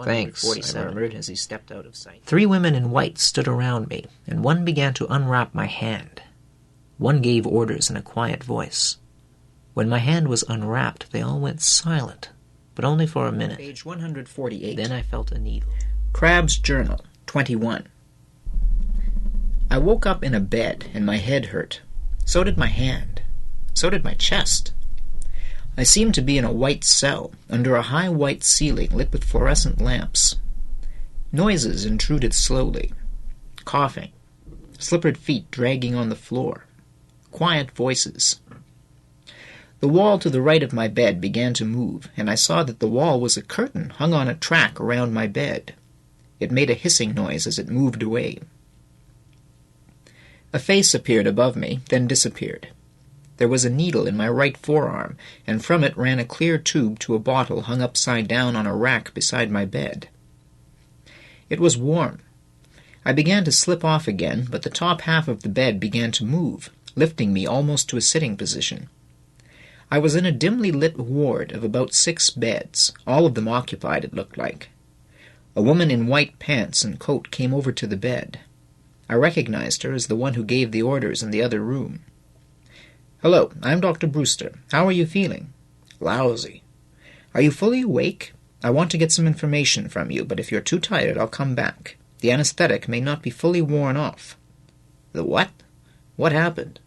"Thanks," I murmured as he stepped out of sight. 3 women in white stood around me, and one began to unwrap my hand. One gave orders in a quiet voice. When my hand was unwrapped, they all went silent, but only for a minute. Page 148. Then I felt a needle. Crabbe's Journal, 21. I woke up in a bed, and my head hurt. So did my hand. So did my chest. I seemed to be in a white cell, under a high white ceiling lit with fluorescent lamps. Noises intruded slowly. Coughing. Slippered feet dragging on the floor. Quiet voices. The wall to the right of my bed began to move, and I saw that the wall was a curtain hung on a track around my bed. It made a hissing noise as it moved away. A face appeared above me, then disappeared. There was a needle in my right forearm, and from it ran a clear tube to a bottle hung upside down on a rack beside my bed. It was warm. I began to slip off again, but the top half of the bed began to move, lifting me almost to a sitting position. I was in a dimly lit ward of about 6 beds, all of them occupied, it looked like. A woman in white pants and coat came over to the bed. I recognized her as the one who gave the orders in the other room. "Hello, I'm Dr. Brewster. How are you feeling?" "Lousy." "Are you fully awake? I want to get some information from you, but if you're too tired, I'll come back. The anesthetic may not be fully worn off." "The what? What happened?"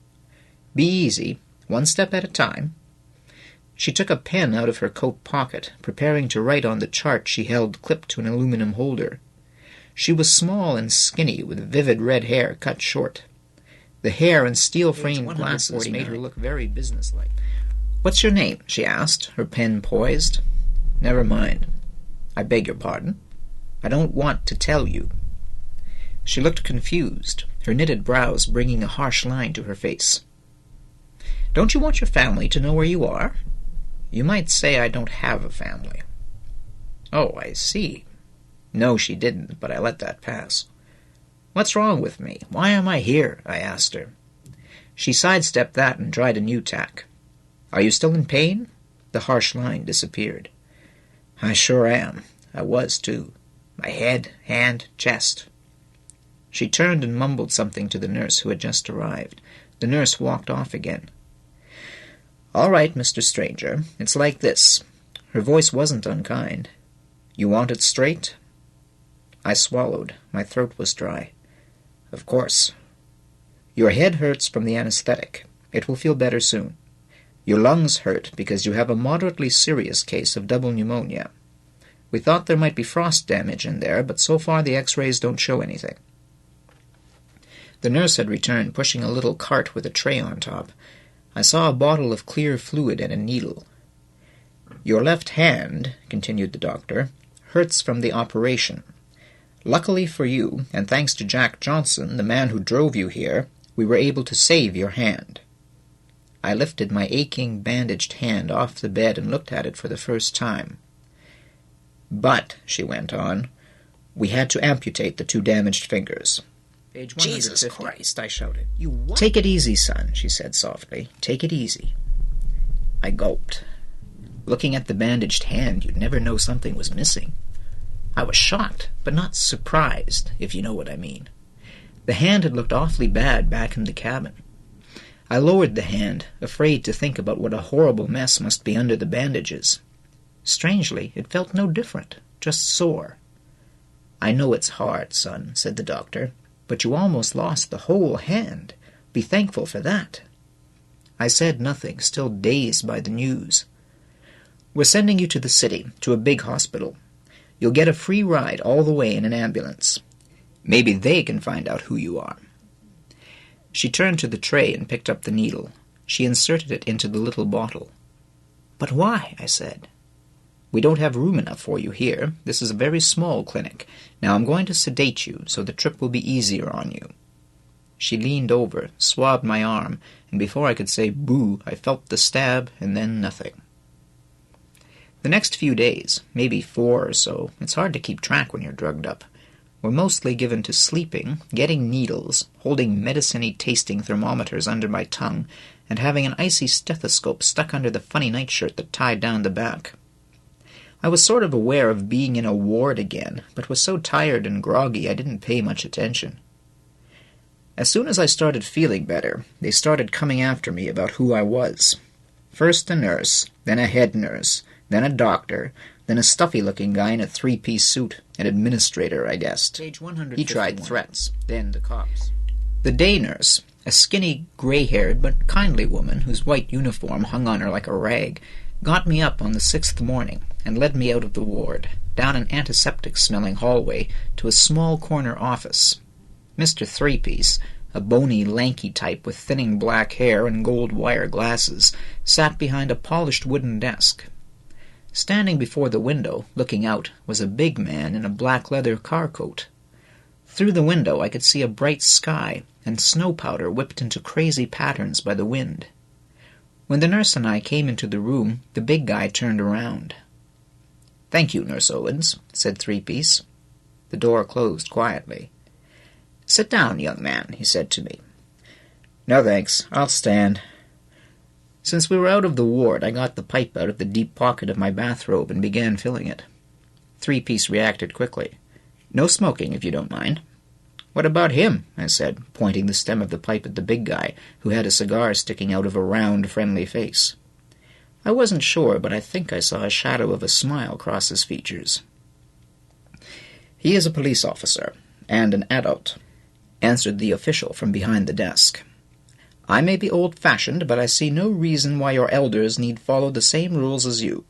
"Be easy. One step at a time." She took a pen out of her coat pocket, preparing to write on the chart she held clipped to an aluminum holder. She was small and skinny, with vivid red hair cut short. The hair and steel-framed glasses made her look very businesslike. "What's your name?" she asked, her pen poised. "Never mind." "I beg your pardon?" "I don't want to tell you." She looked confused, her knitted brows bringing a harsh line to her face. "Don't you want your family to know where you are?" "You might say I don't have a family." "Oh, I see." No, she didn't, but I let that pass. "What's wrong with me? Why am I here?" I asked her. She sidestepped that and tried a new tack. "Are you still in pain?" The harsh line disappeared. "I sure am. I was, too. My head, hand, chest." She turned and mumbled something to the nurse who had just arrived. The nurse walked off again. "All right, Mr. Stranger, it's like this." Her voice wasn't unkind. "You want it straight?" I swallowed. My throat was dry. "Of course. Your head hurts from the anesthetic. It will feel better soon. Your lungs hurt because you have a moderately serious case of double pneumonia. We thought there might be frost damage in there, but so far the x-rays don't show anything." The nurse had returned, pushing a little cart with a tray on top. I saw a bottle of clear fluid and a needle. "Your left hand," continued the doctor, "hurts from the operation. Luckily for you, and thanks to Jack Johnson, the man who drove you here, we were able to save your hand." I lifted my aching, bandaged hand off the bed and looked at it for the first time. "But," she went on, "we had to amputate the 2 damaged fingers." Page "Jesus 150. Christ," I shouted. "You what?" "Take it easy, son," she said softly. "Take it easy." I gulped. Looking at the bandaged hand, you'd never know something was missing. I was shocked, but not surprised, if you know what I mean. The hand had looked awfully bad back in the cabin. I lowered the hand, afraid to think about what a horrible mess must be under the bandages. Strangely, it felt no different, just sore. "I know it's hard, son," said the doctor, "but you almost lost the whole hand. Be thankful for that." I said nothing, still dazed by the news. "We're sending you to the city, to a big hospital. You'll get a free ride all the way in an ambulance. Maybe they can find out who you are." She turned to the tray and picked up the needle. She inserted it into the little bottle. "But why?" I said. "We don't have room enough for you here. This is a very small clinic. Now I'm going to sedate you, so the trip will be easier on you." She leaned over, swabbed my arm, and before I could say boo, I felt the stab, and then nothing. The next few days, maybe 4 or so, it's hard to keep track when you're drugged up, were mostly given to sleeping, getting needles, holding medicine-y tasting thermometers under my tongue, and having an icy stethoscope stuck under the funny nightshirt that tied down the back. I was sort of aware of being in a ward again, but was so tired and groggy I didn't pay much attention. As soon as I started feeling better, they started coming after me about who I was. First a nurse, then a head nurse, then a doctor, then a stuffy-looking guy in a 3-piece suit, an administrator, I guessed. Page 151. He tried threats, then the cops. The day nurse, a skinny, gray-haired but kindly woman whose white uniform hung on her like a rag, got me up on the 6th morning and led me out of the ward, down an antiseptic-smelling hallway to a small corner office. Mr. 3-piece, a bony, lanky type with thinning black hair and gold wire glasses, sat behind a polished wooden desk. Standing before the window, looking out, was a big man in a black leather car coat. Through the window I could see a bright sky and snow powder whipped into crazy patterns by the wind. When the nurse and I came into the room, the big guy turned around. "Thank you, Nurse Owens," said 3-piece. The door closed quietly. "Sit down, young man," he said to me. "No thanks, I'll stand." Since we were out of the ward, I got the pipe out of the deep pocket of my bathrobe and began filling it. 3-piece reacted quickly. "No smoking, if you don't mind." "What about him?" I said, pointing the stem of the pipe at the big guy, who had a cigar sticking out of a round, friendly face. I wasn't sure, but I think I saw a shadow of a smile cross his features. "He is a police officer, and an adult," answered the official from behind the desk. "I may be old-fashioned, but I see no reason why your elders need follow the same rules as you."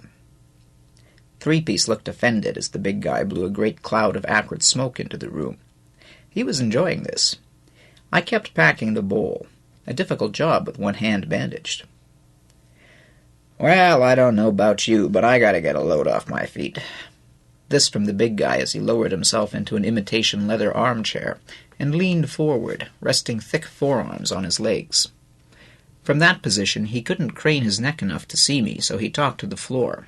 3-piece looked offended as the big guy blew a great cloud of acrid smoke into the room. He was enjoying this. I kept packing the bowl, a difficult job with one hand bandaged. "Well, I don't know about you, but I gotta get a load off my feet." This from the big guy as he lowered himself into an imitation leather armchair and leaned forward, resting thick forearms on his legs. From that position he couldn't crane his neck enough to see me, so he talked to the floor.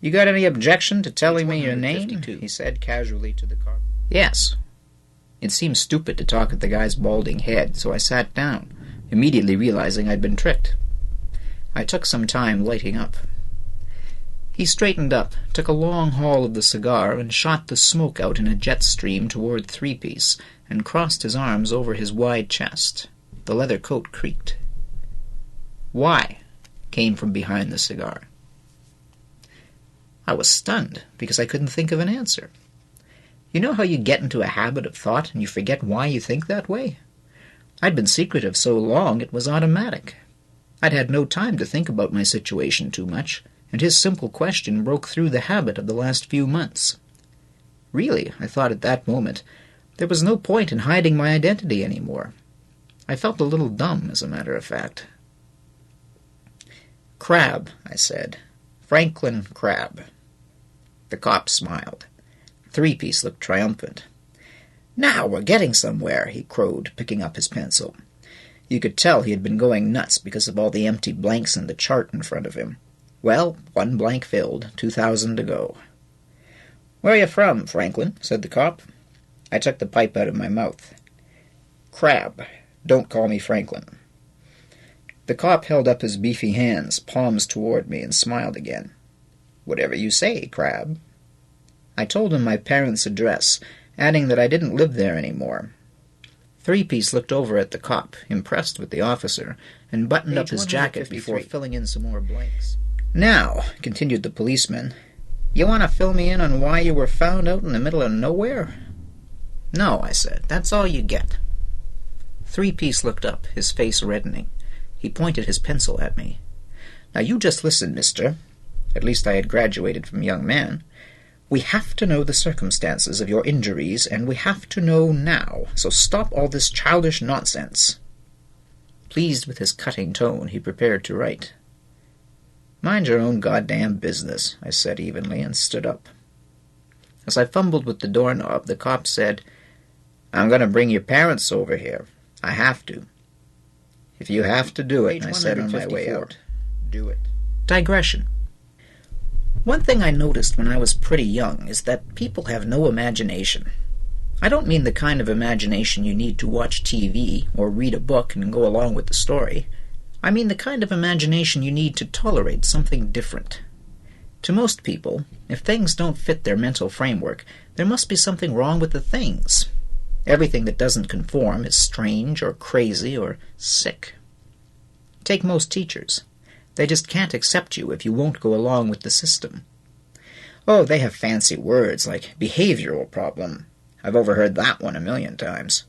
"You got any objection to telling me your name?" he said casually to the carpet. "Yes." It seemed stupid to talk at the guy's balding head, so I sat down, immediately realizing I'd been tricked. I took some time lighting up. He straightened up, took a long haul of the cigar, and shot the smoke out in a jet stream toward 3-piece, and crossed his arms over his wide chest. The leather coat creaked. "Why?" came from behind the cigar. I was stunned, because I couldn't think of an answer. You know how you get into a habit of thought and you forget why you think that way? I'd been secretive so long it was automatic. I'd had no time to think about my situation too much, and his simple question broke through the habit of the last few months. Really, I thought at that moment, there was no point in hiding my identity anymore. I felt a little dumb, as a matter of fact. "Crabbe," I said. "Franklin Crabbe." The cop smiled. 3-piece looked triumphant. "Now we're getting somewhere," he crowed, picking up his pencil. You could tell he had been going nuts because of all the empty blanks in the chart in front of him. Well, 1 blank filled, 2,000 to go. "Where are you from, Franklin?" said the cop. I took the pipe out of my mouth. "Crabbe. Don't call me Franklin." The cop held up his beefy hands, palms toward me, and smiled again. "Whatever you say, Crabbe." I told him my parents' address, adding that I didn't live there anymore. 3-piece looked over at the cop, impressed with the officer, and buttoned up his jacket before filling in some more blanks. "Now," continued the policeman, "you want to fill me in on why you were found out in the middle of nowhere?" "No," I said. "That's all you get." Three-Piece looked up, his face reddening. He pointed his pencil at me. "Now you just listen, mister." At least I had graduated from young man. "We have to know the circumstances of your injuries, and we have to know now, so stop all this childish nonsense." Pleased with his cutting tone, he prepared to write. "Mind your own goddamn business," I said evenly, and stood up. As I fumbled with the doorknob, the cop said, "I'm going to bring your parents over here. I have to." "If you have to do it," I said on my way out, "do it." Digression. One thing I noticed when I was pretty young is that people have no imagination. I don't mean the kind of imagination you need to watch TV or read a book and go along with the story. I mean the kind of imagination you need to tolerate something different. To most people, if things don't fit their mental framework, there must be something wrong with the things. Everything that doesn't conform is strange or crazy or sick. Take most teachers. They just can't accept you if you won't go along with the system. Oh, they have fancy words like behavioral problem. I've overheard that one 1,000,000 times.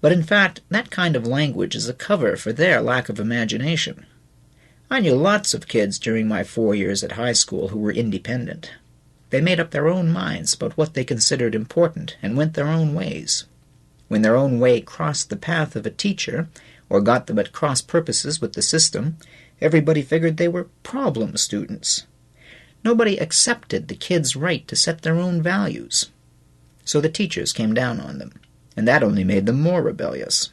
But in fact, that kind of language is a cover for their lack of imagination. I knew lots of kids during my 4 years at high school who were independent. They made up their own minds about what they considered important and went their own ways. When their own way crossed the path of a teacher, or got them at cross purposes with the system, everybody figured they were problem students. Nobody accepted the kids' right to set their own values. So the teachers came down on them, and that only made them more rebellious.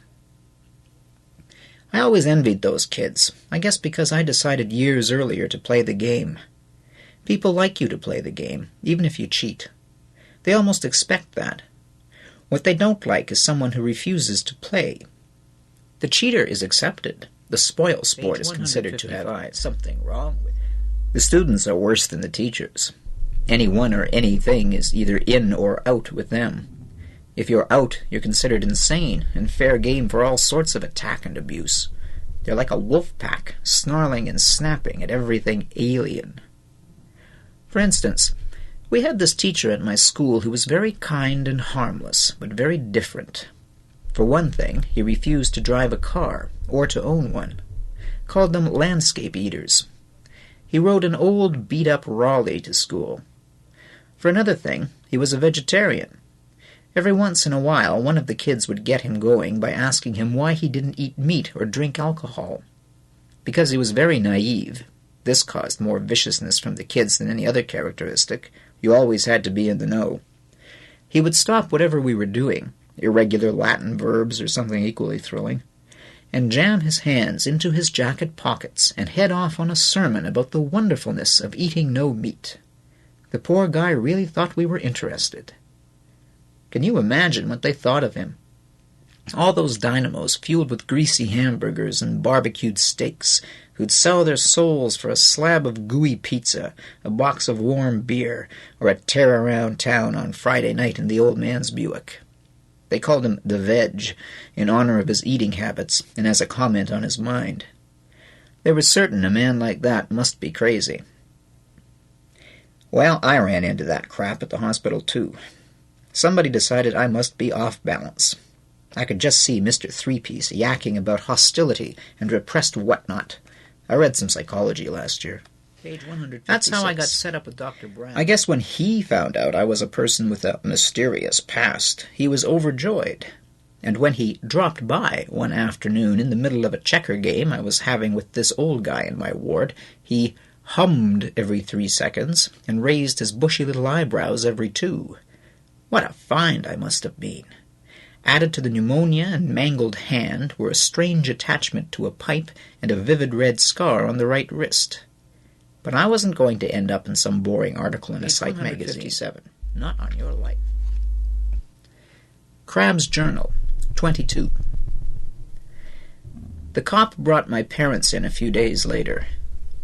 I always envied those kids, I guess because I decided years earlier to play the game. People like you to play the game, even if you cheat. They almost expect that. What they don't like is someone who refuses to play. The cheater is accepted. The spoil sport is considered to have something wrong with it. The students are worse than the teachers. Anyone or anything is either in or out with them. If you're out, you're considered insane and fair game for all sorts of attack and abuse. They're like a wolf pack, snarling and snapping at everything alien. For instance, we had this teacher at my school who was very kind and harmless, but very different. For one thing, he refused to drive a car, or to own one. Called them landscape eaters. He rode an old beat-up Raleigh to school. For another thing, he was a vegetarian. Every once in a while, one of the kids would get him going by asking him why he didn't eat meat or drink alcohol. Because he was very naive, this caused more viciousness from the kids than any other characteristic. You always had to be in the know. He would stop whatever we were doing, irregular Latin verbs or something equally thrilling, and jam his hands into his jacket pockets and head off on a sermon about the wonderfulness of eating no meat. The poor guy really thought we were interested. Can you imagine what they thought of him? All those dynamos fueled with greasy hamburgers and barbecued steaks, who'd sell their souls for a slab of gooey pizza, a box of warm beer, or a tear around town on Friday night in the old man's Buick. They called him the Veg, in honor of his eating habits and as a comment on his mind. They were certain a man like that must be crazy. Well, I ran into that crap at the hospital, too. Somebody decided I must be off balance. I could just see Mr. Three-Piece yakking about hostility and repressed whatnot. I read some psychology last year. Page 156. That's how I got set up with Dr. Brown. I guess when he found out I was a person with a mysterious past, he was overjoyed. And when he dropped by one afternoon in the middle of a checker game I was having with this old guy in my ward, he hummed every 3 seconds and raised his bushy little eyebrows every 2. What a find I must have been. Added to the pneumonia and mangled hand were a strange attachment to a pipe and a vivid red scar on the right wrist. But I wasn't going to end up in some boring article in a psych magazine. Not on your life. Crabbe's Journal, 22. The cop brought my parents in a few days later.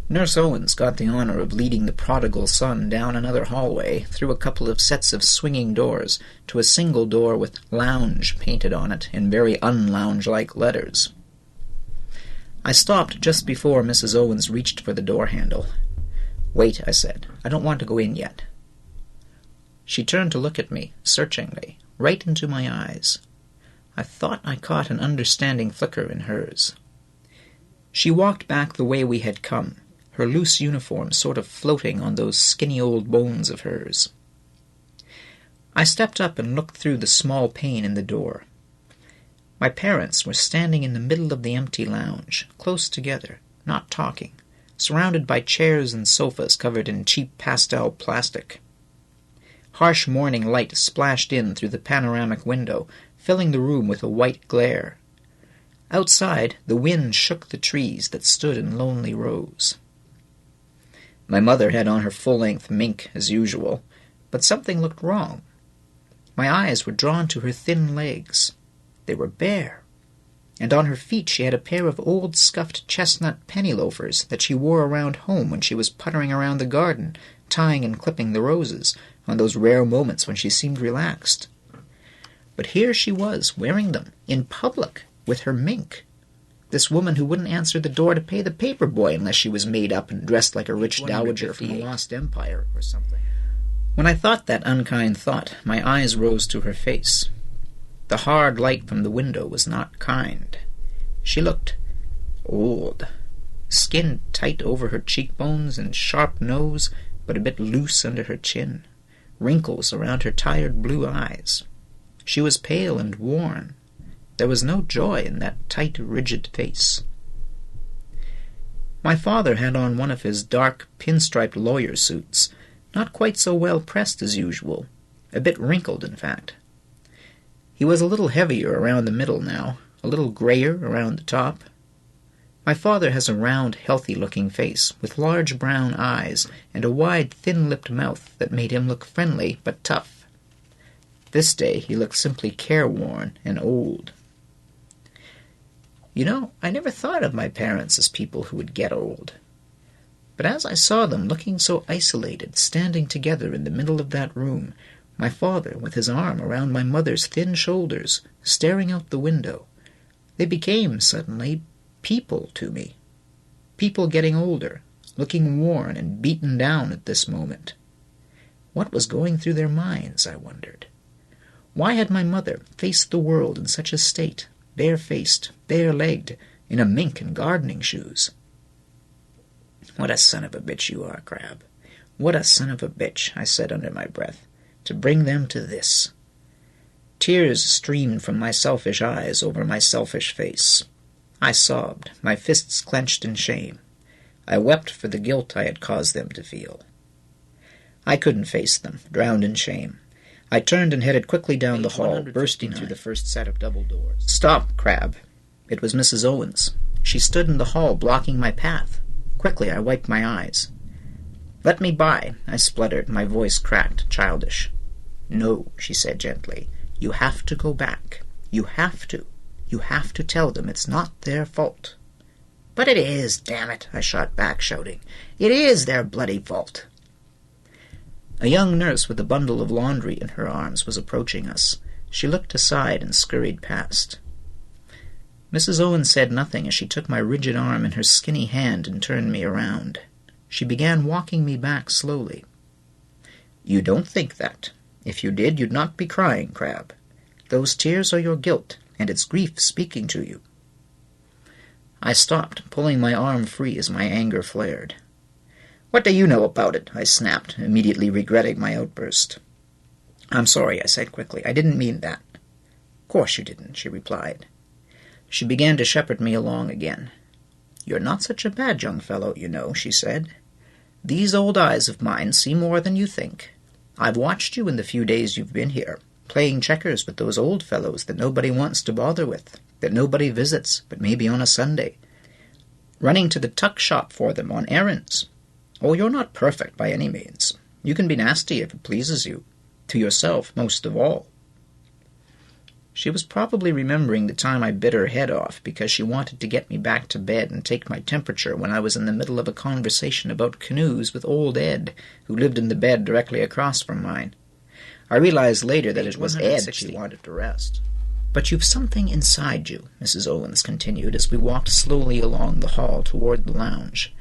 Nurse Owens got the honor of leading the prodigal son down another hallway, through a couple of sets of swinging doors, to a single door with lounge painted on it in very unlounge-like letters. I stopped just before Mrs. Owens reached for the door handle. "Wait," I said. "I don't want to go in yet." She turned to look at me, searchingly, right into my eyes. I thought I caught an understanding flicker in hers. She walked back the way we had come, her loose uniform sort of floating on those skinny old bones of hers. I stepped up and looked through the small pane in the door. My parents were standing in the middle of the empty lounge, close together, not talking, surrounded by chairs and sofas covered in cheap pastel plastic. Harsh morning light splashed in through the panoramic window, filling the room with a white glare. Outside, the wind shook the trees that stood in lonely rows. My mother had on her full-length mink, as usual, but something looked wrong. My eyes were drawn to her thin legs. They were bare, and on her feet she had a pair of old scuffed chestnut penny loafers that she wore around home when she was puttering around the garden, tying and clipping the roses, on those rare moments when she seemed relaxed. But here she was, wearing them, in public, with her mink. This woman who wouldn't answer the door to pay the paper boy unless she was made up and dressed like a rich dowager from a lost empire or something. When I thought that unkind thought, my eyes rose to her face. The hard light from the window was not kind. She looked old, skin tight over her cheekbones and sharp nose, but a bit loose under her chin, wrinkles around her tired blue eyes. She was pale and worn. There was no joy in that tight, rigid face. My father had on one of his dark, pinstriped lawyer suits, not quite so well pressed as usual, a bit wrinkled, in fact. He was a little heavier around the middle now, a little grayer around the top. My father has a round, healthy-looking face, with large brown eyes, and a wide, thin-lipped mouth that made him look friendly but tough. This day he looked simply careworn and old. You know, I never thought of my parents as people who would get old. But as I saw them looking so isolated, standing together in the middle of that room, my father with his arm around my mother's thin shoulders, staring out the window, they became, suddenly, people to me. People getting older, looking worn and beaten down at this moment. What was going through their minds, I wondered? Why had my mother faced the world in such a state, bare-faced, bare-legged, in a mink and gardening shoes? "What a son of a bitch you are, Crabbe. What a son of a bitch," I said under my breath, "to bring them to this." Tears streamed from my selfish eyes over my selfish face. I sobbed, my fists clenched in shame. I wept for the guilt I had caused them to feel. I couldn't face them, drowned in shame. I turned and headed quickly down the hall, bursting through the first set of double doors. "Stop, Crabbe." It was Mrs. Owens. She stood in the hall, blocking my path. Quickly I wiped my eyes. "Let me by," I spluttered, my voice cracked, childish. "No," she said gently. "You have to go back. You have to. You have to tell them it's not their fault." "But it is, damn it," I shot back, shouting. "It is their bloody fault." A young nurse with a bundle of laundry in her arms was approaching us. She looked aside and scurried past. Mrs. Owens said nothing as she took my rigid arm in her skinny hand and turned me around. She began walking me back slowly. "You don't think that. If you did, you'd not be crying, Crabbe. Those tears are your guilt, and it's grief speaking to you." I stopped, pulling my arm free as my anger flared. "What do you know about it?" I snapped, immediately regretting my outburst. "I'm sorry," I said quickly. "I didn't mean that." "Course you didn't," she replied. She began to shepherd me along again. "You're not such a bad young fellow, you know," she said. "These old eyes of mine see more than you think. I've watched you in the few days you've been here, playing checkers with those old fellows that nobody wants to bother with, that nobody visits but maybe on a Sunday, running to the tuck shop for them on errands. Oh, you're not perfect by any means. You can be nasty if it pleases you, to yourself most of all." She was probably remembering the time I bit her head off because she wanted to get me back to bed and take my temperature when I was in the middle of a conversation about canoes with old Ed, who lived in the bed directly across from mine. I realized later that it was Ed she wanted to rest. "But you've something inside you," Mrs. Owens continued as we walked slowly along the hall toward the lounge.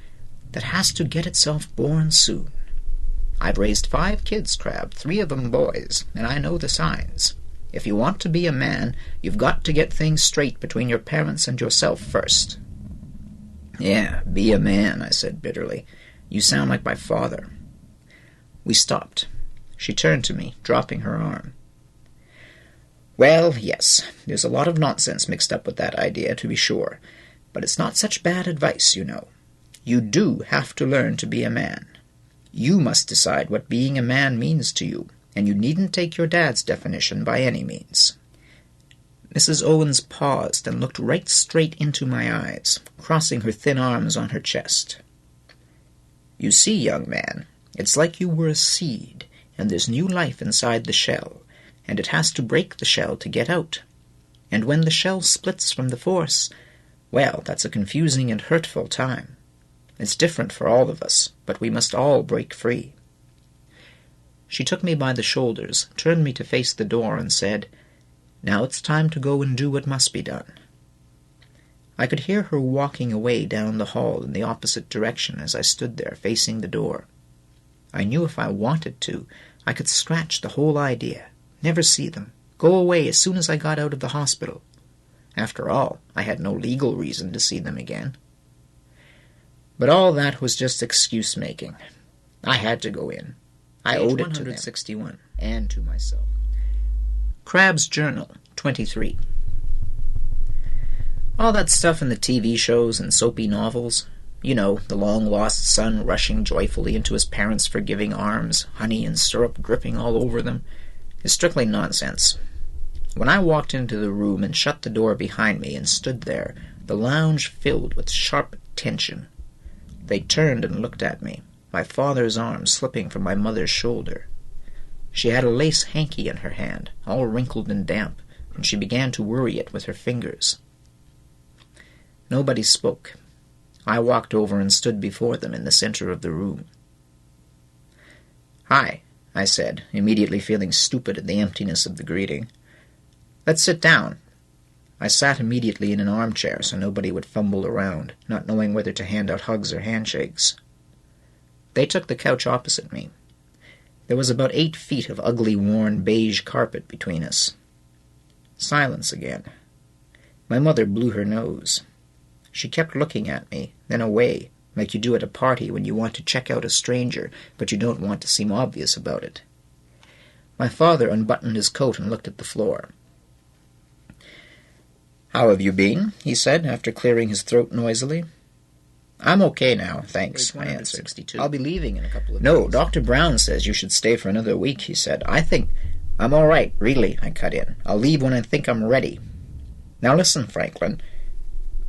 that has to get itself born soon. I've raised 5 kids, Crabbe, 3 of them boys, and I know the signs. If you want to be a man, you've got to get things straight between your parents and yourself first." "Yeah, be a man," I said bitterly. "You sound like my father." We stopped. She turned to me, dropping her arm. "Well, yes, there's a lot of nonsense mixed up with that idea, to be sure, but it's not such bad advice, you know. You do have to learn to be a man. You must decide what being a man means to you, and you needn't take your dad's definition by any means." Mrs. Owens paused and looked right straight into my eyes, crossing her thin arms on her chest. "You see, young man, it's like you were a seed, and there's new life inside the shell, and it has to break the shell to get out. And when the shell splits from the force, well, that's a confusing and hurtful time. It's different for all of us, but we must all break free." She took me by the shoulders, turned me to face the door, and said, "Now it's time to go and do what must be done." I could hear her walking away down the hall in the opposite direction as I stood there facing the door. I knew if I wanted to, I could scratch the whole idea, never see them, go away as soon as I got out of the hospital. After all, I had no legal reason to see them again. But all that was just excuse-making. I had to go in. I owed it to them, and to myself. Crabbe's Journal, 23. All that stuff in the TV shows and soapy novels, you know, the long-lost son rushing joyfully into his parents' forgiving arms, honey and syrup dripping all over them, is strictly nonsense. When I walked into the room and shut the door behind me and stood there, the lounge filled with sharp tension. They turned and looked at me, my father's arm slipping from my mother's shoulder. She had a lace hanky in her hand, all wrinkled and damp, and she began to worry it with her fingers. Nobody spoke. I walked over and stood before them in the center of the room. "Hi," I said, immediately feeling stupid at the emptiness of the greeting. "Let's sit down." I sat immediately in an armchair so nobody would fumble around, not knowing whether to hand out hugs or handshakes. They took the couch opposite me. There was about 8 feet of ugly, worn beige carpet between us. Silence again. My mother blew her nose. She kept looking at me, then away, like you do at a party when you want to check out a stranger, but you don't want to seem obvious about it. My father unbuttoned his coat and looked at the floor. "How have you been?" he said, after clearing his throat noisily. "I'm okay now, thanks," I answered. "I'll be leaving in a couple of days." "No, Dr. Brown says you should stay for another week," he said. I'm all right, really," I cut in. "I'll leave when I think I'm ready. Now listen, Franklin."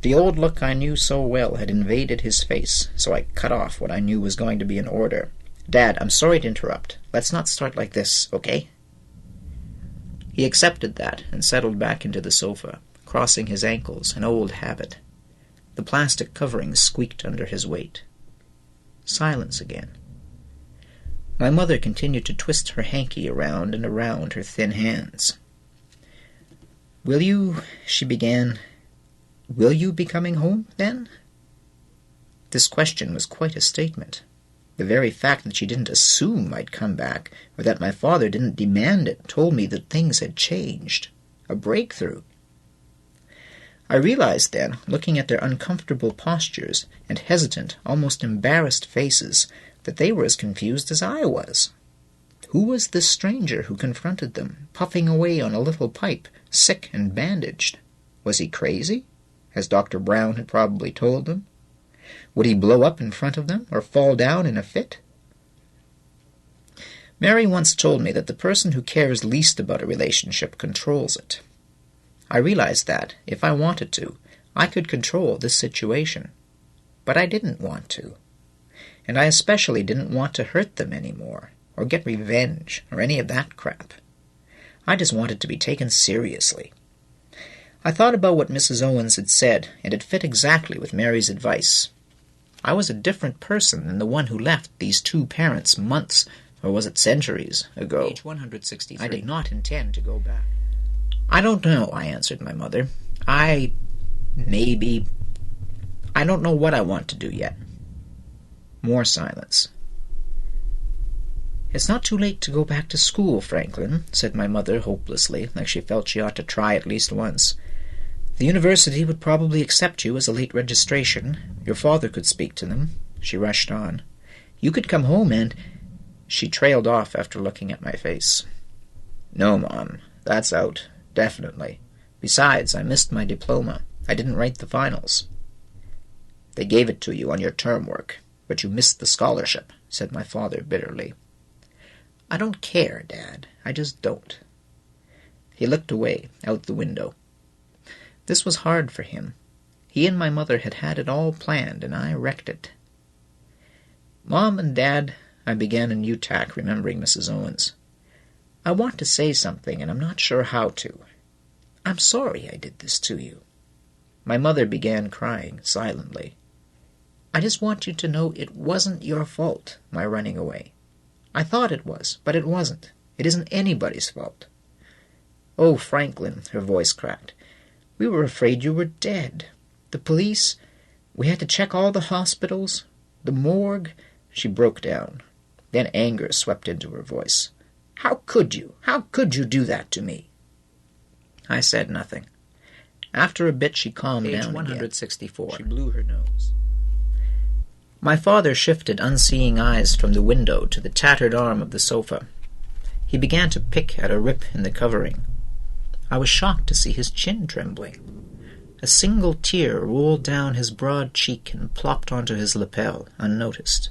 The old look I knew so well had invaded his face, so I cut off what I knew was going to be an order. "Dad, I'm sorry to interrupt. Let's not start like this, okay?" He accepted that and settled back into the sofa, crossing his ankles, an old habit. The plastic covering squeaked under his weight. Silence again. My mother continued to twist her hanky around and around her thin hands. "Will you," she began, "will you be coming home, then?" This question was quite a statement. The very fact that she didn't assume I'd come back, or that my father didn't demand it, told me that things had changed. A breakthrough. I realized then, looking at their uncomfortable postures and hesitant, almost embarrassed faces, that they were as confused as I was. Who was this stranger who confronted them, puffing away on a little pipe, sick and bandaged? Was he crazy, as Dr. Brown had probably told them? Would he blow up in front of them, or fall down in a fit? Mary once told me that the person who cares least about a relationship controls it. I realized that, if I wanted to, I could control this situation. But I didn't want to. And I especially didn't want to hurt them anymore, or get revenge, or any of that crap. I just wanted to be taken seriously. I thought about what Mrs. Owens had said, and it fit exactly with Mary's advice. I was a different person than the one who left these 2 parents months, or was it centuries, ago. Page 163. I did not intend to go back. "I don't know," I answered my mother. I don't know what I want to do yet." More silence. "It's not too late to go back to school, Franklin," said my mother hopelessly, like she felt she ought to try at least once. "The university would probably accept you as a late registration. Your father could speak to them." She rushed on. "You could come home and—" She trailed off after looking at my face. "No, Mom, that's out, definitely. Besides, I missed my diploma. I didn't write the finals." "They gave it to you on your term work, but you missed the scholarship," said my father bitterly. "I don't care, Dad. I just don't." He looked away, out the window. This was hard for him. He and my mother had had it all planned, and I wrecked it. "Mom and Dad," I began a new tack, remembering Mrs. Owens. "I want to say something, and I'm not sure how to. I'm sorry I did this to you." My mother began crying silently. "I just want you to know it wasn't your fault, my running away. I thought it was, but it wasn't. It isn't anybody's fault." "Oh, Franklin," her voice cracked. "We were afraid you were dead. The police, we had to check all the hospitals, the morgue." She broke down. Then anger swept into her voice. "How could you? How could you do that to me?" I said nothing. After a bit she calmed down 164. Again. She blew her nose. My father shifted unseeing eyes from the window to the tattered arm of the sofa. He began to pick at a rip in the covering. I was shocked to see his chin trembling. A single tear rolled down his broad cheek and plopped onto his lapel, unnoticed.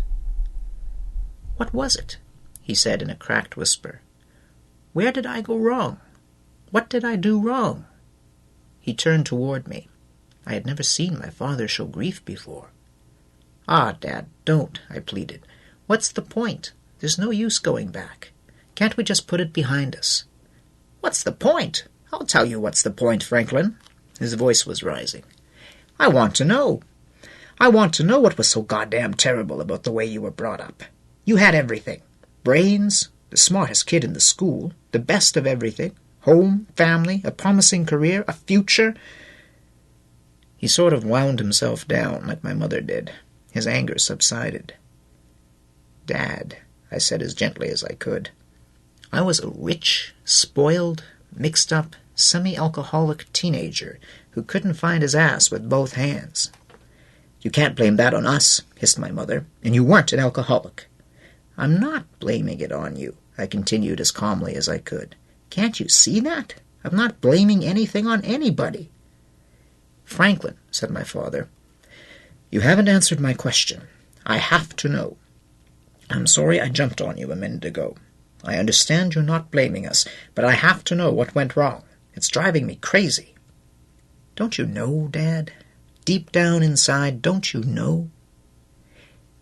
"What was it?" he said in a cracked whisper. "Where did I go wrong? What did I do wrong?" He turned toward me. I had never seen my father show grief before. "Ah, Dad, don't," I pleaded. "What's the point? There's no use going back. Can't we just put it behind us?" "What's the point? I'll tell you what's the point, Franklin." His voice was rising. "I want to know. I want to know what was so goddamn terrible about the way you were brought up. You had everything. Brains, the smartest kid in the school, the best of everything, home, family, a promising career, a future." He sort of wound himself down like my mother did. His anger subsided. "Dad," I said as gently as I could, "I was a rich, spoiled, mixed-up, semi-alcoholic teenager who couldn't find his ass with both hands." "You can't blame that on us," hissed my mother, "and you weren't an alcoholic." "I'm not blaming it on you," I continued as calmly as I could. "Can't you see that? I'm not blaming anything on anybody." "Franklin," said my father, "you haven't answered my question. I have to know. I'm sorry I jumped on you a minute ago. I understand you're not blaming us, but I have to know what went wrong. It's driving me crazy." "Don't you know, Dad? Deep down inside, don't you know?"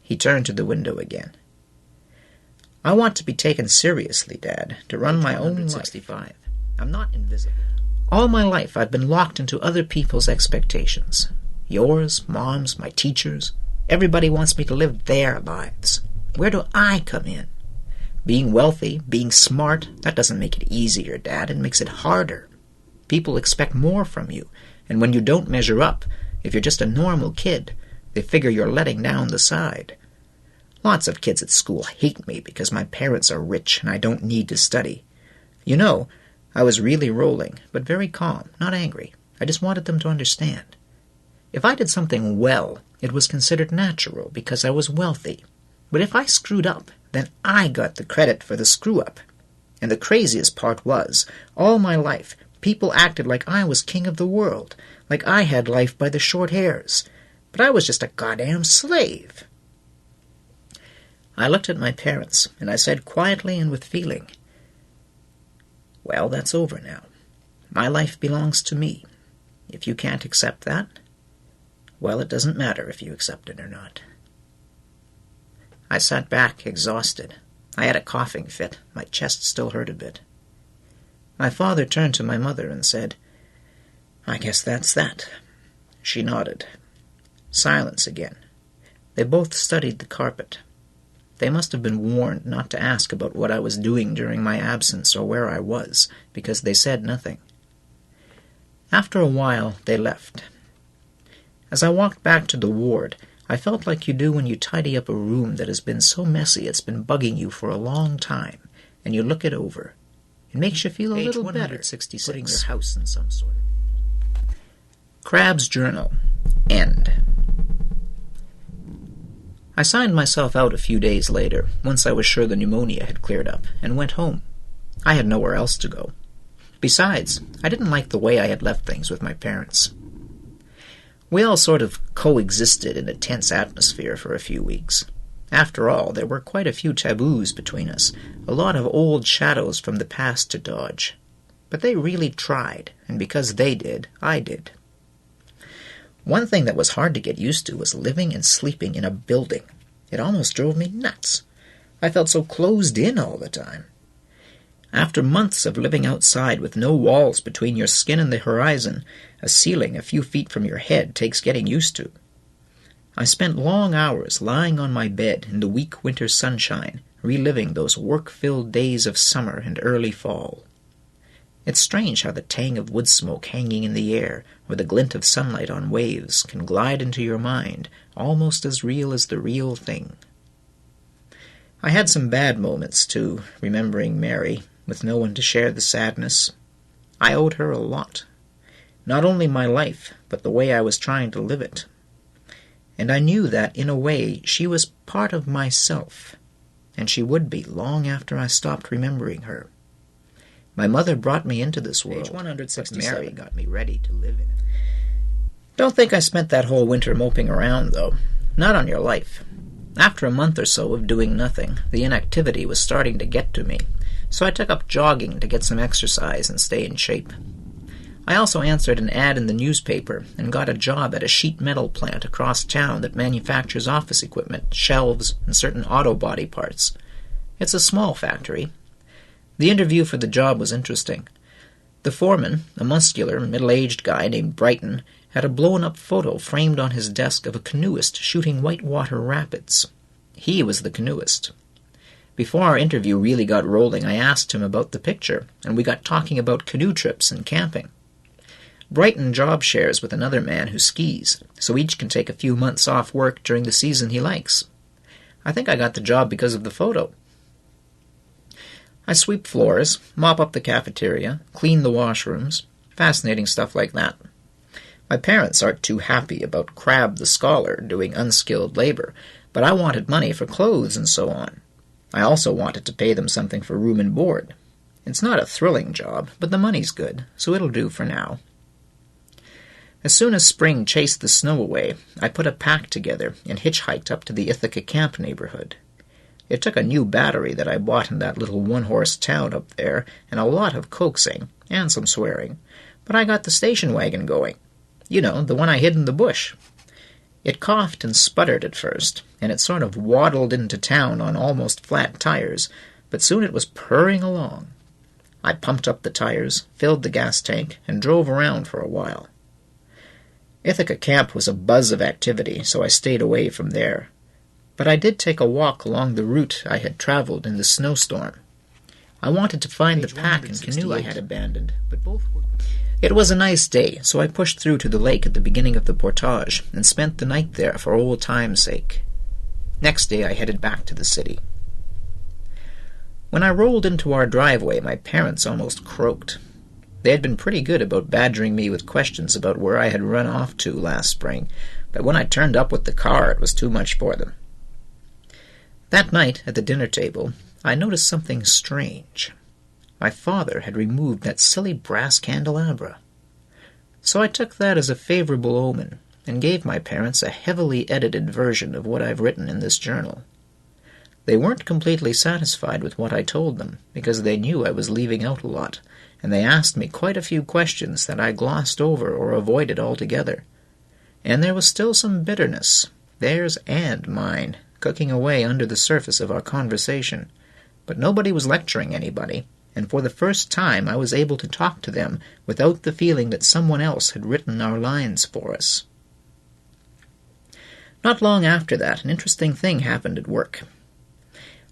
He turned to the window again. "I want to be taken seriously, Dad, to run my own life. I'm not invisible. All my life I've been locked into other people's expectations. Yours, Mom's, my teachers. Everybody wants me to live their lives. Where do I come in? Being wealthy, being smart, that doesn't make it easier, Dad. It makes it harder. People expect more from you, and when you don't measure up, if you're just a normal kid, they figure you're letting down the side. Lots of kids at school hate me because my parents are rich and I don't need to study. You know, I was really rolling, but very calm, not angry. I just wanted them to understand. If I did something well, it was considered natural because I was wealthy. But if I screwed up, then I got the credit for the screw-up. And the craziest part was, all my life, people acted like I was king of the world, like I had life by the short hairs. But I was just a goddamn slave. I looked at my parents, and I said quietly and with feeling, "Well, that's over now. My life belongs to me. If you can't accept that, well, it doesn't matter if you accept it or not." I sat back, exhausted. I had a coughing fit. My chest still hurt a bit. My father turned to my mother and said, "I guess that's that." She nodded. Silence again. They both studied the carpet. They must have been warned not to ask about what I was doing during my absence or where I was, because they said nothing. After a while, they left. As I walked back to the ward, I felt like you do when you tidy up a room that has been so messy it's been bugging you for a long time, and you look it over. It makes you feel a little better, putting your house in some sort of... Crabbe's Journal. End. I signed myself out a few days later, once I was sure the pneumonia had cleared up, and went home. I had nowhere else to go. Besides, I didn't like the way I had left things with my parents. We all sort of coexisted in a tense atmosphere for a few weeks. After all, there were quite a few taboos between us, a lot of old shadows from the past to dodge. But they really tried, and because they did, I did. One thing that was hard to get used to was living and sleeping in a building. It almost drove me nuts. I felt so closed in all the time. After months of living outside with no walls between your skin and the horizon, a ceiling a few feet from your head takes getting used to. I spent long hours lying on my bed in the weak winter sunshine, reliving those work-filled days of summer and early fall. It's strange how the tang of wood smoke hanging in the air, or the glint of sunlight on waves, can glide into your mind, almost as real as the real thing. I had some bad moments, too, remembering Mary, with no one to share the sadness. I owed her a lot. Not only my life, but the way I was trying to live it. And I knew that, in a way, she was part of myself, and she would be long after I stopped remembering her. My mother brought me into this world, but Mary got me ready to live in it. Don't think I spent that whole winter moping around, though. Not on your life. After a month or so of doing nothing, the inactivity was starting to get to me, so I took up jogging to get some exercise and stay in shape. I also answered an ad in the newspaper and got a job at a sheet metal plant across town that manufactures office equipment, shelves, and certain auto body parts. It's a small factory. The interview for the job was interesting. The foreman, a muscular, middle-aged guy named Brighton, had a blown-up photo framed on his desk of a canoeist shooting whitewater rapids. He was the canoeist. Before our interview really got rolling, I asked him about the picture, and we got talking about canoe trips and camping. Brighton job shares with another man who skis, so each can take a few months off work during the season he likes. I think I got the job because of the photo. I sweep floors, mop up the cafeteria, clean the washrooms, fascinating stuff like that. My parents aren't too happy about Crabbe the scholar doing unskilled labor, but I wanted money for clothes and so on. I also wanted to pay them something for room and board. It's not a thrilling job, but the money's good, so it'll do for now. As soon as spring chased the snow away, I put a pack together and hitchhiked up to the Ithaca Camp neighborhood. It took a new battery that I bought in that little one-horse town up there, and a lot of coaxing, and some swearing, but I got the station wagon going. You know, the one I hid in the bush. It coughed and sputtered at first, and it sort of waddled into town on almost flat tires, but soon it was purring along. I pumped up the tires, filled the gas tank, and drove around for a while. Ithaca Camp was a buzz of activity, so I stayed away from there. But I did take a walk along the route I had traveled in the snowstorm. I wanted to find the pack and canoe I had abandoned, but both were... It was a nice day, so I pushed through to the lake at the beginning of the portage and spent the night there for old time's sake. Next day I headed back to the city. When I rolled into our driveway, my parents almost croaked. They had been pretty good about badgering me with questions about where I had run off to last spring, but when I turned up with the car, it was too much for them. That night, at the dinner table, I noticed something strange. My father had removed that silly brass candelabra. So I took that as a favorable omen, and gave my parents a heavily edited version of what I've written in this journal. They weren't completely satisfied with what I told them, because they knew I was leaving out a lot, and they asked me quite a few questions that I glossed over or avoided altogether. And there was still some bitterness, theirs and mine, cooking away under the surface of our conversation. But nobody was lecturing anybody, and for the first time I was able to talk to them without the feeling that someone else had written our lines for us. Not long after that, an interesting thing happened at work.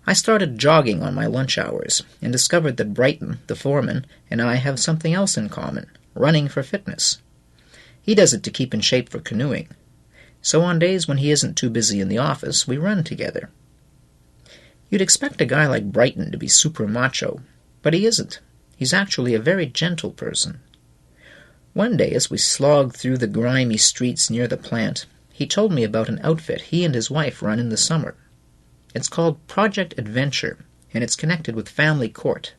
I started jogging on my lunch hours, and discovered that Brighton, the foreman, and I have something else in common, running for fitness. He does it to keep in shape for canoeing. So on days when he isn't too busy in the office, we run together. You'd expect a guy like Brighton to be super macho, but he isn't. He's actually a very gentle person. One day, as we slogged through the grimy streets near the plant, he told me about an outfit he and his wife run in the summer. It's called Project Adventure, and it's connected with Family Court.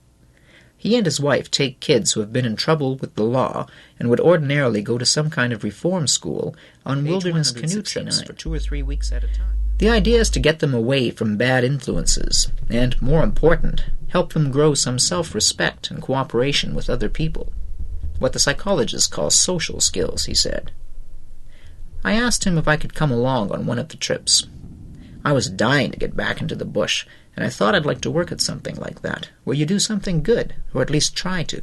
He and his wife take kids who have been in trouble with the law and would ordinarily go to some kind of reform school on wilderness canoe trips for 2 or 3 weeks at a time. The idea is to get them away from bad influences, and, more important, help them grow some self-respect and cooperation with other people. What the psychologists call social skills, he said. I asked him if I could come along on one of the trips. I was dying to get back into the bush, and I thought I'd like to work at something like that, where you do something good, or at least try to.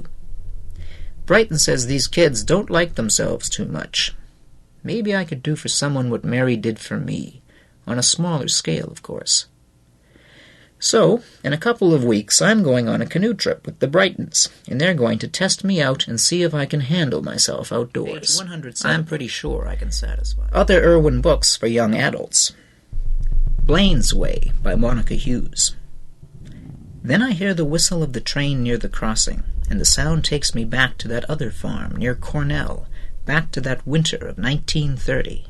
Brighton says these kids don't like themselves too much. Maybe I could do for someone what Mary did for me, on a smaller scale, of course. So, in a couple of weeks, I'm going on a canoe trip with the Brightons, and they're going to test me out and see if I can handle myself outdoors. I'm pretty sure I can satisfy. Other Irwin books for young adults. Blaine's Way by Monica Hughes. Then I hear the whistle of the train near the crossing, and the sound takes me back to that other farm near Cornell, back to that winter of 1930.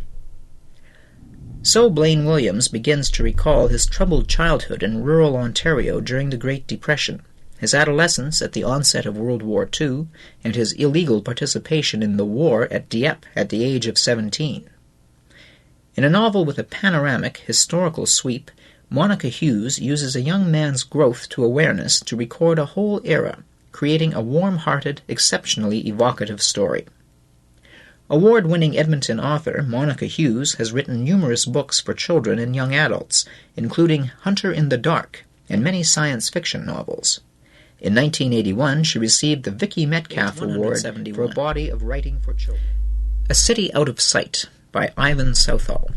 So Blaine Williams begins to recall his troubled childhood in rural Ontario during the Great Depression, his adolescence at the onset of World War II, and his illegal participation in the war at Dieppe at the age of 17. In a novel with a panoramic, historical sweep, Monica Hughes uses a young man's growth to awareness to record a whole era, creating a warm-hearted, exceptionally evocative story. Award-winning Edmonton author Monica Hughes has written numerous books for children and young adults, including Hunter in the Dark and many science fiction novels. In 1981, she received the Vicky Metcalf Award for a body of writing for children. A City Out of Sight by Ivan Southall.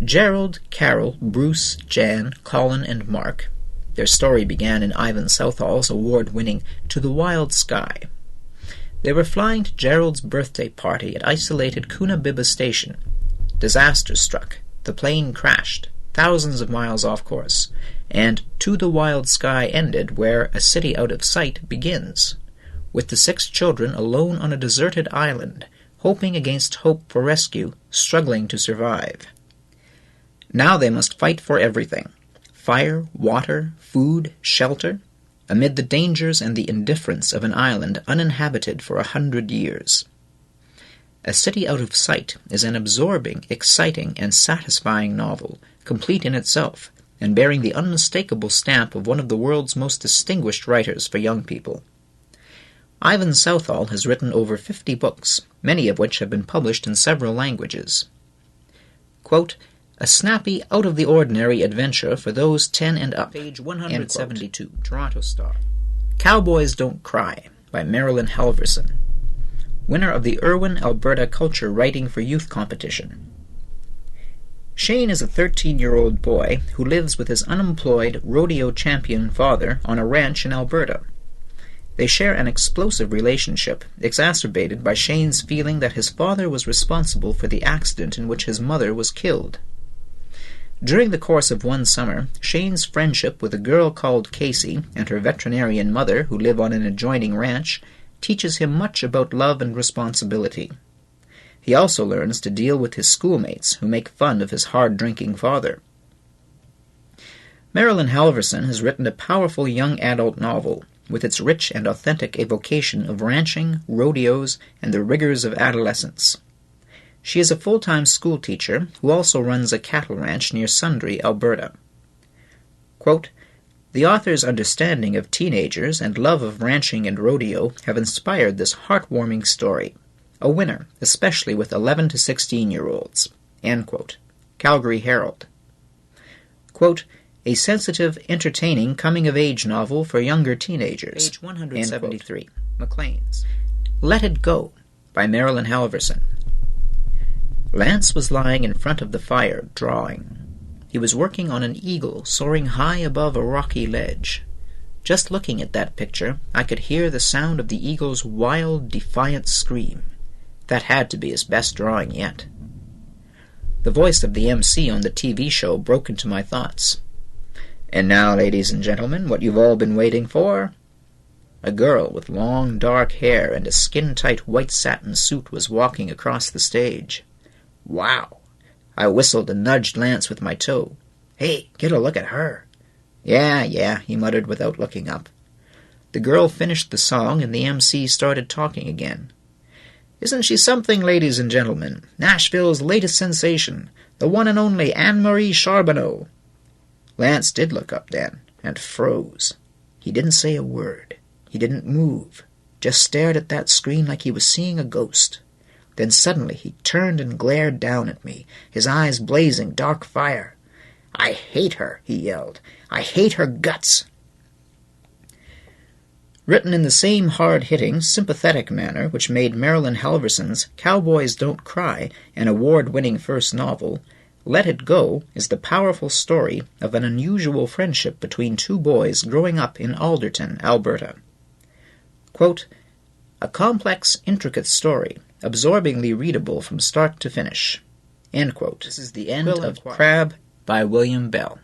Gerald, Carol, Bruce, Jan, Colin, and Mark. Their story began in Ivan Southall's award-winning To the Wild Sky. They were flying to Gerald's birthday party at isolated Coonabiba Station. Disaster struck. The plane crashed, thousands of miles off course, and To the Wild Sky ended where A City Out of Sight begins, with the 6 children alone on a deserted island, hoping against hope for rescue, struggling to survive. Now they must fight for everything: fire, water, food, shelter, amid the dangers and the indifference of an island uninhabited for 100 years. A City Out of Sight is an absorbing, exciting, and satisfying novel, complete in itself, and bearing the unmistakable stamp of one of the world's most distinguished writers for young people. Ivan Southall has written over 50 books, many of which have been published in several languages. Quote, a snappy, out-of-the-ordinary adventure for those 10 and up. Page 172, Toronto Star. Cowboys Don't Cry by Marilyn Halverson. Winner of the Irwin, Alberta Culture Writing for Youth Competition. Shane is a 13-year-old boy who lives with his unemployed, rodeo champion father on a ranch in Alberta. They share an explosive relationship, exacerbated by Shane's feeling that his father was responsible for the accident in which his mother was killed. During the course of one summer, Shane's friendship with a girl called Casey and her veterinarian mother, who live on an adjoining ranch, teaches him much about love and responsibility. He also learns to deal with his schoolmates, who make fun of his hard-drinking father. Marilyn Halverson has written a powerful young adult novel, with its rich and authentic evocation of ranching, rodeos, and the rigors of adolescence. She is a full-time schoolteacher who also runs a cattle ranch near Sundre, Alberta. Quote, the author's understanding of teenagers and love of ranching and rodeo have inspired this heartwarming story, a winner, especially with 11 to 16-year-olds. End quote. Calgary Herald. Quote, a sensitive, entertaining coming-of-age novel for younger teenagers. Page 173. Maclean's. Let It Go by Marilyn Halverson. Lance was lying in front of the fire, drawing. He was working on an eagle soaring high above a rocky ledge. Just looking at that picture, I could hear the sound of the eagle's wild, defiant scream. That had to be his best drawing yet. The voice of the MC on the TV show broke into my thoughts. "And now, ladies and gentlemen, what you've all been waiting for." A girl with long, dark hair and a skin-tight white satin suit was walking across the stage. "Wow!" I whistled and nudged Lance with my toe. "Hey, get a look at her." Yeah, he muttered without looking up. The girl finished the song and the MC started talking again. "Isn't she something, ladies and gentlemen? Nashville's latest sensation, the one and only Anne-Marie Charbonneau." Lance did look up then, and froze. He didn't say a word. He didn't move, just stared at that screen like he was seeing a ghost. Then suddenly he turned and glared down at me, his eyes blazing dark fire. "I hate her," he yelled. "I hate her guts." Written in the same hard-hitting, sympathetic manner which made Marilyn Halverson's Cowboys Don't Cry an award-winning first novel, Let It Go is the powerful story of an unusual friendship between two boys growing up in Alderton, Alberta. Quote, "A complex, intricate story, absorbingly readable from start to finish." End quote. This is the end of Crabbe by William Bell.